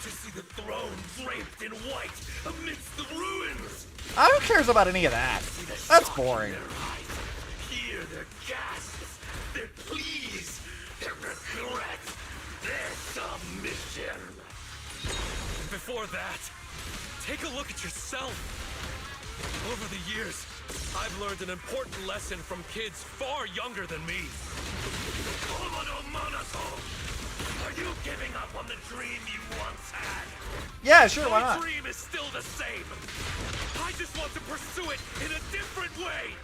to see the throne draped in white amidst the ruins. I don't care about any of that. That's boring. Hear their gasps, their pleas, their regret, their submission. Before that, take a look at yourself. Over the years, I've learned an important lesson from kids far younger than me. Komodo Monaco! Are you giving up on the dream you once had? Yeah, sure, why not? My dream is still the same. I just want to pursue it in a different way.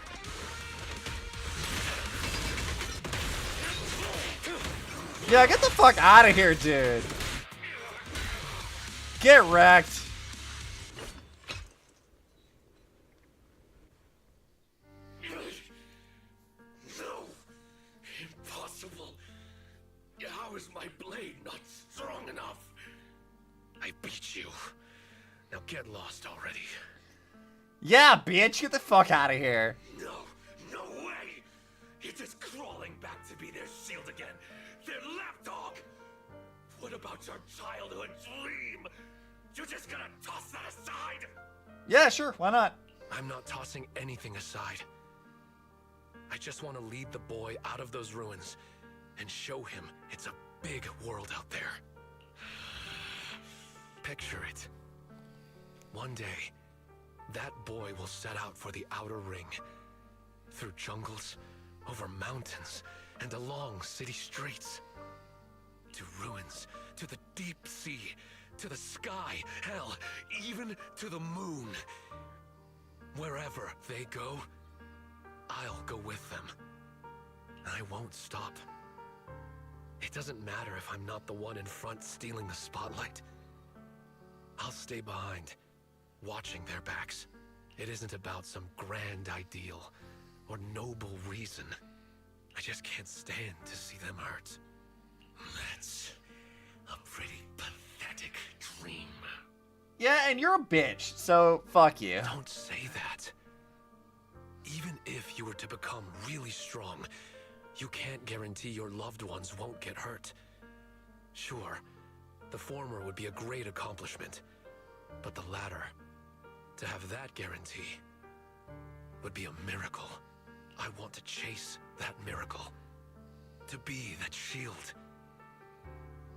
Yeah, get the fuck out of here, dude. Get wrecked. No. Impossible. How is my blade not strong enough? I beat you. Now get lost already. Yeah, bitch, get the fuck out of here. No way! It is crawling back to be their shield again. Their lapdog! What about your childhood dream? You're just gonna toss that aside? Yeah, sure, why not? I'm not tossing anything aside. I just want to lead the boy out of those ruins and show him it's a big world out there. Picture it. One day, that boy will set out for the outer ring. Through jungles, over mountains, and along city streets. To ruins, to the deep sea, to the sky, hell, even to the moon. Wherever they go, I'll go with them. I won't stop. It doesn't matter if I'm not the one in front stealing the spotlight. I'll stay behind, watching their backs. It isn't about some grand ideal or noble reason. I just can't stand to see them hurt. That's a pretty pathetic dream. Yeah, and you're a bitch, so fuck you. Don't say that. Even if you were to become really strong, you can't guarantee your loved ones won't get hurt. Sure, the former would be a great accomplishment, but the latter, to have that guarantee, would be a miracle. I want to chase that miracle. To be that shield.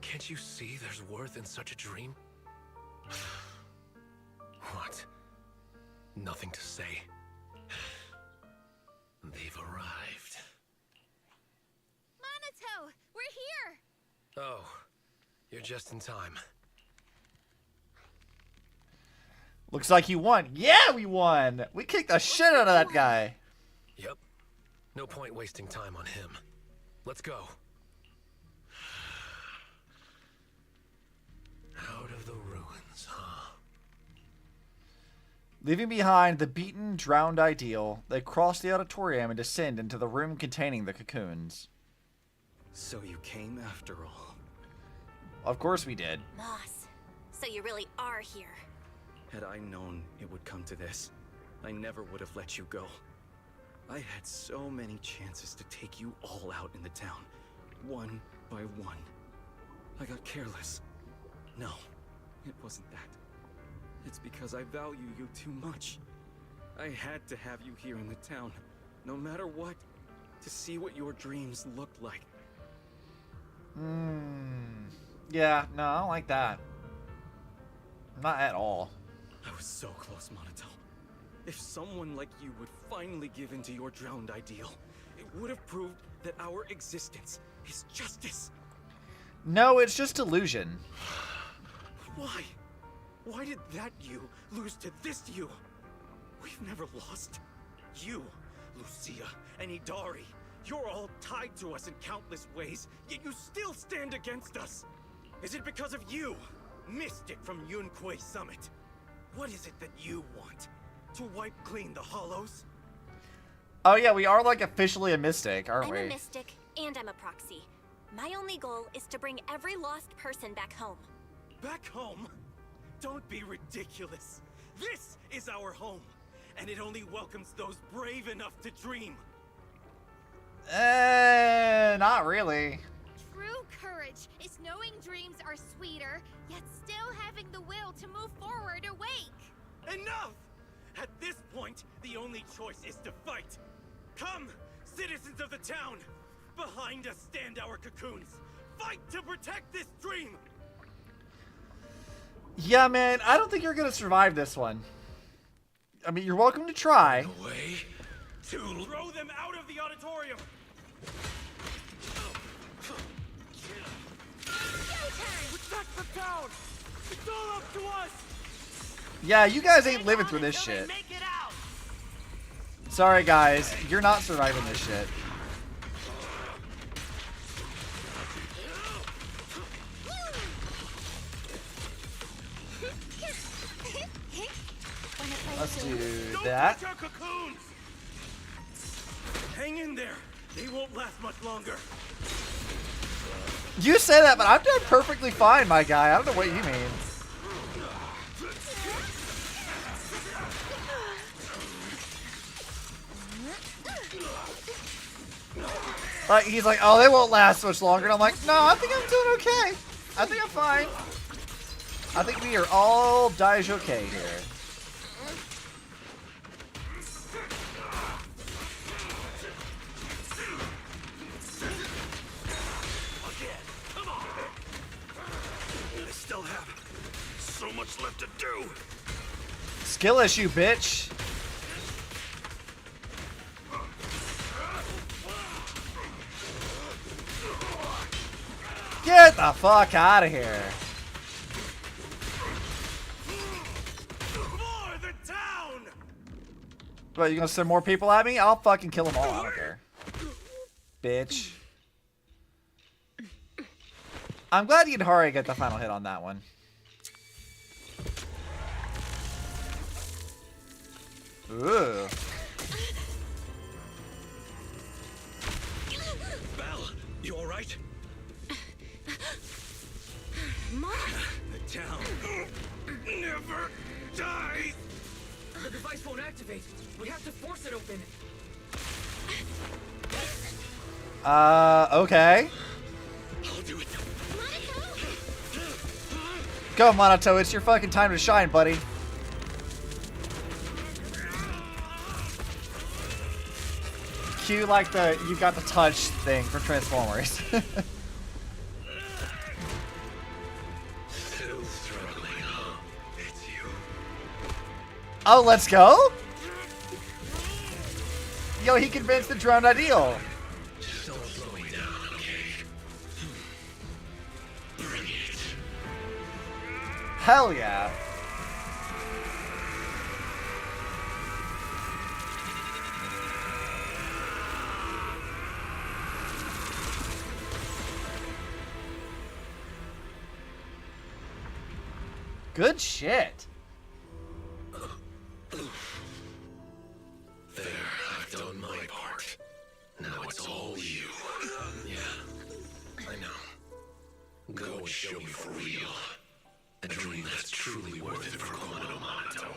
Can't you see there's worth in such a dream? What? Nothing to say. They've arrived. Monato, we're here! Oh, you're just in time. Looks like you won. Yeah, we won. We kicked the shit out of that guy. Yep. No point wasting time on him. Let's go. Out of the ruins, huh? Leaving behind the beaten, drowned ideal, they cross the auditorium and descend into the room containing the cocoons. So you came after all. Of course we did. Moss, so you really are here. Had I known it would come to this, I never would have let you go. I had so many chances to take you all out in the town, one by one. I got careless. No, it wasn't that. It's because I value you too much. I had to have you here in the town, no matter what, to see what your dreams looked like. Yeah, no, I don't like that. Not at all. I was so close, Monato. If someone like you would finally give in to your drowned ideal, it would have proved that our existence is justice. No, it's just illusion. Why? Why did that you lose to this you? We've never lost. You, Lucia, and Idari, you're all tied to us in countless ways, yet you still stand against us. Is it because of you, Mystic from Yunquei Summit? What is it that you want? To wipe clean the Hollows? Oh yeah, we are like officially a mystic, aren't I'm we? a mystic, and I'm a proxy. My only goal is to bring every lost person back home. Back home? Don't be ridiculous. This is our home, and it only welcomes those brave enough to dream. Not really. True courage is knowing dreams are sweeter, yet still having the will to move forward awake. Enough! At this point, the only choice is to fight. Come, citizens of the town! Behind us stand our cocoons. Fight to protect this dream! Yeah, man, I don't think you're gonna survive this one. I mean, you're welcome to try. Way to throw them out of the auditorium! Protect the town! It's all up to us! Yeah, you guys ain't living through this shit. Sorry, guys, you're not surviving this shit. Let's do that. Hang in there. They won't last much longer. You say that, but I'm doing perfectly fine, my guy. I don't know what you mean. Like, he's like, oh, they won't last much longer. And I'm like, no, I think I'm doing okay. I think I'm fine. I think we are all okay here. I still have so much left to do. Skill issue, bitch. Get the fuck out of here. For the town! What, you gonna send more people at me? I'll fucking kill them all. I don't care. Bitch. I'm glad Yidhari got the final hit on that one. Ooh. Belle, you alright? Mom? The town never dies! The device won't activate. We have to force it open. Okay. I'll do it. Go, Monato. It's your fucking time to shine, buddy. Cue like the you got the touch thing for Transformers. Still struggling, huh? It's you. Oh, let's go? Yo, he convinced the drowned ideal. Just don't slow me down, okay? Bring it. Hell yeah. Good shit. There, I've done my part. Now it's all you. Yeah, I know. Go and show me for real. A dream that's truly worth it for Komodo Monato.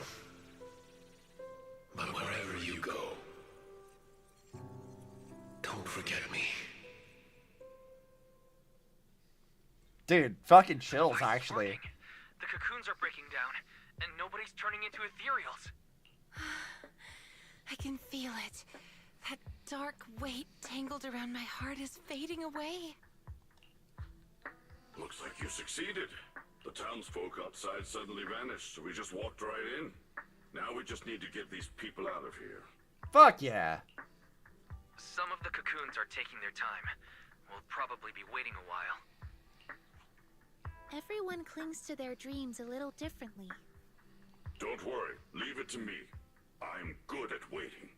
But wherever you go, don't forget me. Dude, fucking chills, actually. The cocoons are breaking down, and nobody's turning into ethereals. I can feel it. That dark weight tangled around my heart is fading away. Looks like you succeeded. The townsfolk outside suddenly vanished, so we just walked right in. Now we just need to get these people out of here. Fuck yeah. Some of the cocoons are taking their time. We'll probably be waiting a while. Everyone clings to their dreams a little differently. Don't worry, leave it to me. I'm good at waiting.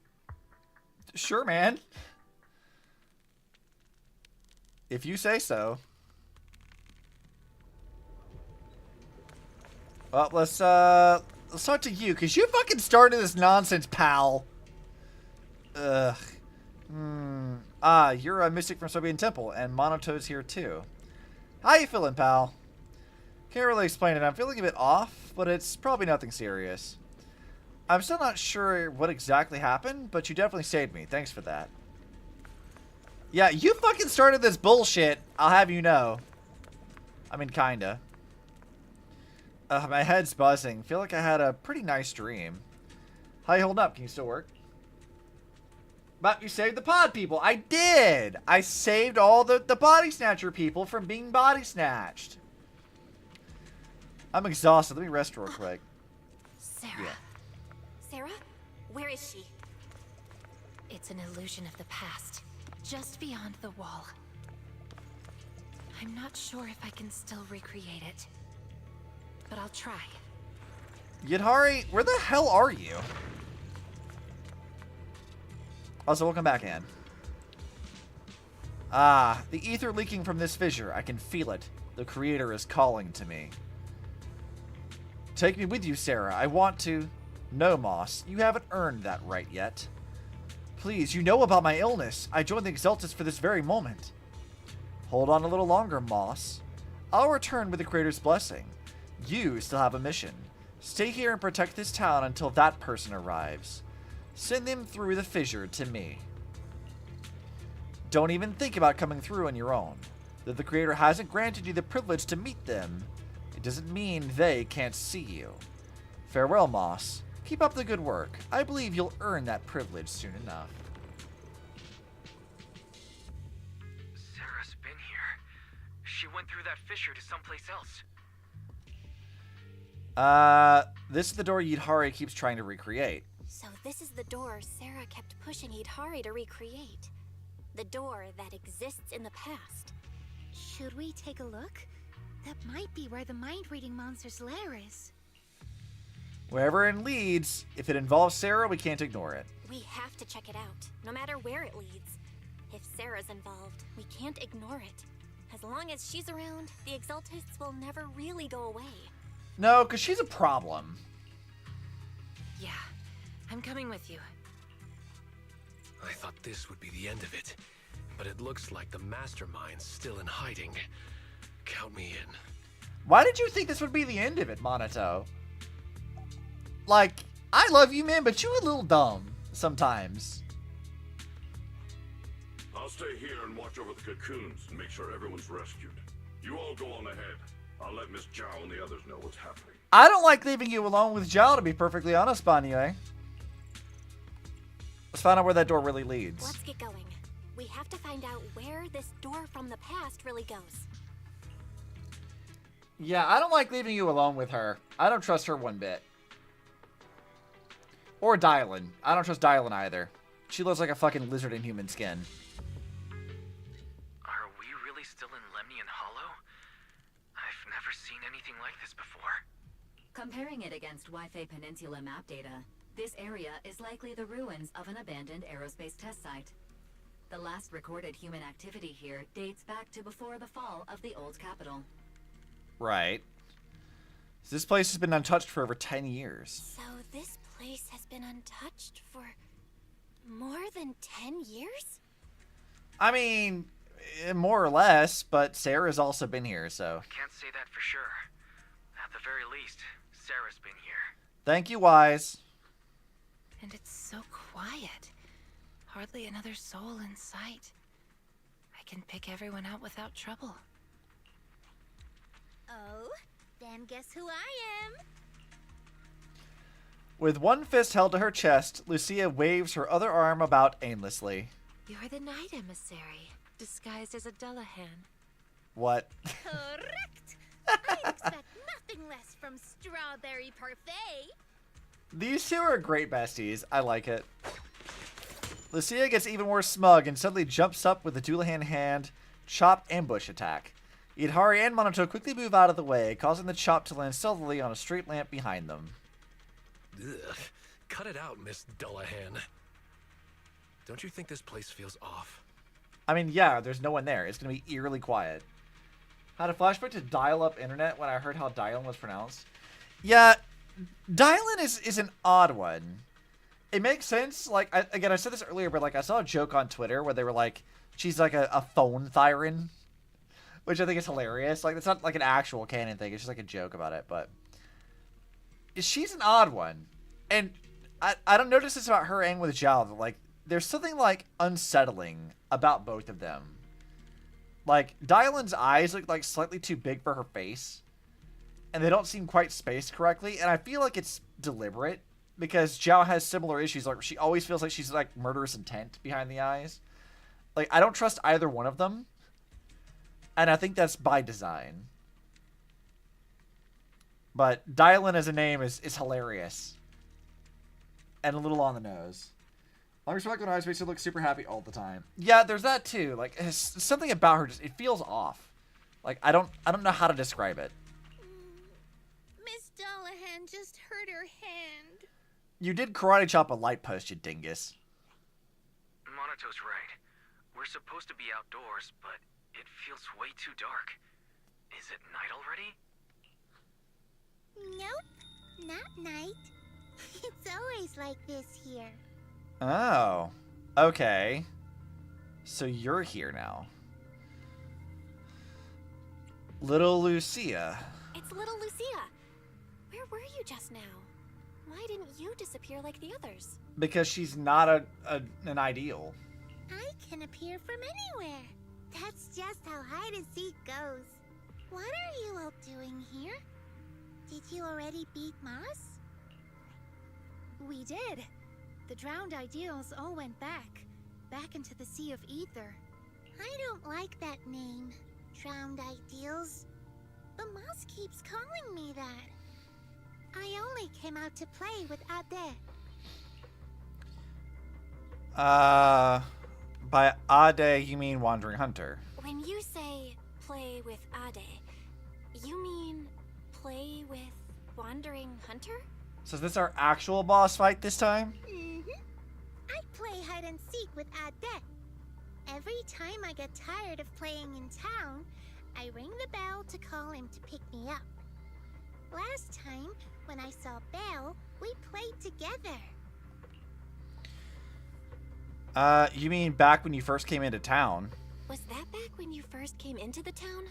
Sure, man. If you say so. Well, let's talk to you, because you fucking started this nonsense, pal. Ugh. You're a mystic from Sobian Temple, and Monoto's here too. How you feeling, pal? Can't really explain it. I'm feeling a bit off, but it's probably nothing serious. I'm still not sure what exactly happened, but you definitely saved me. Thanks for that. Yeah, you fucking started this bullshit, I'll have you know. I mean, kinda. My head's buzzing. Feel like I had a pretty nice dream. How you holding up? Can you still work? But you saved the pod people. I did! I saved all the body snatcher people from being body snatched. I'm exhausted. Let me rest real quick. Sarah. Yeah. Sarah? Where is she? It's an illusion of the past, just beyond the wall. I'm not sure if I can still recreate it, but I'll try. Yidhari, where the hell are you? Also, welcome back, Anne. The ether leaking from this fissure. I can feel it. The Creator is calling to me. Take me with you, Sarah. I want to... No, Moss. You haven't earned that right yet. Please, you know about my illness. I joined the Exaltus for this very moment. Hold on a little longer, Moss. I'll return with the Creator's blessing. You still have a mission. Stay here and protect this town until that person arrives. Send them through the fissure to me. Don't even think about coming through on your own. Though the Creator hasn't granted you the privilege to meet them, it doesn't mean they can't see you. Farewell, Moss. Keep up the good work. I believe you'll earn that privilege soon enough. Sarah's been here. She went through that fissure to someplace else. This is the door Yidhari keeps trying to recreate. So this is the door Sarah kept pushing Hidari to recreate. The door that exists in the past. Should we take a look? That might be where the mind-reading monster's lair is. Wherever it leads, if it involves Sarah, we can't ignore it. We have to check it out, no matter where it leads. If Sarah's involved, we can't ignore it. As long as she's around, the Exaltists will never really go away. No, because she's a problem. Yeah, I'm coming with you. I thought this would be the end of it, but it looks like the mastermind's still in hiding. Count me in. Why did you think this would be the end of it, Monato? Like, I love you, man, but you a little dumb sometimes. I'll stay here and watch over the cocoons and make sure everyone's rescued. You all go on ahead. I'll let Miss Zhao and the others know what's happening. I don't like leaving you alone with Zhao, to be perfectly honest, Banue. Let's find out where that door really leads. Let's get going. We have to find out where this door from the past really goes. Yeah, I don't like leaving you alone with her. I don't trust her one bit. Or Dylan. I don't trust Dylan either. She looks like a fucking lizard in human skin. Are we really still in Lemnian Hollow? I've never seen anything like this before. Comparing it against Wi-Fi Peninsula map data, this area is likely the ruins of an abandoned aerospace test site. The last recorded human activity here dates back to before the fall of the old capital. Right. So this place has been untouched for over 10 years. So this place has been untouched for more than 10 years? I mean, more or less, but Sarah's also been here, so. Can't say that for sure. At the very least, Sarah's been here. Thank you, Wise. And it's so quiet. Hardly another soul in sight. I can pick everyone out without trouble. Oh, then guess who I am? With one fist held to her chest, Lucia waves her other arm about aimlessly. You're the night emissary, disguised as a Dullahan. What? Correct! I expect nothing less from Strawberry Parfait. These two are great besties. I like it. Lucia gets even more smug and suddenly jumps up with the Dullahan hand chop ambush attack. Idhari and Monato quickly move out of the way, causing the chop to land stealthily on a street lamp behind them. Ugh. Cut it out, Miss Dullahan. Don't you think this place feels off? I mean, yeah, there's no one there. It's going to be eerily quiet. Had a flashback to dial-up internet when I heard how Dylan was pronounced. Yeah, Dylan is an odd one. It makes sense. Like, I said this earlier, but like I saw a joke on Twitter where they were like, she's like a phone Thyran, which I think is hilarious. Like, it's not like an actual canon thing. It's just like a joke about it, but she's an odd one. And I don't notice this about her and with Zhao, but like, there's something like unsettling about both of them. Like, Dylan's eyes look like slightly too big for her face, and they don't seem quite spaced correctly, and I feel like it's deliberate, because Zhao has similar issues. Like, she always feels like she's like murderous intent behind the eyes. Like, I don't trust either one of them, and I think that's by design. But Dylan as a name is hilarious, and a little on the nose. I respect when Ice makes her look super happy all the time. Yeah, there's that too. Like, something about her just, it feels off. Like, I don't know how to describe it. Miss Dullahan just hurt her hand. You did karate chop a light post, you dingus. Monato's right. We're supposed to be outdoors, but it feels way too dark. Is it night already? Nope, not night. It's always like this here. Oh, okay. So you're here now. Little Lucia. It's little Lucia. Where were you just now? Why didn't you disappear like the others? Because she's not an ideal. I can appear from anywhere. That's just how hide and seek goes. What are you all doing here? Did you already beat Moss? We did. The drowned ideals all went back into the Sea of Ether. I don't like that name, Drowned Ideals. But Moss keeps calling me that. I only came out to play with Ade. By Ade, you mean Wandering Hunter. When you say play with Ade, you mean play with Wandering Hunter? So is this our actual boss fight this time? I play hide and seek with Ade. Every time I get tired of playing in town, I ring the bell to call him to pick me up. Last time, when I saw Belle, we played together. You mean back when you first came into town? Was that back when you first came into the town?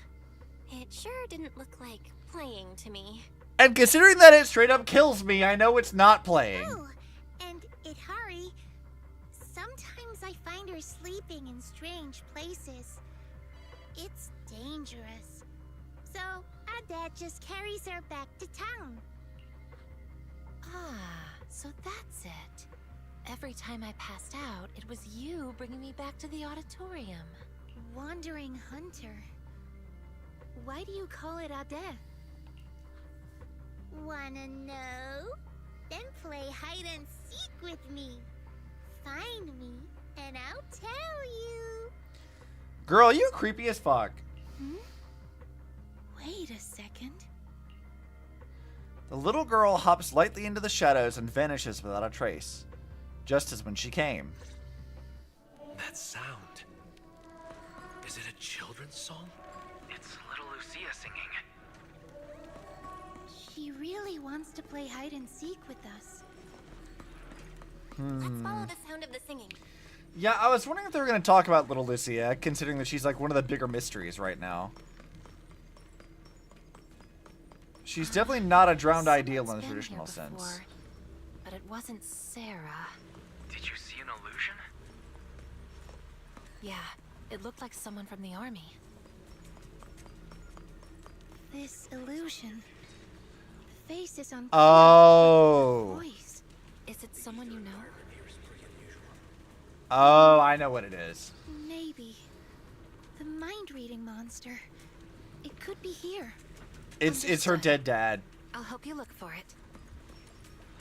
It sure didn't look like playing to me. And considering that it straight up kills me, I know it's not playing. Oh, and Idhari, sometimes I find her sleeping in strange places. It's dangerous. So, Ade just carries her back to town. Ah, so that's it. Every time I passed out, it was you bringing me back to the auditorium. Wandering Hunter. Why do you call it Ade? Wanna know? Then play hide and seek with me. Find me, and I'll tell you. Girl, you creepy as fuck. Wait a second. The little girl hops lightly into the shadows and vanishes without a trace, just as when she came. That sound. Is it a children's song? It's little Lucia singing. She really wants to play hide and seek with us. Let's follow the sound of the singing. Yeah, I was wondering if they were going to talk about little Lucia, considering that she's like one of the bigger mysteries right now. She's definitely not a drowned ideal in the traditional sense. But it wasn't Sarah. Did you see an illusion? Yeah, it looked like someone from the army. This illusion. The face is on. Oh. Voice. it someone you know? Oh, I know what it is. Maybe. The mind-reading monster. It could be here. It's her dead dad. I'll help you look for it.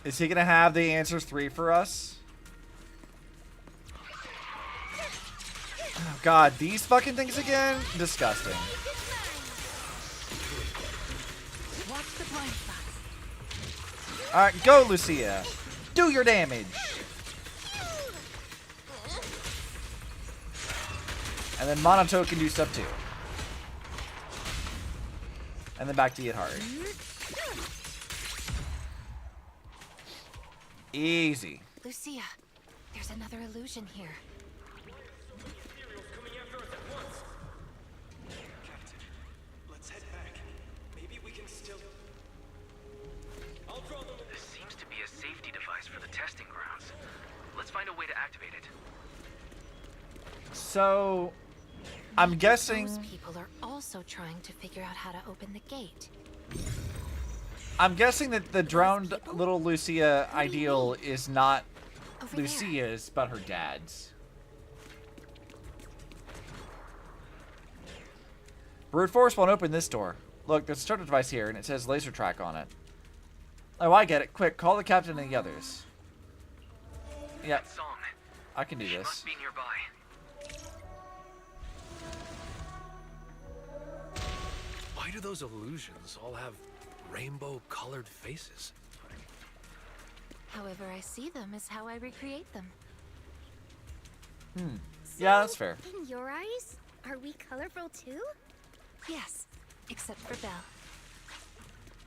Is he gonna have the answers 3 for us? Oh, God, these fucking things again? Disgusting. Watch the blind spots. Alright, go, Lucia. Do your damage. And then Monato can do stuff too. And then back to Get Hard. Easy. Lucia, there's another illusion here. Let's head back. Maybe we can still... I'll draw them. This seems to be a safety device for the testing grounds. Let's find a way to activate it. So, I'm guessing... Those people are also trying to figure out how to open the gate. I'm guessing that the drowned little Lucia ideal is not Over Lucia's, but her dad's. Brute force won't open this door. Look, there's a starter device here, and it says laser track on it. Oh, I get it. Quick, call the captain and the others. Yep. I can do this. Must be nearby. Why do those illusions all have rainbow-colored faces? However I see them is how I recreate them. Yeah, that's fair. In your eyes, are we colorful too? Yes, except for Belle.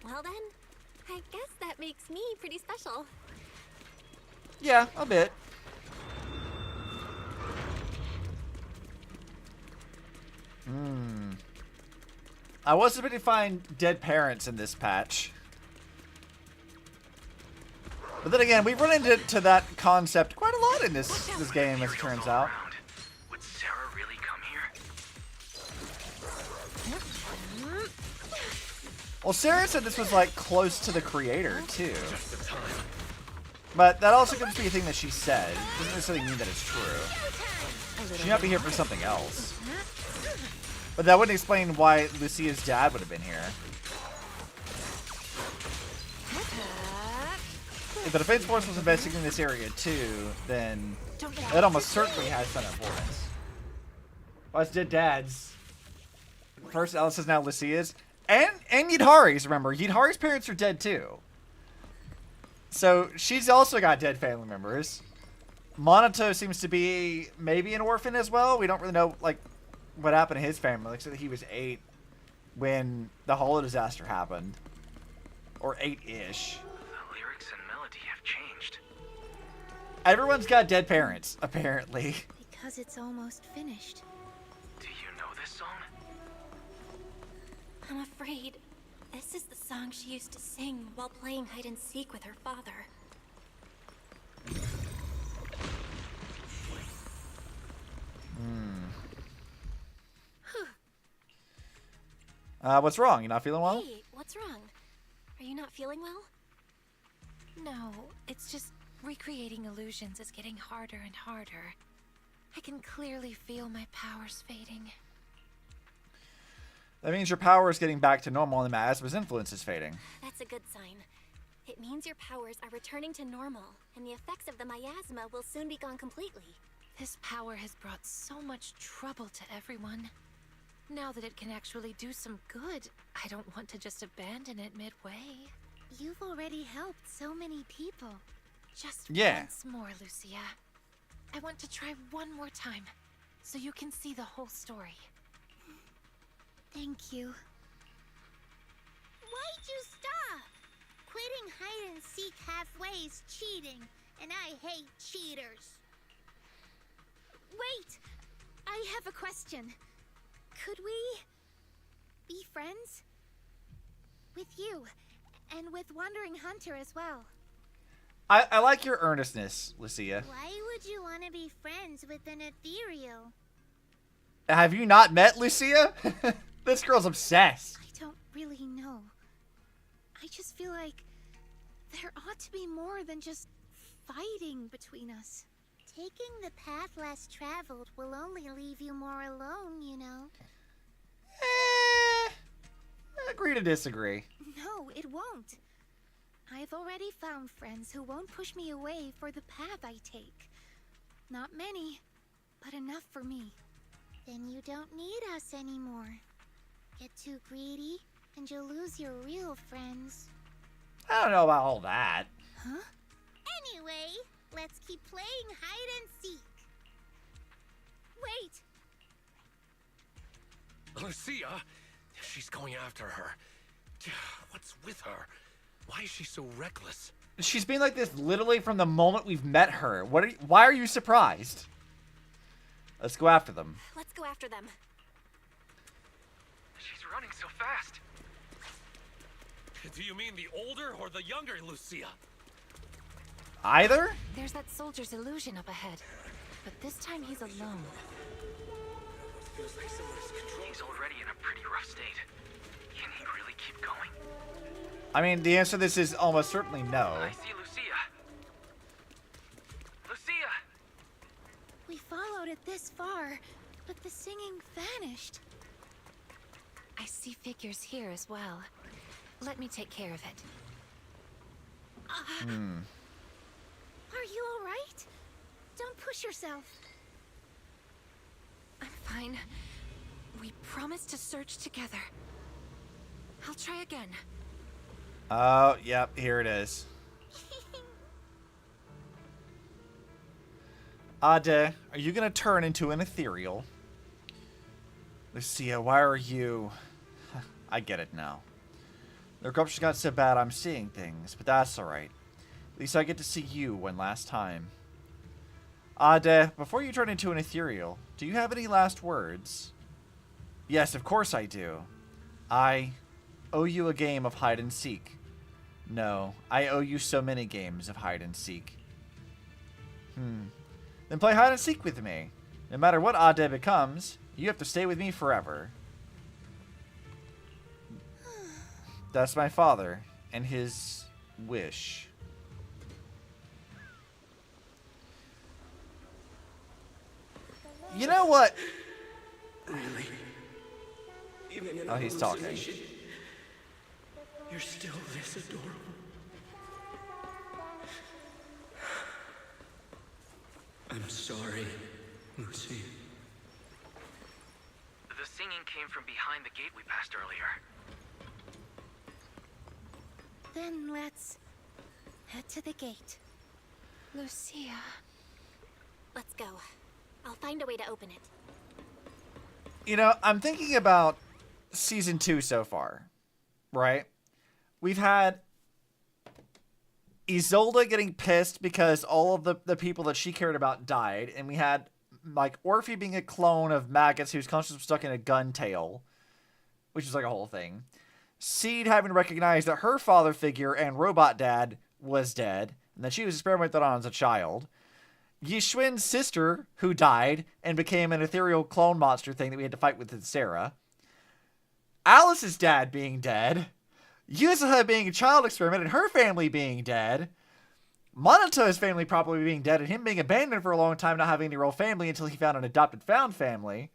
Well then, I guess that makes me pretty special. Yeah, a bit. I was hoping to find dead parents in this patch. But then again, we've run into that concept quite a lot in this game, as it turns out. Would Sarah really come here? Well, Sarah said this was, like, close to the creator, too. But that also could just be a thing that she said. Doesn't necessarily mean that it's true. She might be here for something else. But that wouldn't explain why Lucia's dad would have been here. If the defense force was investigating this area too, then that almost certainly has some importance. Well, it's dead dads. First Alice is now Lucia's. And Yidhari's, remember. Yidhari's parents are dead too. So she's also got dead family members. Monato seems to be maybe an orphan as well. We don't really know, like, what happened to his family. Like, so he was 8 when the Hollow disaster happened. Or 8-ish. The lyrics and melody have changed. Everyone's got dead parents, apparently. Because it's almost finished. Do you know this song? I'm afraid this is the song she used to sing while playing hide and seek with her father. What's wrong? You not feeling well? Hey, what's wrong? Are you not feeling well? No, it's just recreating illusions is getting harder and harder. I can clearly feel my powers fading. That means your power is getting back to normal and the miasma's influence is fading. That's a good sign. It means your powers are returning to normal, and the effects of the miasma will soon be gone completely. This power has brought so much trouble to everyone. Now that it can actually do some good, I don't want to just abandon it midway. You've already helped so many people. Just Yeah. once more, Lucia. I want to try one more time, so you can see the whole story. Thank you. Why'd you stop? Quitting hide and seek halfway is cheating, and I hate cheaters. Wait! I have a question. Could we be friends? With you, and with Wandering Hunter as well. I like your earnestness, Lucia. Why would you want to be friends with an ethereal? Have you not met Lucia? This girl's obsessed. I don't really know. I just feel like there ought to be more than just fighting between us. Taking the path less traveled will only leave you more alone, you know. Agree to disagree. No, it won't. I've already found friends who won't push me away for the path I take. Not many, but enough for me. Then you don't need us anymore. Get too greedy, and you'll lose your real friends. I don't know about all that. Huh? Anyway, let's keep playing hide and seek. Wait! Lucia? She's going after her. What's with her? Why is she so reckless? She's been like this literally from the moment we've met her. Why are you surprised? Let's go after them. Let's go after them. She's running so fast. Do you mean the older or the younger Lucia? Either? There's that soldier's illusion up ahead, but this time he's alone. He's already in a pretty rough state. Can he really keep going? I mean, the answer to this is almost certainly no. I see Lucia. Lucia! We followed it this far, but the singing vanished. I see figures here as well. Let me take care of it. Are you all right? Don't push yourself. I'm fine. We promised to search together. I'll try again. Oh, yep, here it is. Ade, are you gonna turn into an ethereal? Lucia, why are you... I get it now. The corruption got so bad I'm seeing things, but that's alright. At least I get to see you one last time. Ade, before you turn into an ethereal, do you have any last words? Yes, of course I do. I owe you a game of hide and seek. No, I owe you so many games of hide and seek. Then play hide and seek with me. No matter what Ade becomes, you have to stay with me forever. That's my father and his wish. You know what? Really? Even in Oh, he's talking. hallucination, you're still this adorable. I'm sorry, Lucy. The singing came from behind the gate we passed earlier. Then let's head to the gate. Lucia. Let's go. I'll find a way to open it. You know, I'm thinking about season 2 so far, right? We've had Isolde getting pissed because all of the people that she cared about died, and we had like Orphe being a clone of Magus whose conscience was stuck in a gun tail, which is like a whole thing. Seed having recognized that her father figure and robot dad was dead, and that she was experimented on as a child. Yishwin's sister, who died and became an ethereal clone monster thing that we had to fight with Sarah. Alice's dad being dead. Yuzuha being a child experiment and her family being dead. Monato's family probably being dead and him being abandoned for a long time, not having any real family until he found an adopted found family.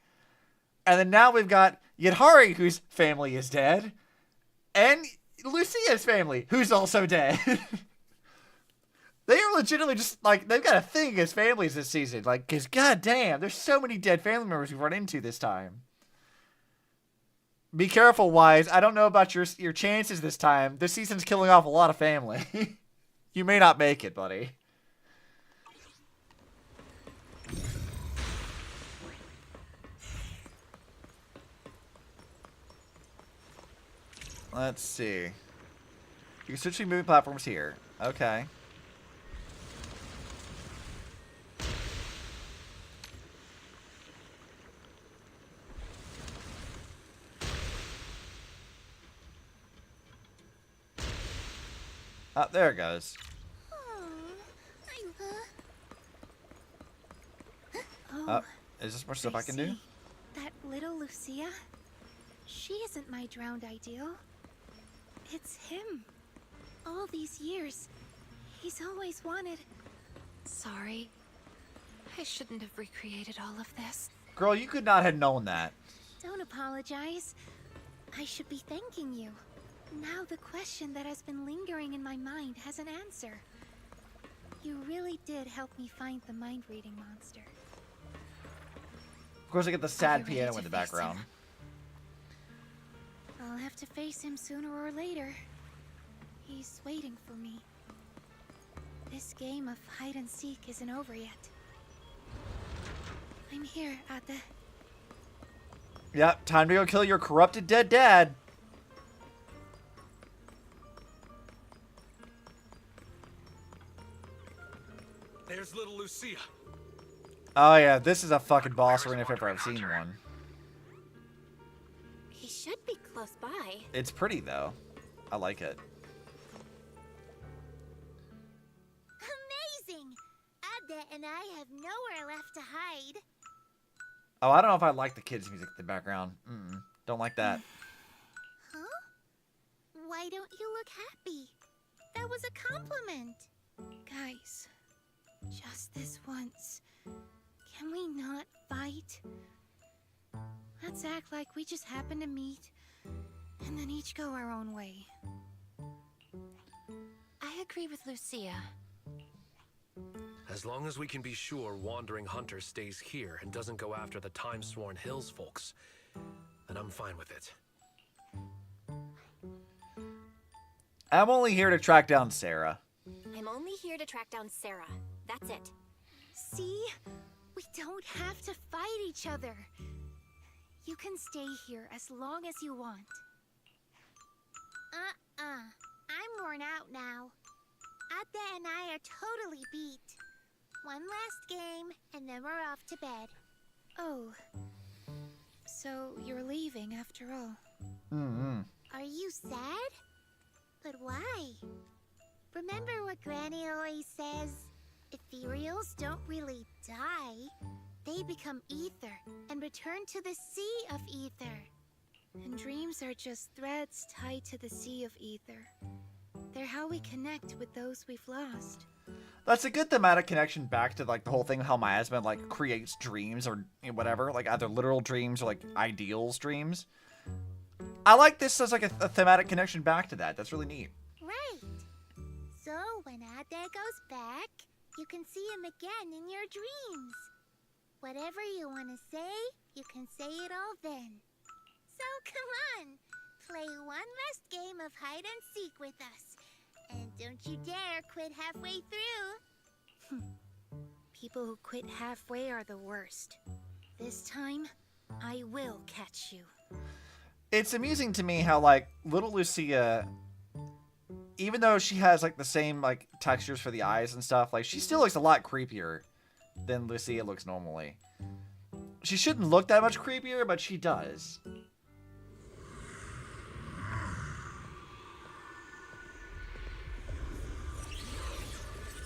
And then now we've got Yadhari, whose family is dead. And Lucia's family, who's also dead. They are legitimately just, like, they've got a thing as families this season. Like, because, goddamn, there's so many dead family members we've run into this time. Be careful, Wise. I don't know about your chances this time. This season's killing off a lot of family. You may not make it, buddy. Let's see. You can switch between moving platforms here. Okay. Oh, there it goes. Oh, Is this more stuff I can do? that little Lucia? She isn't my drowned ideal. It's him. All these years, he's always wanted Sorry. I shouldn't have recreated all of this. Girl, you could not have known that. Don't apologize. I should be thanking you. Now the question that has been lingering in my mind has an answer. You really did help me find the mind-reading monster. Of course, I get the sad piano in the background. I'll have to face him sooner or later. He's waiting for me. This game of hide-and-seek isn't over yet. I'm here, Ate. Yep, time to go kill your corrupted dead dad. There's little Lucia. Oh yeah, this is a fucking boss arena if ever I've seen one. He should be close by. It's pretty though. I like it. Amazing! Ade and I have nowhere left to hide. Oh, I don't know if I like the kids' music in the background. Don't like that. Huh? Why don't you look happy? That was a compliment. Guys, just this once, can we not fight? Let's act like we just happened to meet, and then each go our own way. I agree with Lucia. As long as we can be sure Wandering Hunter stays here and doesn't go after the Time-Sworn Hills folks, then I'm fine with it. I'm only here to track down Sarah. I'm only here to track down Sarah. That's it. See? We don't have to fight each other. You can stay here as long as you want. I'm worn out now. Ate and I are totally beat. One last game, and then we're off to bed. Oh. So you're leaving after all. Are you sad? But why? Remember what Granny always says? Ethereals don't really die. They become ether and return to the sea of ether. And dreams are just threads tied to the sea of ether. They're how we connect with those we've lost. That's a good thematic connection back to like the whole thing of how miasma like creates dreams or whatever, like either literal dreams or like ideals dreams. I like this as like a thematic connection back to that. That's really neat. Right. So when Ade goes back, you can see him again in your dreams. Whatever you want to say, you can say it all then. So come on, play one last game of hide and seek with us. And don't you dare quit halfway through. People who quit halfway are the worst. This time, I will catch you. It's amusing to me how like little Lucia, even though she has like the same like textures for the eyes and stuff, like she still looks a lot creepier than Lucia looks normally. She shouldn't look that much creepier, but she does.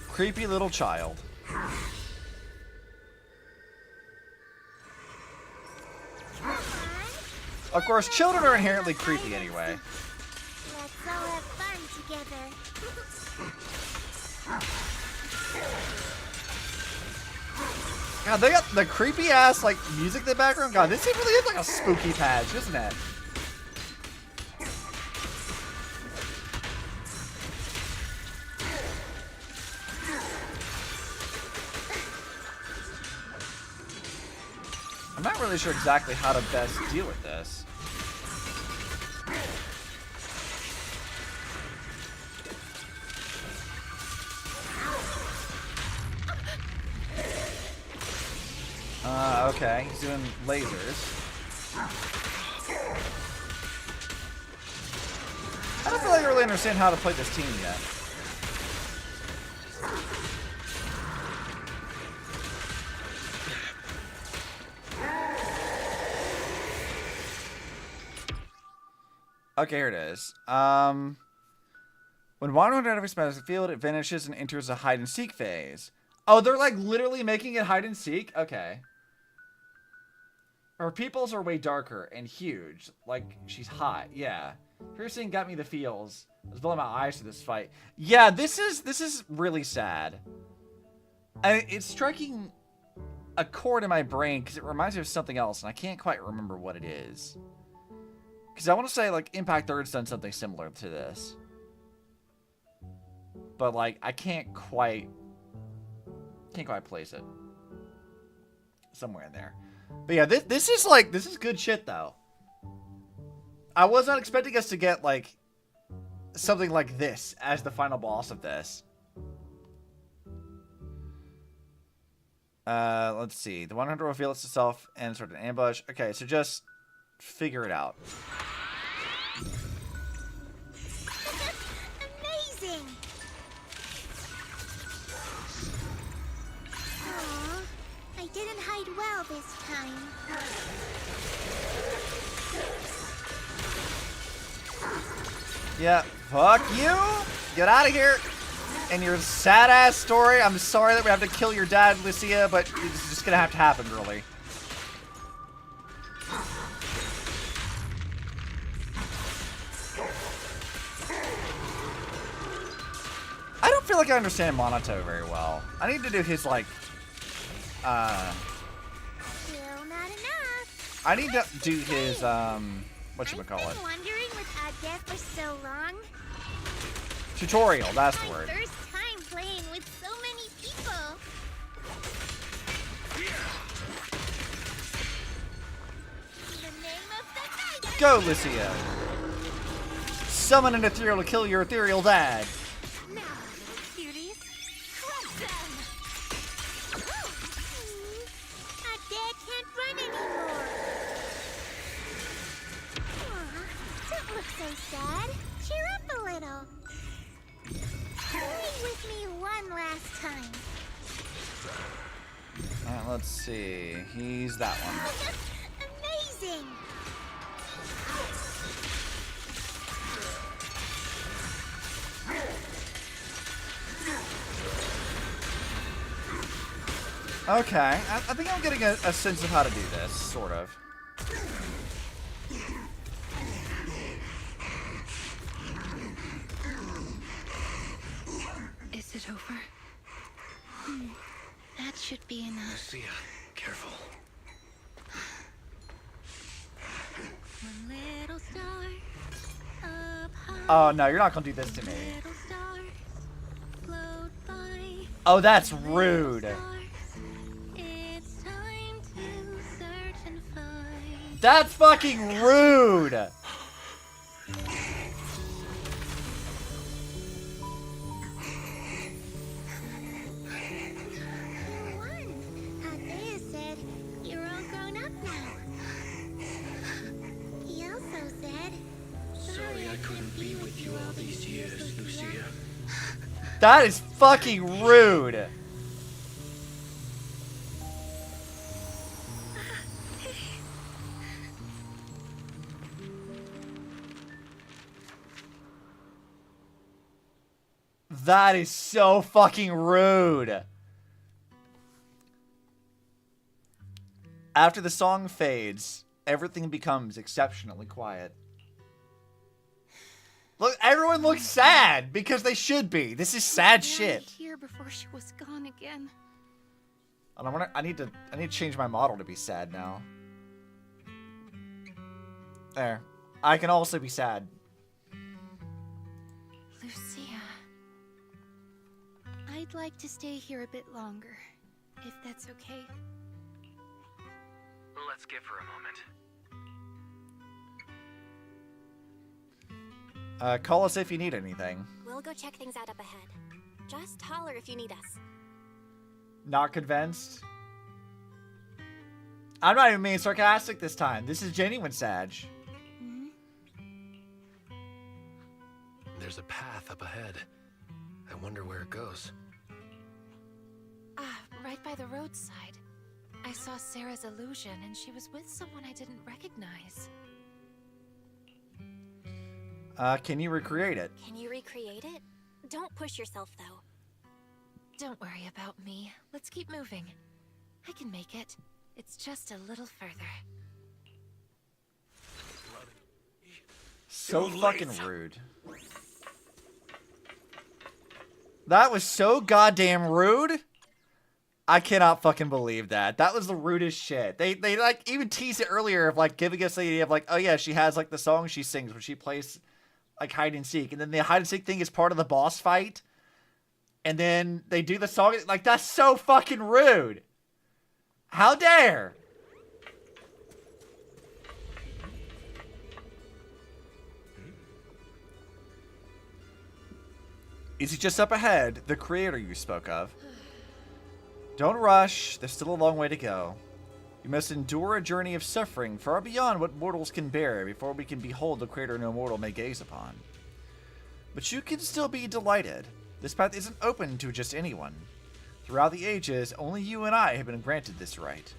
Creepy little child. Of course, children are inherently creepy anyway. Let's all have fun together. God, they got the creepy ass like music in the background. God, this really is like a spooky patch, isn't it? I'm not really sure exactly how to best deal with this. Okay, he's doing lasers. I don't feel like I really understand how to play this team yet. Okay, here it is. When wandering out of a specific field, it vanishes and enters a hide and seek phase. Oh, they're like literally making it hide and seek? Okay. Her pupils are way darker and huge. Like, she's hot. Yeah. Piercing got me the feels. I was blowing my eyes to this fight. Yeah, this is really sad. It's striking a chord in my brain because it reminds me of something else, and I can't quite remember what it is. Because I want to say, like, Impact Third's done something similar to this. But, like, I can't quite place it. Somewhere in there. But yeah, this is good shit, though. I was not expecting us to get, like, something like this as the final boss of this. Let's see. The 100 reveals itself and sort of an ambush. Okay, so just figure it out. Amazing! Aw, I didn't hide well this time. Yeah, fuck you! Get out of here! And your sad-ass story, I'm sorry that we have to kill your dad, Lucia, but it's just gonna have to happen, girly. I don't feel like I understand Monato very well. I need to do his, like, Still not enough. I need to do his, whatchamacallit? I've been wondering without death for so long. Tutorial, that's the word. First time playing with so many people. The name of the night. Go, Lucia! Summon an ethereal to kill your ethereal dad. Now, cuties, crush them. Our dad can't run anymore. Aw, don't look so sad. Cheer up a little. Play with me one last time. Let's see. He's that one. Amazing! Okay, I think I'm getting a sense of how to do this, sort of. Is it over? That should be enough. Lucia, careful. One little star up high. Oh no, you're not gonna do this to me. Little star float by. Oh, that's rude. It's time to search and find. That's fucking rude. Isaiah said you're all grown up now. He also said, Sorry I couldn't be with you all these years, Lucia. That is fucking rude. That is so fucking rude. After the song fades, everything becomes exceptionally quiet. Look, everyone looks sad because they should be. This is sad shit. Here before she was gone again. And I need to change my model to be sad now. There. I can also be sad. Lucia. I'd like to stay here a bit longer, if that's okay. Let's give her a moment. Call us if you need anything. We'll go check things out up ahead. Just holler if you need us. Not convinced? I'm not even being sarcastic this time. This is genuine Sag. There's a path up ahead. I wonder where it goes. Right by the roadside. I saw Sarah's illusion, and she was with someone I didn't recognize. Can you recreate it? Can you recreate it? Don't push yourself, though. Don't worry about me. Let's keep moving. I can make it. It's just a little further. So fucking rude. That was so goddamn rude. I cannot fucking believe that. That was the rudest shit. They like even teased it earlier of like giving us the idea of like, oh yeah, she has like the song she sings when she plays like hide and seek, and then the hide and seek thing is part of the boss fight, and then they do the song. Like, that's so fucking rude. How dare? Is he just up ahead, the creator you spoke of? Don't rush, there's still a long way to go. You must endure a journey of suffering far beyond what mortals can bear before we can behold the creator no mortal may gaze upon. But you can still be delighted. This path isn't open to just anyone. Throughout the ages, only you and I have been granted this right.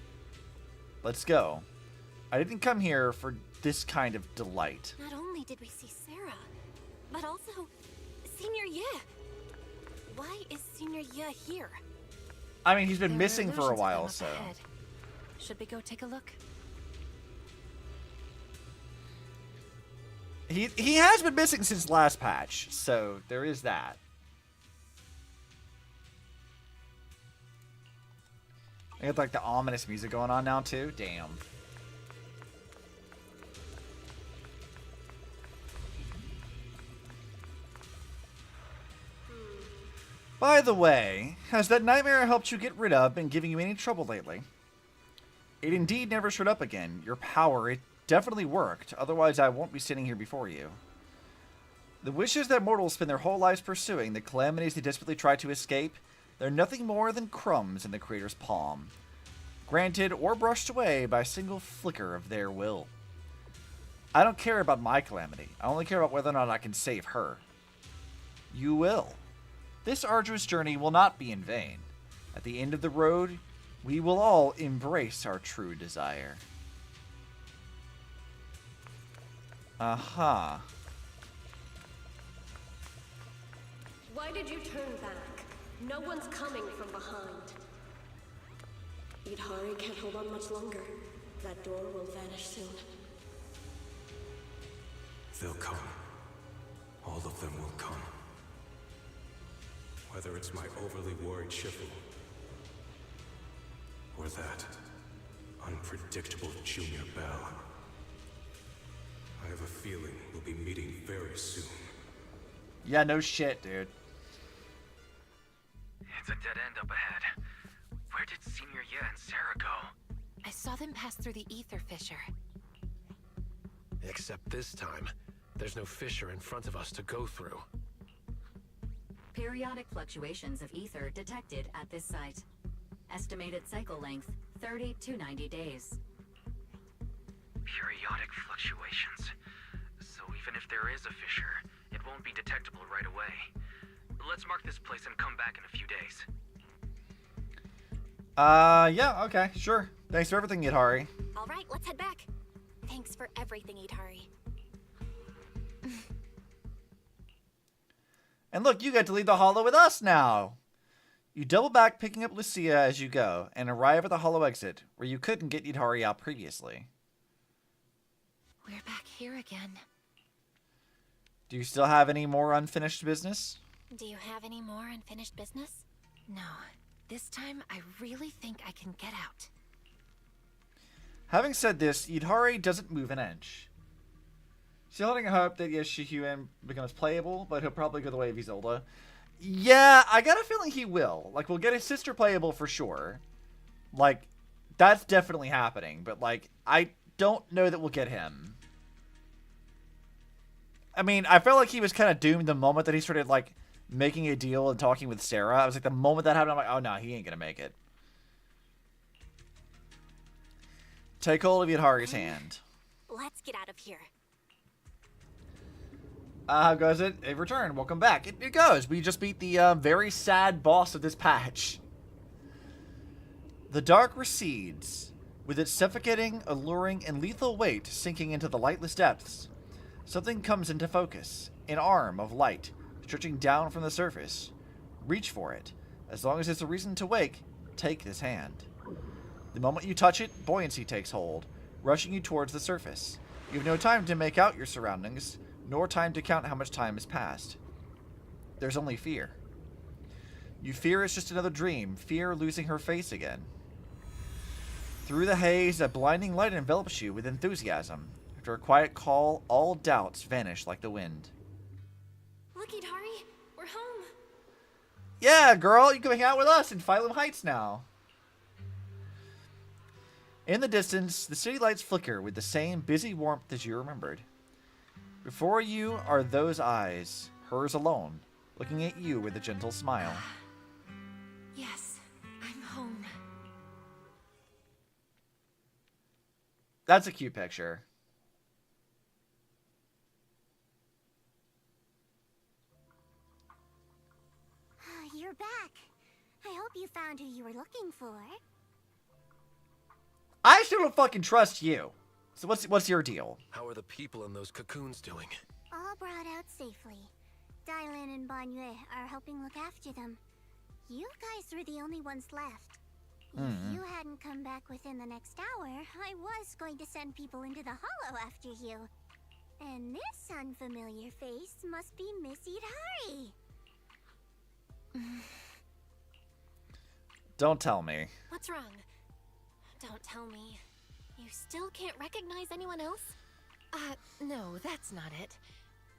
Let's go. I didn't come here for this kind of delight. Not only did we see Sarah, but also Senior Ye. Why is Senior Ye here? I mean, he's been missing for a while, so. Should we go take a look? He has been missing since last patch, so there is that. I got like the ominous music going on now too. Damn. By the way, has that nightmare helped you get rid of been giving you any trouble lately? It indeed never showed up again. Your power, it definitely worked. Otherwise, I won't be sitting here before you. The wishes that mortals spend their whole lives pursuing, the calamities they desperately try to escape, they're nothing more than crumbs in the creator's palm. Granted or brushed away by a single flicker of their will. I don't care about my calamity. I only care about whether or not I can save her. You will. This arduous journey will not be in vain. At the end of the road, we will all embrace our true desire. Aha. Why did you turn back? No one's coming from behind. Yudhari can't hold on much longer. That door will vanish soon. They'll come. All of them will come. Whether it's my overly worried Shifu, or that unpredictable Junior Belle. I have a feeling we'll be meeting very soon. Yeah, no shit, dude. It's a dead end up ahead. Where did Senior Ye and Sarah go? I saw them pass through the ether fissure. Except this time, there's no fissure in front of us to go through. Periodic fluctuations of ether detected at this site. Estimated cycle length, 30 to 90 days. Periodic fluctuations. So even if there is a fissure, it won't be detectable right away. Let's mark this place and come back in a few days. Yeah, okay, sure. Thanks for everything, Yudhari. All right, let's head back. Thanks for everything, Yudhari. And look, you get to leave the hollow with us now. You double back, picking up Lucia as you go, and arrive at the hollow exit, where you couldn't get Yudhari out previously. We're back here again. Do you still have any more unfinished business? Do you have any more unfinished business? No. This time, I really think I can get out. Having said this, Yudhari doesn't move an inch. Still holding a hope that, yes, Shihyuan becomes playable, but he'll probably go the way of Isolde. Yeah, I got a feeling he will. Like, we'll get his sister playable for sure. Like, that's definitely happening, but, like, I don't know that we'll get him. I mean, I felt like he was kind of doomed the moment that he started, like, making a deal and talking with Sarah. I was like, the moment that happened, I'm like, oh, no, he ain't gonna make it. Take hold of Yudhari's hand. Let's get out of here. How goes it? A return. Welcome back. It goes. We just beat the very sad boss of this patch. The dark recedes, with its suffocating, alluring, and lethal weight sinking into the lightless depths. Something comes into focus. An arm of light, stretching down from the surface. Reach for it. As long as it's a reason to wake, take this hand. The moment you touch it, buoyancy takes hold, rushing you towards the surface. You have no time to make out your surroundings, nor time to count how much time has passed. There's only fear. You fear it's just another dream, fear losing her face again. Through the haze, a blinding light envelops you with enthusiasm. After a quiet call, all doubts vanish like the wind. Look, Idari, we're home. Yeah, girl, you can hang out with us in Phylum Heights now. In the distance, the city lights flicker with the same busy warmth as you remembered. Before you are those eyes, hers alone, looking at you with a gentle smile. Yes, I'm home. That's a cute picture. You're back. I hope you found who you were looking for. I still don't fucking trust you. So what's your deal? How are the people in those cocoons doing? All brought out safely. Dylan and Banyue are helping look after them. You guys were the only ones left. If you hadn't come back within the next hour, I was going to send people into the hollow after you. And this unfamiliar face must be Miss Idari. Don't tell me. What's wrong? Don't tell me. You still can't recognize anyone else? No, that's not it.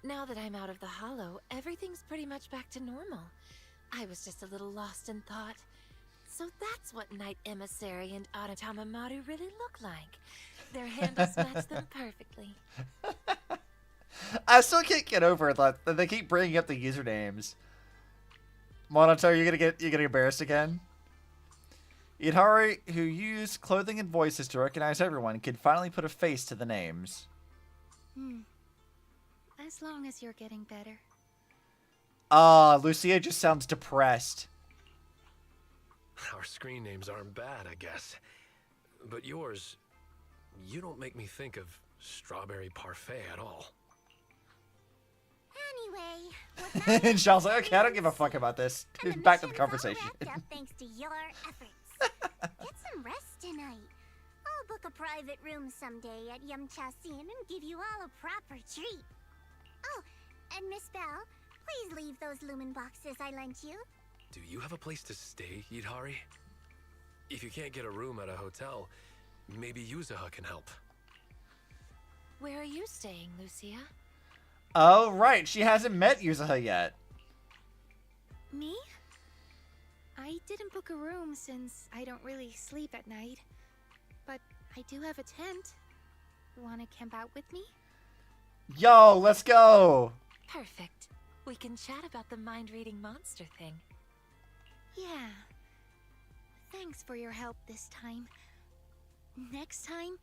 Now that I'm out of the hollow, everything's pretty much back to normal. I was just a little lost in thought. So that's what Knight Emissary and Aratamamaru really look like. Their handles match them perfectly. I still can't get over it that they keep bringing up the usernames. Monato, you're gonna get embarrassed again? Idari, who used clothing and voices to recognize everyone, could finally put a face to the names. As long as you're getting better. Lucia just sounds depressed. Our screen names aren't bad, I guess. But yours, you don't make me think of strawberry parfait at all. Anyway, And Shell's like, okay, I don't give a fuck about this. Back to the conversation. wrapped up thanks to your efforts. Get some rest tonight. I'll book a private room someday at Yamchasin and give you all a proper treat. Oh, and Miss Bell, please leave those lumen boxes I lent you. Do you have a place to stay, Idari? If you can't get a room at a hotel, maybe Yuzaha can help. Where are you staying, Lucia? Oh, right. She hasn't met Yuzaha yet. Me? I didn't book a room since I don't really sleep at night. But I do have a tent. Want to camp out with me? Yo, let's go. Perfect. We can chat about the mind-reading monster thing. Yeah. Thanks for your help this time. Next time,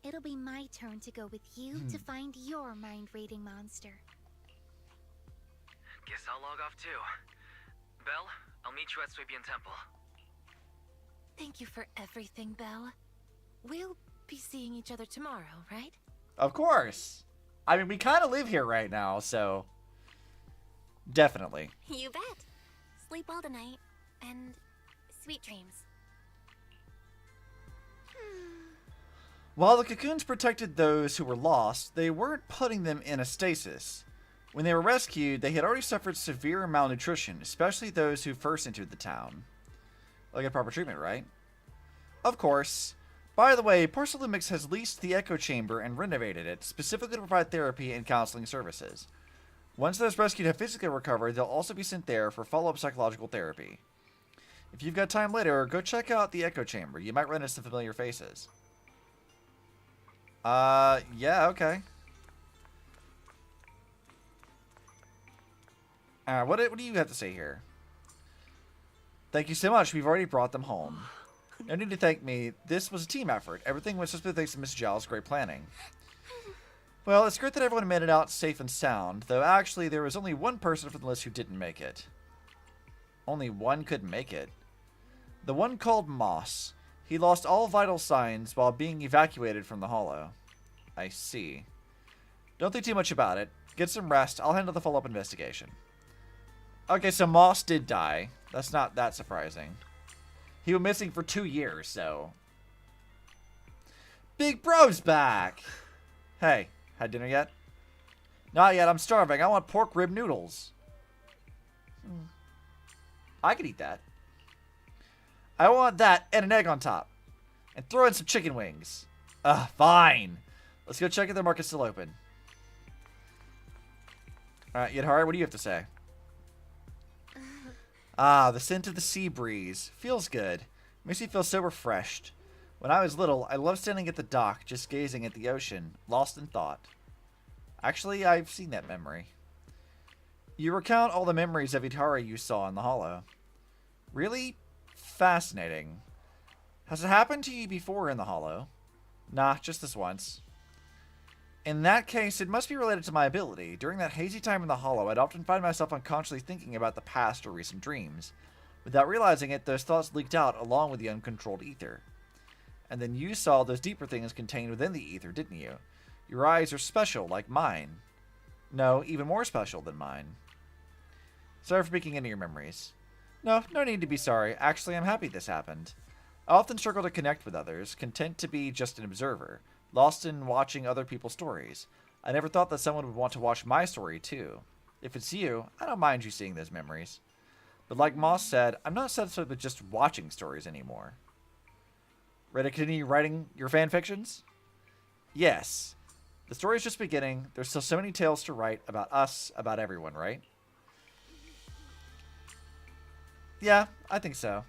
it'll be my turn to go with you to find your mind-reading monster. Guess I'll log off too. Belle, I'll meet you at Swabian Temple. Thank you for everything, Belle. We'll be seeing each other tomorrow, right? Of course. I mean, we kind of live here right now, so... Definitely. You bet. Sleep well tonight, and sweet dreams. While the cocoons protected those who were lost, they weren't putting them in a stasis. When they were rescued, they had already suffered severe malnutrition, especially those who first entered the town. They'll get proper treatment, right? Of course. By the way, Porcelumix has leased the Echo Chamber and renovated it, specifically to provide therapy and counseling services. Once those rescued have physically recovered, they'll also be sent there for follow-up psychological therapy. If you've got time later, go check out the Echo Chamber. You might run into some familiar faces. Yeah, okay. What do you have to say here? Thank you so much. We've already brought them home. No need to thank me. This was a team effort. Everything was just thanks to Miss Giles' great planning. Well, it's great that everyone made it out safe and sound, though actually there was only one person from the list who didn't make it. Only one couldn't make it. The one called Moss. He lost all vital signs while being evacuated from the hollow. I see. Don't think too much about it. Get some rest. I'll handle the follow-up investigation. Okay, so Moss did die. That's not that surprising. He was missing for 2 years, so... Big Bro's back! Hey, had dinner yet? Not yet, I'm starving. I want pork rib noodles. I could eat that. I want that and an egg on top. And throw in some chicken wings. Fine. Let's go check if the market's still open. Alright, Yadhari, what do you have to say? The scent of the sea breeze. Feels good. Makes me feel so refreshed. When I was little, I loved standing at the dock, just gazing at the ocean, lost in thought. Actually, I've seen that memory. You recount all the memories of Yadhari you saw in the hollow. Really fascinating. Has it happened to you before in the hollow? Nah, just this once. In that case, it must be related to my ability. During that hazy time in the hollow, I'd often find myself unconsciously thinking about the past or recent dreams. Without realizing it, those thoughts leaked out along with the uncontrolled ether. And then you saw those deeper things contained within the ether, didn't you? Your eyes are special, like mine. No, even more special than mine. Sorry for peeking into your memories. No need to be sorry. Actually, I'm happy this happened. I often struggle to connect with others, content to be just an observer, lost in watching other people's stories. I never thought that someone would want to watch my story, too. If it's you, I don't mind you seeing those memories. But like Moss said, I'm not satisfied with just watching stories anymore. Ready to continue writing your fan fictions? Yes. The story's just beginning. There's still so many tales to write about us, about everyone, right? Yeah, I think so.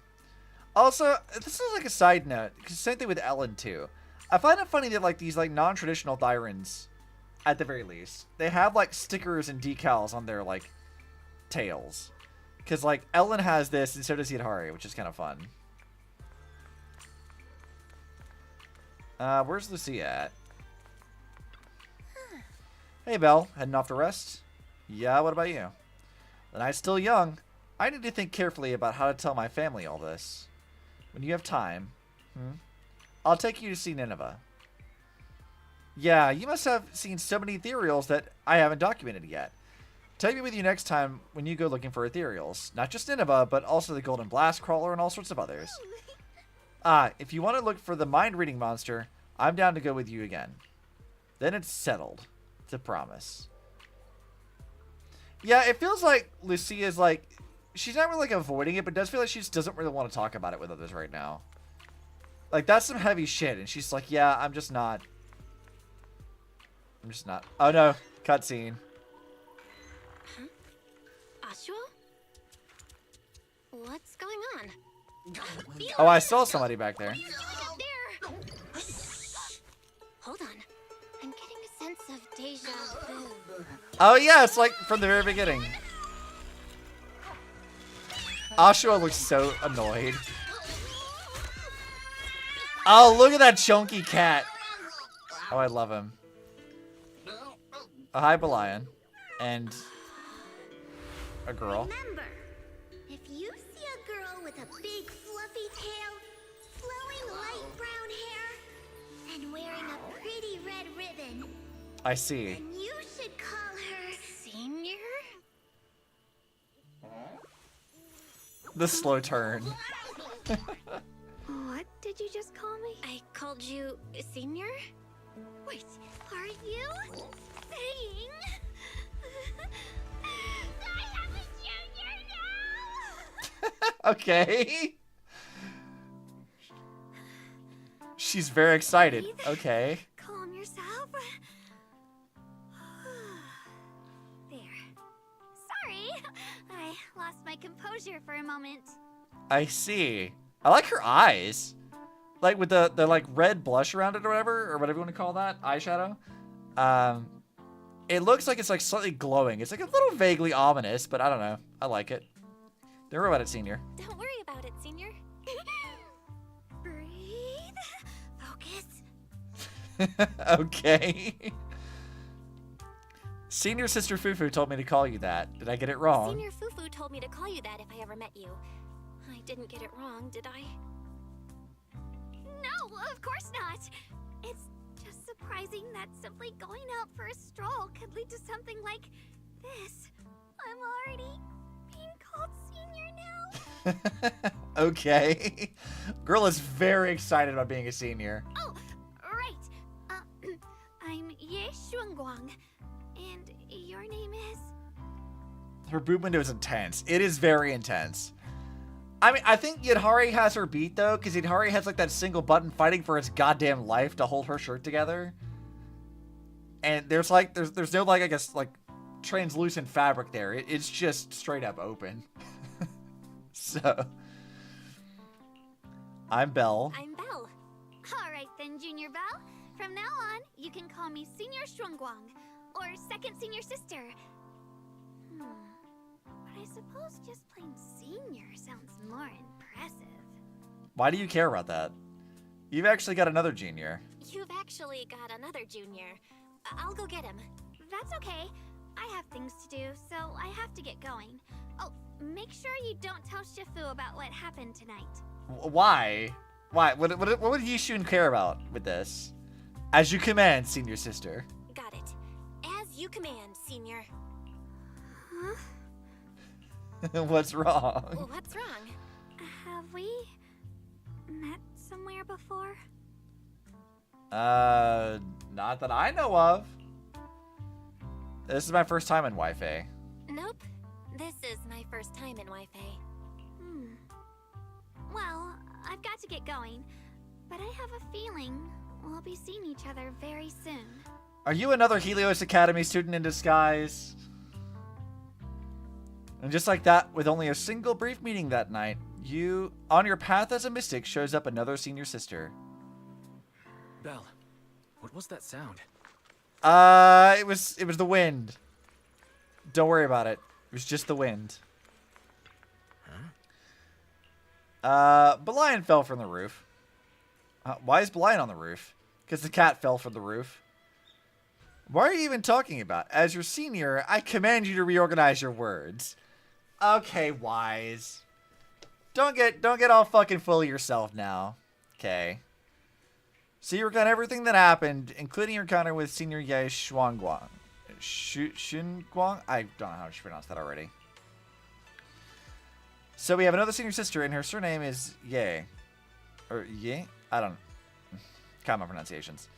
Also, this is like a side note, because same thing with Ellen too. I find it funny that like these like non-traditional Thyrans, at the very least, they have like stickers and decals on their like tails. Because like Ellen has this and so does Yadhari, which is kind of fun. Where's Lucia at? Hey Belle, heading off to rest? Yeah, what about you? The night's still young. I need to think carefully about how to tell my family all this. When you have time, I'll take you to see Nineveh. Yeah, you must have seen so many ethereals that I haven't documented yet. Take me with you next time when you go looking for ethereals. Not just Nineveh, but also the Golden Blast Crawler and all sorts of others. If you want to look for the mind-reading monster, I'm down to go with you again. Then it's settled. It's a promise. Yeah, it feels like Lucia's like... She's not really like avoiding it, but it does feel like she just doesn't really want to talk about it with others right now. Like, that's some heavy shit, and she's like, yeah, I'm just not. Oh no, cutscene. Huh? Ashua? What's going on? Oh, I saw somebody back there. There! Hold on. I'm getting a sense of deja vu. Oh yeah, it's like from the very beginning. Ashua looks so annoyed. Oh, look at that chunky cat. Oh, I love him. Oh, hi, Belian. And a girl. Remember, if you see a girl with a big fluffy tail, flowing light brown hair, and wearing a pretty red ribbon, I see. then you should call her Senior? The slow turn. What did you just call me? I called you Senior? Wait, are you saying I have a junior now? Okay. She's very excited. Okay. Calm yourself. There. Sorry, I lost my composure for a moment. I see. I like her eyes. Like with the like red blush around it or whatever you want to call that, eyeshadow. It looks like it's like slightly glowing. It's like a little vaguely ominous, but I don't know. I like it. Don't worry about it, Senior. Don't worry about it, Senior. Breathe. Focus. Okay. Senior Sister Fufu told me to call you that. Did I get it wrong? Senior Fufu told me to call you that if I ever met you. I didn't get it wrong, did I? No, of course not. It's just surprising that simply going out for a stroll could lead to something like this. I'm already being called Senior now. Okay. Girl is very excited about being a senior. Oh, right. I'm Ye Xuanguang, and your name is? Her boob window is intense. It is very intense. I mean, I think Yidhari has her beat, though, because Yidhari has, like, that single button fighting for its goddamn life to hold her shirt together. And there's, like, there's no, like, I guess, like, translucent fabric there. It's just straight up open. So, I'm Belle. I'm Belle. Alright then, Junior Belle. From now on, you can call me Senior Strungguang, or Second Senior Sister. But I suppose just plain Senior sounds more impressive. Why do you care about that? You've actually got another junior. You've actually got another junior. I'll go get him. That's okay. I have things to do, so I have to get going. Oh, make sure you don't tell Shifu about what happened tonight. Why? Why? What would Yishun care about with this? As you command, Senior Sister. Got it. As you command, Senior. Huh? What's wrong? What's wrong? Have we met somewhere before? Not that I know of. This is my first time in Wi-Fi. Nope. This is my first time in Wi-Fi. Well, I've got to get going, but I have a feeling we'll be seeing each other very soon. Are you another Helios Academy student in disguise? And just like that, with only a single brief meeting that night, you, on your path as a mystic, shows up another Senior Sister. Belle, what was that sound? It was the wind. Don't worry about it. It was just the wind. Belian fell from the roof. Why is Belian on the roof? Because the cat fell from the roof. What are you even talking about? As your senior, I command you to reorganize your words. Okay, Wise. Don't get all fucking full of yourself now. Okay. So you recount everything that happened, including your encounter with Senior Ye Xuanguang. Xunguang? I don't know how to pronounce that already. So we have another Senior Sister, and her surname is Ye. Or Ye? I don't know. Count my pronunciations.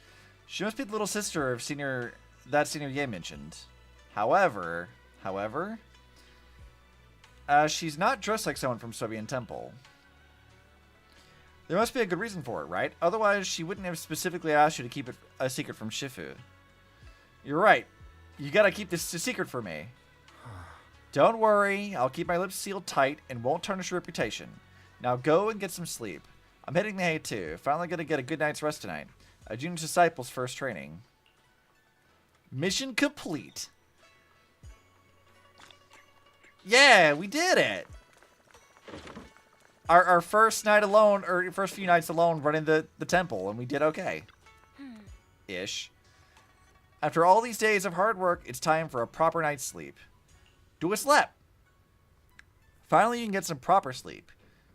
She must be the little sister of Senior Ye mentioned. However, she's not dressed like someone from Sobian Temple. There must be a good reason for it, right? Otherwise, she wouldn't have specifically asked you to keep it a secret from Shifu. You're right. You gotta keep this a secret for me. Don't worry. I'll keep my lips sealed tight and won't tarnish your reputation. Now go and get some sleep. I'm heading to Hay too. Finally gonna get a good night's rest tonight. A junior disciple's first training. Mission complete. Yeah, we did it. Our first night alone, or first few nights alone running the temple, and we did okay. Ish. After all these days of hard work, it's time for a proper night's sleep. Do a slap. Finally, you can get some proper sleep.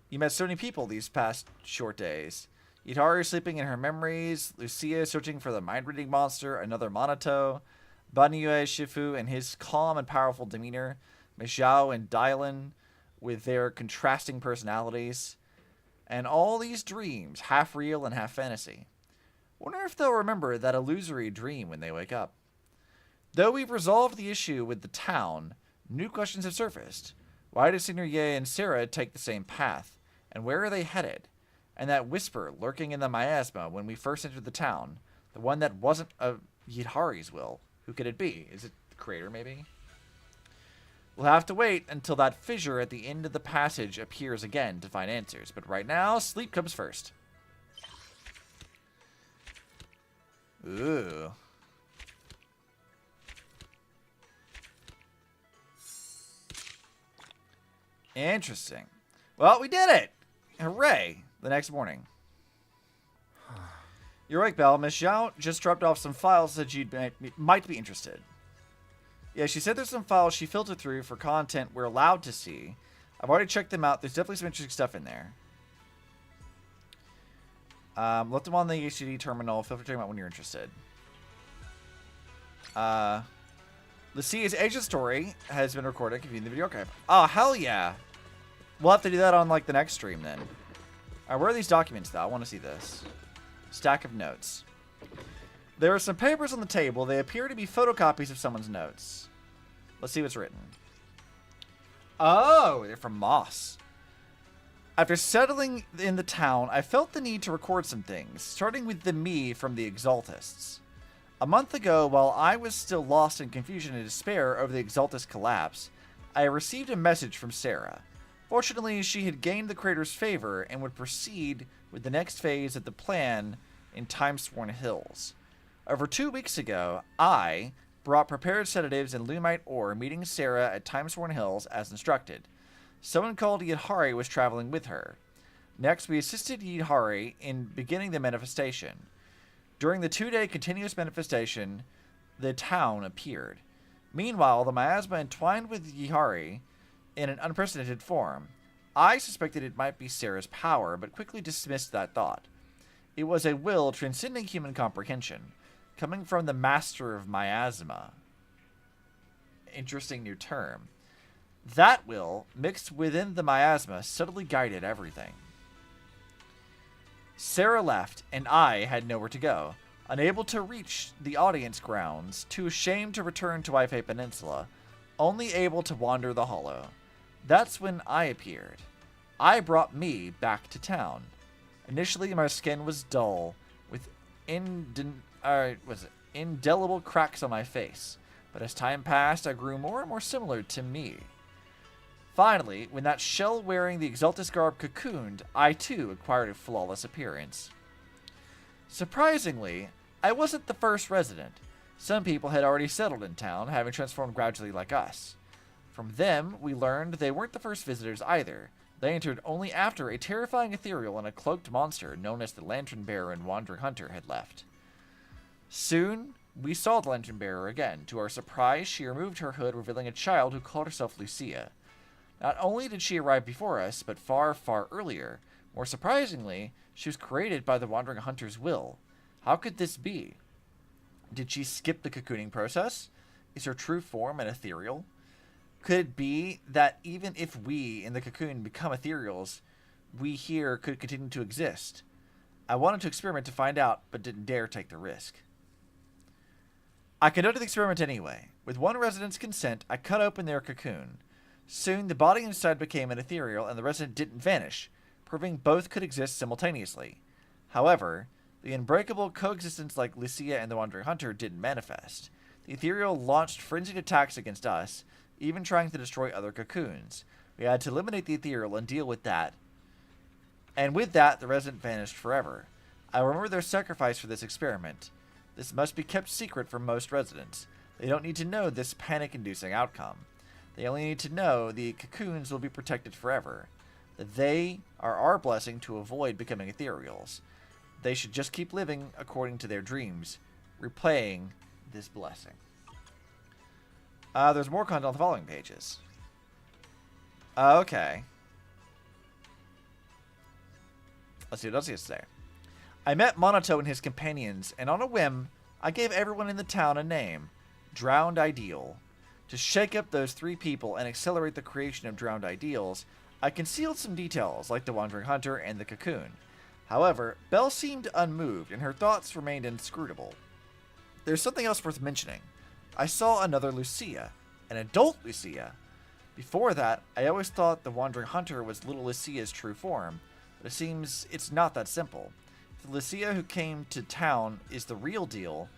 You met so many people these past short days. Yidhari sleeping in her memories, Lucia searching for the mind-reading monster, another Monato, Banyue Shifu and his calm and powerful demeanor, Mijao and Dylan with their contrasting personalities, and all these dreams, half real and half fantasy. Wonder if they'll remember that illusory dream when they wake up. Though we've resolved the issue with the town, new questions have surfaced. Why did Senior Ye and Sarah take the same path? And where are they headed? And that whisper lurking in the miasma when we first entered the town, the one that wasn't of Yidhari's will, who could it be? Is it the creator, maybe? We'll have to wait until that fissure at the end of the passage appears again to find answers. But right now, sleep comes first. Ooh. Interesting. Well, we did it! Hooray! The next morning. You're right, Belle. Miss Zhao just dropped off some files that you might be interested. Yeah, she said there's some files she filtered through for content we're allowed to see. I've already checked them out. There's definitely some interesting stuff in there. Left them on the HDD terminal. Feel free to check them out when you're interested. Lucia's Asia story has been recorded. If you need the video archive. Oh, hell yeah. We'll have to do that on, like, the next stream, then. Alright, where are these documents, though? I want to see this. Stack of notes. There are some papers on the table. They appear to be photocopies of someone's notes. Let's see what's written. Oh, they're from Moss. After settling in the town, I felt the need to record some things, starting with the me from the Exaltists. A month ago, while I was still lost in confusion and despair over the Exaltist collapse, I received a message from Sarah. Fortunately, she had gained the creator's favor and would proceed with the next phase of the plan in Timesworn Hills. Over 2 weeks ago, I brought prepared sedatives and lumite ore, meeting Sarah at Timesworn Hills as instructed. Someone called Yidhari was traveling with her. Next, we assisted Yidhari in beginning the manifestation. During the 2-day continuous manifestation, the town appeared. Meanwhile, the miasma entwined with Yidhari in an unprecedented form. I suspected it might be Sarah's power, but quickly dismissed that thought. It was a will transcending human comprehension, coming from the master of miasma. Interesting new term. That will, mixed within the miasma, subtly guided everything. Sarah left, and I had nowhere to go. Unable to reach the audience grounds, too ashamed to return to Waifei Peninsula, only able to wander the hollow. That's when I appeared. I brought me back to town. Initially, my skin was dull, with indelible cracks on my face, but as time passed, I grew more and more similar to me. Finally, when that shell wearing the Exaltus garb cocooned, I too acquired a flawless appearance. Surprisingly, I wasn't the first resident. Some people had already settled in town, having transformed gradually like us. From them, we learned they weren't the first visitors either. They entered only after a terrifying ethereal and a cloaked monster known as the Lantern Bearer and Wandering Hunter had left. Soon, we saw the Lantern Bearer again. To our surprise, she removed her hood, revealing a child who called herself Lucia. Not only did she arrive before us, but far, far earlier. More surprisingly, she was created by the Wandering Hunter's will. How could this be? Did she skip the cocooning process? Is her true form an ethereal? Could it be that even if we in the cocoon become ethereals, we here could continue to exist? I wanted to experiment to find out, but didn't dare take the risk. I conducted the experiment anyway. With one resident's consent, I cut open their cocoon. Soon, the body inside became an ethereal, and the resident didn't vanish, proving both could exist simultaneously. However, the unbreakable coexistence like Lucia and the Wandering Hunter didn't manifest. The ethereal launched frenzied attacks against us, even trying to destroy other cocoons. We had to eliminate the ethereal and deal with that. And with that, the resident vanished forever. I remember their sacrifice for this experiment. This must be kept secret from most residents. They don't need to know this panic-inducing outcome. They only need to know the cocoons will be protected forever. That they are our blessing to avoid becoming ethereals. They should just keep living according to their dreams, replaying this blessing. There's more content on the following pages. Okay. Let's see what else he has to say. I met Monato and his companions, and on a whim, I gave everyone in the town a name. Drowned Ideal. To shake up those 3 people and accelerate the creation of drowned ideals, I concealed some details, like the Wandering Hunter and the cocoon. However, Belle seemed unmoved, and her thoughts remained inscrutable. There's something else worth mentioning. I saw another Lucia, an adult Lucia. Before that, I always thought the Wandering Hunter was little Lucia's true form, but it seems it's not that simple. If the Lucia who came to town is the real deal,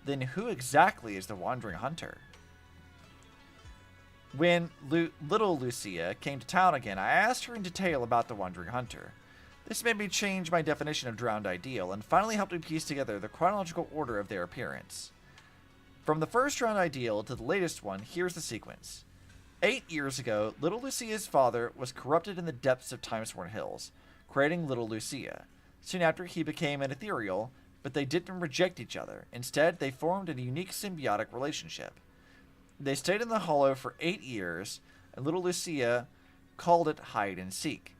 then who exactly is the Wandering Hunter? When little Lucia came to town again, I asked her in detail about the Wandering Hunter. This made me change my definition of drowned ideal, and finally helped me piece together the chronological order of their appearance. From the first drowned ideal to the latest one, here's the sequence. 8 years ago, little Lucia's father was corrupted in the depths of Timesworn Hills, creating little Lucia. Soon after, he became an ethereal, but they didn't reject each other. Instead, they formed a unique symbiotic relationship. They stayed in the hollow for 8 years, and little Lucia called it hide and seek.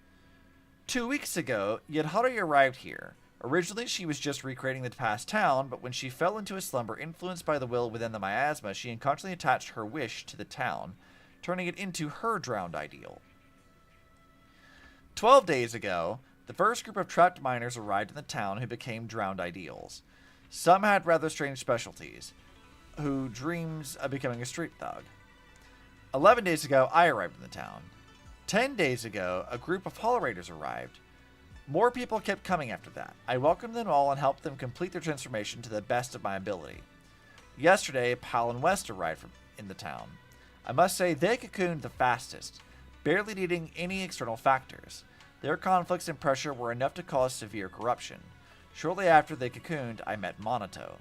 2 weeks ago, Yidhari arrived here. Originally, she was just recreating the past town, but when she fell into a slumber influenced by the will within the miasma, she unconsciously attached her wish to the town, turning it into her drowned ideal. 12 days ago, the first group of trapped miners arrived in the town who became drowned ideals. Some had rather strange specialties, who dreams of becoming a street thug. 11 days ago, I arrived in the town. 10 days ago, a group of Hollow Raiders arrived. More people kept coming after that. I welcomed them all and helped them complete their transformation to the best of my ability. Yesterday, Pal and West arrived in the town. I must say they cocooned the fastest, barely needing any external factors. Their conflicts and pressure were enough to cause severe corruption. Shortly after they cocooned, I met Monato.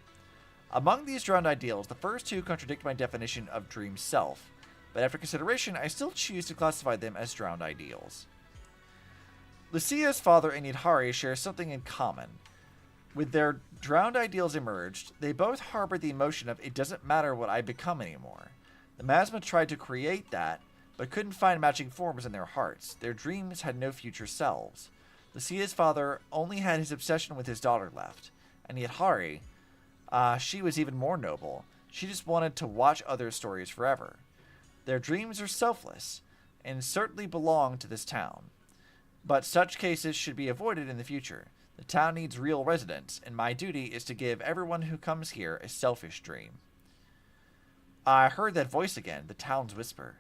Among these drowned ideals, the first two contradict my definition of dream self, but after consideration, I still choose to classify them as drowned ideals. Lucia's father and Yidhari share something in common. With their drowned ideals emerged, they both harbor the emotion of it doesn't matter what I become anymore. The Masma tried to create that, but couldn't find matching forms in their hearts. Their dreams had no future selves. Lucia's father only had his obsession with his daughter left. And Yidhari, she was even more noble. She just wanted to watch other stories forever. Their dreams are selfless, and certainly belong to this town. But such cases should be avoided in the future. The town needs real residents, and my duty is to give everyone who comes here a selfish dream. I heard that voice again, the town's whisper.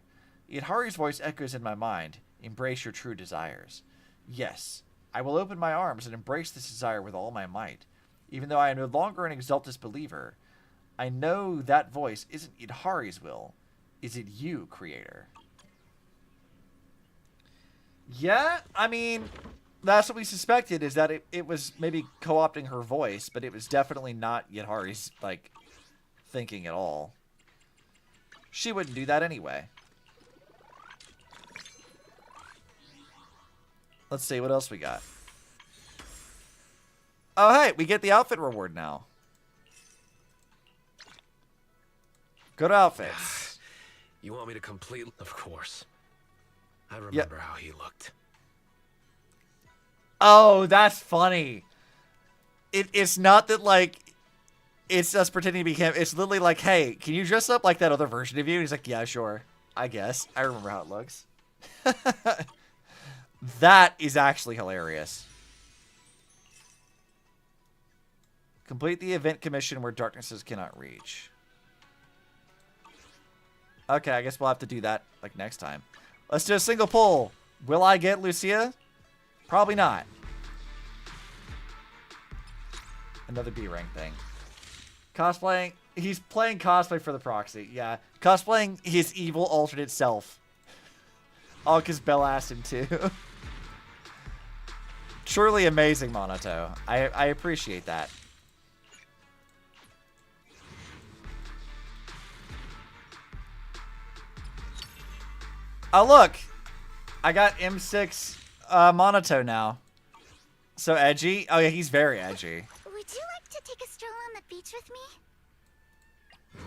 Yidhari's voice echoes in my mind. Embrace your true desires. Yes, I will open my arms and embrace this desire with all my might. Even though I am no longer an Exaltus believer, I know that voice isn't Yidhari's will. Is it you, Creator? Yeah, I mean, that's what we suspected, is that it was maybe co-opting her voice, but it was definitely not Yidhari's, like, thinking at all. She wouldn't do that anyway. Let's see, what else we got? Oh, hey, we get the outfit reward now. Go to outfits. You want me to complete? Of course. I remember how he looked. Oh, that's funny. It's not that, like, it's us pretending to be him. It's literally like, hey, can you dress up like that other version of you? And he's like, yeah, sure. I guess. I remember how it looks. That is actually hilarious. Complete the event commission where darknesses cannot reach. Okay, I guess we'll have to do that, like, next time. Let's do a single pull. Will I get Lucia? Probably not. Another B-rank thing. Cosplaying. He's playing cosplay for the proxy. Yeah. Cosplaying his evil alternate self. All because Belle asked him to. Truly amazing, Monato. I appreciate that. Oh, look. I got M6 Monato now. So edgy. Oh, yeah, he's very edgy. Would you like to take a stroll on the beach with me?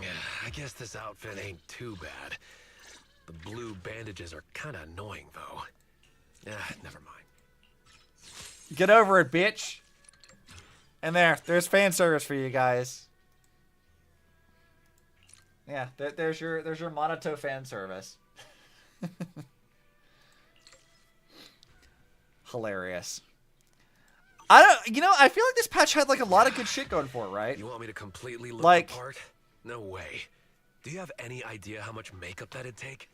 Yeah, I guess this outfit ain't too bad. The blue bandages are kind of annoying, though. Never mind. Get over it, bitch. And there's fan service for you guys. Yeah, there's your Monato fan service. Hilarious. I feel like this patch had like a lot of good shit going for it, right? You want me to completely look like, the part? No way. Do you have any idea how much makeup that'd take?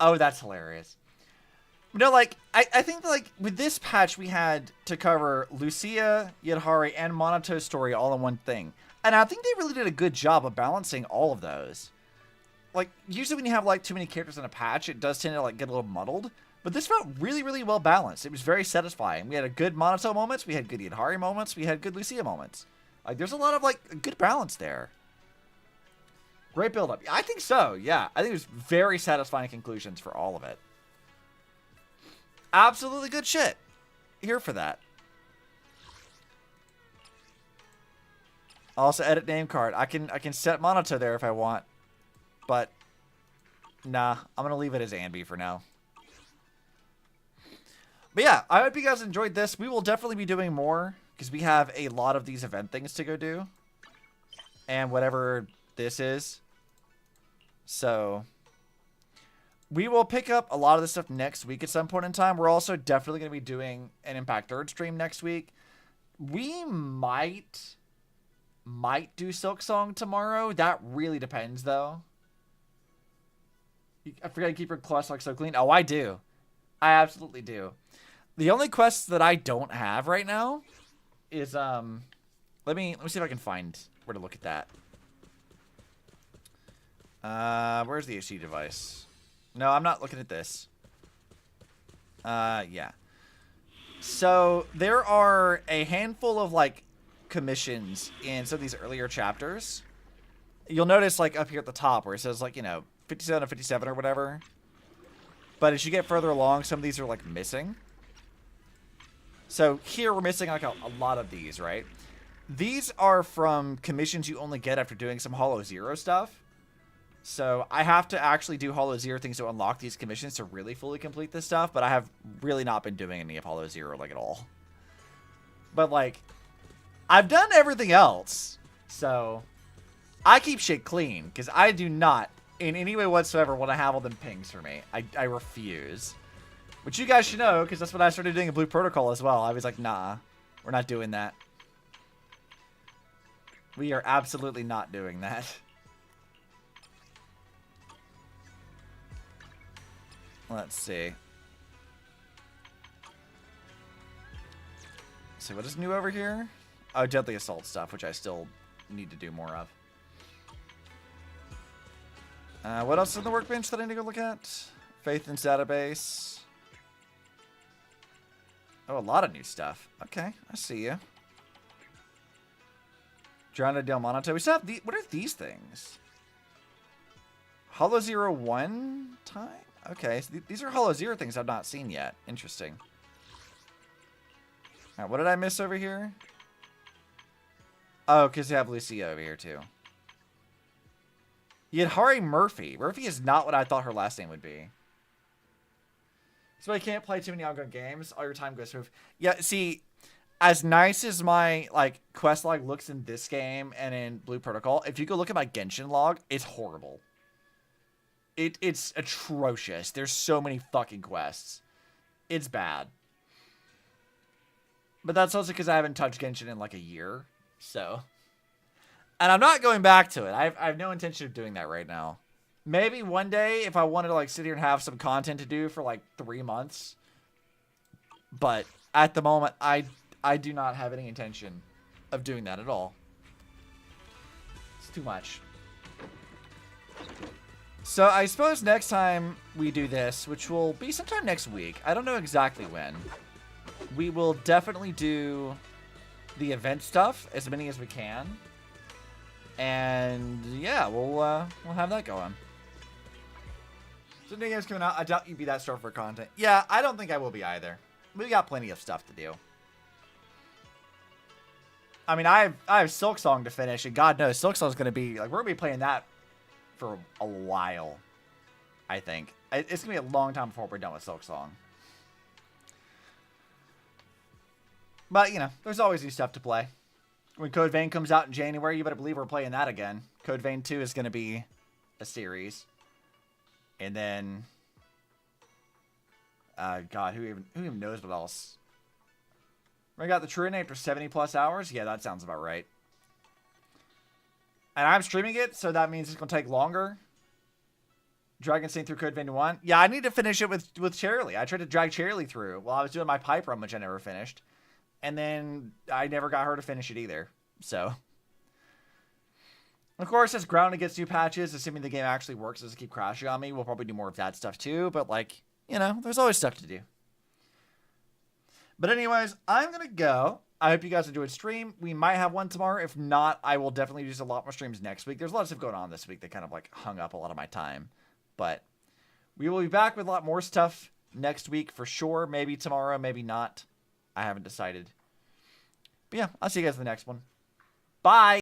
Oh, that's hilarious. No, like, I think that, like, with this patch, we had to cover Lucia, Yidhari, and Monato's story all in one thing. And I think they really did a good job of balancing all of those. Like, usually when you have, like, too many characters in a patch, it does tend to, like, get a little muddled. But this felt really, really well balanced. It was very satisfying. We had a good Monato moments, we had good Yidhari moments, we had good Lucia moments. Like, there's a lot of, like, a good balance there. Great build-up. I think so, yeah. I think it was very satisfying conclusions for all of it. Absolutely good shit. Here for that. Also, edit name card. I can set Monato there if I want. But, nah. I'm going to leave it as Anby for now. But yeah, I hope you guys enjoyed this. We will definitely be doing more, because we have a lot of these event things to go do. And whatever this is. So, we will pick up a lot of this stuff next week at some point in time. We're also definitely going to be doing an Impact Third stream next week. We might do Silk Song tomorrow. That really depends, though. I forgot to keep your quest log so clean. Oh, I do. I absolutely do. The only quests that I don't have right now is let me see if I can find where to look at that. Where's the HD device? No, I'm not looking at this. Yeah. So there are a handful of like commissions in some of these earlier chapters. You'll notice like up here at the top where it says like, you know, 57 or 57 or whatever. But as you get further along, some of these are like missing. So here we're missing like a lot of these, right? These are from commissions you only get after doing some Hollow Zero stuff. So I have to actually do Hollow Zero things to unlock these commissions to really fully complete this stuff. But I have really not been doing any of Hollow Zero like at all. But like, I've done everything else. So I keep shit clean because I do not in any way whatsoever want to have all them pings for me. I refuse. Which you guys should know, because that's what I started doing in Blue Protocol as well. I was like, nah, we're not doing that. We are absolutely not doing that. Let's see. So what is new over here? Oh, Deadly Assault stuff, which I still need to do more of. What else is in the workbench that I need to go look at? Faith and database. Oh, a lot of new stuff. Okay, I see you. Drowned Del Monito. We still have what are these things? Hollow Zero 1 time? Okay, so these are Hollow Zero things I've not seen yet. Interesting. Alright, what did I miss over here? Oh, because they have Lucia over here too. You had Hari Murphy. Murphy is not what I thought her last name would be. So I can't play too many ongoing games. All your time goes through. Yeah, see, as nice as my like quest log looks in this game and in Blue Protocol, if you go look at my Genshin log, it's horrible. It's atrocious. There's so many fucking quests. It's bad. But that's also because I haven't touched Genshin in like a year. So. And I'm not going back to it. I have no intention of doing that right now. Maybe one day if I wanted to like sit here and have some content to do for like 3 months. But at the moment, I do not have any intention of doing that at all. It's too much. So I suppose next time we do this, which will be sometime next week, I don't know exactly when, we will definitely do the event stuff, as many as we can. And yeah, we'll have that going. So new games coming out. I doubt you'd be that starved for content. Yeah, I don't think I will be either. We got plenty of stuff to do. I mean, I have Silk Song to finish, and God knows Silk Song's gonna be like we're gonna be playing that for a while. I think it's gonna be a long time before we're done with Silk Song. But you know, there's always new stuff to play. When Code Vein comes out in January, you better believe we're playing that again. Code Vein 2 is gonna be a series, and then God, who even knows what else? We got the True after 70+ hours. Yeah, that sounds about right. And I'm streaming it, so that means it's going to take longer. Dragon Saint through Code Vein 1. Yeah, I need to finish it with Cherry. I tried to drag Cherry through while I was doing my pipe run, which I never finished. And then I never got her to finish it either. So. Of course, as Grounded gets new patches, assuming the game actually works, doesn't keep crashing on me, we'll probably do more of that stuff too. But, like, you know, there's always stuff to do. But anyways, I'm going to go. I hope you guys enjoyed stream. We might have one tomorrow. If not, I will definitely do a lot more streams next week. There's a lot of stuff going on this week that kind of like hung up a lot of my time. But we will be back with a lot more stuff next week for sure. Maybe tomorrow, maybe not. I haven't decided. But yeah, I'll see you guys in the next one. Bye!